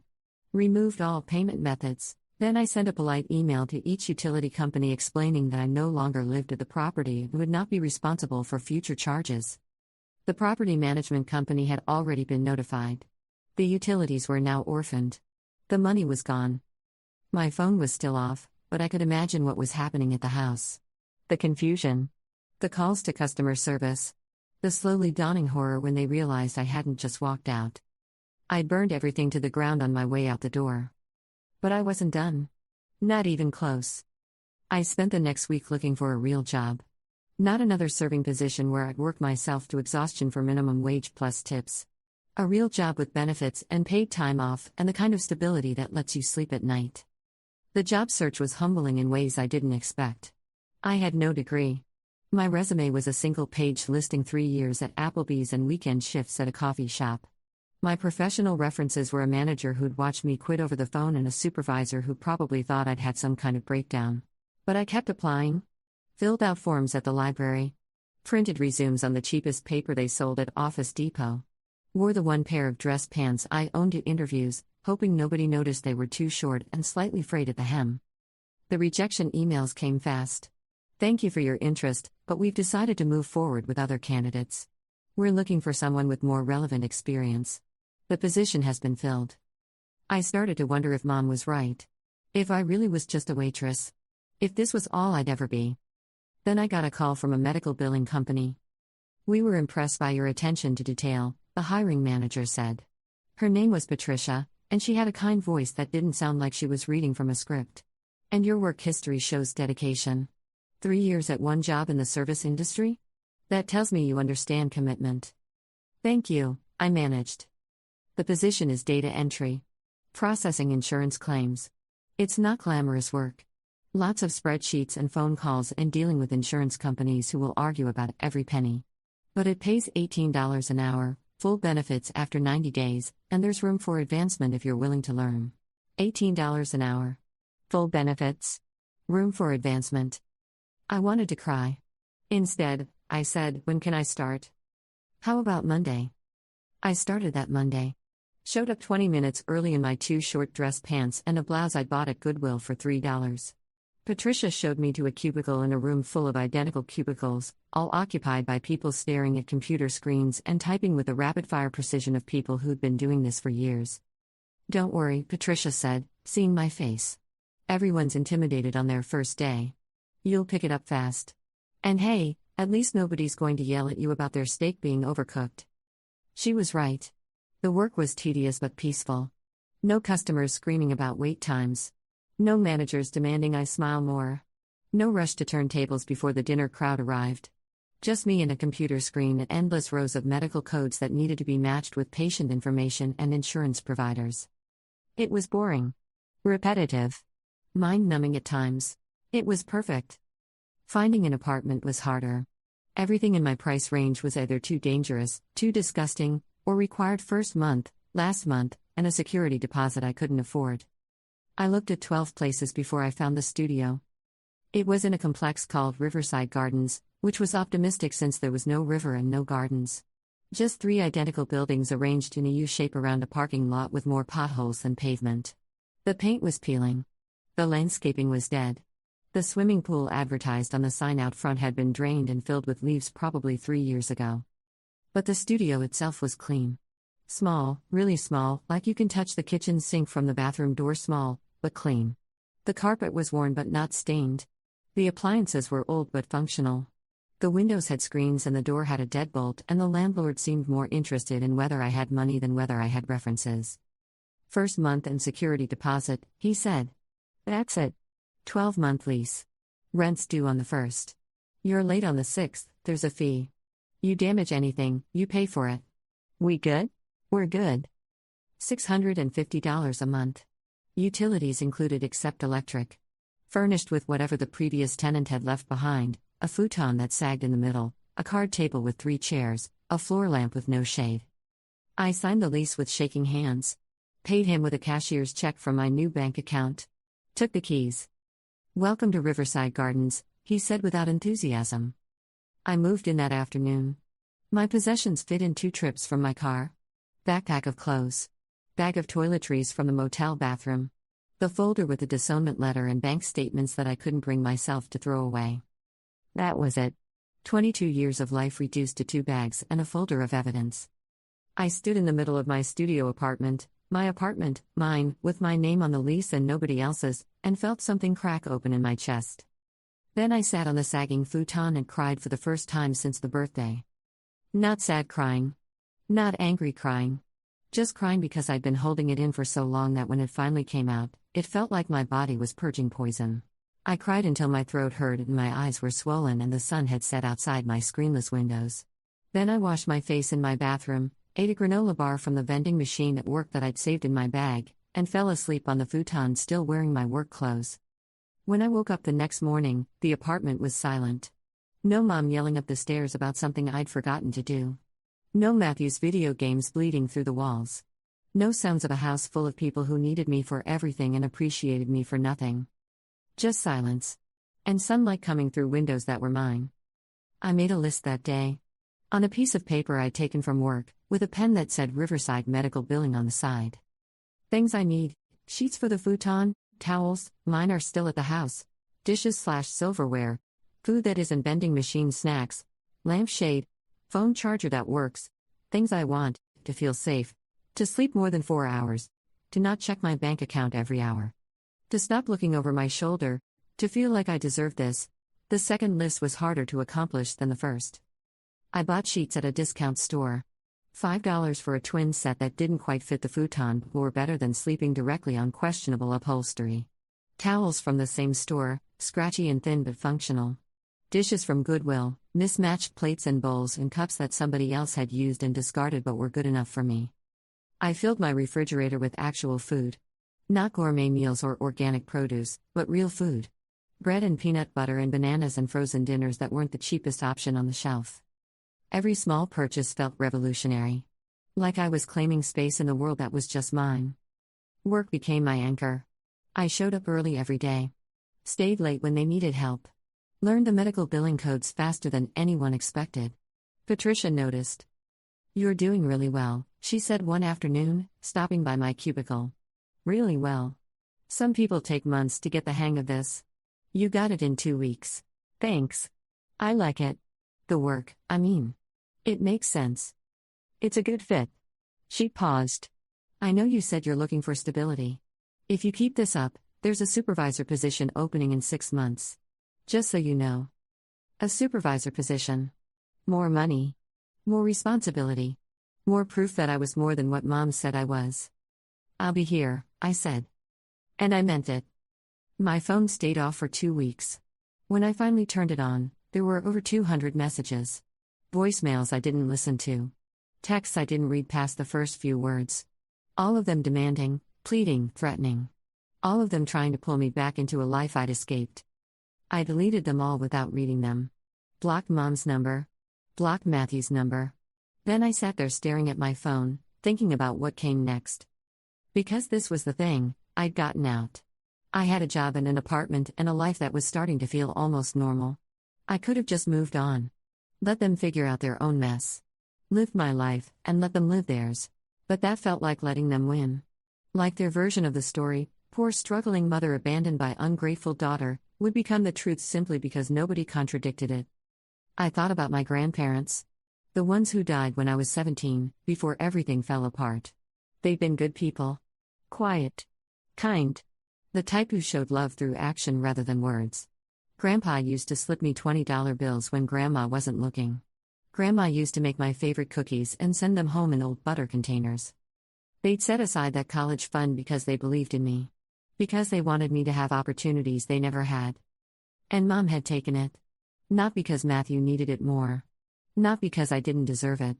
Removed all payment methods. Then I sent a polite email to each utility company explaining that I no longer lived at the property and would not be responsible for future charges. The property management company had already been notified. The utilities were now orphaned. The money was gone. My phone was still off, but I could imagine what was happening at the house. The confusion. The calls to customer service. The slowly dawning horror when they realized I hadn't just walked out. I'd burned everything to the ground on my way out the door. But I wasn't done. Not even close. I spent the next week looking for a real job. Not another serving position where I'd work myself to exhaustion for minimum wage plus tips. A real job with benefits and paid time off and the kind of stability that lets you sleep at night. The job search was humbling in ways I didn't expect. I had no degree. My resume was a single page listing 3 years at Applebee's and weekend shifts at a coffee shop. My professional references were a manager who'd watched me quit over the phone and a supervisor who probably thought I'd had some kind of breakdown. But I kept applying. Filled out forms at the library. Printed resumes on the cheapest paper they sold at Office Depot. Wore the one pair of dress pants I owned to interviews, hoping nobody noticed they were too short and slightly frayed at the hem. The rejection emails came fast. Thank you for your interest, but we've decided to move forward with other candidates. We're looking for someone with more relevant experience. The position has been filled. I started to wonder if Mom was right. If I really was just a waitress. If this was all I'd ever be. Then I got a call from a medical billing company. We were impressed by your attention to detail, the hiring manager said. Her name was Patricia, and she had a kind voice that didn't sound like she was reading from a script. And your work history shows dedication. 3 years at one job in the service industry? That tells me you understand commitment. Thank you, I managed. The position is data entry. Processing insurance claims. It's not glamorous work. Lots of spreadsheets and phone calls and dealing with insurance companies who will argue about every penny. But it pays $18 an hour, full benefits after 90 days, and there's room for advancement if you're willing to learn. $18 an hour. Full benefits. Room for advancement. I wanted to cry. Instead, I said, when can I start? How about Monday? I started that Monday. Showed up 20 minutes early in my 2 short dress pants and a blouse I'd bought at Goodwill for $3. Patricia showed me to a cubicle in a room full of identical cubicles, all occupied by people staring at computer screens and typing with the rapid-fire precision of people who'd been doing this for years. Don't worry, Patricia said, seeing my face. Everyone's intimidated on their first day. You'll pick it up fast. And hey, at least nobody's going to yell at you about their steak being overcooked. She was right. The work was tedious but peaceful. No customers screaming about wait times. No managers demanding I smile more. No rush to turn tables before the dinner crowd arrived. Just me and a computer screen and endless rows of medical codes that needed to be matched with patient information and insurance providers. It was boring. Repetitive. Mind-numbing at times. It was perfect. Finding an apartment was harder. Everything in my price range was either too dangerous, too disgusting, or required first month, last month, and a security deposit I couldn't afford. I looked at 12 places before I found the studio. It was in a complex called Riverside Gardens, which was optimistic since there was no river and no gardens. Just 3 identical buildings arranged in a U-shape around a parking lot with more potholes than pavement. The paint was peeling. The landscaping was dead. The swimming pool advertised on the sign out front had been drained and filled with leaves probably 3 years ago. But the studio itself was clean. Small, really small, like you can touch the kitchen sink from the bathroom door, small, but clean. The carpet was worn but not stained. The appliances were old but functional. The windows had screens and the door had a deadbolt, and the landlord seemed more interested in whether I had money than whether I had references. First month and security deposit, he said. That's it. 12-month lease. Rent's due on the 1st. You're late on the 6th, there's a fee. You damage anything, you pay for it. We good? We're good. $650 a month. Utilities included except electric. Furnished with whatever the previous tenant had left behind, a futon that sagged in the middle, a card table with 3 chairs, a floor lamp with no shade. I signed the lease with shaking hands. Paid him with a cashier's check from my new bank account. Took the keys. Welcome to Riverside Gardens, he said without enthusiasm. I moved in that afternoon. My possessions fit in 2 trips from my car. Backpack of clothes. Bag of toiletries from the motel bathroom. The folder with the disownment letter and bank statements that I couldn't bring myself to throw away. That was it. 22 years of life reduced to 2 bags and a folder of evidence. I stood in the middle of my studio apartment, mine, with my name on the lease and nobody else's, and felt something crack open in my chest. Then I sat on the sagging futon and cried for the first time since the birthday. Not sad crying. Not angry crying. Just crying because I'd been holding it in for so long that when it finally came out, it felt like my body was purging poison. I cried until my throat hurt and my eyes were swollen and the sun had set outside my screenless windows. Then I washed my face in my bathroom, ate a granola bar from the vending machine at work that I'd saved in my bag, and fell asleep on the futon still wearing my work clothes. When I woke up the next morning, the apartment was silent. No mom yelling up the stairs about something I'd forgotten to do. No Matthew's video games bleeding through the walls. No sounds of a house full of people who needed me for everything and appreciated me for nothing. Just silence. And sunlight coming through windows that were mine. I made a list that day. On a piece of paper I'd taken from work, with a pen that said Riverside Medical Billing on the side. Things I need: sheets for the futon, towels, mine are still at the house, dishes/silverware, food that isn't vending machine snacks, lampshade, phone charger that works, things I want: to feel safe, to sleep more than 4 hours, to not check my bank account every hour, to stop looking over my shoulder, to feel like I deserve this. The second list was harder to accomplish than the first. I bought sheets at a discount store. $5 for a twin set that didn't quite fit the futon but were better than sleeping directly on questionable upholstery. Towels from the same store, scratchy and thin but functional. Dishes from Goodwill, mismatched plates and bowls and cups that somebody else had used and discarded but were good enough for me. I filled my refrigerator with actual food. Not gourmet meals or organic produce, but real food. Bread and peanut butter and bananas and frozen dinners that weren't the cheapest option on the shelf. Every small purchase felt revolutionary. Like I was claiming space in the world that was just mine. Work became my anchor. I showed up early every day. Stayed late when they needed help. Learned the medical billing codes faster than anyone expected. Patricia noticed. "You're doing really well," she said one afternoon, stopping by my cubicle. "Really well. Some people take months to get the hang of this. You got it in 2 weeks. Thanks. I like it. The work, I mean. It makes sense. It's a good fit." She paused. "I know you said you're looking for stability. If you keep this up, there's a supervisor position opening in 6 months. Just so you know." A supervisor position. More money. More responsibility. More proof that I was more than what Mom said I was. "I'll be here," I said. And I meant it. My phone stayed off for 2 weeks. When I finally turned it on, there were over 200 messages. Voicemails I didn't listen to. Texts I didn't read past the first few words. All of them demanding, pleading, threatening. All of them trying to pull me back into a life I'd escaped. I deleted them all without reading them. Blocked Mom's number. Blocked Matthew's number. Then I sat there staring at my phone, thinking about what came next. Because this was the thing, I'd gotten out. I had a job and an apartment and a life that was starting to feel almost normal. I could have just moved on. Let them figure out their own mess. Lived my life, and let them live theirs. But that felt like letting them win. Like their version of the story, poor struggling mother abandoned by ungrateful daughter, would become the truth simply because nobody contradicted it. I thought about my grandparents. The ones who died when I was 17, before everything fell apart. They'd been good people. Quiet. Kind. The type who showed love through action rather than words. Grandpa used to slip me $20 bills when Grandma wasn't looking. Grandma used to make my favorite cookies and send them home in old butter containers. They'd set aside that college fund because they believed in me. Because they wanted me to have opportunities they never had. And Mom had taken it. Not because Matthew needed it more. Not because I didn't deserve it.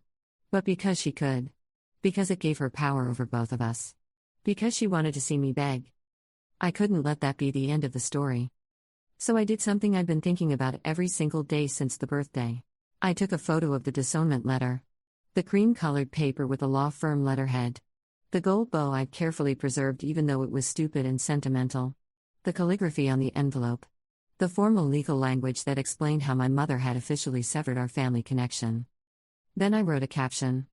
But because she could. Because it gave her power over both of us. Because she wanted to see me beg. I couldn't let that be the end of the story. So I did something I'd been thinking about every single day since the birthday. I took a photo of the disownment letter. The cream-colored paper with the law firm letterhead. The gold bow I'd carefully preserved even though it was stupid and sentimental. The calligraphy on the envelope. The formal legal language that explained how my mother had officially severed our family connection. Then I wrote a caption.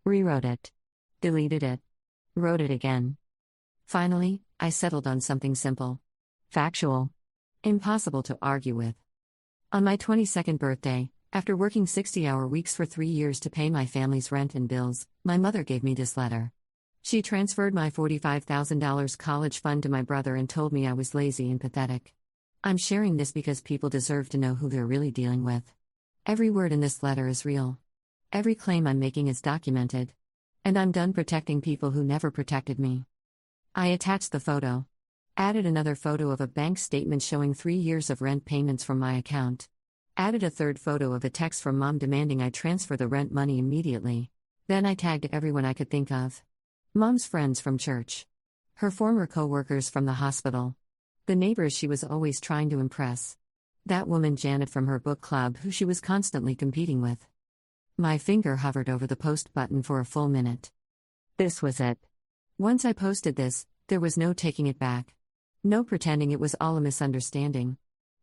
Rewrote it. Deleted it. Wrote it again. Finally, I settled on something simple. Factual. Impossible to argue with. On my 22nd birthday, after working 60-hour weeks for 3 years to pay my family's rent and bills, my mother gave me this letter. She transferred my $45,000 college fund to my brother and told me I was lazy and pathetic. I'm sharing this because people deserve to know who they're really dealing with. Every word in this letter is real. Every claim I'm making is documented. And I'm done protecting people who never protected me. I attached the photo. Added another photo of a bank statement showing 3 years of rent payments from my account. Added a third photo of a text from Mom demanding I transfer the rent money immediately. Then I tagged everyone I could think of. Mom's friends from church. Her former co-workers from the hospital. The neighbors she was always trying to impress. That woman Janet from her book club who she was constantly competing with. My finger hovered over the post button for a full minute. This was it. Once I posted this, there was no taking it back. No pretending it was all a misunderstanding.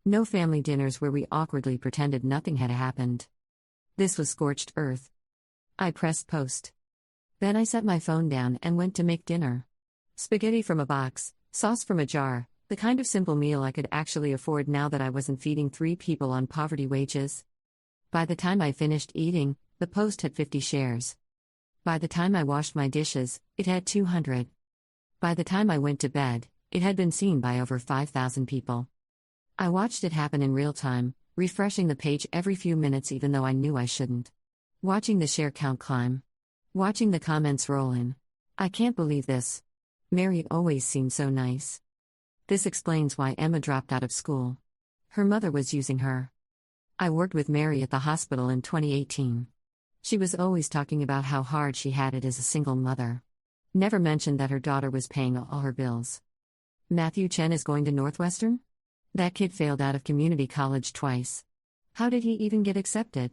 No family dinners where we awkwardly pretended nothing had happened. This was scorched earth. I pressed post. Then I set my phone down and went to make dinner. Spaghetti from a box, sauce from a jar, the kind of simple meal I could actually afford now that I wasn't feeding 3 people on poverty wages. By the time I finished eating, the post had 50 shares. By the time I washed my dishes, it had 200. By the time I went to bed, it had been seen by over 5,000 people. I watched it happen in real time, refreshing the page every few minutes even though I knew I shouldn't. Watching the share count climb. Watching the comments roll in. I can't believe this. Mary always seemed so nice. This explains why Emma dropped out of school. Her mother was using her. I worked with Mary at the hospital in 2018. She was always talking about how hard she had it as a single mother. Never mentioned that her daughter was paying all her bills. Matthew Chen is going to Northwestern? That kid failed out of community college twice. How did he even get accepted?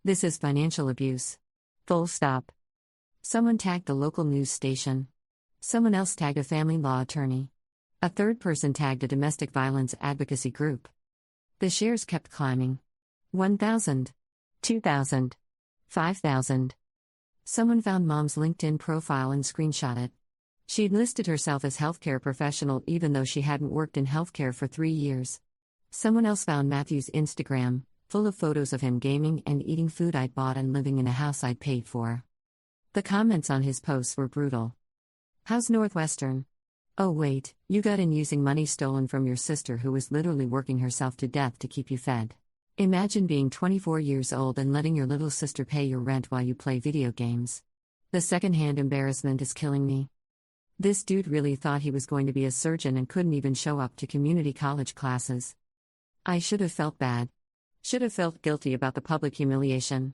This is financial abuse. Full stop. Someone tagged the local news station. Someone else tagged a family law attorney. A third person tagged a domestic violence advocacy group. The shares kept climbing. 1,000. 2,000. 5,000. Someone found Mom's LinkedIn profile and screenshot it. She'd listed herself as healthcare professional even though she hadn't worked in healthcare for 3 years. Someone else found Matthew's Instagram, full of photos of him gaming and eating food I'd bought and living in a house I'd paid for. The comments on his posts were brutal. How's Northwestern? Oh wait, you got in using money stolen from your sister who was literally working herself to death to keep you fed. Imagine being 24 years old and letting your little sister pay your rent while you play video games. The secondhand embarrassment is killing me. This dude really thought he was going to be a surgeon and couldn't even show up to community college classes. I should have felt bad. Should have felt guilty about the public humiliation.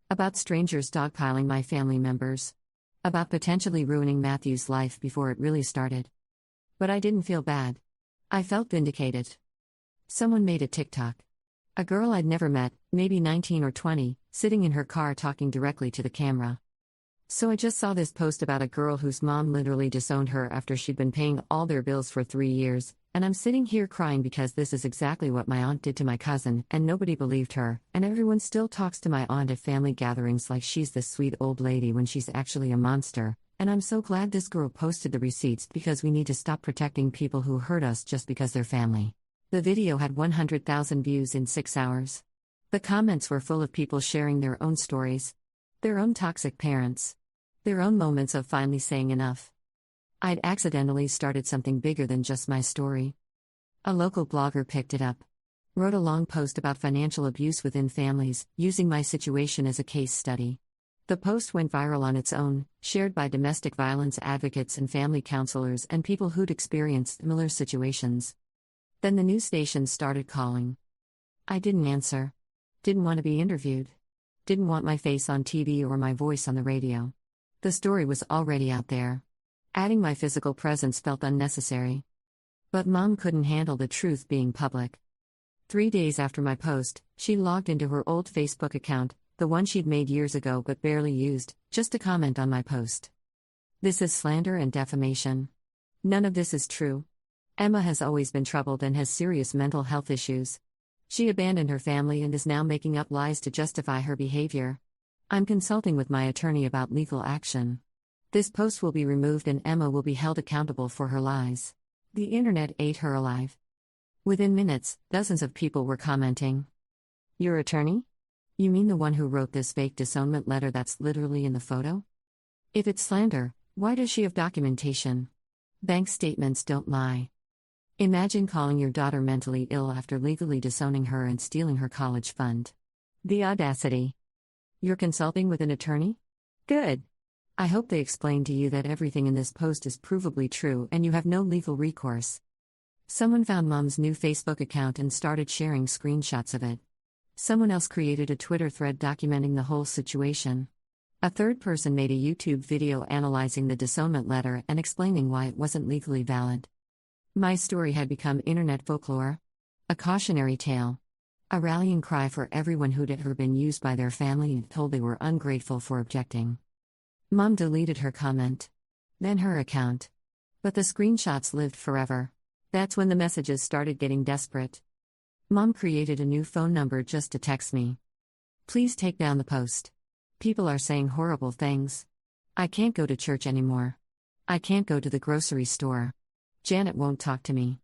About strangers dogpiling my family members. About potentially ruining Matthew's life before it really started. But I didn't feel bad. I felt vindicated. Someone made a TikTok. A girl I'd never met, maybe 19 or 20, sitting in her car talking directly to the camera. So I just saw this post about a girl whose mom literally disowned her after she'd been paying all their bills for 3 years, and I'm sitting here crying because this is exactly what my aunt did to my cousin, and nobody believed her, and everyone still talks to my aunt at family gatherings like she's this sweet old lady when she's actually a monster, and I'm so glad this girl posted the receipts because we need to stop protecting people who hurt us just because they're family. The video had 100,000 views in 6 hours. The comments were full of people sharing their own stories. Their own toxic parents. Their own moments of finally saying enough. I'd accidentally started something bigger than just my story. A local blogger picked it up. Wrote a long post about financial abuse within families, using my situation as a case study. The post went viral on its own, shared by domestic violence advocates and family counselors and people who'd experienced similar situations. Then the news stations started calling. I didn't answer. Didn't want to be interviewed. Didn't want my face on TV or my voice on the radio. The story was already out there. Adding my physical presence felt unnecessary. But Mom couldn't handle the truth being public. 3 days after my post, she logged into her old Facebook account, the one she'd made years ago but barely used, just to comment on my post. This is slander and defamation. None of this is true. Emma has always been troubled and has serious mental health issues. She abandoned her family and is now making up lies to justify her behavior. I'm consulting with my attorney about legal action. This post will be removed and Emma will be held accountable for her lies. The internet ate her alive. Within minutes, dozens of people were commenting. Your attorney? You mean the one who wrote this fake disownment letter that's literally in the photo? If it's slander, why does she have documentation? Bank statements don't lie. Imagine calling your daughter mentally ill after legally disowning her and stealing her college fund. The audacity. You're consulting with an attorney? Good. I hope they explained to you that everything in this post is provably true and you have no legal recourse. Someone found Mom's new Facebook account and started sharing screenshots of it. Someone else created a Twitter thread documenting the whole situation. A third person made a YouTube video analyzing the disownment letter and explaining why it wasn't legally valid. My story had become internet folklore. A cautionary tale. A rallying cry for everyone who'd ever been used by their family and told they were ungrateful for objecting. Mom deleted her comment. Then her account. But the screenshots lived forever. That's when the messages started getting desperate. Mom created a new phone number just to text me. Please take down the post. People are saying horrible things. I can't go to church anymore. I can't go to the grocery store. Janet won't talk to me.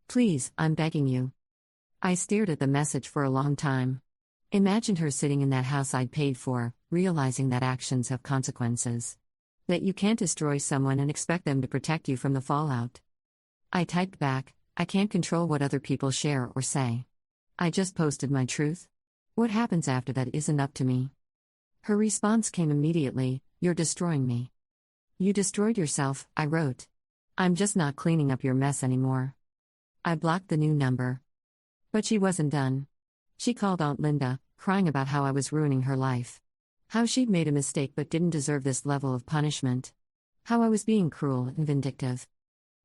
Please, I'm begging you. I stared at the message for a long time. Imagined her sitting in that house I'd paid for, realizing that actions have consequences. That you can't destroy someone and expect them to protect you from the fallout. I typed back, I can't control what other people share or say. I just posted my truth. What happens after that isn't up to me. Her response came immediately, you're destroying me. You destroyed yourself, I wrote. I'm just not cleaning up your mess anymore. I blocked the new number. But she wasn't done. She called Aunt Linda, crying about how I was ruining her life. How she'd made a mistake but didn't deserve this level of punishment. How I was being cruel and vindictive.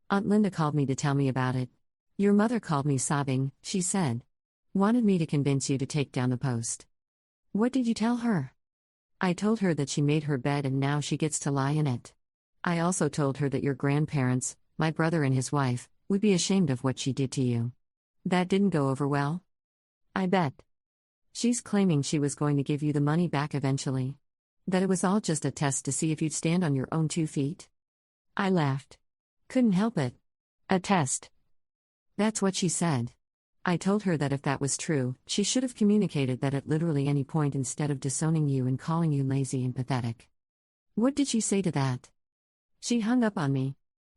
Aunt Linda called me to tell me about it. Your mother called me sobbing, she said. Wanted me to convince you to take down the post. What did you tell her? I told her that she made her bed and now she gets to lie in it. I also told her that your grandparents, my brother and his wife, would be ashamed of what she did to you. That didn't go over well? I bet. She's claiming she was going to give you the money back eventually. That it was all just a test to see if you'd stand on your own 2 feet. I laughed. Couldn't help it. A test. That's what she said. I told her that if that was true, she should have communicated that at literally any point instead of disowning you and calling you lazy and pathetic. What did she say to that? She hung up on me.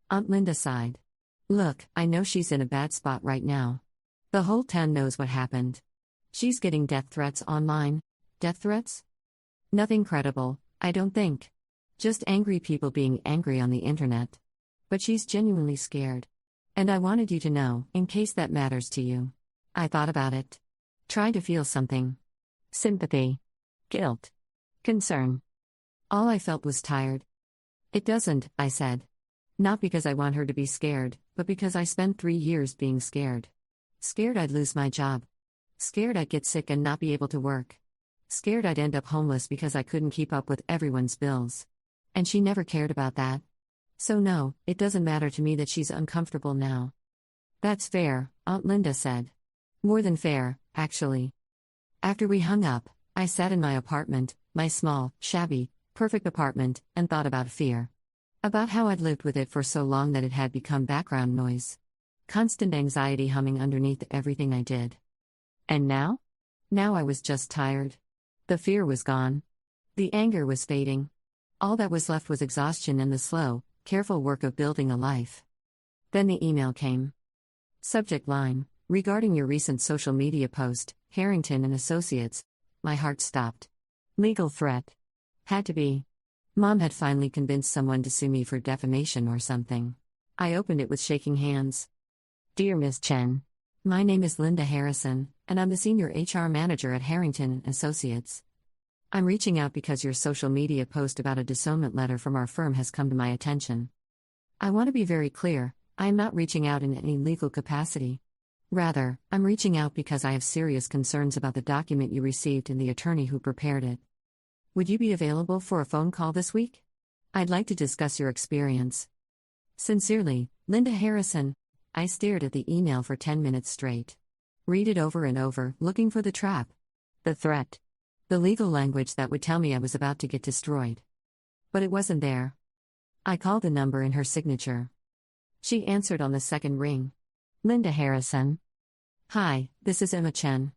Aunt Linda sighed. Look, I know she's in a bad spot right now. The whole town knows what happened. She's getting death threats online. Death threats? Nothing credible, I don't think. Just angry people being angry on the internet. But she's genuinely scared. And I wanted you to know, in case that matters to you. I thought about it. Tried to feel something. Sympathy. Guilt. Concern. All I felt was tired. It doesn't, I said. Not because I want her to be scared, but because I spent 3 years being scared. Scared I'd lose my job. Scared I'd get sick and not be able to work. Scared I'd end up homeless because I couldn't keep up with everyone's bills. And she never cared about that. So no, it doesn't matter to me that she's uncomfortable now. That's fair, Aunt Linda said. More than fair, actually. After we hung up, I sat in my apartment, my small, shabby, perfect apartment, and thought about fear. About how I'd lived with it for so long that it had become background noise. Constant anxiety humming underneath everything I did. And now? Now I was just tired. The fear was gone. The anger was fading. All that was left was exhaustion and the slow, careful work of building a life. Then the email came. Subject line, regarding your recent social media post, Harrington and Associates. My heart stopped. Legal threat. Had to be. Mom had finally convinced someone to sue me for defamation or something. I opened it with shaking hands. Dear Miss Chen. My name is Linda Harrison, and I'm the Senior HR Manager at Harrington & Associates. I'm reaching out because your social media post about a disownment letter from our firm has come to my attention. I want to be very clear, I am not reaching out in any legal capacity. Rather, I'm reaching out because I have serious concerns about the document you received and the attorney who prepared it. Would you be available for a phone call this week? I'd like to discuss your experience. Sincerely, Linda Harrison. I stared at the email for 10 minutes straight. Read it over and over, looking for the trap. The threat. The legal language that would tell me I was about to get destroyed. But it wasn't there. I called the number in her signature. She answered on the second ring. Linda Harrison. Hi, this is Emma Chen.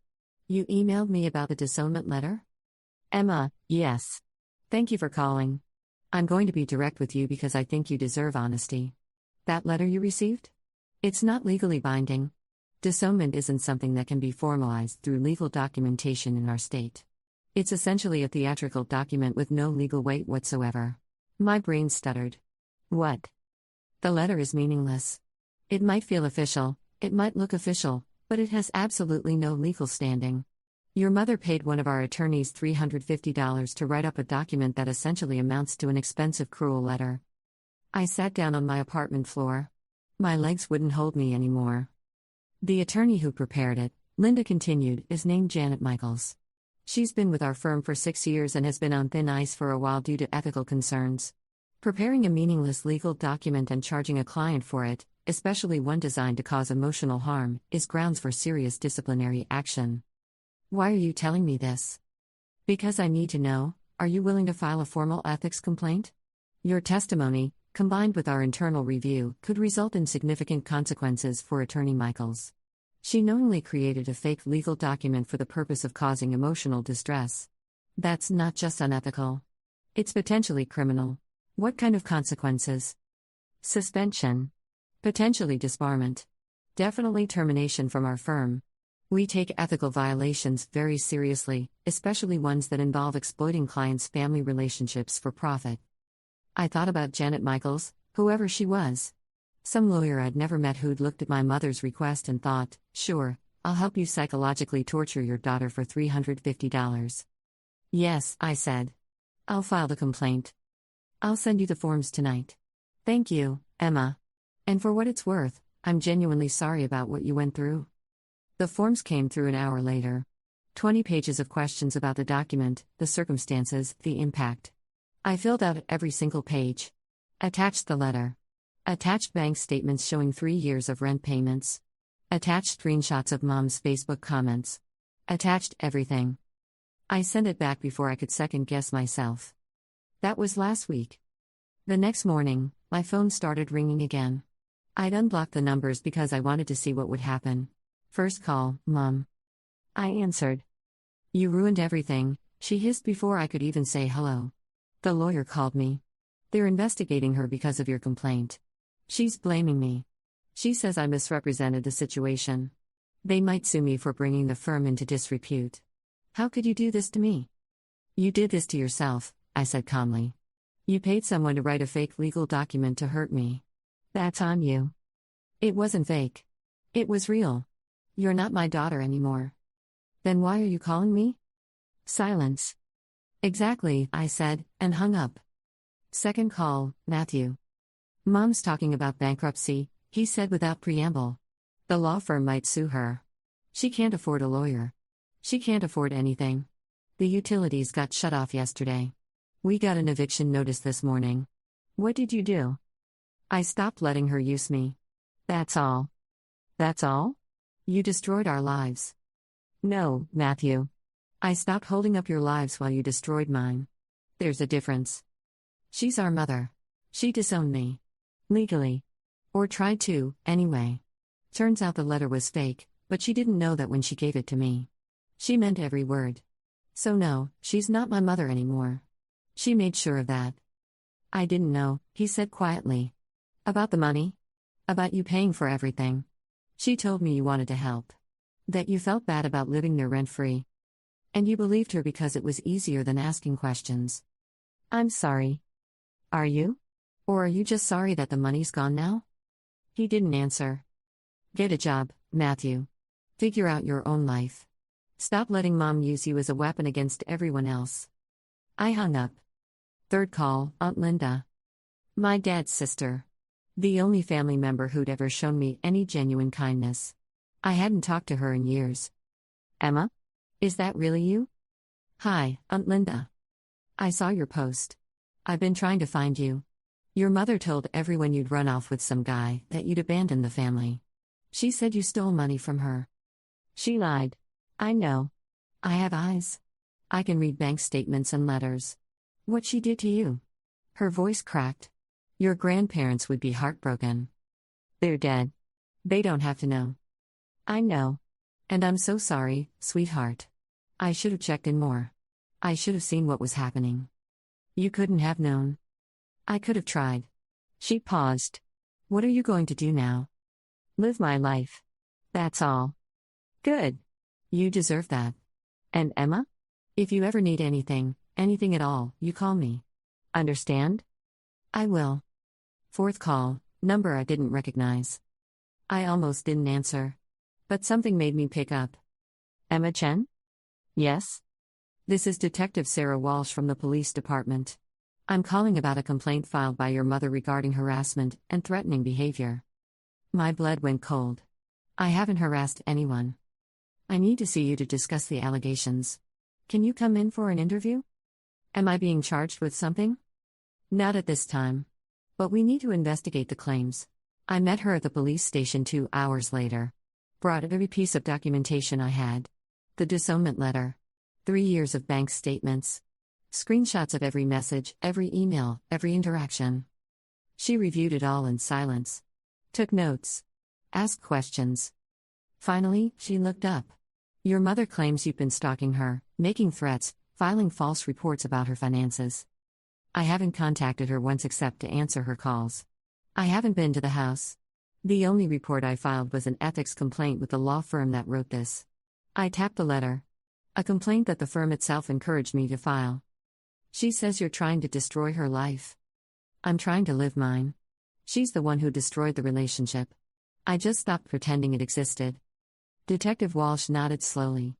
You emailed me about the disownment letter? Emma, yes. Thank you for calling. I'm going to be direct with you because I think you deserve honesty. That letter you received? It's not legally binding. Disownment isn't something that can be formalized through legal documentation in our state. It's essentially a theatrical document with no legal weight whatsoever. My brain stuttered. What? The letter is meaningless. It might feel official, it might look official, but it has absolutely no legal standing. Your mother paid one of our attorneys $350 to write up a document that essentially amounts to an expensive, cruel letter. I sat down on my apartment floor. My legs wouldn't hold me anymore. The attorney who prepared it, Linda continued, is named Janet Michaels. She's been with our firm for 6 years and has been on thin ice for a while due to ethical concerns. Preparing a meaningless legal document and charging a client for it, especially one designed to cause emotional harm, is grounds for serious disciplinary action. Why are you telling me this? Because I need to know, are you willing to file a formal ethics complaint? Your testimony, combined with our internal review, could result in significant consequences for Attorney Michaels. She knowingly created a fake legal document for the purpose of causing emotional distress. That's not just unethical. It's potentially criminal. What kind of consequences? Suspension. Potentially disbarment. Definitely termination from our firm. We take ethical violations very seriously, especially ones that involve exploiting clients' family relationships for profit. I thought about Janet Michaels, whoever she was. Some lawyer I'd never met who'd looked at my mother's request and thought, sure, I'll help you psychologically torture your daughter for $350. Yes, I said. I'll file the complaint. I'll send you the forms tonight. Thank you, Emma. And for what it's worth, I'm genuinely sorry about what you went through. The forms came through an hour later. 20 pages of questions about the document, the circumstances, the impact. I filled out every single page. Attached the letter. Attached bank statements showing 3 years of rent payments. Attached screenshots of Mom's Facebook comments. Attached everything. I sent it back before I could second guess myself. That was last week. The next morning, my phone started ringing again. I'd unblocked the numbers because I wanted to see what would happen. First call, Mom. I answered. You ruined everything, she hissed before I could even say hello. The lawyer called me. They're investigating her because of your complaint. She's blaming me. She says I misrepresented the situation. They might sue me for bringing the firm into disrepute. How could you do this to me? You did this to yourself, I said calmly. You paid someone to write a fake legal document to hurt me. That's on you. It wasn't fake. It was real. You're not my daughter anymore. Then why are you calling me? Silence. Exactly, I said, and hung up. Second call, Matthew. Mom's talking about bankruptcy, he said without preamble. The law firm might sue her. She can't afford a lawyer. She can't afford anything. The utilities got shut off yesterday. We got an eviction notice this morning. What did you do? I stopped letting her use me. That's all. That's all? You destroyed our lives. No, Matthew. I stopped holding up your lives while you destroyed mine. There's a difference. She's our mother. She disowned me. Legally. Or tried to, anyway. Turns out the letter was fake, but she didn't know that when she gave it to me. She meant every word. So no, she's not my mother anymore. She made sure of that. I didn't know, he said quietly. About the money? About you paying for everything. She told me you wanted to help. That you felt bad about living there rent-free. And you believed her because it was easier than asking questions. I'm sorry. Are you? Or are you just sorry that the money's gone now? He didn't answer. Get a job, Matthew. Figure out your own life. Stop letting Mom use you as a weapon against everyone else. I hung up. Third call, Aunt Linda. My dad's sister. The only family member who'd ever shown me any genuine kindness. I hadn't talked to her in years. Emma? Is that really you? Hi, Aunt Linda. I saw your post. I've been trying to find you. Your mother told everyone you'd run off with some guy, that you'd abandoned the family. She said you stole money from her. She lied. I know. I have eyes. I can read bank statements and letters. What she did to you? Her voice cracked. Your grandparents would be heartbroken. They're dead. They don't have to know. I know. And I'm so sorry, sweetheart. I should have checked in more. I should have seen what was happening. You couldn't have known. I could have tried. She paused. What are you going to do now? Live my life. That's all. Good. You deserve that. And Emma? If you ever need anything at all, you call me. Understand? I will. Fourth call, number I didn't recognize. I almost didn't answer. But something made me pick up. Emma Chen? Yes? This is Detective Sarah Walsh from the police department. I'm calling about a complaint filed by your mother regarding harassment and threatening behavior. My blood went cold. I haven't harassed anyone. I need to see you to discuss the allegations. Can you come in for an interview? Am I being charged with something? Not at this time. But we need to investigate the claims. I met her at the police station 2 hours later. Brought every piece of documentation I had. The disownment letter. 3 years of bank statements. Screenshots of every message, every email, every interaction. She reviewed it all in silence. Took notes. Asked questions. Finally, she looked up. Your mother claims you've been stalking her, making threats, filing false reports about her finances. I haven't contacted her once except to answer her calls. I haven't been to the house. The only report I filed was an ethics complaint with the law firm that wrote this. I tapped the letter. A complaint that the firm itself encouraged me to file. She says you're trying to destroy her life. I'm trying to live mine. She's the one who destroyed the relationship. I just stopped pretending it existed. Detective Walsh nodded slowly.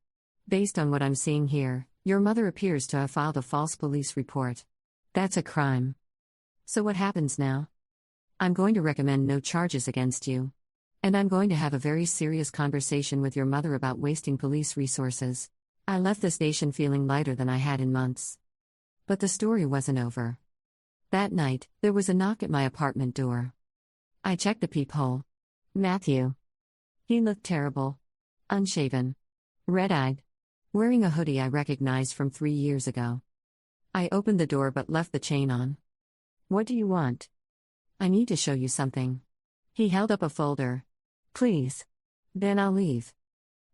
Based on what I'm seeing here, your mother appears to have filed a false police report. That's a crime. So what happens now? I'm going to recommend no charges against you. And I'm going to have a very serious conversation with your mother about wasting police resources. I left the station feeling lighter than I had in months. But the story wasn't over. That night, there was a knock at my apartment door. I checked the peephole. Matthew. He looked terrible. Unshaven. Red-eyed. Wearing a hoodie I recognized from 3 years ago. I opened the door but left the chain on. What do you want? I need to show you something. He held up a folder. Please. Then I'll leave.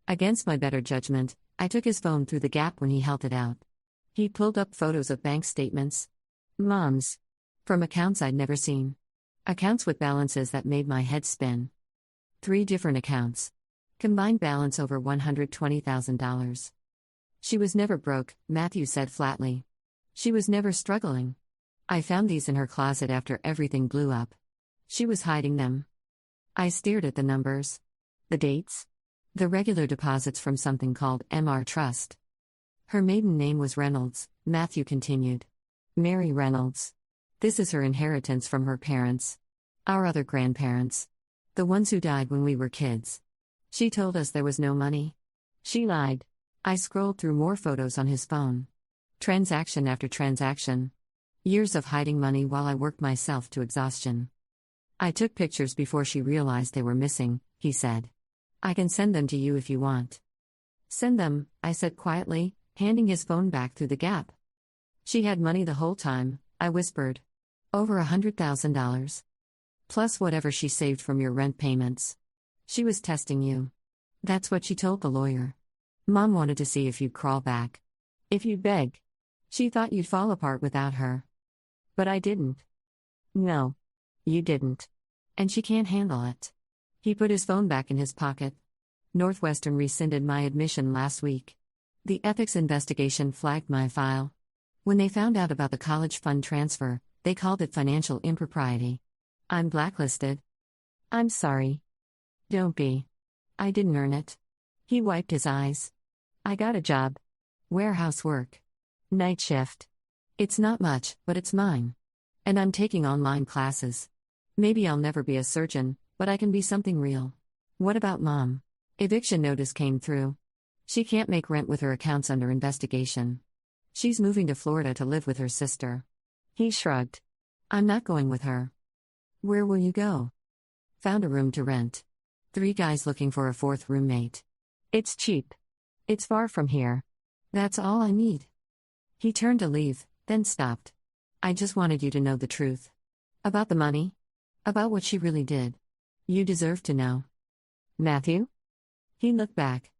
Against my better judgment, I took his phone through the gap when he held it out. He pulled up photos of bank statements. Mom's. From accounts I'd never seen. Accounts with balances that made my head spin. 3 different accounts. Combined balance over $120,000. She was never broke, Matthew said flatly. She was never struggling. I found these in her closet after everything blew up. She was hiding them. I stared at the numbers. The dates? The regular deposits from something called MR Trust. Her maiden name was Reynolds, Matthew continued. Mary Reynolds. This is her inheritance from her parents. Our other grandparents. The ones who died when we were kids. She told us there was no money. She lied. I scrolled through more photos on his phone. Transaction after transaction. Years of hiding money while I worked myself to exhaustion. I took pictures before she realized they were missing, he said. I can send them to you if you want. Send them, I said quietly, handing his phone back through the gap. She had money the whole time, I whispered. Over $100,000. Plus whatever she saved from your rent payments. She was testing you. That's what she told the lawyer. Mom wanted to see if you'd crawl back. If you'd beg. She thought you'd fall apart without her. But I didn't. No. You didn't. And she can't handle it. He put his phone back in his pocket. Northwestern rescinded my admission last week. The ethics investigation flagged my file. When they found out about the college fund transfer, they called it financial impropriety. I'm blacklisted. I'm sorry. Don't be. I didn't earn it. He wiped his eyes. I got a job. Warehouse work. Night shift. It's not much, but it's mine. And I'm taking online classes. Maybe I'll never be a surgeon, but I can be something real. What about Mom? Eviction notice came through. She can't make rent with her accounts under investigation. She's moving to Florida to live with her sister. He shrugged. I'm not going with her. Where will you go? Found a room to rent. 3 guys looking for a 4th roommate. It's cheap. It's far from here. That's all I need. He turned to leave, then stopped. I just wanted you to know the truth. About the money? About what she really did. You deserve to know. Matthew? He looked back.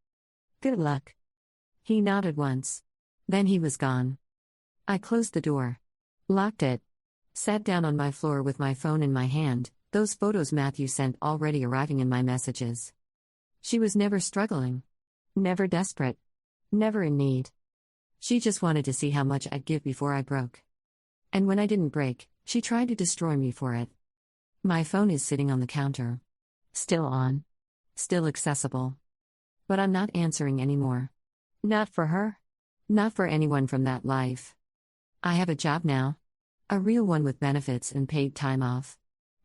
Good luck. He nodded once. Then he was gone. I closed the door. Locked it. Sat down on my floor with my phone in my hand, those photos Matthew sent already arriving in my messages. She was never struggling. Never desperate. Never in need. She just wanted to see how much I'd give before I broke. And when I didn't break, she tried to destroy me for it. My phone is sitting on the counter. Still on. Still accessible. But I'm not answering anymore. Not for her. Not for anyone from that life. I have a job now. A real one with benefits and paid time off.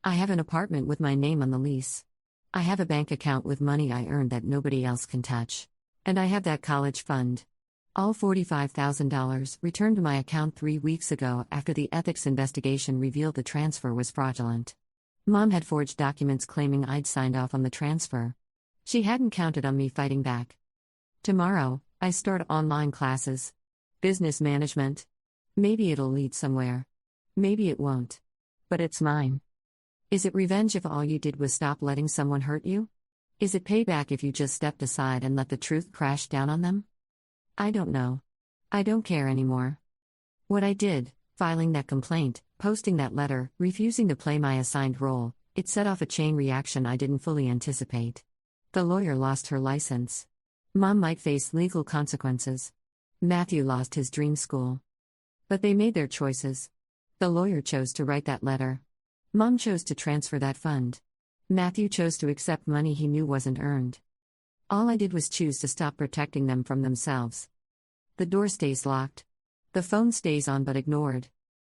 I have an apartment with my name on the lease. I have a bank account with money I earned that nobody else can touch. And I have that college fund. All $45,000 returned to my account 3 weeks ago after the ethics investigation revealed the transfer was fraudulent. Mom had forged documents claiming I'd signed off on the transfer. She hadn't counted on me fighting back. Tomorrow, I start online classes. Business management. Maybe it'll lead somewhere. Maybe it won't. But it's mine. Is it revenge if all you did was stop letting someone hurt you? Is it payback if you just stepped aside and let the truth crash down on them? I don't know. I don't care anymore. What I did, filing that complaint, posting that letter, refusing to play my assigned role, it set off a chain reaction I didn't fully anticipate. The lawyer lost her license. Mom might face legal consequences. Matthew lost his dream school. But they made their choices. The lawyer chose to write that letter. Mom chose to transfer that fund. Matthew chose to accept money he knew wasn't earned. All I did was choose to stop protecting them from themselves. The door stays locked. The phone stays on but ignored.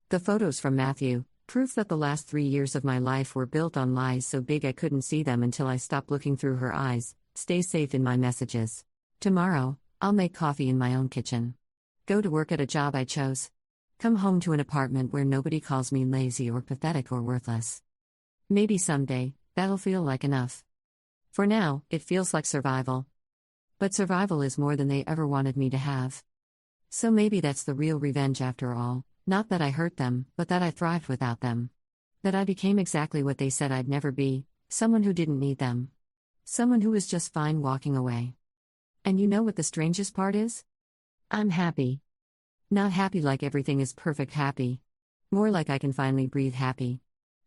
The photos from Matthew, proof that the last 3 years of my life were built on lies so big I couldn't see them until I stopped looking through her eyes, stay safe in my messages. Tomorrow, I'll make coffee in my own kitchen. Go to work at a job I chose. Come home to an apartment where nobody calls me lazy or pathetic or worthless. Maybe someday, that'll feel like enough. For now, it feels like survival. But survival is more than they ever wanted me to have. So maybe that's the real revenge after all, not that I hurt them, but that I thrived without them. That I became exactly what they said I'd never be, someone who didn't need them. Someone who was just fine walking away. And you know what the strangest part is? I'm happy. Not happy like everything is perfect happy. More like I can finally breathe happy.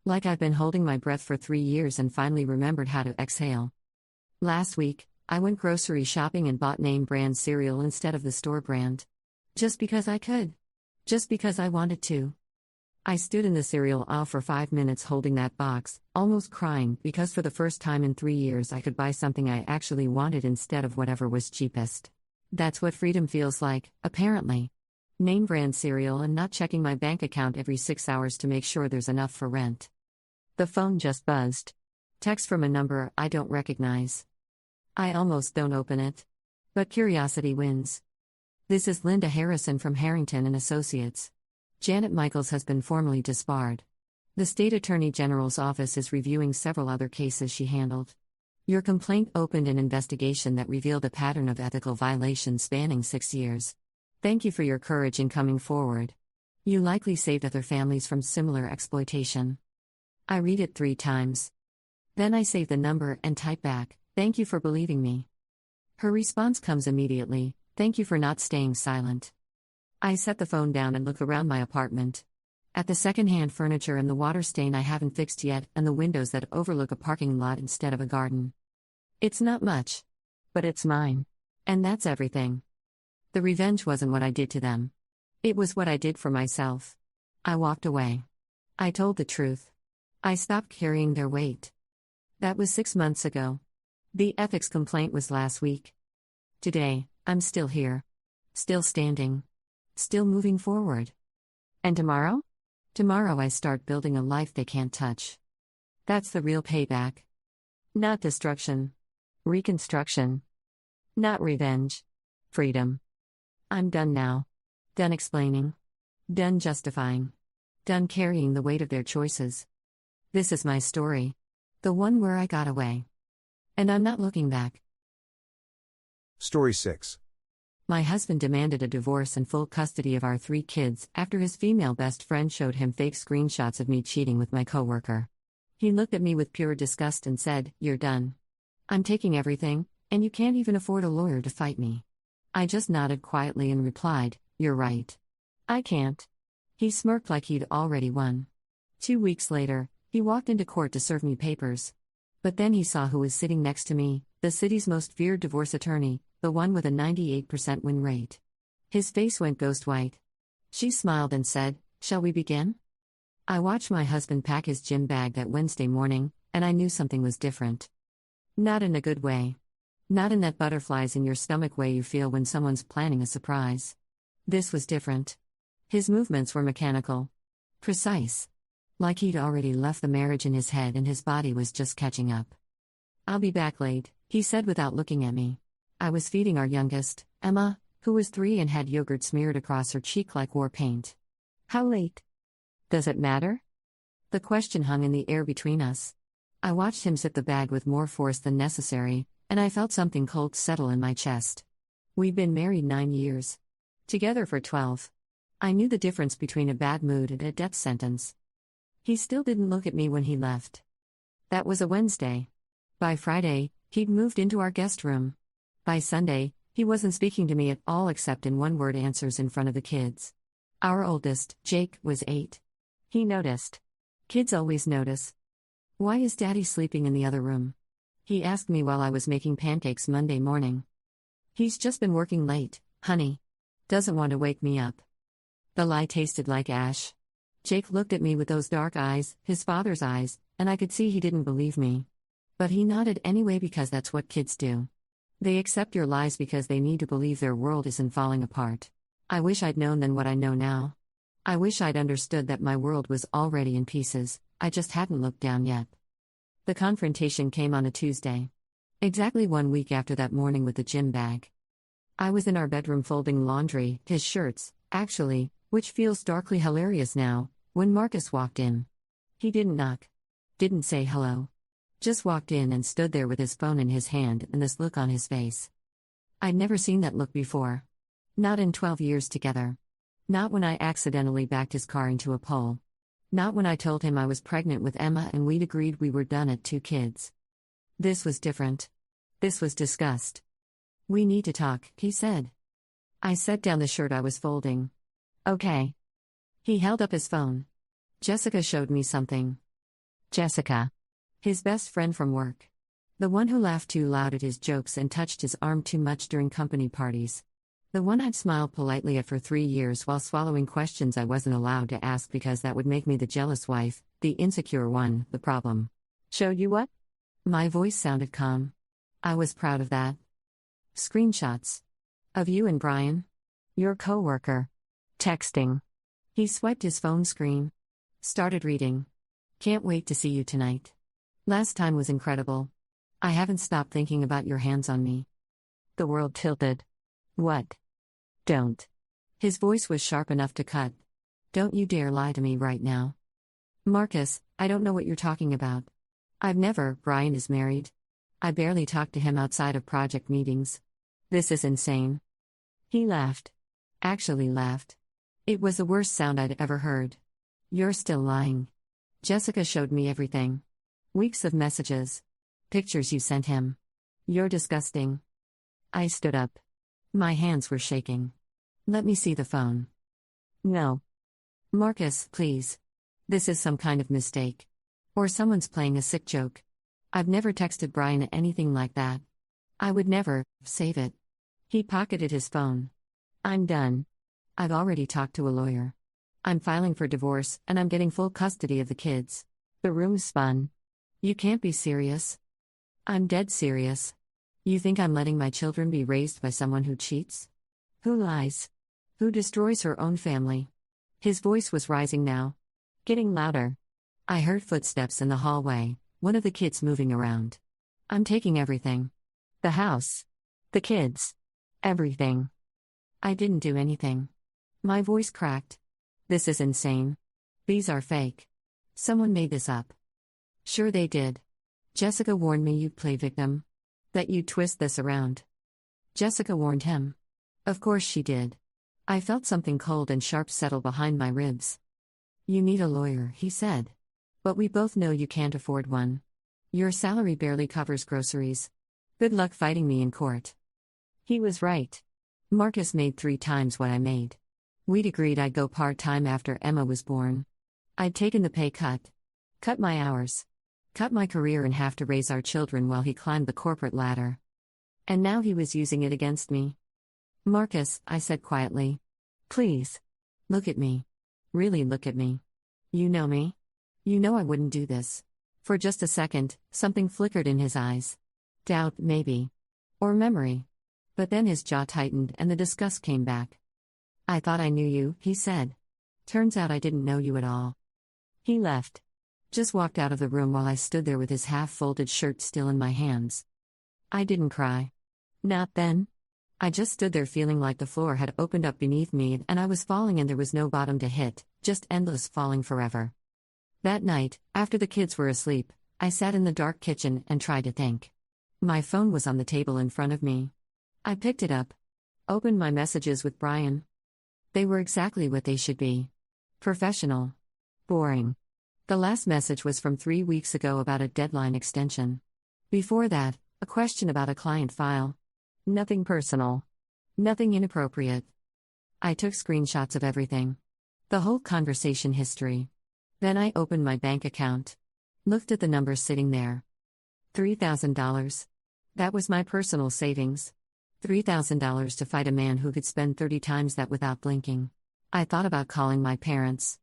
Like I've been holding my breath for 3 years and finally remembered how to exhale. Last week, I went grocery shopping and bought name brand cereal instead of the store brand. Just because I could. Just because I wanted to. I stood in the cereal aisle for 5 minutes holding that box, almost crying because for the first time in 3 years I could buy something I actually wanted instead of whatever was cheapest. That's what freedom feels like, apparently. Name brand cereal and not checking my bank account every 6 hours to make sure there's enough for rent. The phone just buzzed. Text from a number I don't recognize. I almost don't open it. But curiosity wins. This is Linda Harrison from Harrington and Associates. Janet Michaels has been formally disbarred. The State Attorney General's office is reviewing several other cases she handled. Your complaint opened an investigation that revealed a pattern of ethical violations spanning 6 years. Thank you for your courage in coming forward. You likely saved other families from similar exploitation. I read it 3 times. Then I save the number and type back, "Thank you for believing me." Her response comes immediately, "Thank you for not staying silent." I set the phone down and look around my apartment. At the secondhand furniture and the water stain I haven't fixed yet, and the windows that overlook a parking lot instead of a garden. It's not much. But it's mine. And that's everything. The revenge wasn't what I did to them. It was what I did for myself. I walked away. I told the truth. I stopped carrying their weight. That was 6 months ago. The ethics complaint was last week. Today, I'm still here. Still standing. Still moving forward. And tomorrow? Tomorrow I start building a life they can't touch. That's the real payback. Not destruction. Reconstruction. Not revenge. Freedom. I'm done now. Done explaining. Done justifying. Done carrying the weight of their choices. This is my story. The one where I got away. And I'm not looking back. Story 6. My husband demanded a divorce and full custody of our 3 kids after his female best friend showed him fake screenshots of me cheating with my coworker. He looked at me with pure disgust and said, "You're done. I'm taking everything, and you can't even afford a lawyer to fight me." I just nodded quietly and replied, "You're right. I can't." He smirked like he'd already won. 2 weeks later, he walked into court to serve me papers. But then he saw who was sitting next to me, the city's most feared divorce attorney, the one with a 98% win rate. His face went ghost white. She smiled and said, "Shall we begin?" I watched my husband pack his gym bag that Wednesday morning, and I knew something was different. Not in a good way. Not in that butterflies in your stomach way you feel when someone's planning a surprise. This was different. His movements were mechanical. Precise. Like he'd already left the marriage in his head and his body was just catching up. "I'll be back late," he said without looking at me. I was feeding our youngest, Emma, who was 3 and had yogurt smeared across her cheek like war paint. "How late? Does it matter?" The question hung in the air between us. I watched him zip the bag with more force than necessary, and I felt something cold settle in my chest. We'd been married 9 years. Together for 12. I knew the difference between a bad mood and a death sentence. He still didn't look at me when he left. That was a Wednesday. By Friday, he'd moved into our guest room. By Sunday, he wasn't speaking to me at all except in one-word answers in front of the kids. Our oldest, Jake, was 8. He noticed. Kids always notice. "Why is Daddy sleeping in the other room?" he asked me while I was making pancakes Monday morning. "He's just been working late, honey. Doesn't want to wake me up." The lie tasted like ash. Jake looked at me with those dark eyes, his father's eyes, and I could see he didn't believe me. But he nodded anyway because that's what kids do. They accept your lies because they need to believe their world isn't falling apart. I wish I'd known then what I know now. I wish I'd understood that my world was already in pieces, I just hadn't looked down yet. The confrontation came on a Tuesday. Exactly 1 week after that morning with the gym bag. I was in our bedroom folding laundry, his shirts, actually, which feels darkly hilarious now, when Marcus walked in. He didn't knock. Didn't say hello. Just walked in and stood there with his phone in his hand and this look on his face. I'd never seen that look before. Not in 12 years together. Not when I accidentally backed his car into a pole. Not when I told him I was pregnant with Emma and we'd agreed we were done at 2 kids. This was different. This was disgust. "We need to talk," he said. I set down the shirt I was folding. "Okay." He held up his phone. Jessica showed me something. Jessica. His best friend from work. The one who laughed too loud at his jokes and touched his arm too much during company parties. The one I'd smiled politely at for 3 years while swallowing questions I wasn't allowed to ask because that would make me the jealous wife, the insecure one, the problem. "Showed you what?" My voice sounded calm. I was proud of that. "Screenshots. Of you and Brian. Your coworker. Texting." He swiped his phone screen. Started reading. "Can't wait to see you tonight. Last time was incredible. I haven't stopped thinking about your hands on me." The world tilted. "What? Don't." His voice was sharp enough to cut. "Don't you dare lie to me right now. Marcus, I don't know what you're talking about. Brian is married. I barely talk to him outside of project meetings. This is insane." He laughed. Actually laughed. It was the worst sound I'd ever heard. "You're still lying." Jessica showed me everything. Weeks of messages. Pictures you sent him. "You're disgusting." I stood up. My hands were shaking. "Let me see the phone." "No. Marcus, please. This is some kind of mistake. Or someone's playing a sick joke. I've never texted Brian anything like that. I would never. Save it." He pocketed his phone. "I'm done. I've already talked to a lawyer. I'm filing for divorce and I'm getting full custody of the kids." The room spun. "You can't be serious." "I'm dead serious. You think I'm letting my children be raised by someone who cheats? Who lies? Who destroys her own family?" His voice was rising now. Getting louder. I heard footsteps in the hallway, one of the kids moving around. "I'm taking everything. The house. The kids. Everything." I didn't do anything. My voice cracked. "This is insane. These are fake. Someone made this up." "Sure they did. Jessica warned me you'd play victim. That you'd twist this around." Jessica warned him. Of course she did. I felt something cold and sharp settle behind my ribs. "You need a lawyer," he said. "But we both know you can't afford one. Your salary barely covers groceries. Good luck fighting me in court." He was right. Marcus made 3 times what I made. We'd agreed I'd go part-time after Emma was born. I'd taken the pay cut. Cut my hours. Cut my career in half to raise our children while he climbed the corporate ladder. And now he was using it against me. "Marcus," I said quietly. "Please. Look at me. Really look at me. You know me. You know I wouldn't do this." For just a second, something flickered in his eyes. Doubt, maybe. Or memory. But then his jaw tightened and the disgust came back. "I thought I knew you," he said. "Turns out I didn't know you at all." He left. Just walked out of the room while I stood there with his half-folded shirt still in my hands. I didn't cry. Not then. I just stood there feeling like the floor had opened up beneath me and I was falling and there was no bottom to hit, just endless falling forever. That night, after the kids were asleep, I sat in the dark kitchen and tried to think. My phone was on the table in front of me. I picked it up. Opened my messages with Brian. They were exactly what they should be. Professional. Boring. The last message was from 3 weeks ago about a deadline extension. Before that, a question about a client file. Nothing personal. Nothing inappropriate. I took screenshots of everything. The whole conversation history. Then I opened my bank account. Looked at the numbers sitting there. $3,000. That was my personal savings. $3,000 to fight a man who could spend 30 times that without blinking. I thought about calling my parents.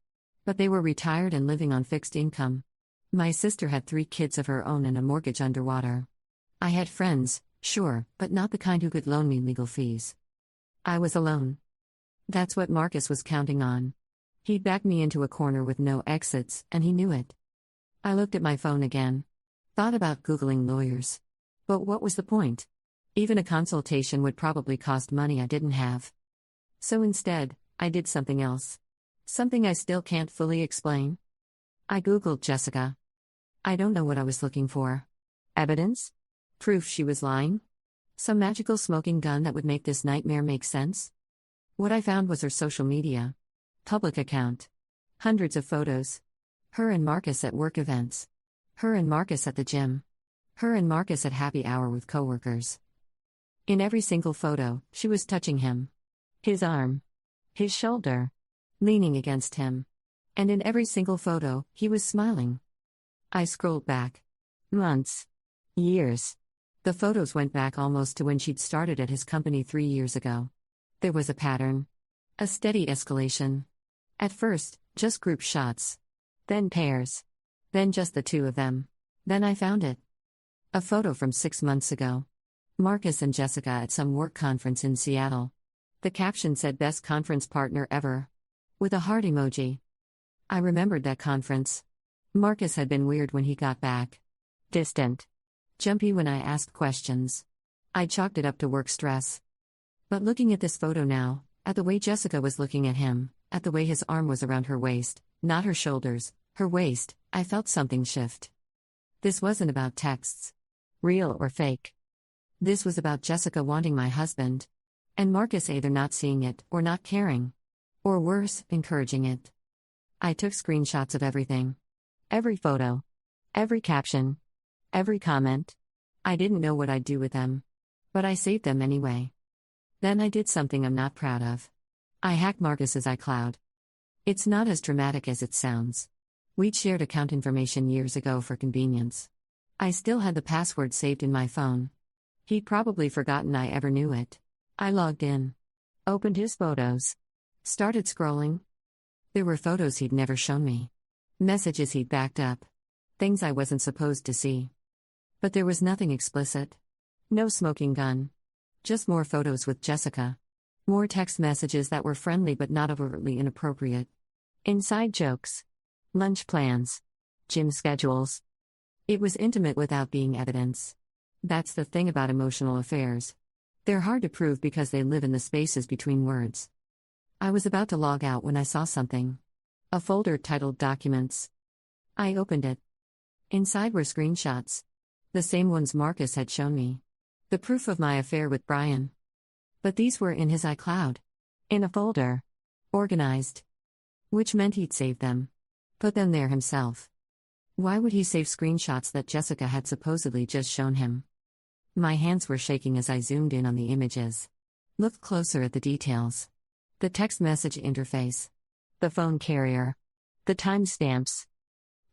But they were retired and living on fixed income. My sister had 3 kids of her own and a mortgage underwater. I had friends, sure, but not the kind who could loan me legal fees. I was alone. That's what Marcus was counting on. He'd backed me into a corner with no exits, and he knew it. I looked at my phone again. Thought about Googling lawyers. But what was the point? Even a consultation would probably cost money I didn't have. So instead, I did something else. Something I still can't fully explain. I Googled Jessica. I don't know what I was looking for. Evidence? Proof she was lying? Some magical smoking gun that would make this nightmare make sense? What I found was her social media. Public account. Hundreds of photos. Her and Marcus at work events. Her and Marcus at the gym. Her and Marcus at happy hour with coworkers. In every single photo, she was touching him. His arm. His shoulder. Leaning against him. And in every single photo, he was smiling. I scrolled back. Months. Years. The photos went back almost to when she'd started at his company 3 years ago. There was a pattern. A steady escalation. At first, just group shots. Then pairs. Then just the 2 of them. Then I found it. A photo from 6 months ago. Marcus and Jessica at some work conference in Seattle. The caption said best conference partner ever. With a heart emoji. I remembered that conference. Marcus had been weird when he got back. Distant. Jumpy when I asked questions. I chalked it up to work stress. But looking at this photo now, at the way Jessica was looking at him, at the way his arm was around her waist, not her shoulders, her waist, I felt something shift. This wasn't about texts. Real or fake. This was about Jessica wanting my husband. And Marcus either not seeing it or not caring. Or worse, encouraging it. I took screenshots of everything. Every photo. Every caption. Every comment. I didn't know what I'd do with them. But I saved them anyway. Then I did something I'm not proud of. I hacked Marcus's iCloud. It's not as dramatic as it sounds. We'd shared account information years ago for convenience. I still had the password saved in my phone. He'd probably forgotten I ever knew it. I logged in. Opened his photos. Started scrolling. There were photos he'd never shown me. Messages he'd backed up. Things I wasn't supposed to see. But there was nothing explicit. No smoking gun. Just more photos with Jessica. More text messages that were friendly but not overtly inappropriate. Inside jokes. Lunch plans. Gym schedules. It was intimate without being evidence. That's the thing about emotional affairs. They're hard to prove because they live in the spaces between words. I was about to log out when I saw something. A folder titled Documents. I opened it. Inside were screenshots. The same ones Marcus had shown me. The proof of my affair with Brian. But these were in his iCloud. In a folder. Organized. Which meant he'd saved them. Put them there himself. Why would he save screenshots that Jessica had supposedly just shown him? My hands were shaking as I zoomed in on the images. Looked closer at the details. The text message interface. The phone carrier. The timestamps.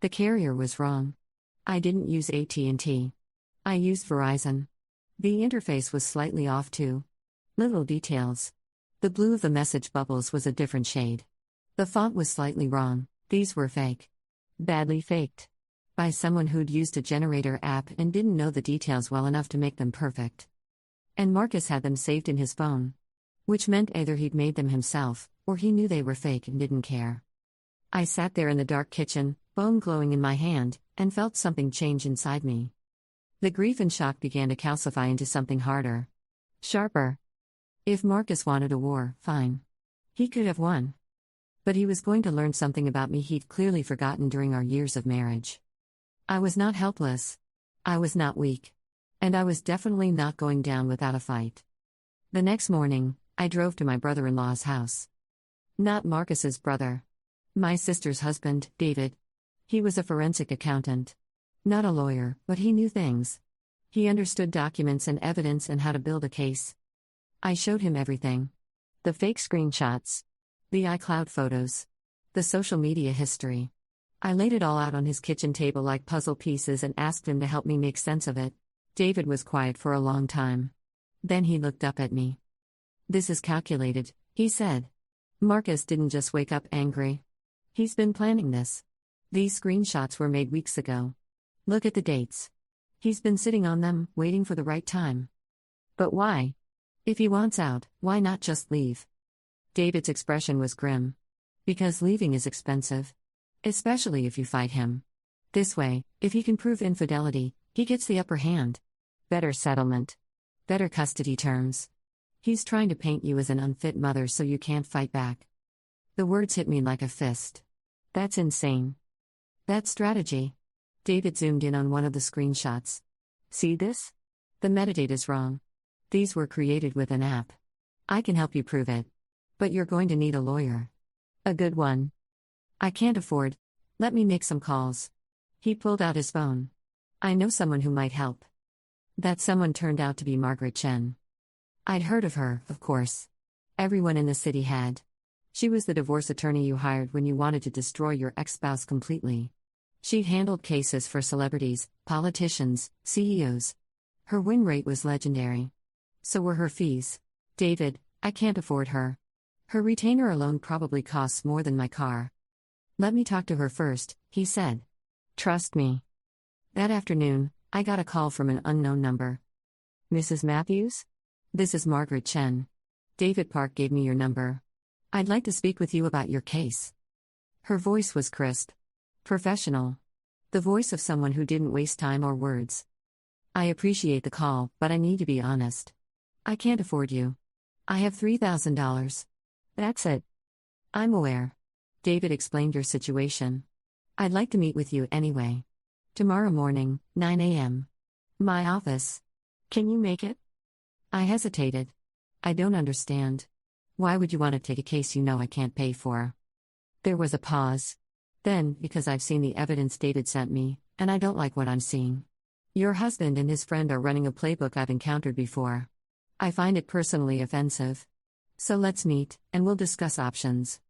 The carrier was wrong. I didn't use AT&T. I used Verizon. The interface was slightly off too. Little details. The blue of the message bubbles was a different shade. The font was slightly wrong. These were fake. Badly faked. By someone who'd used a generator app and didn't know the details well enough to make them perfect. And Marcus had them saved in his phone. Which meant either he'd made them himself, or he knew they were fake and didn't care. I sat there in the dark kitchen, phone glowing in my hand, and felt something change inside me. The grief and shock began to calcify into something harder. Sharper. If Marcus wanted a war, fine. He could have won. But he was going to learn something about me he'd clearly forgotten during our years of marriage. I was not helpless. I was not weak. And I was definitely not going down without a fight. The next morning, I drove to my brother-in-law's house. Not Marcus's brother. My sister's husband, David. He was a forensic accountant. Not a lawyer, but he knew things. He understood documents and evidence and how to build a case. I showed him everything. The fake screenshots. The iCloud photos. The social media history. I laid it all out on his kitchen table like puzzle pieces and asked him to help me make sense of it. David was quiet for a long time. Then he looked up at me. "This is calculated," he said. "Marcus didn't just wake up angry. He's been planning this. These screenshots were made weeks ago. Look at the dates. He's been sitting on them, waiting for the right time." "But why? If he wants out, why not just leave?" David's expression was grim. "Because leaving is expensive. Especially if you fight him. This way, if he can prove infidelity, he gets the upper hand. Better settlement. Better custody terms. He's trying to paint you as an unfit mother so you can't fight back." The words hit me like a fist. That's insane. That strategy. David zoomed in on one of the screenshots. "See this? The metadata's wrong. These were created with an app. I can help you prove it. But you're going to need a lawyer. A good one. I can't afford. Let me make some calls." He pulled out his phone. "I know someone who might help." That someone turned out to be Margaret Chen. I'd heard of her, of course. Everyone in the city had. She was the divorce attorney you hired when you wanted to destroy your ex-spouse completely. She'd handled cases for celebrities, politicians, CEOs. Her win rate was legendary. So were her fees. "David, I can't afford her. Her retainer alone probably costs more than my car." "Let me talk to her first," he said. "Trust me." That afternoon, I got a call from an unknown number. "Mrs. Matthews? This is Margaret Chen. David Park gave me your number. I'd like to speak with you about your case." Her voice was crisp. Professional. The voice of someone who didn't waste time or words. "I appreciate the call, but I need to be honest. I can't afford you. I have $3,000. That's it." "I'm aware." David explained your situation. "I'd like to meet with you anyway. Tomorrow morning, 9 a.m. My office. Can you make it?" I hesitated. "I don't understand. Why would you want to take a case you know I can't pay for?" There was a pause. Then, "Because I've seen the evidence David sent me, and I don't like what I'm seeing. Your husband and his friend are running a playbook I've encountered before. I find it personally offensive. So let's meet, and we'll discuss options."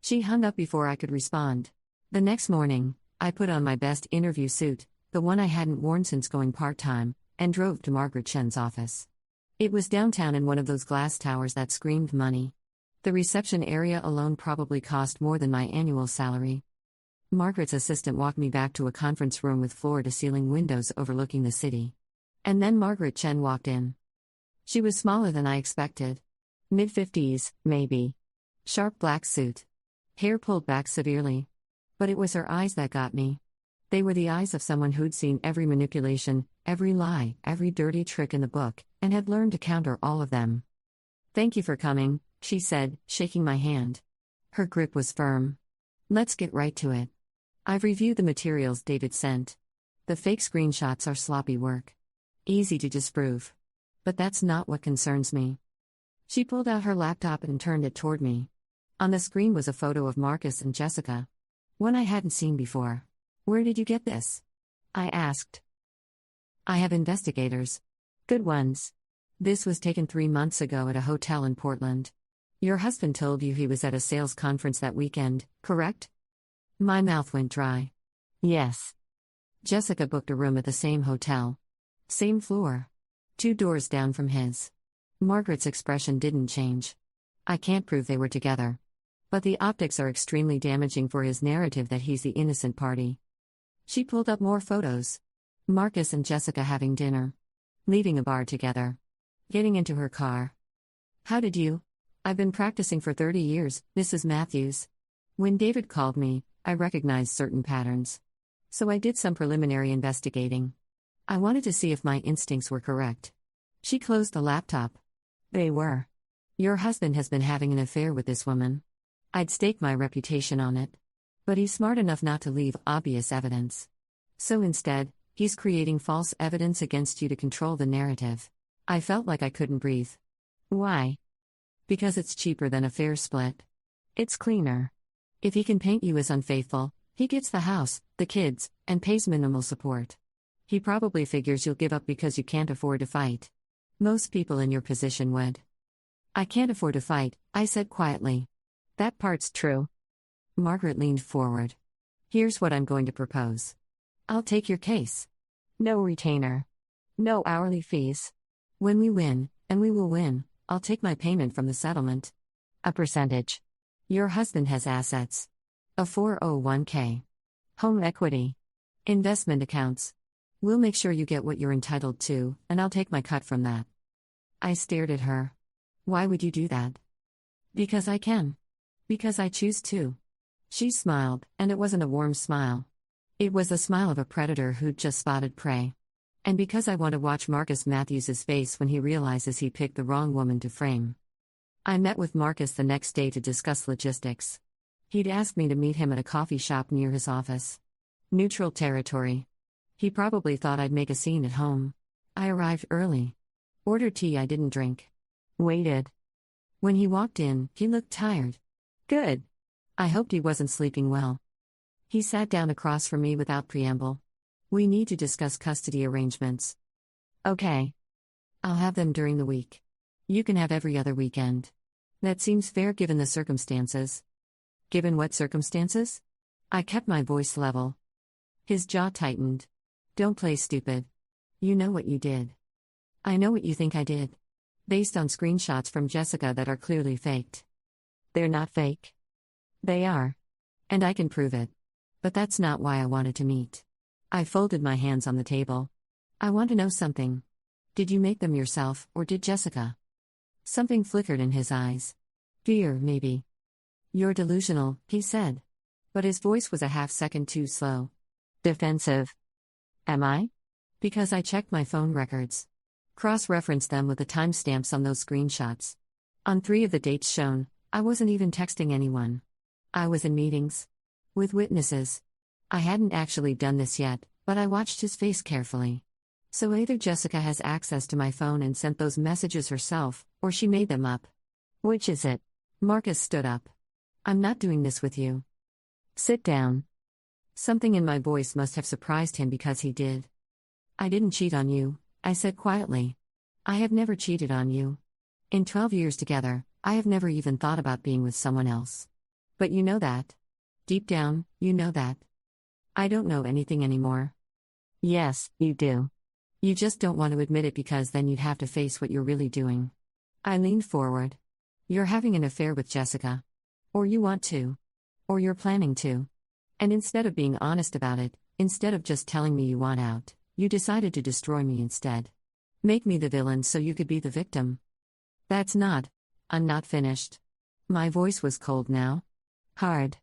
She hung up before I could respond. The next morning, I put on my best interview suit, the one I hadn't worn since going part-time, and drove to Margaret Chen's office. It was downtown in one of those glass towers that screamed money. The reception area alone probably cost more than my annual salary. Margaret's assistant walked me back to a conference room with floor-to-ceiling windows overlooking the city. And then Margaret Chen walked in. She was smaller than I expected. Mid-50s, maybe. Sharp black suit. Hair pulled back severely. But it was her eyes that got me. They were the eyes of someone who'd seen every manipulation, every lie, every dirty trick in the book, and had learned to counter all of them. "Thank you for coming," she said, shaking my hand. Her grip was firm. "Let's get right to it. I've reviewed the materials David sent. The fake screenshots are sloppy work. Easy to disprove. But that's not what concerns me." She pulled out her laptop and turned it toward me. On the screen was a photo of Marcus and Jessica. One I hadn't seen before. "Where did you get this?" I asked. "I have investigators. Good ones. This was taken 3 months ago at a hotel in Portland. Your husband told you he was at a sales conference that weekend, correct?" My mouth went dry. "Yes." Jessica booked a room at the same hotel. Same floor. 2 doors down from his. Margaret's expression didn't change. "I can't prove they were together. But the optics are extremely damaging for his narrative that he's the innocent party." She pulled up more photos. Marcus and Jessica having dinner. Leaving a bar together. Getting into her car. "How did you?" "I've been practicing for 30 years, Mrs. Matthews." When David called me, I recognized certain patterns. So I did some preliminary investigating. I wanted to see if my instincts were correct. She closed the laptop. "They were. Your husband has been having an affair with this woman. I'd stake my reputation on it. But he's smart enough not to leave obvious evidence. So instead, he's creating false evidence against you to control the narrative." I felt like I couldn't breathe. Why? Because it's cheaper than a fair split. It's cleaner. If he can paint you as unfaithful, he gets the house, the kids, and pays minimal support. He probably figures you'll give up because you can't afford to fight. Most people in your position would. I can't afford to fight, I said quietly. That part's true. Margaret leaned forward. Here's what I'm going to propose. I'll take your case. No retainer. No hourly fees. When we win, and we will win, I'll take my payment from the settlement. A percentage. Your husband has assets. A 401k. Home equity. Investment accounts. We'll make sure you get what you're entitled to, and I'll take my cut from that. I stared at her. Why would you do that? Because I can. Because I choose to. She smiled, and it wasn't a warm smile. It was the smile of a predator who'd just spotted prey. And because I want to watch Marcus Matthews's face when he realizes he picked the wrong woman to frame. I met with Marcus the next day to discuss logistics. He'd asked me to meet him at a coffee shop near his office. Neutral territory. He probably thought I'd make a scene at home. I arrived early. Ordered tea I didn't drink. Waited. When he walked in, he looked tired. Good. I hoped he wasn't sleeping well. He sat down across from me without preamble. We need to discuss custody arrangements. Okay. I'll have them during the week. You can have every other weekend. That seems fair given the circumstances. Given what circumstances? I kept my voice level. His jaw tightened. Don't play stupid. You know what you did. I know what you think I did. Based on screenshots from Jessica that are clearly faked. They're not fake. They are. And I can prove it. But that's not why I wanted to meet. I folded my hands on the table. I want to know something. Did you make them yourself, or did Jessica? Something flickered in his eyes. Fear, maybe. You're delusional, he said. But his voice was a half-second too slow. Defensive. Am I? Because I checked my phone records. Cross-referenced them with the timestamps on those screenshots. On 3 of the dates shown, I wasn't even texting anyone. I was in meetings. With witnesses. I hadn't actually done this yet, but I watched his face carefully. So either Jessica has access to my phone and sent those messages herself, or she made them up. Which is it? Marcus stood up. I'm not doing this with you. Sit down. Something in my voice must have surprised him because he did. I didn't cheat on you, I said quietly. I have never cheated on you. In 12 years together, I have never even thought about being with someone else. But you know that. Deep down, you know that. I don't know anything anymore. Yes, you do. You just don't want to admit it because then you'd have to face what you're really doing. I leaned forward. You're having an affair with Jessica. Or you want to. Or you're planning to. And instead of being honest about it, instead of just telling me you want out, you decided to destroy me instead. Make me the villain so you could be the victim. I'm not finished. My voice was cold now. Hard.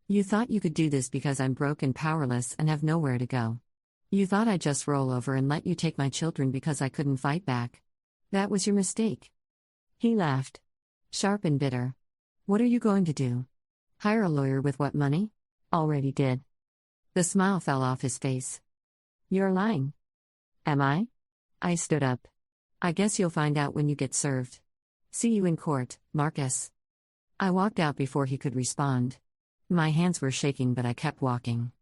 You thought you could do this because I'm broke and powerless and have nowhere to go. You thought I'd just roll over and let you take my children because I couldn't fight back. That was your mistake. He laughed. Sharp and bitter. What are you going to do? Hire a lawyer with what money? Already did. The smile fell off his face. You're lying. Am I? I stood up. I guess you'll find out when you get served. See you in court, Marcus. I walked out before he could respond. My hands were shaking, but I kept walking.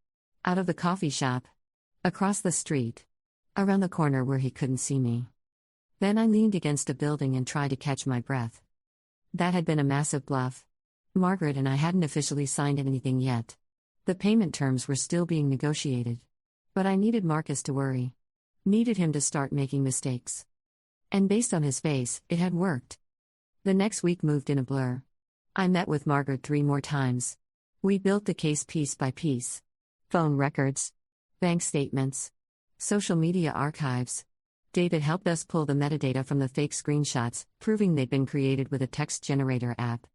Out of the coffee shop. Across the street. Around the corner where he couldn't see me. Then I leaned against a building and tried to catch my breath. That had been a massive bluff. Margaret and I hadn't officially signed anything yet. The payment terms were still being negotiated. But I needed Marcus to worry. Needed him to start making mistakes. And based on his face, it had worked. The next week moved in a blur. I met with Margaret 3 more times. We built the case piece by piece. Phone records. Bank statements. Social media archives. David helped us pull the metadata from the fake screenshots, proving they'd been created with a text generator app.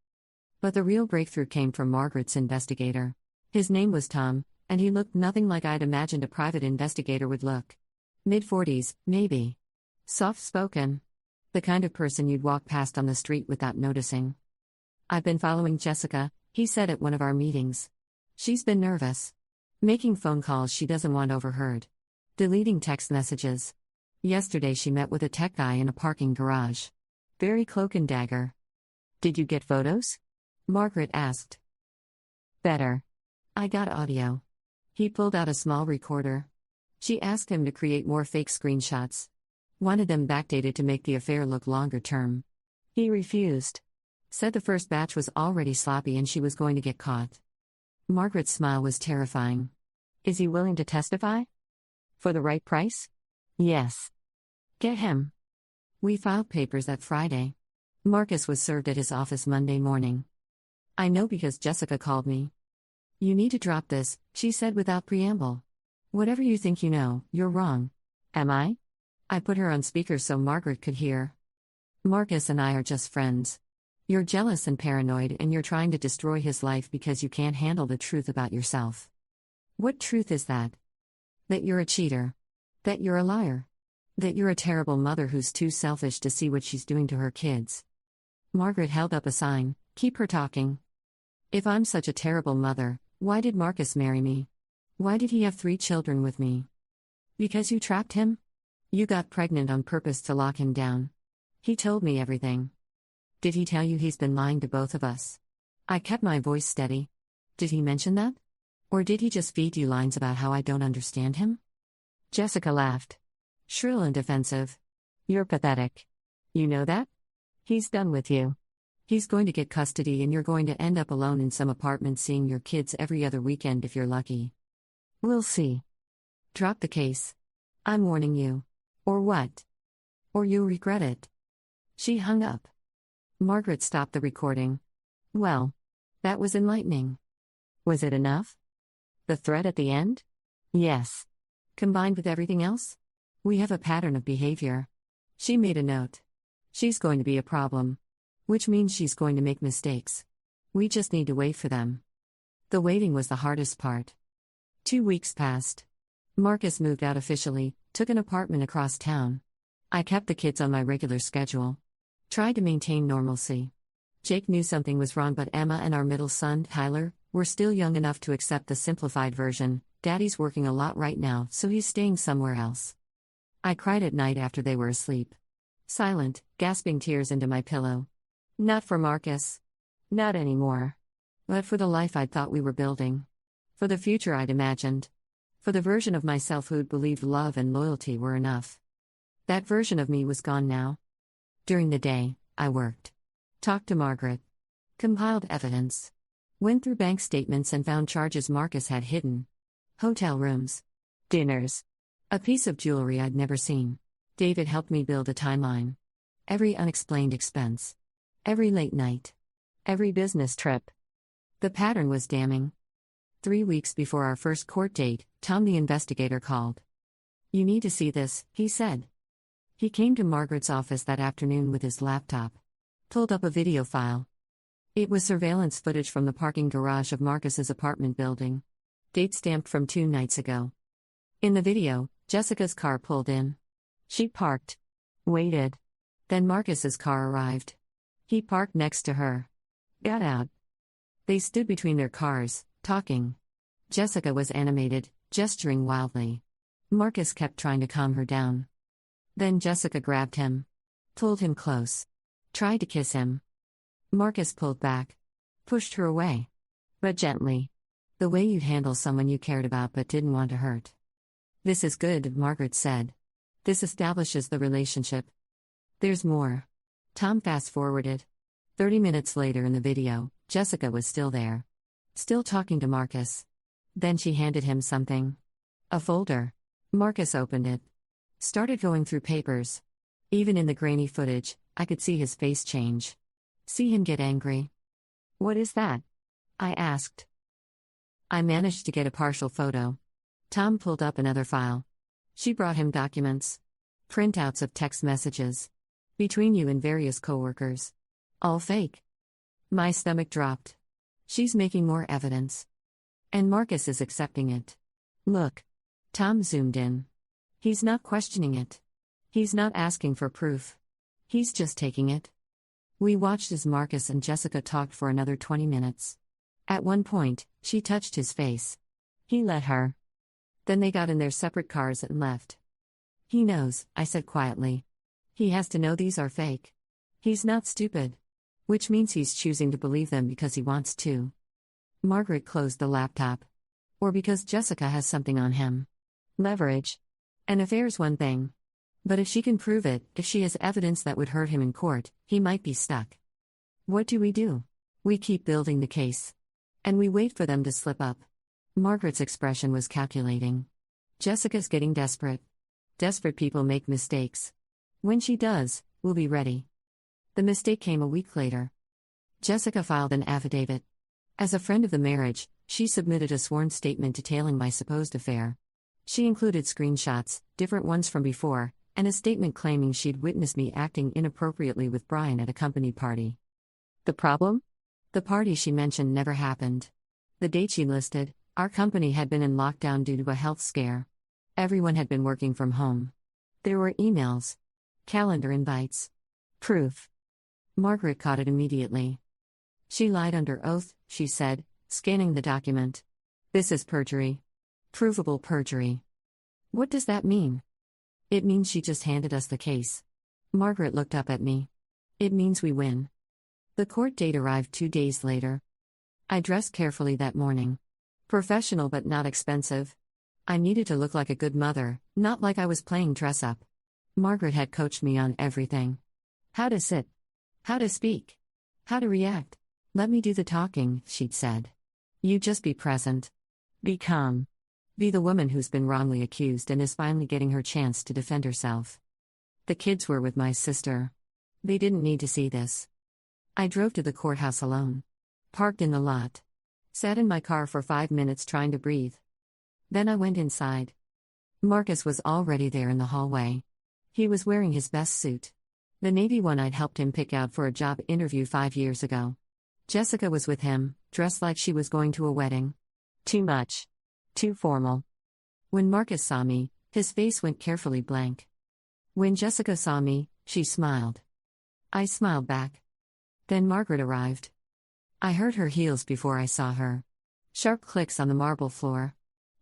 But the real breakthrough came from Margaret's investigator. His name was Tom, and he looked nothing like I'd imagined a private investigator would look. Mid-40s, maybe. Soft-spoken. The kind of person you'd walk past on the street without noticing. I've been following Jessica, he said at one of our meetings. She's been nervous. Making phone calls she doesn't want overheard. Deleting text messages. Yesterday she met with a tech guy in a parking garage. Very cloak and dagger. Did you get photos? Margaret asked. Better. I got audio. He pulled out a small recorder. She asked him to create more fake screenshots. Wanted them backdated to make the affair look longer term. He refused. Said the first batch was already sloppy and she was going to get caught. Margaret's smile was terrifying. Is he willing to testify? For the right price? Yes. Get him. We filed papers that Friday. Marcus was served at his office Monday morning. I know because Jessica called me. You need to drop this, she said without preamble. Whatever you think you know, you're wrong. Am I? I put her on speaker so Margaret could hear. Marcus and I are just friends. You're jealous and paranoid and you're trying to destroy his life because you can't handle the truth about yourself. What truth is that? That you're a cheater. That you're a liar. That you're a terrible mother who's too selfish to see what she's doing to her kids. Margaret held up a sign, keep her talking. If I'm such a terrible mother, why did Marcus marry me? Why did he have 3 children with me? Because you trapped him? You got pregnant on purpose to lock him down. He told me everything. Did he tell you he's been lying to both of us? I kept my voice steady. Did he mention that? Or did he just feed you lines about how I don't understand him? Jessica laughed. Shrill and defensive. You're pathetic. You know that? He's done with you. He's going to get custody and you're going to end up alone in some apartment seeing your kids every other weekend if you're lucky. We'll see. Drop the case. I'm warning you. Or what? Or you'll regret it. She hung up. Margaret stopped the recording. Well, that was enlightening. Was it enough? The threat at the end? Yes. Combined with everything else? We have a pattern of behavior. She made a note. She's going to be a problem. Which means she's going to make mistakes. We just need to wait for them. The waiting was the hardest part. 2 weeks passed. Marcus moved out officially, took an apartment across town. I kept the kids on my regular schedule. Tried to maintain normalcy. Jake knew something was wrong, but Emma and our middle son, Tyler, were still young enough to accept the simplified version. Daddy's working a lot right now, so he's staying somewhere else. I cried at night after they were asleep. Silent, gasping tears into my pillow. Not for Marcus. Not anymore. But for the life I'd thought we were building. For the future I'd imagined. For the version of myself who'd believed love and loyalty were enough. That version of me was gone now. During the day, I worked. Talked to Margaret. Compiled evidence. Went through bank statements and found charges Marcus had hidden. Hotel rooms. Dinners. A piece of jewelry I'd never seen. David helped me build a timeline. Every unexplained expense. Every late night. Every business trip. The pattern was damning. 3 weeks before our first court date, Tom the investigator called. You need to see this, he said. He came to Margaret's office that afternoon with his laptop. Pulled up a video file. It was surveillance footage from the parking garage of Marcus's apartment building. Date stamped from 2 nights ago. In the video, Jessica's car pulled in. She parked. Waited. Then Marcus's car arrived. He parked next to her. Got out. They stood between their cars, talking. Jessica was animated, gesturing wildly. Marcus kept trying to calm her down. Then Jessica grabbed him. Pulled him close. Tried to kiss him. Marcus pulled back. Pushed her away. But gently. The way you'd handle someone you cared about but didn't want to hurt. This is good, Margaret said. This establishes the relationship. There's more. Tom fast-forwarded. 30 minutes later in the video, Jessica was still there. Still talking to Marcus. Then she handed him something. A folder. Marcus opened it. Started going through papers. Even in the grainy footage, I could see his face change. See him get angry. What is that? I asked. I managed to get a partial photo. Tom pulled up another file. She brought him documents. Printouts of text messages. Between you and various coworkers. All fake. My stomach dropped. She's making more evidence. And Marcus is accepting it. Look. Tom zoomed in. He's not questioning it. He's not asking for proof. He's just taking it. We watched as Marcus and Jessica talked for another 20 minutes. At one point, she touched his face. He let her. Then they got in their separate cars and left. He knows, I said quietly. He has to know these are fake. He's not stupid. Which means he's choosing to believe them because he wants to. Margaret closed the laptop. Or because Jessica has something on him. Leverage. An affair's one thing. But if she can prove it, if she has evidence that would hurt him in court, he might be stuck. What do? We keep building the case. And we wait for them to slip up. Margaret's expression was calculating. Jessica's getting desperate. Desperate people make mistakes. When she does, we'll be ready. The mistake came a week later. Jessica filed an affidavit. As a friend of the marriage, she submitted a sworn statement detailing my supposed affair. She included screenshots, different ones from before, and a statement claiming she'd witnessed me acting inappropriately with Brian at a company party. The problem? The party she mentioned never happened. The date she listed, our company had been in lockdown due to a health scare. Everyone had been working from home. There were emails. Calendar invites. Proof. Margaret caught it immediately. She lied under oath, she said, scanning the document. This is perjury. Provable perjury. What does that mean? It means she just handed us the case. Margaret looked up at me. It means we win. The court date arrived 2 days later. I dressed carefully that morning. Professional but not expensive. I needed to look like a good mother, not like I was playing dress up. Margaret had coached me on everything. How to sit. How to speak. How to react. Let me do the talking, she'd said. You just be present. Be calm. Be the woman who's been wrongly accused and is finally getting her chance to defend herself. The kids were with my sister. They didn't need to see this. I drove to the courthouse alone. Parked in the lot. Sat in my car for 5 minutes trying to breathe. Then I went inside. Marcus was already there in the hallway. He was wearing his best suit. The navy one I'd helped him pick out for a job interview 5 years ago. Jessica was with him, dressed like she was going to a wedding. Too much. Too formal. When Marcus saw me, his face went carefully blank. When Jessica saw me, she smiled. I smiled back. Then Margaret arrived. I heard her heels before I saw her. Sharp clicks on the marble floor.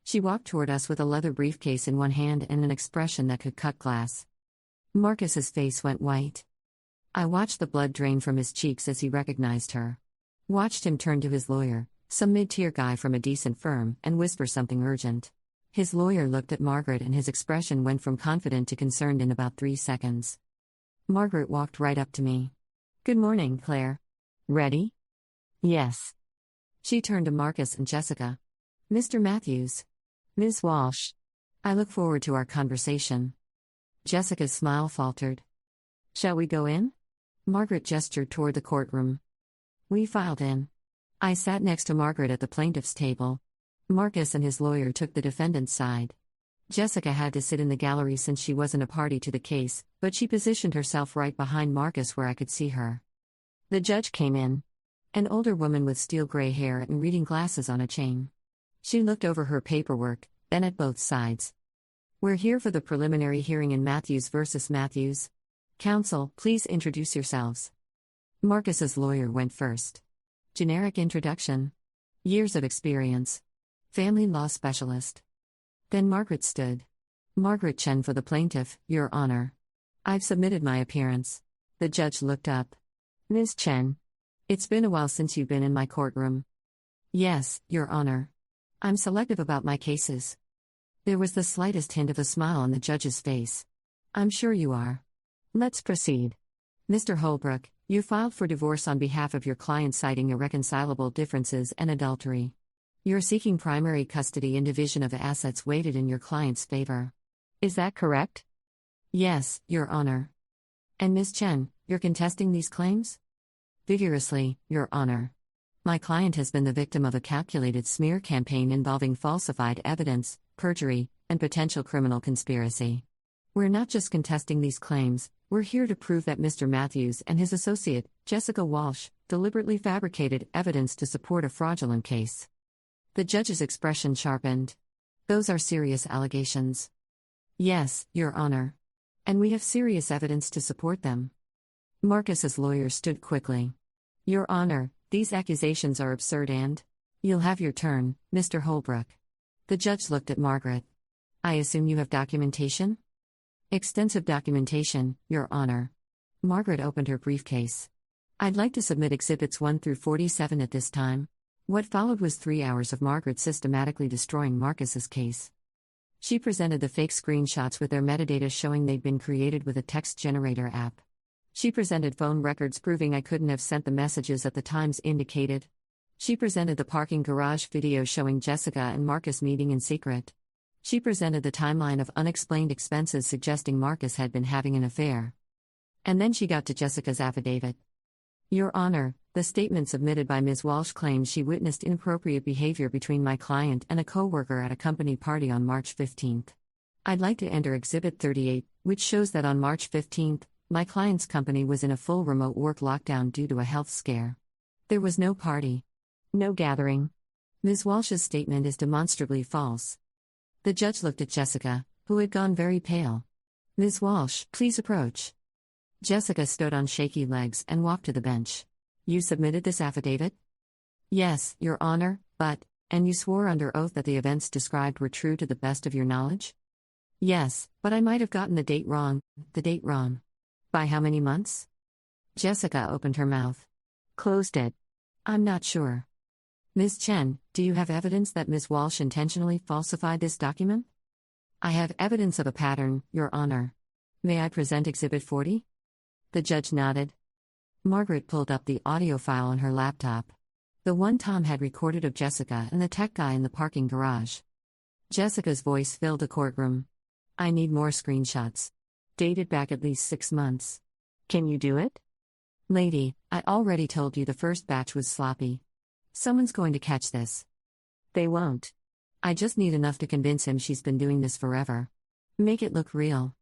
She walked toward us with a leather briefcase in one hand and an expression that could cut glass. Marcus's face went white. I watched the blood drain from his cheeks as he recognized her. Watched him turn to his lawyer, some mid-tier guy from a decent firm, and whisper something urgent. His lawyer looked at Margaret and his expression went from confident to concerned in about 3 seconds. Margaret walked right up to me. Good morning, Claire. Ready? Yes. She turned to Marcus and Jessica. Mr. Matthews. Ms. Walsh. I look forward to our conversation. Jessica's smile faltered. Shall we go in? Margaret gestured toward the courtroom. We filed in. I sat next to Margaret at the plaintiff's table. Marcus and his lawyer took the defendant's side. Jessica had to sit in the gallery since she wasn't a party to the case, but she positioned herself right behind Marcus where I could see her. The judge came in. An older woman with steel gray hair and reading glasses on a chain. She looked over her paperwork, then at both sides. We're here for the preliminary hearing in Matthews versus Matthews. Counsel, please introduce yourselves. Marcus's lawyer went first. Generic introduction. Years of experience. Family law specialist. Then Margaret stood. Margaret Chen for the plaintiff, Your Honor. I've submitted my appearance. The judge looked up. Ms. Chen. It's been a while since you've been in my courtroom. Yes, Your Honor. I'm selective about my cases. There was the slightest hint of a smile on the judge's face. I'm sure you are. Let's proceed. Mr. Holbrook, you filed for divorce on behalf of your client citing irreconcilable differences and adultery. You're seeking primary custody and division of assets weighted in your client's favor. Is that correct? Yes, Your Honor. And Ms. Chen, you're contesting these claims? Vigorously, Your Honor. My client has been the victim of a calculated smear campaign involving falsified evidence, perjury, and potential criminal conspiracy. We're not just contesting these claims, we're here to prove that Mr. Matthews and his associate, Jessica Walsh, deliberately fabricated evidence to support a fraudulent case. The judge's expression sharpened. Those are serious allegations. Yes, Your Honor. And we have serious evidence to support them. Marcus's lawyer stood quickly. Your Honor, these accusations are absurd and... You'll have your turn, Mr. Holbrook. The judge looked at Margaret. I assume you have documentation? Extensive documentation, Your Honor. Margaret opened her briefcase. I'd like to submit exhibits 1 through 47 at this time. What followed was 3 hours of Margaret systematically destroying Marcus's case. She presented the fake screenshots with their metadata showing they'd been created with a text generator app. She presented phone records proving I couldn't have sent the messages at the times indicated. She presented the parking garage video showing Jessica and Marcus meeting in secret. She presented the timeline of unexplained expenses suggesting Marcus had been having an affair. And then she got to Jessica's affidavit. Your Honor, the statement submitted by Ms. Walsh claims she witnessed inappropriate behavior between my client and a co-worker at a company party on March 15. I'd like to enter Exhibit 38, which shows that on March 15, my client's company was in a full remote work lockdown due to a health scare. There was no party. No gathering. Ms. Walsh's statement is demonstrably false. The judge looked at Jessica, who had gone very pale. Ms. Walsh, please approach. Jessica stood on shaky legs and walked to the bench. You submitted this affidavit? Yes, Your Honor, and you swore under oath that the events described were true to the best of your knowledge? Yes, but I might have gotten the date wrong. By how many months? Jessica opened her mouth. Closed it. I'm not sure. Ms. Chen, do you have evidence that Ms. Walsh intentionally falsified this document? I have evidence of a pattern, Your Honor. May I present Exhibit 40? The judge nodded. Margaret pulled up the audio file on her laptop. The one Tom had recorded of Jessica and the tech guy in the parking garage. Jessica's voice filled the courtroom. I need more screenshots. Dated back at least 6 months. Can you do it? Lady, I already told you the first batch was sloppy. Someone's going to catch this. They won't. I just need enough to convince him she's been doing this forever. Make it look real.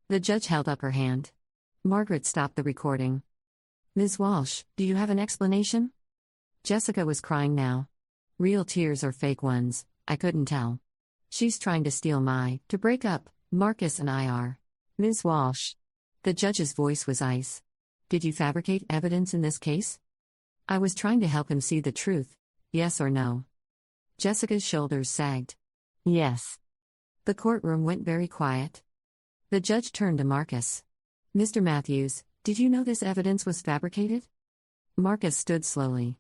The judge held up her hand. Margaret stopped the recording. Ms. Walsh, do you have an explanation? Jessica was crying now. Real tears or fake ones, I couldn't tell. She's trying to steal to break up, Marcus and I are. Ms. Walsh. The judge's voice was ice. Did you fabricate evidence in this case? I was trying to help him see the truth, yes or no? Jessica's shoulders sagged. Yes. The courtroom went very quiet. The judge turned to Marcus. Mr. Matthews, did you know this evidence was fabricated? Marcus stood slowly.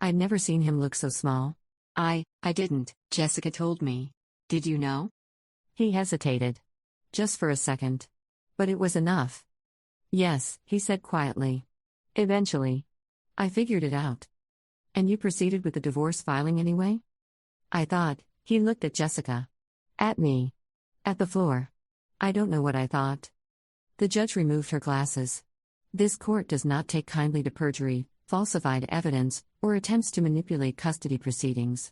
I'd never seen him look so small. I didn't, Jessica told me. Did you know? He hesitated. Just for a second. But it was enough. Yes, he said quietly. Eventually. I figured it out. And you proceeded with the divorce filing anyway? I thought, he looked at Jessica. At me. At the floor. I don't know what I thought. The judge removed her glasses. This court does not take kindly to perjury, falsified evidence, or attempts to manipulate custody proceedings.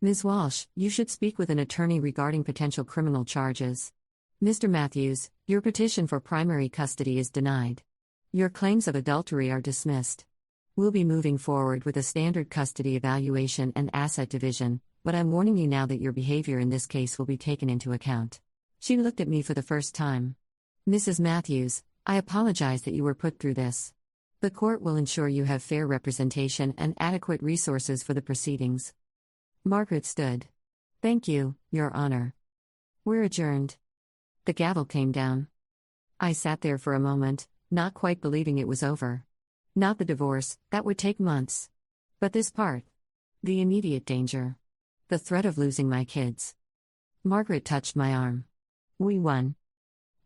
Ms. Walsh, you should speak with an attorney regarding potential criminal charges. Mr. Matthews, your petition for primary custody is denied. Your claims of adultery are dismissed. We'll be moving forward with a standard custody evaluation and asset division, but I'm warning you now that your behavior in this case will be taken into account. She looked at me for the first time. Mrs. Matthews, I apologize that you were put through this. The court will ensure you have fair representation and adequate resources for the proceedings. Margaret stood. Thank you, Your Honor. We're adjourned. The gavel came down. I sat there for a moment, not quite believing it was over. Not the divorce, that would take months. But this part. The immediate danger. The threat of losing my kids. Margaret touched my arm. We won.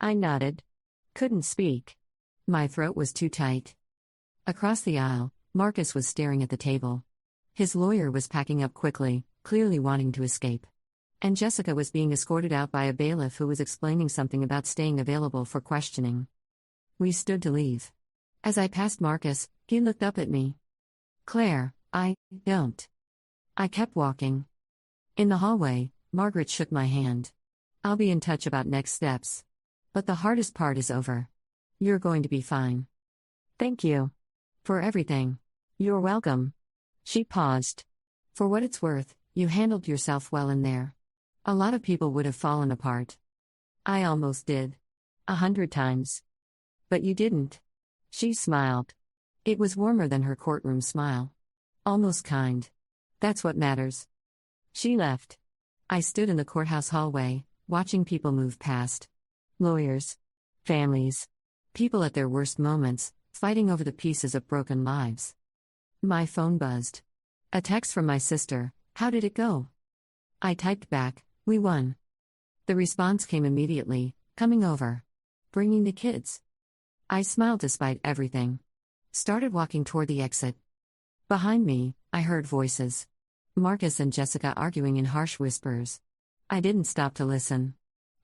I nodded. Couldn't speak. My throat was too tight. Across the aisle, Marcus was staring at the table. His lawyer was packing up quickly, clearly wanting to escape. And Jessica was being escorted out by a bailiff who was explaining something about staying available for questioning. We stood to leave. As I passed Marcus, he looked up at me. Claire, I don't. I kept walking. In the hallway, Margaret shook my hand. I'll be in touch about next steps. But the hardest part is over. You're going to be fine. Thank you. For everything. You're welcome. She paused. For what it's worth, you handled yourself well in there. A lot of people would have fallen apart. I almost did. 100 times. But you didn't. She smiled. It was warmer than her courtroom smile. Almost kind. That's what matters. She left. I stood in the courthouse hallway, watching people move past. Lawyers. Families. People at their worst moments, fighting over the pieces of broken lives. My phone buzzed. A text from my sister, "How did it go?" I typed back, "We won." The response came immediately, "Coming over. Bringing the kids." I smiled despite everything. Started walking toward the exit. Behind me, I heard voices. Marcus and Jessica arguing in harsh whispers. I didn't stop to listen.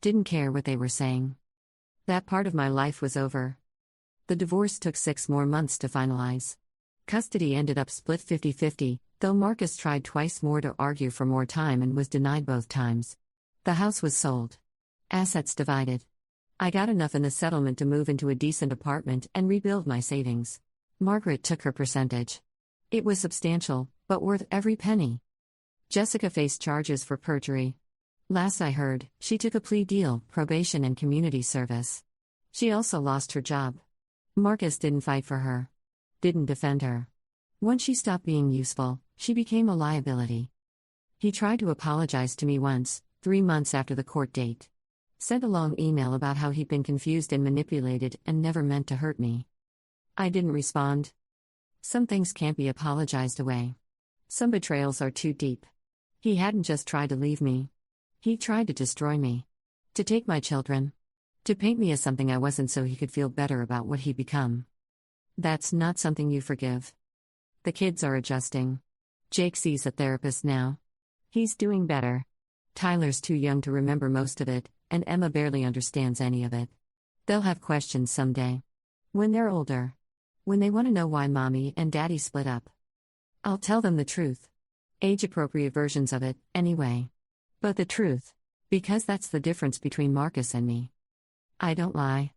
Didn't care what they were saying. That part of my life was over. The divorce took 6 more months to finalize. Custody ended up split 50-50, though Marcus tried twice more to argue for more time and was denied both times. The house was sold. Assets divided. I got enough in the settlement to move into a decent apartment and rebuild my savings. Margaret took her percentage. It was substantial, but worth every penny. Jessica faced charges for perjury. Last I heard, she took a plea deal, probation and community service. She also lost her job. Marcus didn't fight for her. Didn't defend her. Once she stopped being useful, she became a liability. He tried to apologize to me once, 3 months after the court date. Sent a long email about how he'd been confused and manipulated and never meant to hurt me. I didn't respond. Some things can't be apologized away. Some betrayals are too deep. He hadn't just tried to leave me. He tried to destroy me. To take my children. To paint me as something I wasn't so he could feel better about what he'd become. That's not something you forgive. The kids are adjusting. Jake sees a therapist now. He's doing better. Tyler's too young to remember most of it, and Emma barely understands any of it. They'll have questions someday. When they're older. When they want to know why Mommy and Daddy split up. I'll tell them the truth. Age-appropriate versions of it, anyway. But the truth. Because that's the difference between Marcus and me. I don't lie.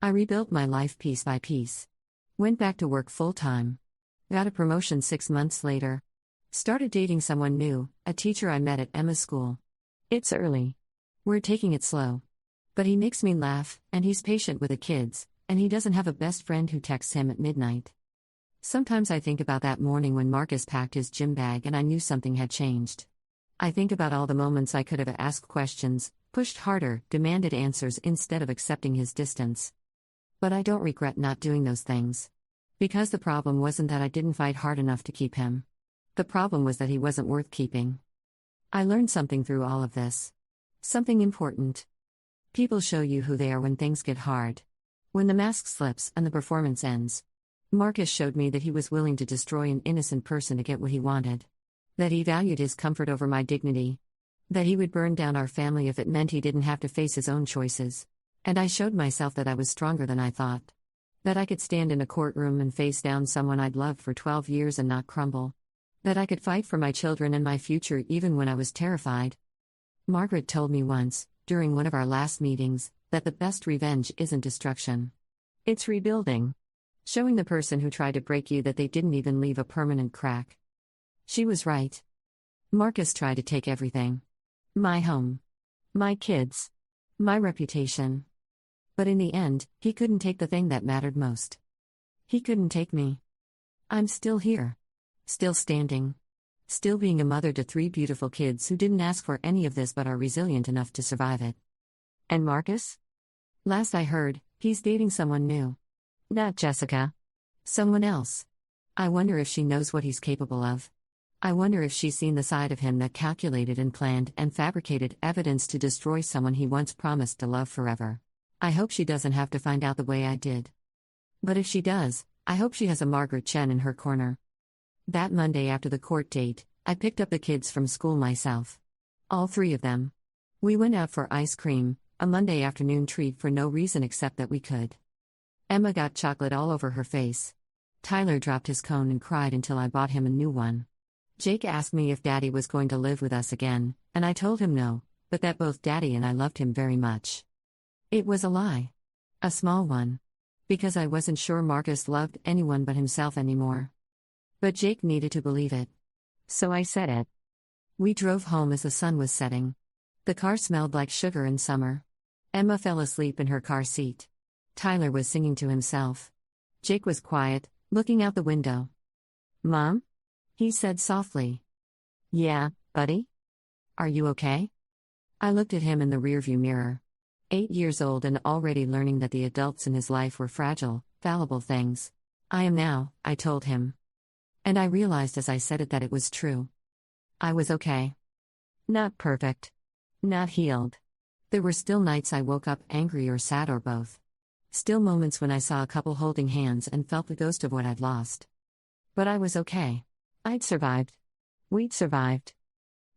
I rebuilt my life piece by piece. Went back to work full-time. Got a promotion 6 months later. Started dating someone new, a teacher I met at Emma's school. It's early. We're taking it slow. But he makes me laugh, and he's patient with the kids, and he doesn't have a best friend who texts him at midnight. Sometimes I think about that morning when Marcus packed his gym bag and I knew something had changed. I think about all the moments I could have asked questions, pushed harder, demanded answers instead of accepting his distance. But I don't regret not doing those things. Because the problem wasn't that I didn't fight hard enough to keep him. The problem was that he wasn't worth keeping. I learned something through all of this. Something important. People show you who they are when things get hard. When the mask slips and the performance ends. Marcus showed me that he was willing to destroy an innocent person to get what he wanted. That he valued his comfort over my dignity. That he would burn down our family if it meant he didn't have to face his own choices. And I showed myself that I was stronger than I thought. That I could stand in a courtroom and face down someone I'd loved for 12 years and not crumble. That I could fight for my children and my future even when I was terrified. Margaret told me once, during one of our last meetings, that the best revenge isn't destruction. It's rebuilding. Showing the person who tried to break you that they didn't even leave a permanent crack. She was right. Marcus tried to take everything. My home. My kids. My reputation. But in the end, he couldn't take the thing that mattered most. He couldn't take me. I'm still here. Still standing. Still being a mother to 3 beautiful kids who didn't ask for any of this but are resilient enough to survive it. And Marcus? Last I heard, he's dating someone new. Not Jessica. Someone else. I wonder if she knows what he's capable of. I wonder if she's seen the side of him that calculated and planned and fabricated evidence to destroy someone he once promised to love forever. I hope she doesn't have to find out the way I did. But if she does, I hope she has a Margaret Chen in her corner. That Monday after the court date, I picked up the kids from school myself. All 3 of them. We went out for ice cream, a Monday afternoon treat for no reason except that we could. Emma got chocolate all over her face. Tyler dropped his cone and cried until I bought him a new one. Jake asked me if Daddy was going to live with us again, and I told him no, but that both Daddy and I loved him very much. It was a lie. A small one. Because I wasn't sure Marcus loved anyone but himself anymore. But Jake needed to believe it. So I said it. We drove home as the sun was setting. The car smelled like sugar in summer. Emma fell asleep in her car seat. Tyler was singing to himself. Jake was quiet, looking out the window. "Mom?" he said softly. "Yeah, buddy? Are you okay?" I looked at him in the rearview mirror. 8 years old and already learning that the adults in his life were fragile, fallible things. I am now, I told him. And I realized as I said it that it was true. I was okay. Not perfect. Not healed. There were still nights I woke up angry or sad or both. Still moments when I saw a couple holding hands and felt the ghost of what I'd lost. But I was okay. I'd survived. We'd survived.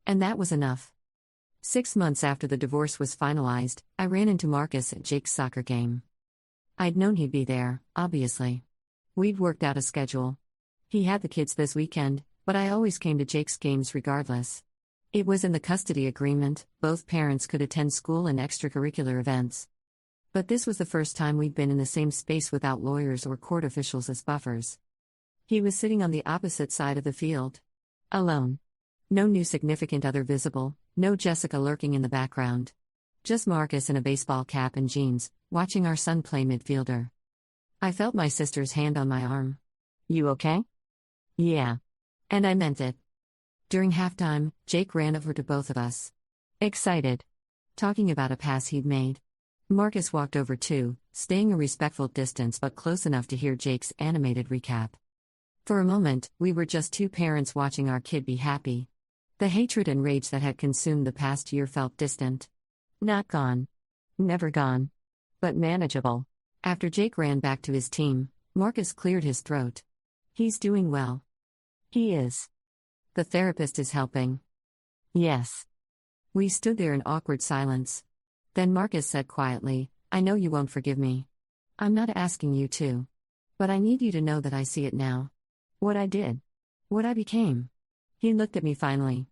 And that was enough. 6 months after the divorce was finalized, I ran into Marcus at Jake's soccer game. I'd known he'd be there, obviously. We'd worked out a schedule. He had the kids this weekend, but I always came to Jake's games regardless. It was in the custody agreement, both parents could attend school and extracurricular events. But this was the first time we'd been in the same space without lawyers or court officials as buffers. He was sitting on the opposite side of the field. Alone. No new significant other visible, no Jessica lurking in the background. Just Marcus in a baseball cap and jeans, watching our son play midfielder. I felt my sister's hand on my arm. "You okay?" "Yeah." And I meant it. During halftime, Jake ran over to both of us. Excited. Talking about a pass he'd made. Marcus walked over too, staying a respectful distance but close enough to hear Jake's animated recap. For a moment, we were just two parents watching our kid be happy. The hatred and rage that had consumed the past year felt distant. Not gone. Never gone. But manageable. After Jake ran back to his team, Marcus cleared his throat. "He's doing well." "He is." "The therapist is helping." "Yes." We stood there in awkward silence. Then Marcus said quietly, "I know you won't forgive me. I'm not asking you to. But I need you to know that I see it now. What I did. What I became." He looked at me finally.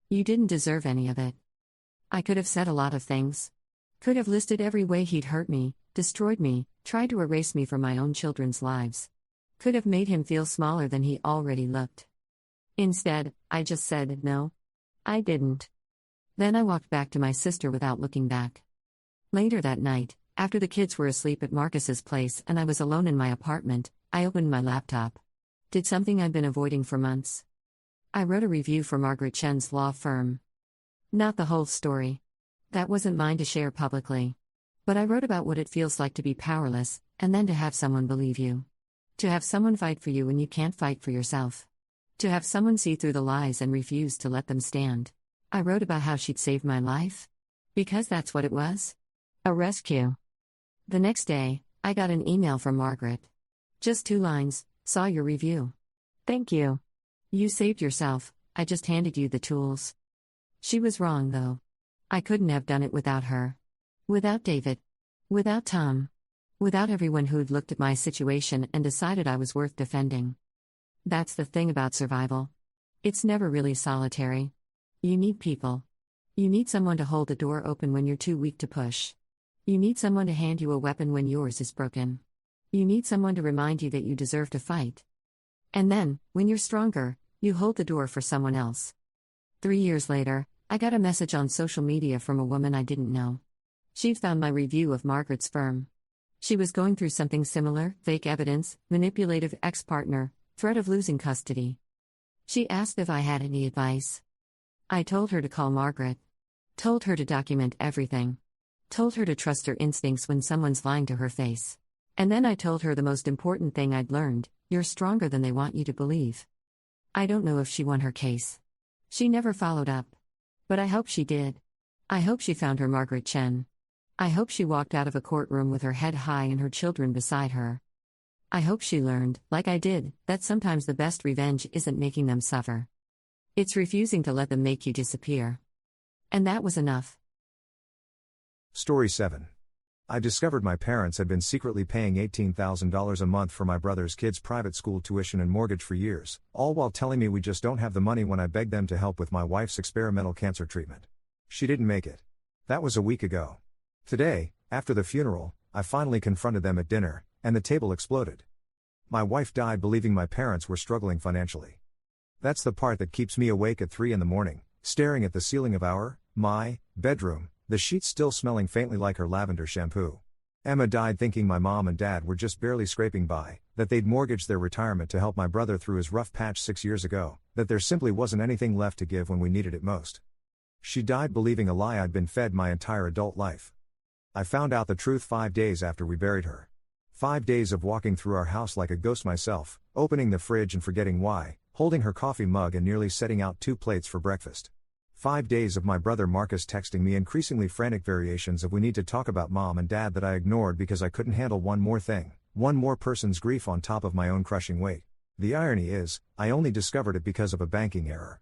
"You didn't deserve any of it." I could have said a lot of things. Could have listed every way he'd hurt me, destroyed me, tried to erase me from my own children's lives. Could have made him feel smaller than he already looked. Instead, I just said, "No. I didn't." Then I walked back to my sister without looking back. Later that night, after the kids were asleep at Marcus's place and I was alone in my apartment, I opened my laptop. Did something I'd been avoiding for months. I wrote a review for Margaret Chen's law firm. Not the whole story. That wasn't mine to share publicly. But I wrote about what it feels like to be powerless, and then to have someone believe you. To have someone fight for you when you can't fight for yourself. To have someone see through the lies and refuse to let them stand. I wrote about how she'd saved my life. Because that's what it was. A rescue. The next day, I got an email from Margaret. Just 2 lines, "Saw your review. Thank you. You saved yourself, I just handed you the tools." She was wrong though. I couldn't have done it without her. Without David. Without Tom. Without everyone who'd looked at my situation and decided I was worth defending. That's the thing about survival. It's never really solitary. You need people. You need someone to hold the door open when you're too weak to push. You need someone to hand you a weapon when yours is broken. You need someone to remind you that you deserve to fight. And then, when you're stronger, you hold the door for someone else. 3 years later, I got a message on social media from a woman I didn't know. She'd found my review of Margaret's firm. She was going through something similar: fake evidence, manipulative ex-partner, threat of losing custody. She asked if I had any advice. I told her to call Margaret. Told her to document everything. Told her to trust her instincts when someone's lying to her face. And then I told her the most important thing I'd learned: you're stronger than they want you to believe. I don't know if she won her case. She never followed up. But I hope she did. I hope she found her Margaret Chen. I hope she walked out of a courtroom with her head high and her children beside her. I hope she learned, like I did, that sometimes the best revenge isn't making them suffer. It's refusing to let them make you disappear. And that was enough. Story 7. I discovered my parents had been secretly paying $18,000 a month for my brother's kids' private school tuition and mortgage for years, all while telling me we just don't have the money when I begged them to help with my wife's experimental cancer treatment. She didn't make it. That was a week ago. Today, after the funeral, I finally confronted them at dinner, and the table exploded. My wife died believing my parents were struggling financially. That's the part that keeps me awake at 3 a.m, staring at the ceiling of my bedroom, the sheets still smelling faintly like her lavender shampoo. Emma died thinking my mom and dad were just barely scraping by, that they'd mortgaged their retirement to help my brother through his rough patch 6 years ago, that there simply wasn't anything left to give when we needed it most. She died believing a lie I'd been fed my entire adult life. I found out the truth 5 days after we buried her. 5 days of walking through our house like a ghost myself, opening the fridge and forgetting why, holding her coffee mug and nearly setting out 2 plates for breakfast. 5 days of my brother Marcus texting me increasingly frantic variations of "we need to talk about mom and dad" that I ignored because I couldn't handle one more thing, one more person's grief on top of my own crushing weight. The irony is, I only discovered it because of a banking error.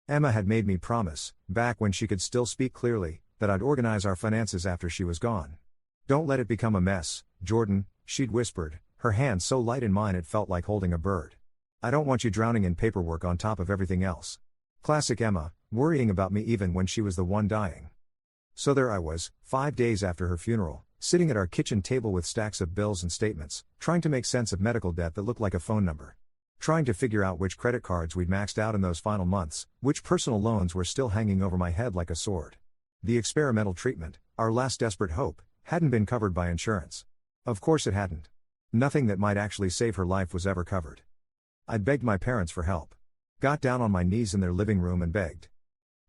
Emma had made me promise, back when she could still speak clearly, that I'd organize our finances after she was gone. "Don't let it become a mess, Jordan," she'd whispered, her hand so light in mine it felt like holding a bird. "I don't want you drowning in paperwork on top of everything else." Classic Emma, worrying about me even when she was the one dying. So there I was, 5 days after her funeral, sitting at our kitchen table with stacks of bills and statements, trying to make sense of medical debt that looked like a phone number. Trying to figure out which credit cards we'd maxed out in those final months, which personal loans were still hanging over my head like a sword. The experimental treatment, our last desperate hope, hadn't been covered by insurance. Of course it hadn't. Nothing that might actually save her life was ever covered. I'd begged my parents for help. Got down on my knees in their living room and begged.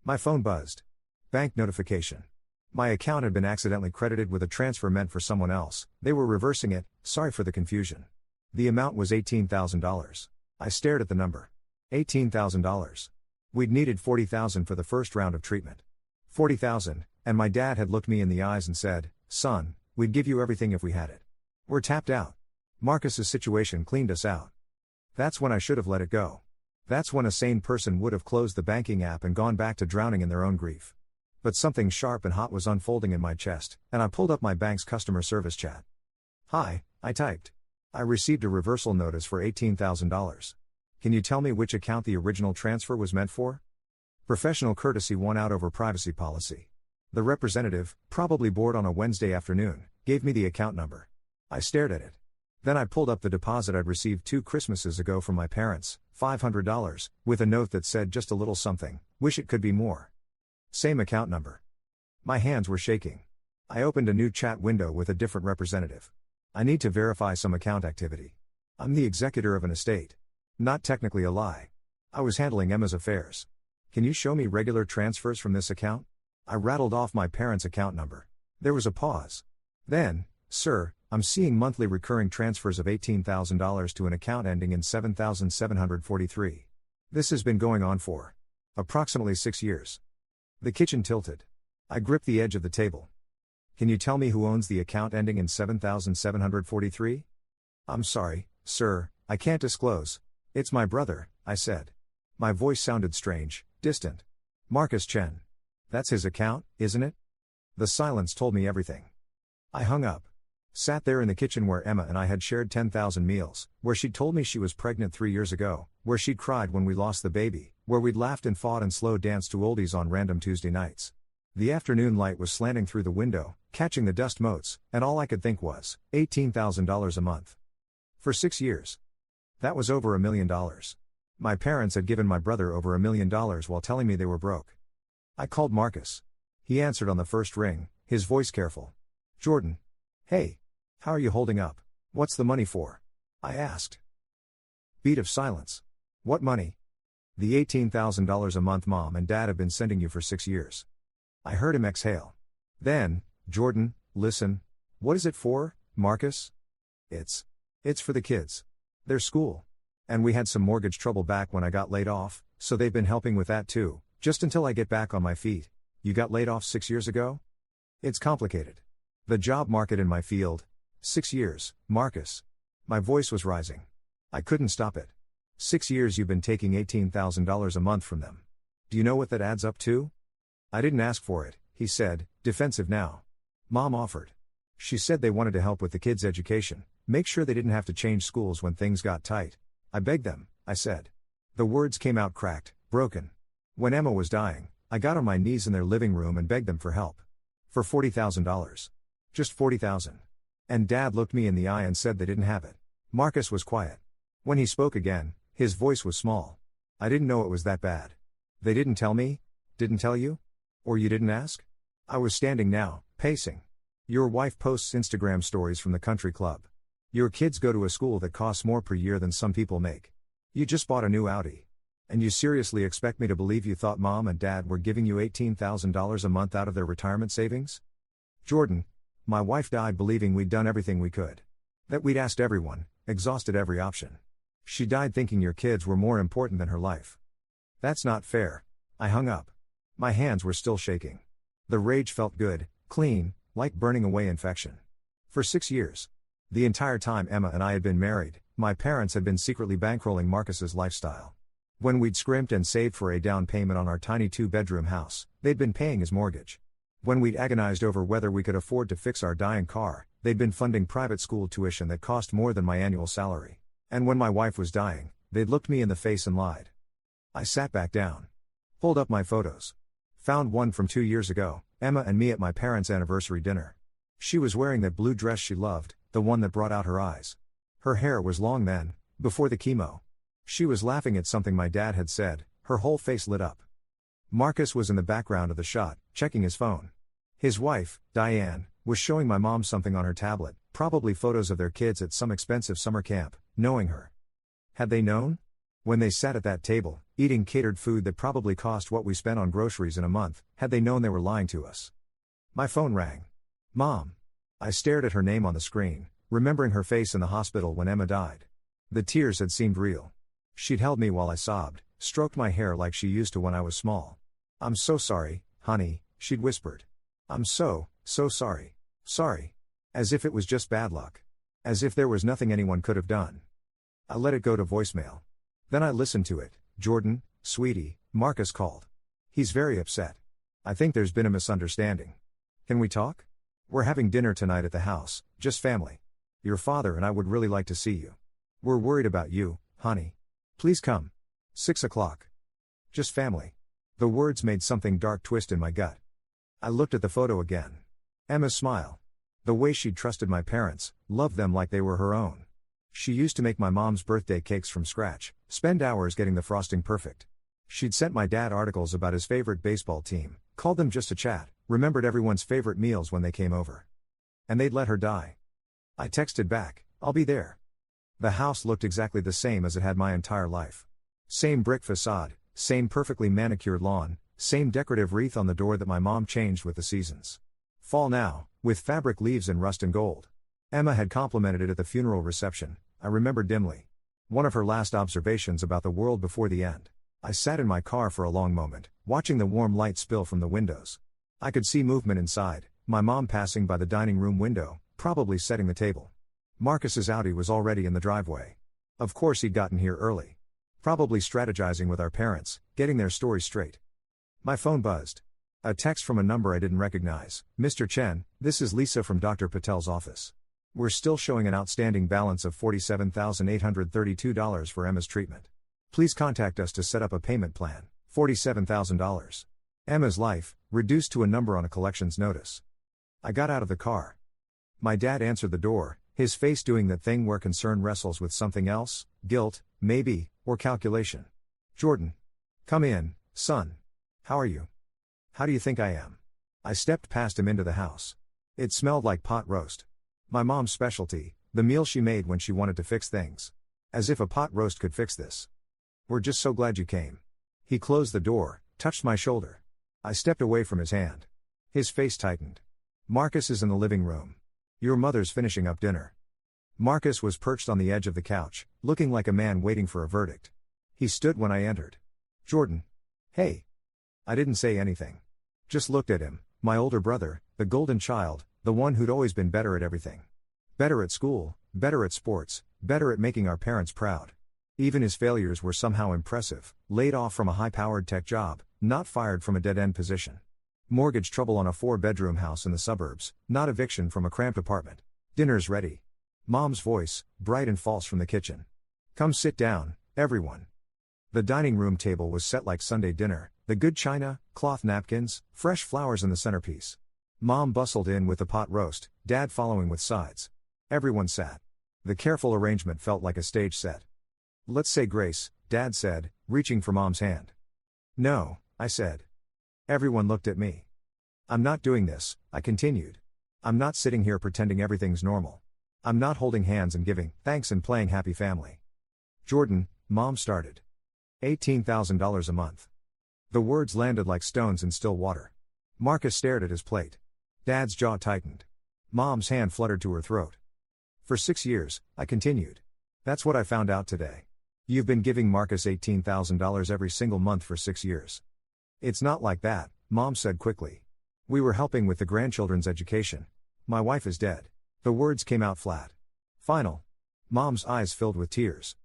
My phone buzzed. Bank notification. My account had been accidentally credited with a transfer meant for someone else. They were reversing it. Sorry for the confusion. The amount was $18,000. I stared at the number. $18,000. We'd needed $40,000 for the first round of treatment. $40,000, and my dad had looked me in the eyes and said, "Son, we'd give you everything if we had it. We're tapped out." Marcus's situation cleaned us out. That's when I should have let it go. That's when a sane person would have closed the banking app and gone back to drowning in their own grief. But something sharp and hot was unfolding in my chest, and I pulled up my bank's customer service chat. "Hi," I typed. "I received a reversal notice for $18,000. Can you tell me which account the original transfer was meant for?" Professional courtesy won out over privacy policy. The representative, probably bored on a Wednesday afternoon, gave me the account number. I stared at it. Then I pulled up the deposit I'd received 2 Christmases ago from my parents, $500, with a note that said just a little something, "Wish it could be more." Same account number. My hands were shaking. I opened a new chat window with a different representative. "I need to verify some account activity. I'm the executor of an estate. Not technically a lie. I was handling Emma's affairs. Can you show me regular transfers from this account?" I rattled off my parents' account number. There was a pause. Then, "Sir, I'm seeing monthly recurring transfers of $18,000 to an account ending in 7743. This has been going on for approximately 6 years." The kitchen tilted. I gripped the edge of the table. "Can you tell me who owns the account ending in 7743? "I'm sorry, sir, I can't disclose. It's my brother," I said. My voice sounded strange, distant. "Marcus Chen. That's his account, isn't it?" The silence told me everything. I hung up. Sat there in the kitchen where Emma and I had shared 10,000 meals, where she'd told me she was pregnant 3 years ago, where she'd cried when we lost the baby, where we'd laughed and fought and slow danced to oldies on random Tuesday nights. The afternoon light was slanting through the window, catching the dust motes, and all I could think was, $18,000 a month. For 6 years. That was over $1 million. My parents had given my brother over $1 million while telling me they were broke. I called Marcus. He answered on the first ring, his voice careful. "Jordan. Hey. How are you holding up? What's the money for?" I asked. Beat of silence. "What money?" "The $18,000 a month Mom and Dad have been sending you for 6 years. I heard him exhale. Then, "Jordan, listen. What is it for, Marcus?" It's for the kids. Their school. And we had some mortgage trouble back when I got laid off, so they've been helping with that too, just until I get back on my feet." "You got laid off 6 years ago?" "It's complicated. The job market in my field. 6 years, Marcus." My voice was rising. I couldn't stop it. 6 years you've been taking $18,000 a month from them. Do you know what that adds up to?" "I didn't ask for it," he said, defensive now. "Mom offered. She said they wanted to help with the kids' education, make sure they didn't have to change schools when things got tight. I begged them," I said. The words came out cracked, broken. "When Emma was dying, I got on my knees in their living room and begged them for help. For $40,000. Just $40,000. And Dad looked me in the eye and said they didn't have it." Marcus was quiet. When he spoke again, his voice was small. "I didn't know it was that bad. They didn't tell me? Didn't tell you? Or you didn't ask?" I was standing now, pacing. "Your wife posts Instagram stories from the country club. Your kids go to a school that costs more per year than some people make. You just bought a new Audi. And you seriously expect me to believe you thought Mom and Dad were giving you $18,000 a month out of their retirement savings?" "Jordan, My wife died believing we'd done everything we could. That we'd asked everyone, exhausted every option. She died thinking your kids were more important than her life. That's not fair. I hung up. My hands were still shaking. The rage felt good, clean, like burning away infection. For 6 years. The entire time Emma and I had been married, my parents had been secretly bankrolling Marcus's lifestyle. When we'd scrimped and saved for a down payment on our tiny 2-bedroom house, they'd been paying his mortgage. When we'd agonized over whether we could afford to fix our dying car, they'd been funding private school tuition that cost more than my annual salary. And when my wife was dying, they'd looked me in the face and lied. I sat back down. Pulled up my photos. Found one from 2 years ago, Emma and me at my parents' anniversary dinner. She was wearing that blue dress she loved, the one that brought out her eyes. Her hair was long then, before the chemo. She was laughing at something my dad had said, her whole face lit up. Marcus was in the background of the shot, checking his phone. His wife, Diane, was showing my mom something on her tablet, probably photos of their kids at some expensive summer camp, knowing her. Had they known? When they sat at that table, eating catered food that probably cost what we spent on groceries in a month, had they known they were lying to us? My phone rang. Mom. I stared at her name on the screen, remembering her face in the hospital when Emma died. The tears had seemed real. She'd held me while I sobbed, stroked my hair like she used to when I was small. I'm so sorry, honey, she'd whispered. I'm so sorry. Sorry. As if it was just bad luck. As if there was nothing anyone could have done. I let it go to voicemail. Then I listened to it. Jordan, sweetie, Marcus called. He's very upset. I think there's been a misunderstanding. Can we talk? We're having dinner tonight at the house, just family. Your father and I would really like to see you. We're worried about you, honey. Please come. 6 o'clock. Just family. The words made something dark twist in my gut. I looked at the photo again. Emma's smile. The way she'd trusted my parents, loved them like they were her own. She used to make my mom's birthday cakes from scratch, spend hours getting the frosting perfect. She'd sent my dad articles about his favorite baseball team, called them just to chat, remembered everyone's favorite meals when they came over. And they'd let her die. I texted back, I'll be there. The house looked exactly the same as it had my entire life. Same brick facade, same perfectly manicured lawn, same decorative wreath on the door that my mom changed with the seasons. Fall now, with fabric leaves in rust and gold. Emma had complimented it at the funeral reception, I remember dimly. One of her last observations about the world before the end. I sat in my car for a long moment, watching the warm light spill from the windows. I could see movement inside, my mom passing by the dining room window, probably setting the table. Marcus's Audi was already in the driveway. Of course he'd gotten here early. Probably strategizing with our parents, getting their story straight. My phone buzzed. A text from a number I didn't recognize. Mr. Chen, this is Lisa from Dr. Patel's office. We're still showing an outstanding balance of $47,832 for Emma's treatment. Please contact us to set up a payment plan. $47,000. Emma's life, reduced to a number on a collections notice. I got out of the car. My dad answered the door, his face doing that thing where concern wrestles with something else, guilt, maybe, or calculation. Jordan. Come in, son. How are you? How do you think I am? I stepped past him into the house. It smelled like pot roast. My mom's specialty, the meal she made when she wanted to fix things. As if a pot roast could fix this. We're just so glad you came. He closed the door, touched my shoulder. I stepped away from his hand. His face tightened. Marcus is in the living room. Your mother's finishing up dinner. Marcus was perched on the edge of the couch, looking like a man waiting for a verdict. He stood when I entered. Jordan. Hey. I didn't say anything. Just looked at him, my older brother, the golden child, the one who'd always been better at everything. Better at school, better at sports, better at making our parents proud. Even his failures were somehow impressive, laid off from a high-powered tech job, not fired from a dead-end position. Mortgage trouble on a 4-bedroom house in the suburbs, not eviction from a cramped apartment. Dinner's ready. Mom's voice, bright and false from the kitchen. Come sit down, everyone. The dining room table was set like Sunday dinner, the good china, cloth napkins, fresh flowers in the centerpiece. Mom bustled in with the pot roast, Dad following with sides. Everyone sat. The careful arrangement felt like a stage set. Let's say grace, Dad said, reaching for Mom's hand. No, I said. Everyone looked at me. I'm not doing this, I continued. I'm not sitting here pretending everything's normal. I'm not holding hands and giving thanks and playing happy family. Jordan, Mom started. $18,000 a month. The words landed like stones in still water. Marcus stared at his plate. Dad's jaw tightened. Mom's hand fluttered to her throat. For 6 years, I continued. That's what I found out today. You've been giving Marcus $18,000 every single month for 6 years. It's not like that, Mom said quickly. We were helping with the grandchildren's education. My wife is dead. The words came out flat. Final. Mom's eyes filled with tears.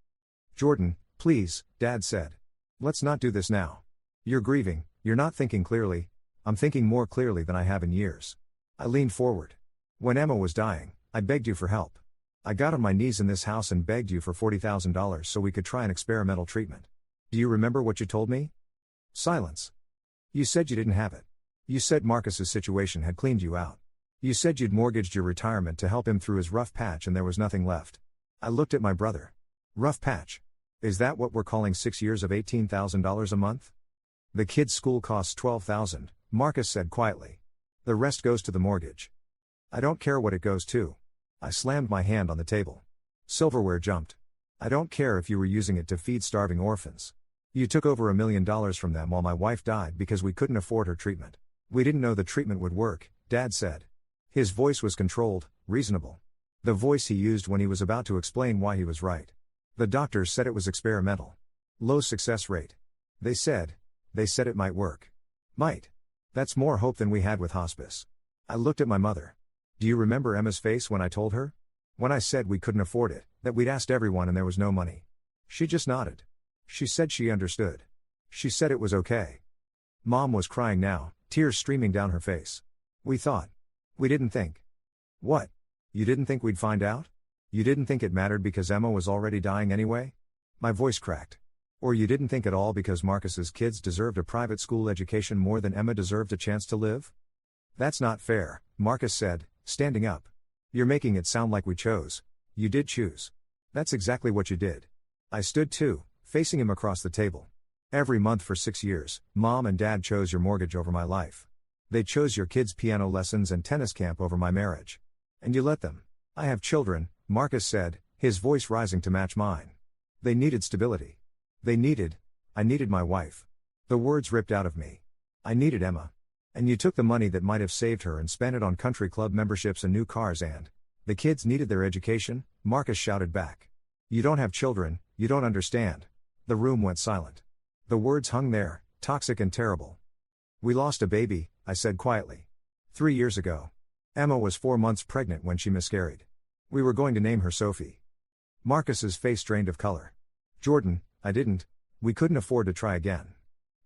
Jordan, please, Dad said. Let's not do this now. You're grieving, you're not thinking clearly. I'm thinking more clearly than I have in years. I leaned forward. When Emma was dying, I begged you for help. I got on my knees in this house and begged you for $40,000 so we could try an experimental treatment. Do you remember what you told me? Silence. You said you didn't have it. You said Marcus's situation had cleaned you out. You said you'd mortgaged your retirement to help him through his rough patch and there was nothing left. I looked at my brother. Rough patch. Is that what we're calling 6 years of $18,000 a month? The kid's school costs $12,000, Marcus said quietly. The rest goes to the mortgage. I don't care what it goes to. I slammed my hand on the table. Silverware jumped. I don't care if you were using it to feed starving orphans. You took over $1 million from them while my wife died because we couldn't afford her treatment. We didn't know the treatment would work, Dad said. His voice was controlled, reasonable. The voice he used when he was about to explain why he was right. The doctors said it was experimental. Low success rate. They said it might work. Might. That's more hope than we had with hospice. I looked at my mother. Do you remember Emma's face when I told her? When I said we couldn't afford it, that we'd asked everyone and there was no money. She just nodded. She said she understood. She said it was okay. Mom was crying now, tears streaming down her face. We thought. We didn't think. What? You didn't think we'd find out? You didn't think it mattered because Emma was already dying anyway? My voice cracked. Or you didn't think at all because Marcus's kids deserved a private school education more than Emma deserved a chance to live? That's not fair, Marcus said, standing up. You're making it sound like we chose. You did choose. That's exactly what you did. I stood too, facing him across the table. Every month for 6 years, Mom and Dad chose your mortgage over my life. They chose your kids' piano lessons and tennis camp over my marriage. And you let them. I have children, Marcus said, his voice rising to match mine. They needed stability. I needed my wife. The words ripped out of me. I needed Emma. And you took the money that might have saved her and spent it on country club memberships and new cars and the kids needed their education, Marcus shouted back. You don't have children, you don't understand. The room went silent. The words hung there, toxic and terrible. We lost a baby, I said quietly. 3 years ago. Emma was 4 months pregnant when she miscarried. We were going to name her Sophie. Marcus's face drained of color. Jordan, we couldn't afford to try again.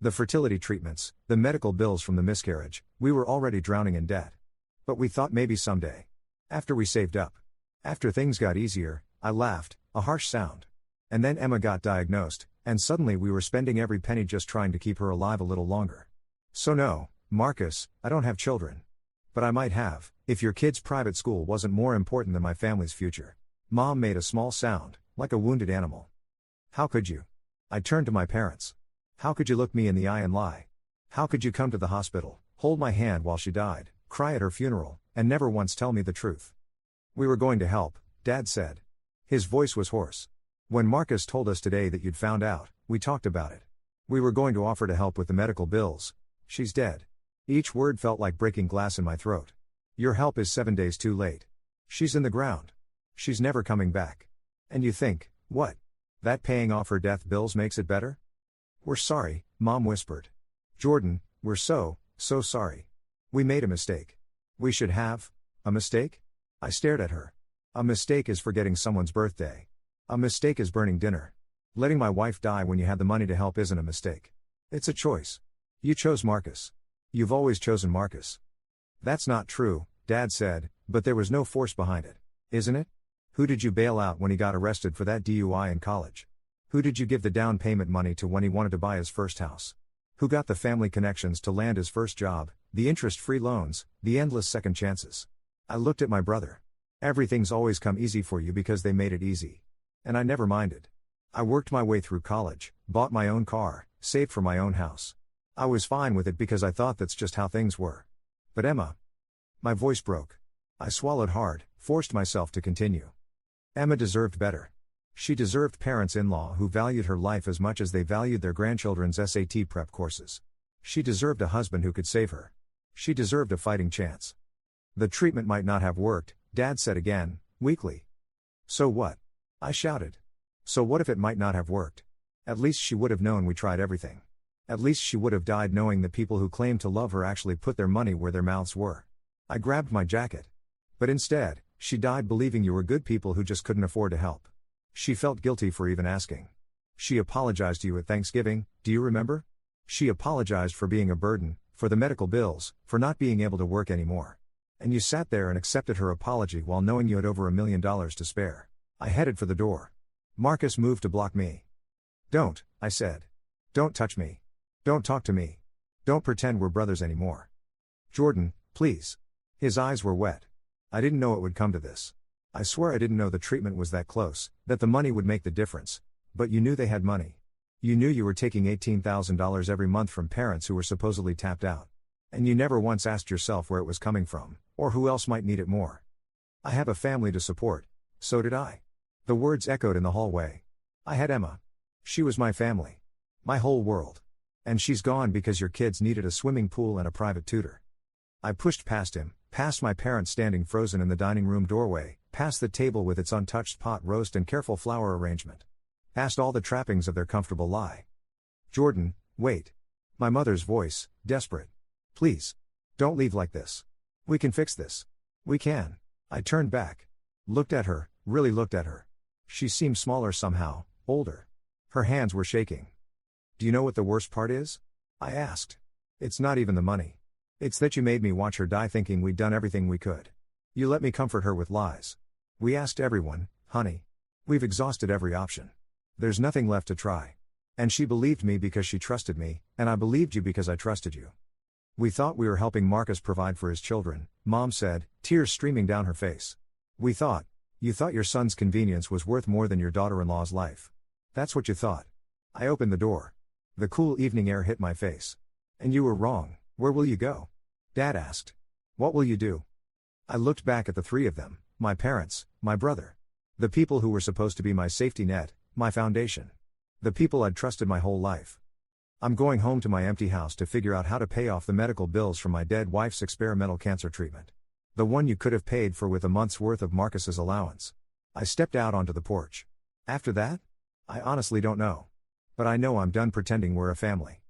The fertility treatments, the medical bills from the miscarriage, we were already drowning in debt. But we thought maybe someday. After we saved up. After things got easier, I laughed, a harsh sound. And then Emma got diagnosed, and suddenly we were spending every penny just trying to keep her alive a little longer. So no, Marcus, I don't have children. But I might have, if your kid's private school wasn't more important than my family's future. Mom made a small sound, like a wounded animal. How could you? I turned to my parents. How could you look me in the eye and lie? How could you come to the hospital, hold my hand while she died, cry at her funeral, and never once tell me the truth? We were going to help, Dad said. His voice was hoarse. When Marcus told us today that you'd found out, we talked about it. We were going to offer to help with the medical bills. She's dead. Each word felt like breaking glass in my throat. Your help is 7 days too late. She's in the ground. She's never coming back. And you think, what? That paying off her death bills makes it better? We're sorry, Mom whispered. Jordan, we're so sorry. We made a mistake. We should have. A mistake? I stared at her. A mistake is forgetting someone's birthday. A mistake is burning dinner. Letting my wife die when you had the money to help isn't a mistake. It's a choice. You chose Marcus. You've always chosen Marcus. That's not true, Dad said, but there was no force behind it, isn't it? Who did you bail out when he got arrested for that DUI in college? Who did you give the down payment money to when he wanted to buy his first house? Who got the family connections to land his first job, the interest-free loans, the endless second chances? I looked at my brother. Everything's always come easy for you because they made it easy. And I never minded. I worked my way through college, bought my own car, saved for my own house. I was fine with it because I thought that's just how things were. But Emma. My voice broke. I swallowed hard, forced myself to continue. Emma deserved better. She deserved parents-in-law who valued her life as much as they valued their grandchildren's SAT prep courses. She deserved a husband who could save her. She deserved a fighting chance. The treatment might not have worked, Dad said again, weakly. So what? I shouted. So what if it might not have worked? At least she would have known we tried everything. At least she would have died knowing the people who claimed to love her actually put their money where their mouths were. I grabbed my jacket. But instead, she died believing you were good people who just couldn't afford to help. She felt guilty for even asking. She apologized to you at Thanksgiving, do you remember? She apologized for being a burden, for the medical bills, for not being able to work anymore. And you sat there and accepted her apology while knowing you had over $1 million to spare. I headed for the door. Marcus moved to block me. Don't, I said. Don't touch me. Don't talk to me. Don't pretend we're brothers anymore. Jordan, please. His eyes were wet. I didn't know it would come to this. I swear I didn't know the treatment was that close, that the money would make the difference. But you knew they had money. You knew you were taking $18,000 every month from parents who were supposedly tapped out. And you never once asked yourself where it was coming from, or who else might need it more. I have a family to support. So did I. The words echoed in the hallway. I had Emma. She was my family. My whole world. And she's gone because your kids needed a swimming pool and a private tutor. I pushed past him, past my parents standing frozen in the dining room doorway, past the table with its untouched pot roast and careful flower arrangement. Past all the trappings of their comfortable lie. Jordan, wait. My mother's voice, desperate. Please. Don't leave like this. We can fix this. We can. I turned back. Looked at her, really looked at her. She seemed smaller somehow, older. Her hands were shaking. Do you know what the worst part is? I asked. It's not even the money. It's that you made me watch her die thinking we'd done everything we could. You let me comfort her with lies. We asked everyone, honey. We've exhausted every option. There's nothing left to try. And she believed me because she trusted me, and I believed you because I trusted you. We thought we were helping Marcus provide for his children, Mom said, tears streaming down her face. You thought your son's convenience was worth more than your daughter-in-law's life. That's what you thought. I opened the door. The cool evening air hit my face. And you were wrong. Where will you go? Dad asked. What will you do? I looked back at the three of them, my parents, my brother. The people who were supposed to be my safety net, my foundation. The people I'd trusted my whole life. I'm going home to my empty house to figure out how to pay off the medical bills from my dead wife's experimental cancer treatment. The one you could have paid for with a month's worth of Marcus's allowance. I stepped out onto the porch. After that? I honestly don't know. But I know I'm done pretending we're a family.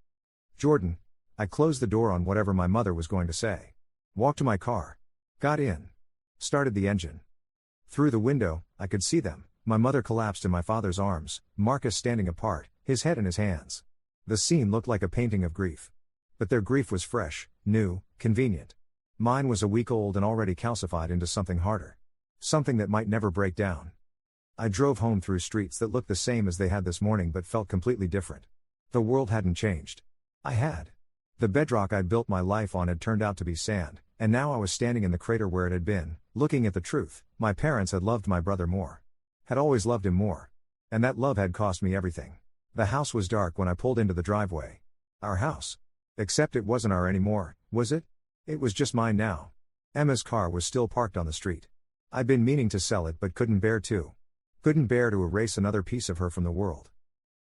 Jordan. I closed the door on whatever my mother was going to say. Walked to my car. Got in. Started the engine. Through the window, I could see them. My mother collapsed in my father's arms, Marcus standing apart, his head in his hands. The scene looked like a painting of grief. But their grief was fresh, new, convenient. Mine was a week old and already calcified into something harder. Something that might never break down. I drove home through streets that looked the same as they had this morning but felt completely different. The world hadn't changed. I had. The bedrock I'd built my life on had turned out to be sand, and now I was standing in the crater where it had been, looking at the truth. My parents had loved my brother more. Had always loved him more. And that love had cost me everything. The house was dark when I pulled into the driveway. Our house. Except it wasn't our anymore, was it? It was just mine now. Emma's car was still parked on the street. I'd been meaning to sell it but couldn't bear to. Couldn't bear to erase another piece of her from the world.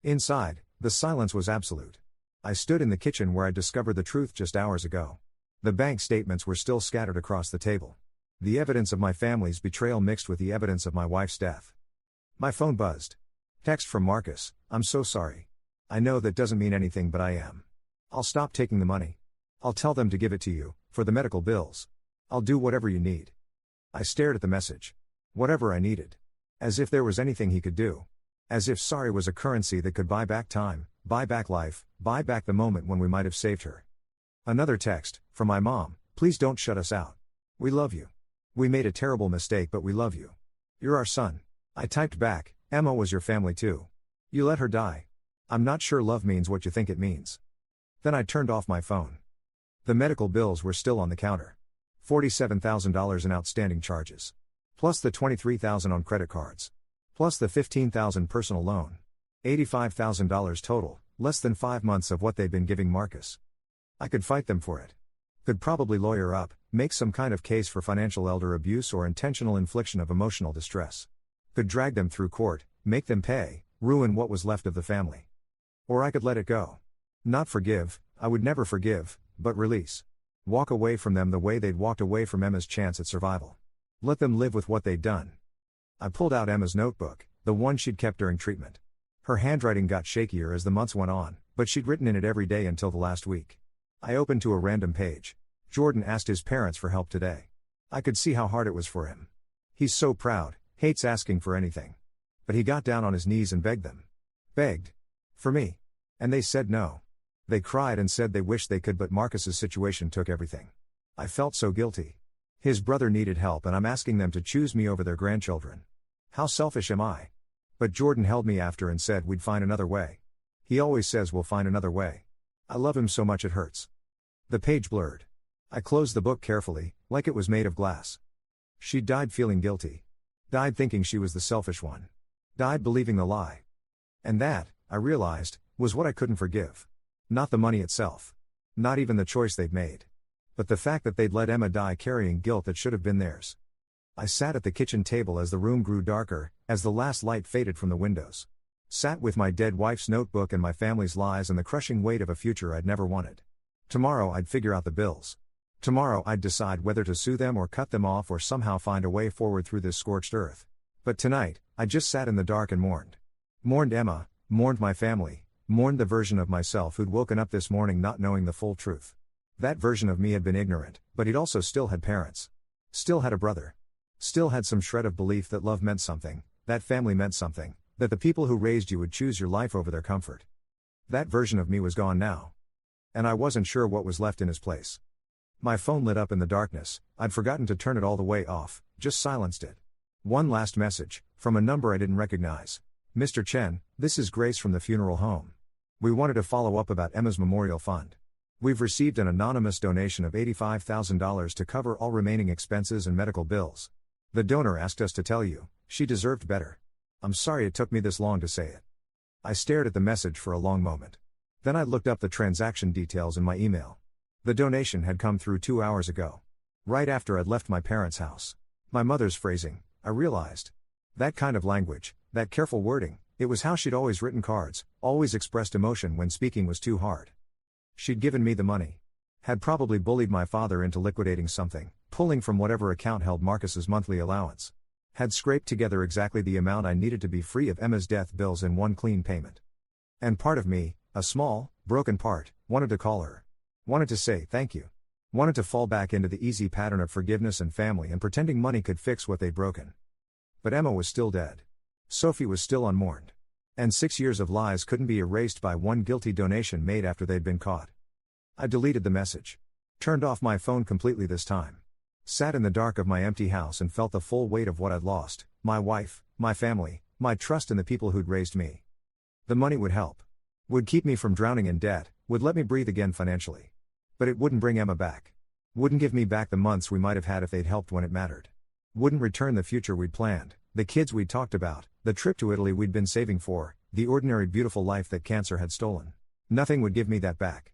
Inside, the silence was absolute. I stood in the kitchen where I discovered the truth just hours ago. The bank statements were still scattered across the table. The evidence of my family's betrayal mixed with the evidence of my wife's death. My phone buzzed. Text from Marcus, I'm so sorry. I know that doesn't mean anything but I am. I'll stop taking the money. I'll tell them to give it to you, for the medical bills. I'll do whatever you need. I stared at the message. Whatever I needed. As if there was anything he could do. As if sorry was a currency that could buy back time, buy back life, buy back the moment when we might have saved her. Another text, from my mom, please don't shut us out. We love you. We made a terrible mistake but we love you. You're our son. I typed back, Emma was your family too. You let her die. I'm not sure love means what you think it means. Then I turned off my phone. The medical bills were still on the counter. $47,000 in outstanding charges. Plus the $23,000 on credit cards. Plus the $15,000 personal loan. $85,000 total, less than 5 months of what they'd been giving Marcus. I could fight them for it. Could probably lawyer up, make some kind of case for financial elder abuse or intentional infliction of emotional distress. Could drag them through court, make them pay, ruin what was left of the family. Or I could let it go. Not forgive, I would never forgive, but release. Walk away from them the way they'd walked away from Emma's chance at survival. Let them live with what they'd done. I pulled out Emma's notebook, the one she'd kept during treatment. Her handwriting got shakier as the months went on, but she'd written in it every day until the last week. I opened to a random page. Jordan asked his parents for help today. I could see how hard it was for him. He's so proud, hates asking for anything. But he got down on his knees and begged them. Begged. For me. And they said no. They cried and said they wished they could, but Marcus's situation took everything. I felt so guilty. His brother needed help and I'm asking them to choose me over their grandchildren. How selfish am I? But Jordan held me after and said we'd find another way. He always says we'll find another way. I love him so much it hurts. The page blurred. I closed the book carefully, like it was made of glass. She died feeling guilty. Died thinking she was the selfish one. Died believing the lie. And that, I realized, was what I couldn't forgive. Not the money itself. Not even the choice they'd made. But the fact that they'd let Emma die carrying guilt that should have been theirs. I sat at the kitchen table as the room grew darker, as the last light faded from the windows. Sat with my dead wife's notebook and my family's lies and the crushing weight of a future I'd never wanted. Tomorrow I'd figure out the bills. Tomorrow I'd decide whether to sue them or cut them off or somehow find a way forward through this scorched earth. But tonight, I just sat in the dark and mourned. Mourned Emma, mourned my family, mourned the version of myself who'd woken up this morning not knowing the full truth. That version of me had been ignorant, but he'd also still had parents. Still had a brother. Still had some shred of belief that love meant something, that family meant something, that the people who raised you would choose your life over their comfort. That version of me was gone now. And I wasn't sure what was left in his place. My phone lit up in the darkness. I'd forgotten to turn it all the way off, just silenced it. One last message, from a number I didn't recognize. Mr. Chen, this is Grace from the funeral home. We wanted to follow up about Emma's memorial fund. We've received an anonymous donation of $85,000 to cover all remaining expenses and medical bills. The donor asked us to tell you, she deserved better. I'm sorry it took me this long to say it. I stared at the message for a long moment. Then I looked up the transaction details in my email. The donation had come through 2 hours ago. Right after I'd left my parents' house. My mother's phrasing, I realized. That kind of language, that careful wording, it was how she'd always written cards, always expressed emotion when speaking was too hard. She'd given me the money. Had probably bullied my father into liquidating something, pulling from whatever account held Marcus's monthly allowance. Had scraped together exactly the amount I needed to be free of Emma's death bills in one clean payment. And part of me, a small, broken part, wanted to call her. Wanted to say thank you. Wanted to fall back into the easy pattern of forgiveness and family and pretending money could fix what they'd broken. But Emma was still dead. Sophie was still unmourned. And 6 years of lies couldn't be erased by one guilty donation made after they'd been caught. I deleted the message. Turned off my phone completely this time. Sat in the dark of my empty house and felt the full weight of what I'd lost, my wife, my family, my trust in the people who'd raised me. The money would help. Would keep me from drowning in debt, would let me breathe again financially. But it wouldn't bring Emma back. Wouldn't give me back the months we might have had if they'd helped when it mattered. Wouldn't return the future we'd planned, the kids we'd talked about, the trip to Italy we'd been saving for, the ordinary beautiful life that cancer had stolen. Nothing would give me that back.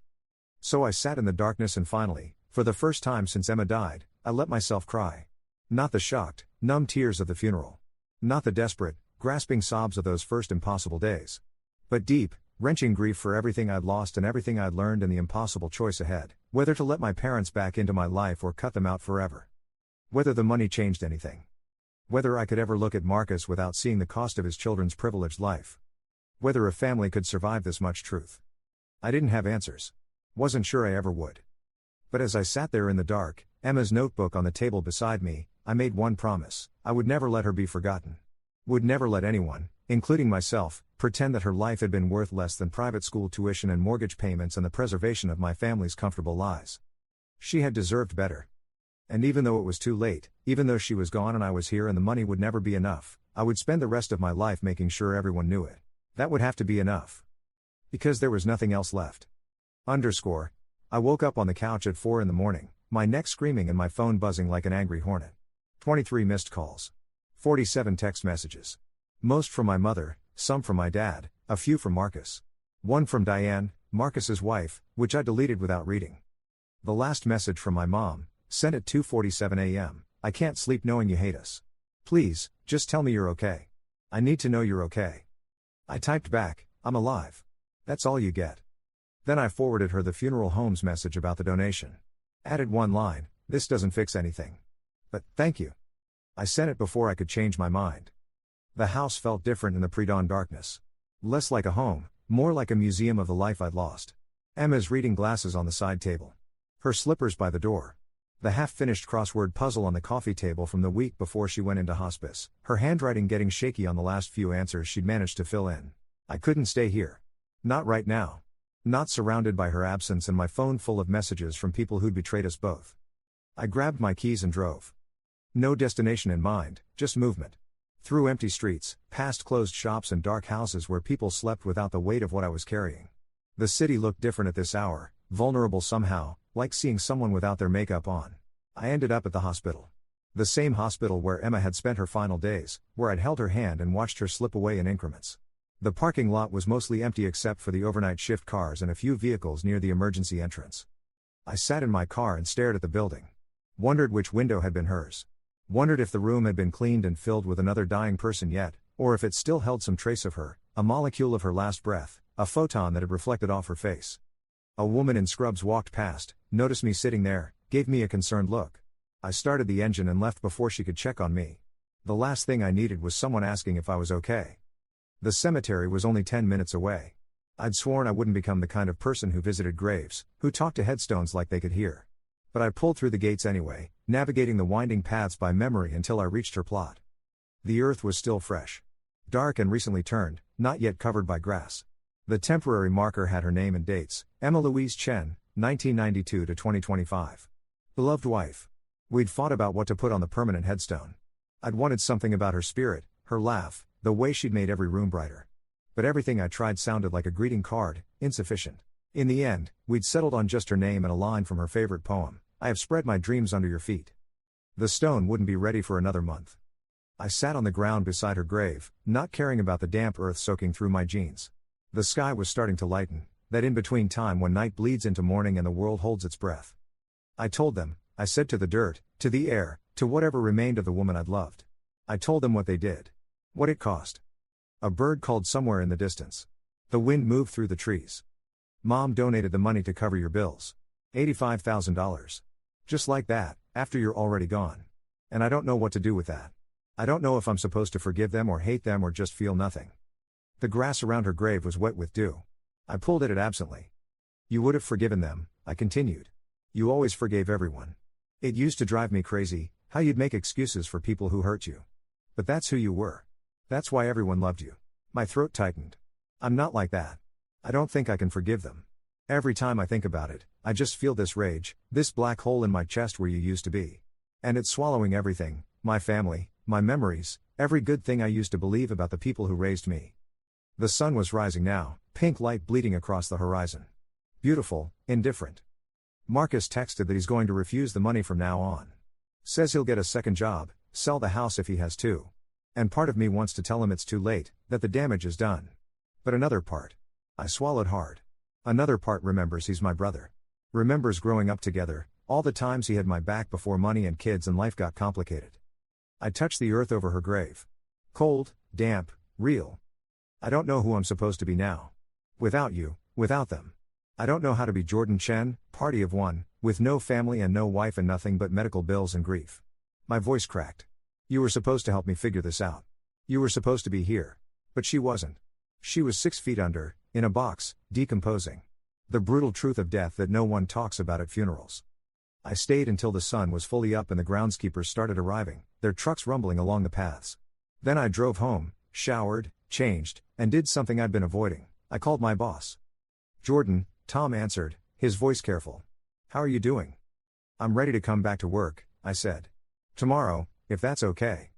So I sat in the darkness and finally, for the first time since Emma died, I let myself cry. Not the shocked, numb tears of the funeral. Not the desperate, grasping sobs of those first impossible days. But deep, wrenching grief for everything I'd lost and everything I'd learned and the impossible choice ahead, whether to let my parents back into my life or cut them out forever. Whether the money changed anything. Whether I could ever look at Marcus without seeing the cost of his children's privileged life. Whether a family could survive this much truth. I didn't have answers. Wasn't sure I ever would. But as I sat there in the dark, Emma's notebook on the table beside me, I made one promise: I would never let her be forgotten. Would never let anyone, including myself, pretend that her life had been worth less than private school tuition and mortgage payments and the preservation of my family's comfortable lives. She had deserved better. And even though it was too late, even though she was gone and I was here and the money would never be enough, I would spend the rest of my life making sure everyone knew it. That would have to be enough. Because there was nothing else left. I woke up on the couch at 4 a.m, my neck screaming and my phone buzzing like an angry hornet. 23 missed calls. 47 text messages. Most from my mother, some from my dad, a few from Marcus. One from Diane, Marcus's wife, which I deleted without reading. The last message from my mom, sent at 2:47 a.m, I can't sleep knowing you hate us. Please, just tell me you're okay. I need to know you're okay. I typed back, I'm alive. That's all you get. Then I forwarded her the funeral home's message about the donation. Added one line, "This doesn't fix anything. But, thank you." I sent it before I could change my mind. The house felt different in the pre-dawn darkness. Less like a home, more like a museum of the life I'd lost. Emma's reading glasses on the side table. Her slippers by the door. The half-finished crossword puzzle on the coffee table from the week before she went into hospice, her handwriting getting shaky on the last few answers she'd managed to fill in. I couldn't stay here. Not right now. Not surrounded by her absence and my phone full of messages from people who'd betrayed us both. I grabbed my keys and drove. No destination in mind, just movement. Through empty streets, past closed shops and dark houses where people slept without the weight of what I was carrying. The city looked different at this hour, vulnerable somehow, like seeing someone without their makeup on. I ended up at the hospital. The same hospital where Emma had spent her final days, where I'd held her hand and watched her slip away in increments. The parking lot was mostly empty except for the overnight shift cars and a few vehicles near the emergency entrance. I sat in my car and stared at the building. Wondered which window had been hers. Wondered if the room had been cleaned and filled with another dying person yet, or if it still held some trace of her, a molecule of her last breath, a photon that had reflected off her face. A woman in scrubs walked past, noticed me sitting there, gave me a concerned look. I started the engine and left before she could check on me. The last thing I needed was someone asking if I was okay. The cemetery was only 10 minutes away. I'd sworn I wouldn't become the kind of person who visited graves, who talked to headstones like they could hear. But I pulled through the gates anyway, navigating the winding paths by memory until I reached her plot. The earth was still fresh. Dark and recently turned, not yet covered by grass. The temporary marker had her name and dates, Emma Louise Chen, 1992 to 2025. Beloved wife. We'd fought about what to put on the permanent headstone. I'd wanted something about her spirit, her laugh, the way she'd made every room brighter. But everything I tried sounded like a greeting card, insufficient. In the end, we'd settled on just her name and a line from her favorite poem, "I have spread my dreams under your feet." The stone wouldn't be ready for another month. I sat on the ground beside her grave, not caring about the damp earth soaking through my jeans. The sky was starting to lighten, that in-between time when night bleeds into morning and the world holds its breath. I told them, I said to the dirt, to the air, to whatever remained of the woman I'd loved. I told them what they did. What it cost. A bird called somewhere in the distance. The wind moved through the trees. Mom donated the money to cover your bills. $85,000. Just like that, after you're already gone. And I don't know what to do with that. I don't know if I'm supposed to forgive them or hate them or just feel nothing. The grass around her grave was wet with dew. I pulled at it absently. You would have forgiven them, I continued. You always forgave everyone. It used to drive me crazy, how you'd make excuses for people who hurt you. But that's who you were. That's why everyone loved you. My throat tightened. I'm not like that. I don't think I can forgive them. Every time I think about it, I just feel this rage, this black hole in my chest where you used to be. And it's swallowing everything, my family, my memories, every good thing I used to believe about the people who raised me. The sun was rising now, pink light bleeding across the horizon. Beautiful, indifferent. Marcus texted that he's going to refuse the money from now on. Says he'll get a second job, sell the house if he has to. And part of me wants to tell him it's too late, that the damage is done. But another part. I swallowed hard. Another part remembers he's my brother. Remembers growing up together, all the times he had my back before money and kids and life got complicated. I touched the earth over her grave. Cold, damp, real. I don't know who I'm supposed to be now. Without you, without them. I don't know how to be Jordan Chen, party of one, with no family and no wife and nothing but medical bills and grief. My voice cracked. You were supposed to help me figure this out. You were supposed to be here. But she wasn't. She was 6 feet under, in a box, decomposing. The brutal truth of death that no one talks about at funerals. I stayed until the sun was fully up and the groundskeepers started arriving, their trucks rumbling along the paths. Then I drove home, showered, changed, and did something I'd been avoiding. I called my boss. Jordan, Tom answered, his voice careful. How are you doing? I'm ready to come back to work, I said. Tomorrow, if that's okay.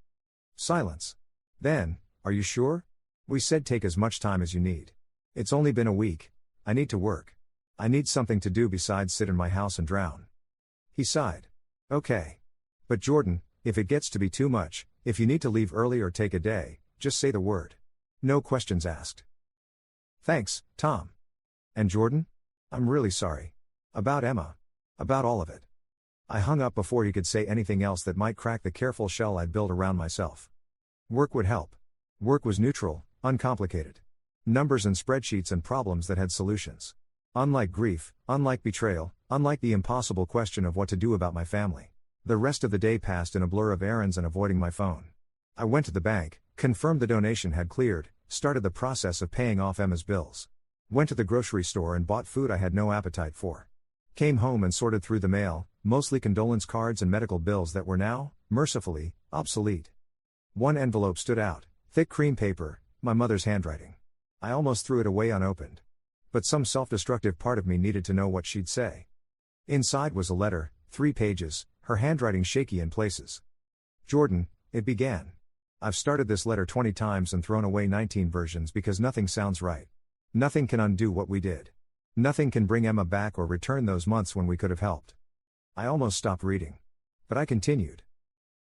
Silence. Then, are you sure? We said take as much time as you need. It's only been a week. I need to work. I need something to do besides sit in my house and drown. He sighed. Okay. But Jordan, if it gets to be too much, if you need to leave early or take a day, just say the word. No questions asked. Thanks, Tom. And Jordan? I'm really sorry. About Emma. About all of it. I hung up before he could say anything else that might crack the careful shell I'd built around myself. Work would help. Work was neutral, uncomplicated. Numbers and spreadsheets and problems that had solutions. Unlike grief, unlike betrayal, unlike the impossible question of what to do about my family. The rest of the day passed in a blur of errands and avoiding my phone. I went to the bank, confirmed the donation had cleared, started the process of paying off Emma's bills. Went to the grocery store and bought food I had no appetite for. Came home and sorted through the mail, mostly condolence cards and medical bills that were now, mercifully, obsolete. One envelope stood out, thick cream paper, my mother's handwriting. I almost threw it away unopened. But some self-destructive part of me needed to know what she'd say. Inside was a letter, 3 pages, her handwriting shaky in places. Jordan, it began. I've started this letter 20 times and thrown away 19 versions because nothing sounds right. Nothing can undo what we did. Nothing can bring Emma back or return those months when we could have helped. I almost stopped reading. But I continued.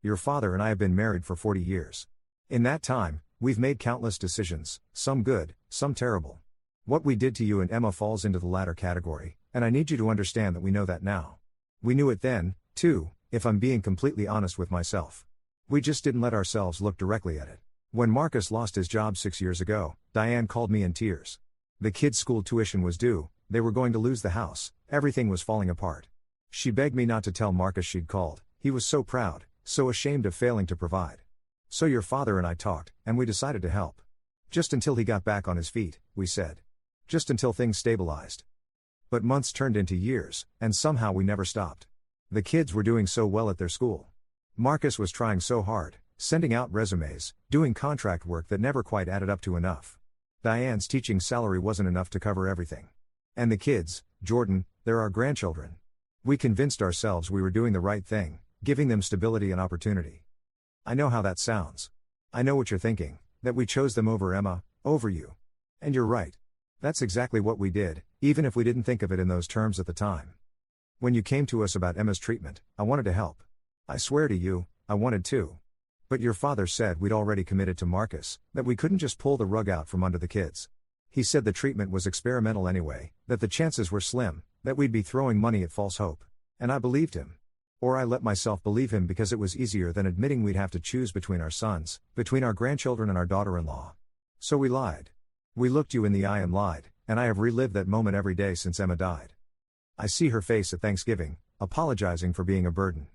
Your father and I have been married for 40 years. In that time, we've made countless decisions, some good, some terrible. What we did to you and Emma falls into the latter category, and I need you to understand that we know that now. We knew it then, too, if I'm being completely honest with myself. We just didn't let ourselves look directly at it. When Marcus lost his job 6 years ago, Diane called me in tears. The kids' school tuition was due, they were going to lose the house, everything was falling apart. She begged me not to tell Marcus she'd called, he was so proud, so ashamed of failing to provide. So your father and I talked, and we decided to help. Just until he got back on his feet, we said. Just until things stabilized. But months turned into years, and somehow we never stopped. The kids were doing so well at their school. Marcus was trying so hard, sending out resumes, doing contract work that never quite added up to enough. Diane's teaching salary wasn't enough to cover everything. And the kids, Jordan, they're our grandchildren. We convinced ourselves we were doing the right thing, giving them stability and opportunity. I know how that sounds. I know what you're thinking, that we chose them over Emma, over you. And you're right. That's exactly what we did, even if we didn't think of it in those terms at the time. When you came to us about Emma's treatment, I wanted to help. I swear to you, I wanted to. But your father said we'd already committed to Marcus, that we couldn't just pull the rug out from under the kids. He said the treatment was experimental anyway, that the chances were slim, that we'd be throwing money at false hope. And I believed him. Or I let myself believe him because it was easier than admitting we'd have to choose between our sons, between our grandchildren and our daughter-in-law. So we lied. We looked you in the eye and lied, and I have relived that moment every day since Emma died. I see her face at Thanksgiving, apologizing for being a burden.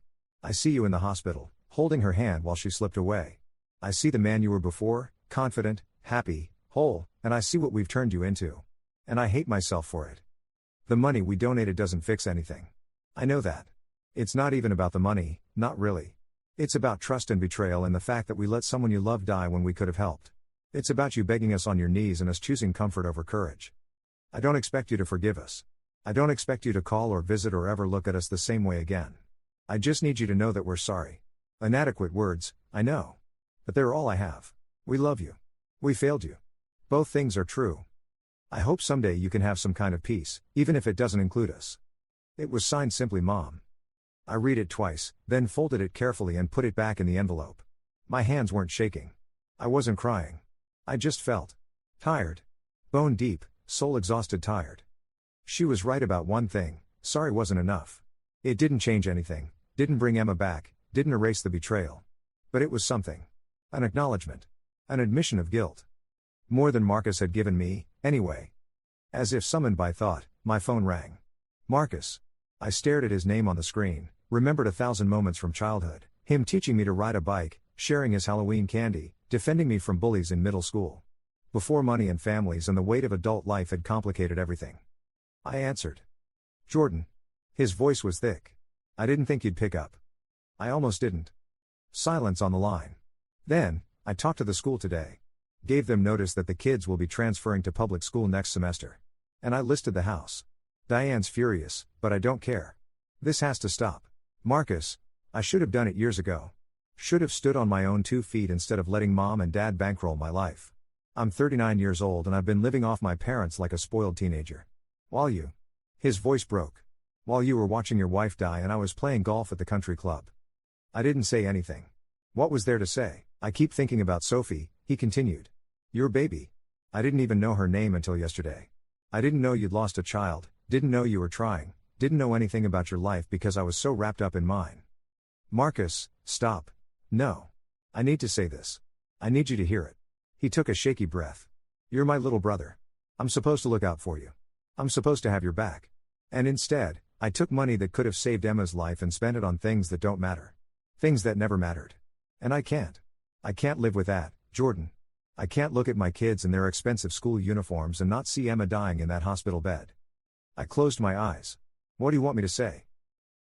I see you in the hospital, holding her hand while she slipped away. I see the man you were before, confident, happy, whole, and I see what we've turned you into. And I hate myself for it. The money we donated doesn't fix anything. I know that. It's not even about the money, not really. It's about trust and betrayal and the fact that we let someone you love die when we could have helped. It's about you begging us on your knees and us choosing comfort over courage. I don't expect you to forgive us. I don't expect you to call or visit or ever look at us the same way again. I just need you to know that we're sorry. Inadequate words, I know. But they're all I have. We love you. We failed you. Both things are true. I hope someday you can have some kind of peace, even if it doesn't include us. It was signed simply Mom. I read it twice, then folded it carefully and put it back in the envelope. My hands weren't shaking. I wasn't crying. I just felt tired. Bone deep, soul exhausted tired. She was right about one thing, sorry wasn't enough. It didn't change anything, didn't bring Emma back, didn't erase the betrayal. But it was something. An acknowledgement. An admission of guilt. More than Marcus had given me, anyway. As if summoned by thought, my phone rang. Marcus. I stared at his name on the screen, remembered 1,000 moments from childhood, him teaching me to ride a bike, sharing his Halloween candy, defending me from bullies in middle school. Before money and families and the weight of adult life had complicated everything. I answered. Jordan. His voice was thick. I didn't think you'd pick up. I almost didn't. Silence on the line. Then, I talked to the school today. Gave them notice that the kids will be transferring to public school next semester. And I listed the house. Diane's furious, but I don't care. This has to stop. Marcus, I should have done it years ago. Should have stood on my own 2 feet instead of letting Mom and Dad bankroll my life. I'm 39 years old and I've been living off my parents like a spoiled teenager. While you. His voice broke. While you were watching your wife die and I was playing golf at the country club. I didn't say anything. What was there to say? I keep thinking about Sophie, he continued. Your baby. I didn't even know her name until yesterday. I didn't know you'd lost a child, didn't know you were trying, didn't know anything about your life because I was so wrapped up in mine. Marcus, stop. No. I need to say this. I need you to hear it. He took a shaky breath. You're my little brother. I'm supposed to look out for you. I'm supposed to have your back. And instead, I took money that could have saved Emma's life and spent it on things that don't matter. Things that never mattered. And I can't. I can't live with that, Jordan. I can't look at my kids and their expensive school uniforms and not see Emma dying in that hospital bed. I closed my eyes. What do you want me to say?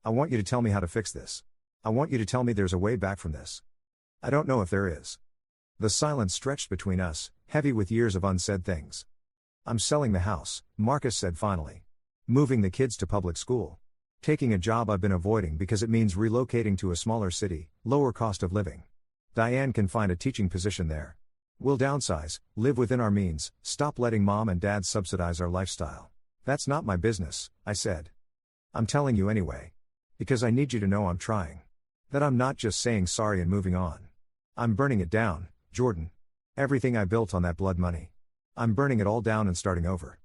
I want you to tell me how to fix this. I want you to tell me there's a way back from this. I don't know if there is. The silence stretched between us, heavy with years of unsaid things. I'm selling the house, Marcus said finally. Moving the kids to public school. Taking a job I've been avoiding because it means relocating to a smaller city, lower cost of living. Diane can find a teaching position there. We'll downsize, live within our means, stop letting mom and dad subsidize our lifestyle. That's not my business, I said. I'm telling you anyway. Because I need you to know I'm trying. That I'm not just saying sorry and moving on. I'm burning it down, Jordan. Everything I built on that blood money. I'm burning it all down and starting over.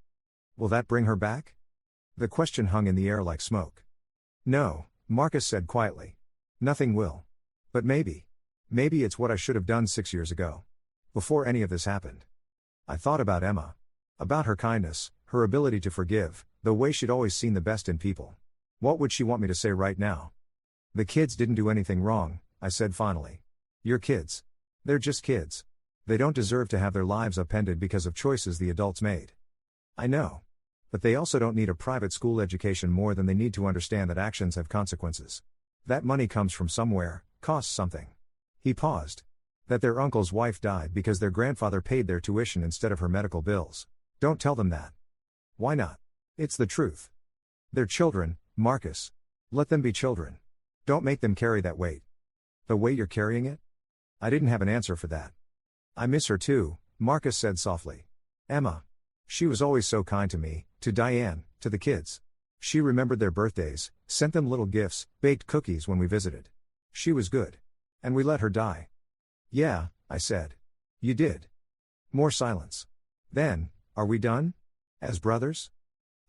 Will that bring her back? The question hung in the air like smoke. No, Marcus said quietly. Nothing will. But maybe. Maybe it's what I should have done 6 years ago. Before any of this happened. I thought about Emma. About her kindness, her ability to forgive, the way she'd always seen the best in people. What would she want me to say right now? The kids didn't do anything wrong, I said finally. Your kids. They're just kids. They don't deserve to have their lives upended because of choices the adults made. I know. But they also don't need a private school education more than they need to understand that actions have consequences. That money comes from somewhere, costs something. He paused. That their uncle's wife died because their grandfather paid their tuition instead of her medical bills. Don't tell them that. Why not? It's the truth. They're children, Marcus. Let them be children. Don't make them carry that weight. The way you're carrying it? I didn't have an answer for that. I miss her too, Marcus said softly. Emma. She was always so kind to me, to Diane, to the kids. She remembered their birthdays, sent them little gifts, baked cookies when we visited. She was good. And we let her die. Yeah, I said. You did. More silence. Then, are we done? As brothers?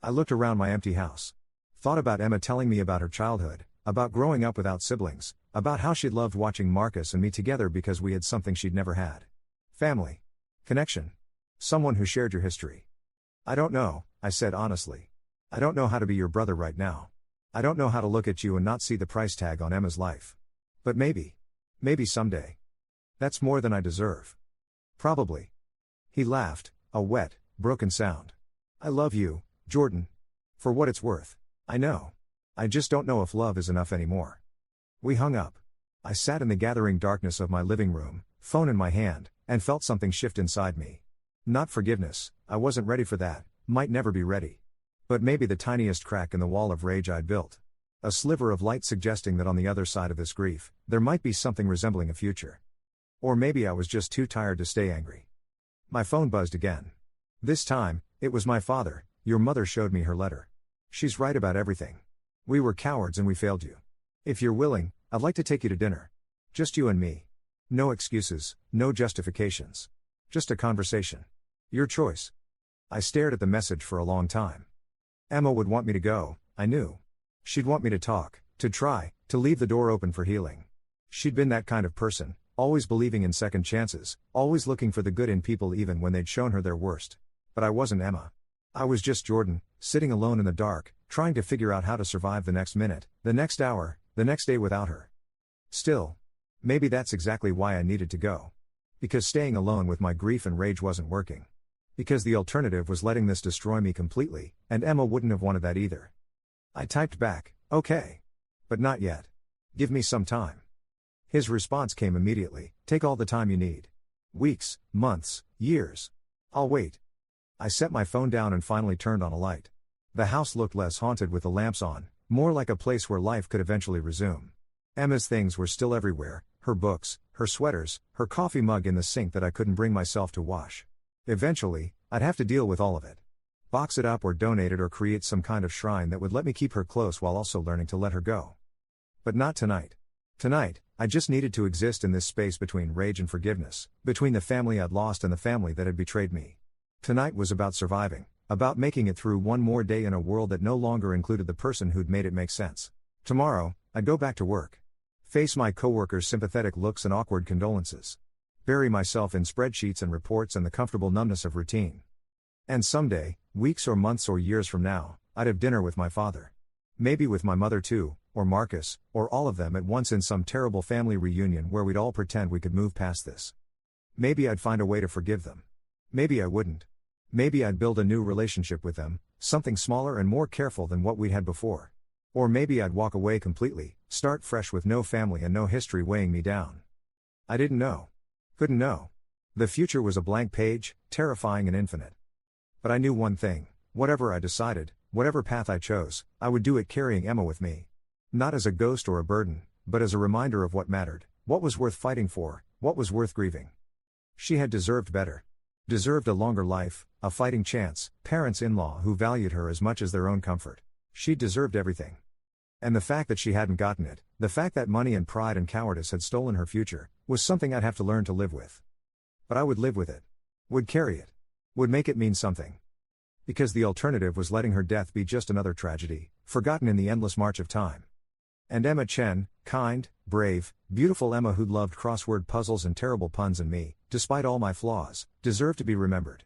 I looked around my empty house. Thought about Emma telling me about her childhood, about growing up without siblings, about how she'd loved watching Marcus and me together because we had something she'd never had. Family. Connection. Someone who shared your history. I don't know, I said honestly. I don't know how to be your brother right now. I don't know how to look at you and not see the price tag on Emma's life. But maybe. Maybe someday. That's more than I deserve. Probably. He laughed, a wet, broken sound. I love you, Jordan. For what it's worth. I know. I just don't know if love is enough anymore. We hung up. I sat in the gathering darkness of my living room, phone in my hand, and felt something shift inside me. Not forgiveness, I wasn't ready for that, might never be ready. But maybe the tiniest crack in the wall of rage I'd built. A sliver of light suggesting that on the other side of this grief, there might be something resembling a future. Or maybe I was just too tired to stay angry. My phone buzzed again. This time, it was my father. Your mother showed me her letter. She's right about everything. We were cowards and we failed you. If you're willing, I'd like to take you to dinner. Just you and me. No excuses, no justifications. Just a conversation. Your choice. I stared at the message for a long time. Emma would want me to go, I knew. She'd want me to talk, to try, to leave the door open for healing. She'd been that kind of person, always believing in second chances, always looking for the good in people even when they'd shown her their worst. But I wasn't Emma. I was just Jordan, sitting alone in the dark, trying to figure out how to survive the next minute, the next hour, the next day without her. Still. Maybe that's exactly why I needed to go. Because staying alone with my grief and rage wasn't working. Because the alternative was letting this destroy me completely, and Emma wouldn't have wanted that either. I typed back, okay. But not yet. Give me some time. His response came immediately, take all the time you need. Weeks, months, years. I'll wait. I set my phone down and finally turned on a light. The house looked less haunted with the lamps on, more like a place where life could eventually resume. Emma's things were still everywhere, her books, her sweaters, her coffee mug in the sink that I couldn't bring myself to wash. Eventually, I'd have to deal with all of it. Box it up or donate it or create some kind of shrine that would let me keep her close while also learning to let her go. But not tonight. Tonight, I just needed to exist in this space between rage and forgiveness, between the family I'd lost and the family that had betrayed me. Tonight was about surviving, about making it through one more day in a world that no longer included the person who'd made it make sense. Tomorrow, I'd go back to work. Face my coworkers' sympathetic looks and awkward condolences. Bury myself in spreadsheets and reports and the comfortable numbness of routine. And someday, weeks or months or years from now, I'd have dinner with my father. Maybe with my mother too, or Marcus, or all of them at once in some terrible family reunion where we'd all pretend we could move past this. Maybe I'd find a way to forgive them. Maybe I wouldn't. Maybe I'd build a new relationship with them, something smaller and more careful than what we'd had before. Or maybe I'd walk away completely, start fresh with no family and no history weighing me down. I didn't know. Couldn't know. The future was a blank page, terrifying and infinite. But I knew one thing: whatever I decided, whatever path I chose, I would do it carrying Emma with me. Not as a ghost or a burden, but as a reminder of what mattered, what was worth fighting for, what was worth grieving. She had deserved better. Deserved a longer life, a fighting chance, parents-in-law who valued her as much as their own comfort. She deserved everything. And the fact that she hadn't gotten it, the fact that money and pride and cowardice had stolen her future, was something I'd have to learn to live with. But I would live with it. Would carry it. Would make it mean something. Because the alternative was letting her death be just another tragedy, forgotten in the endless march of time. And Emma Chen, kind, brave, beautiful Emma who'd loved crossword puzzles and terrible puns and me, despite all my flaws, deserved to be remembered.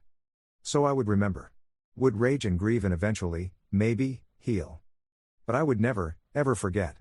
So I would remember. Would rage and grieve and eventually, maybe, heal. But I would never, ever forget.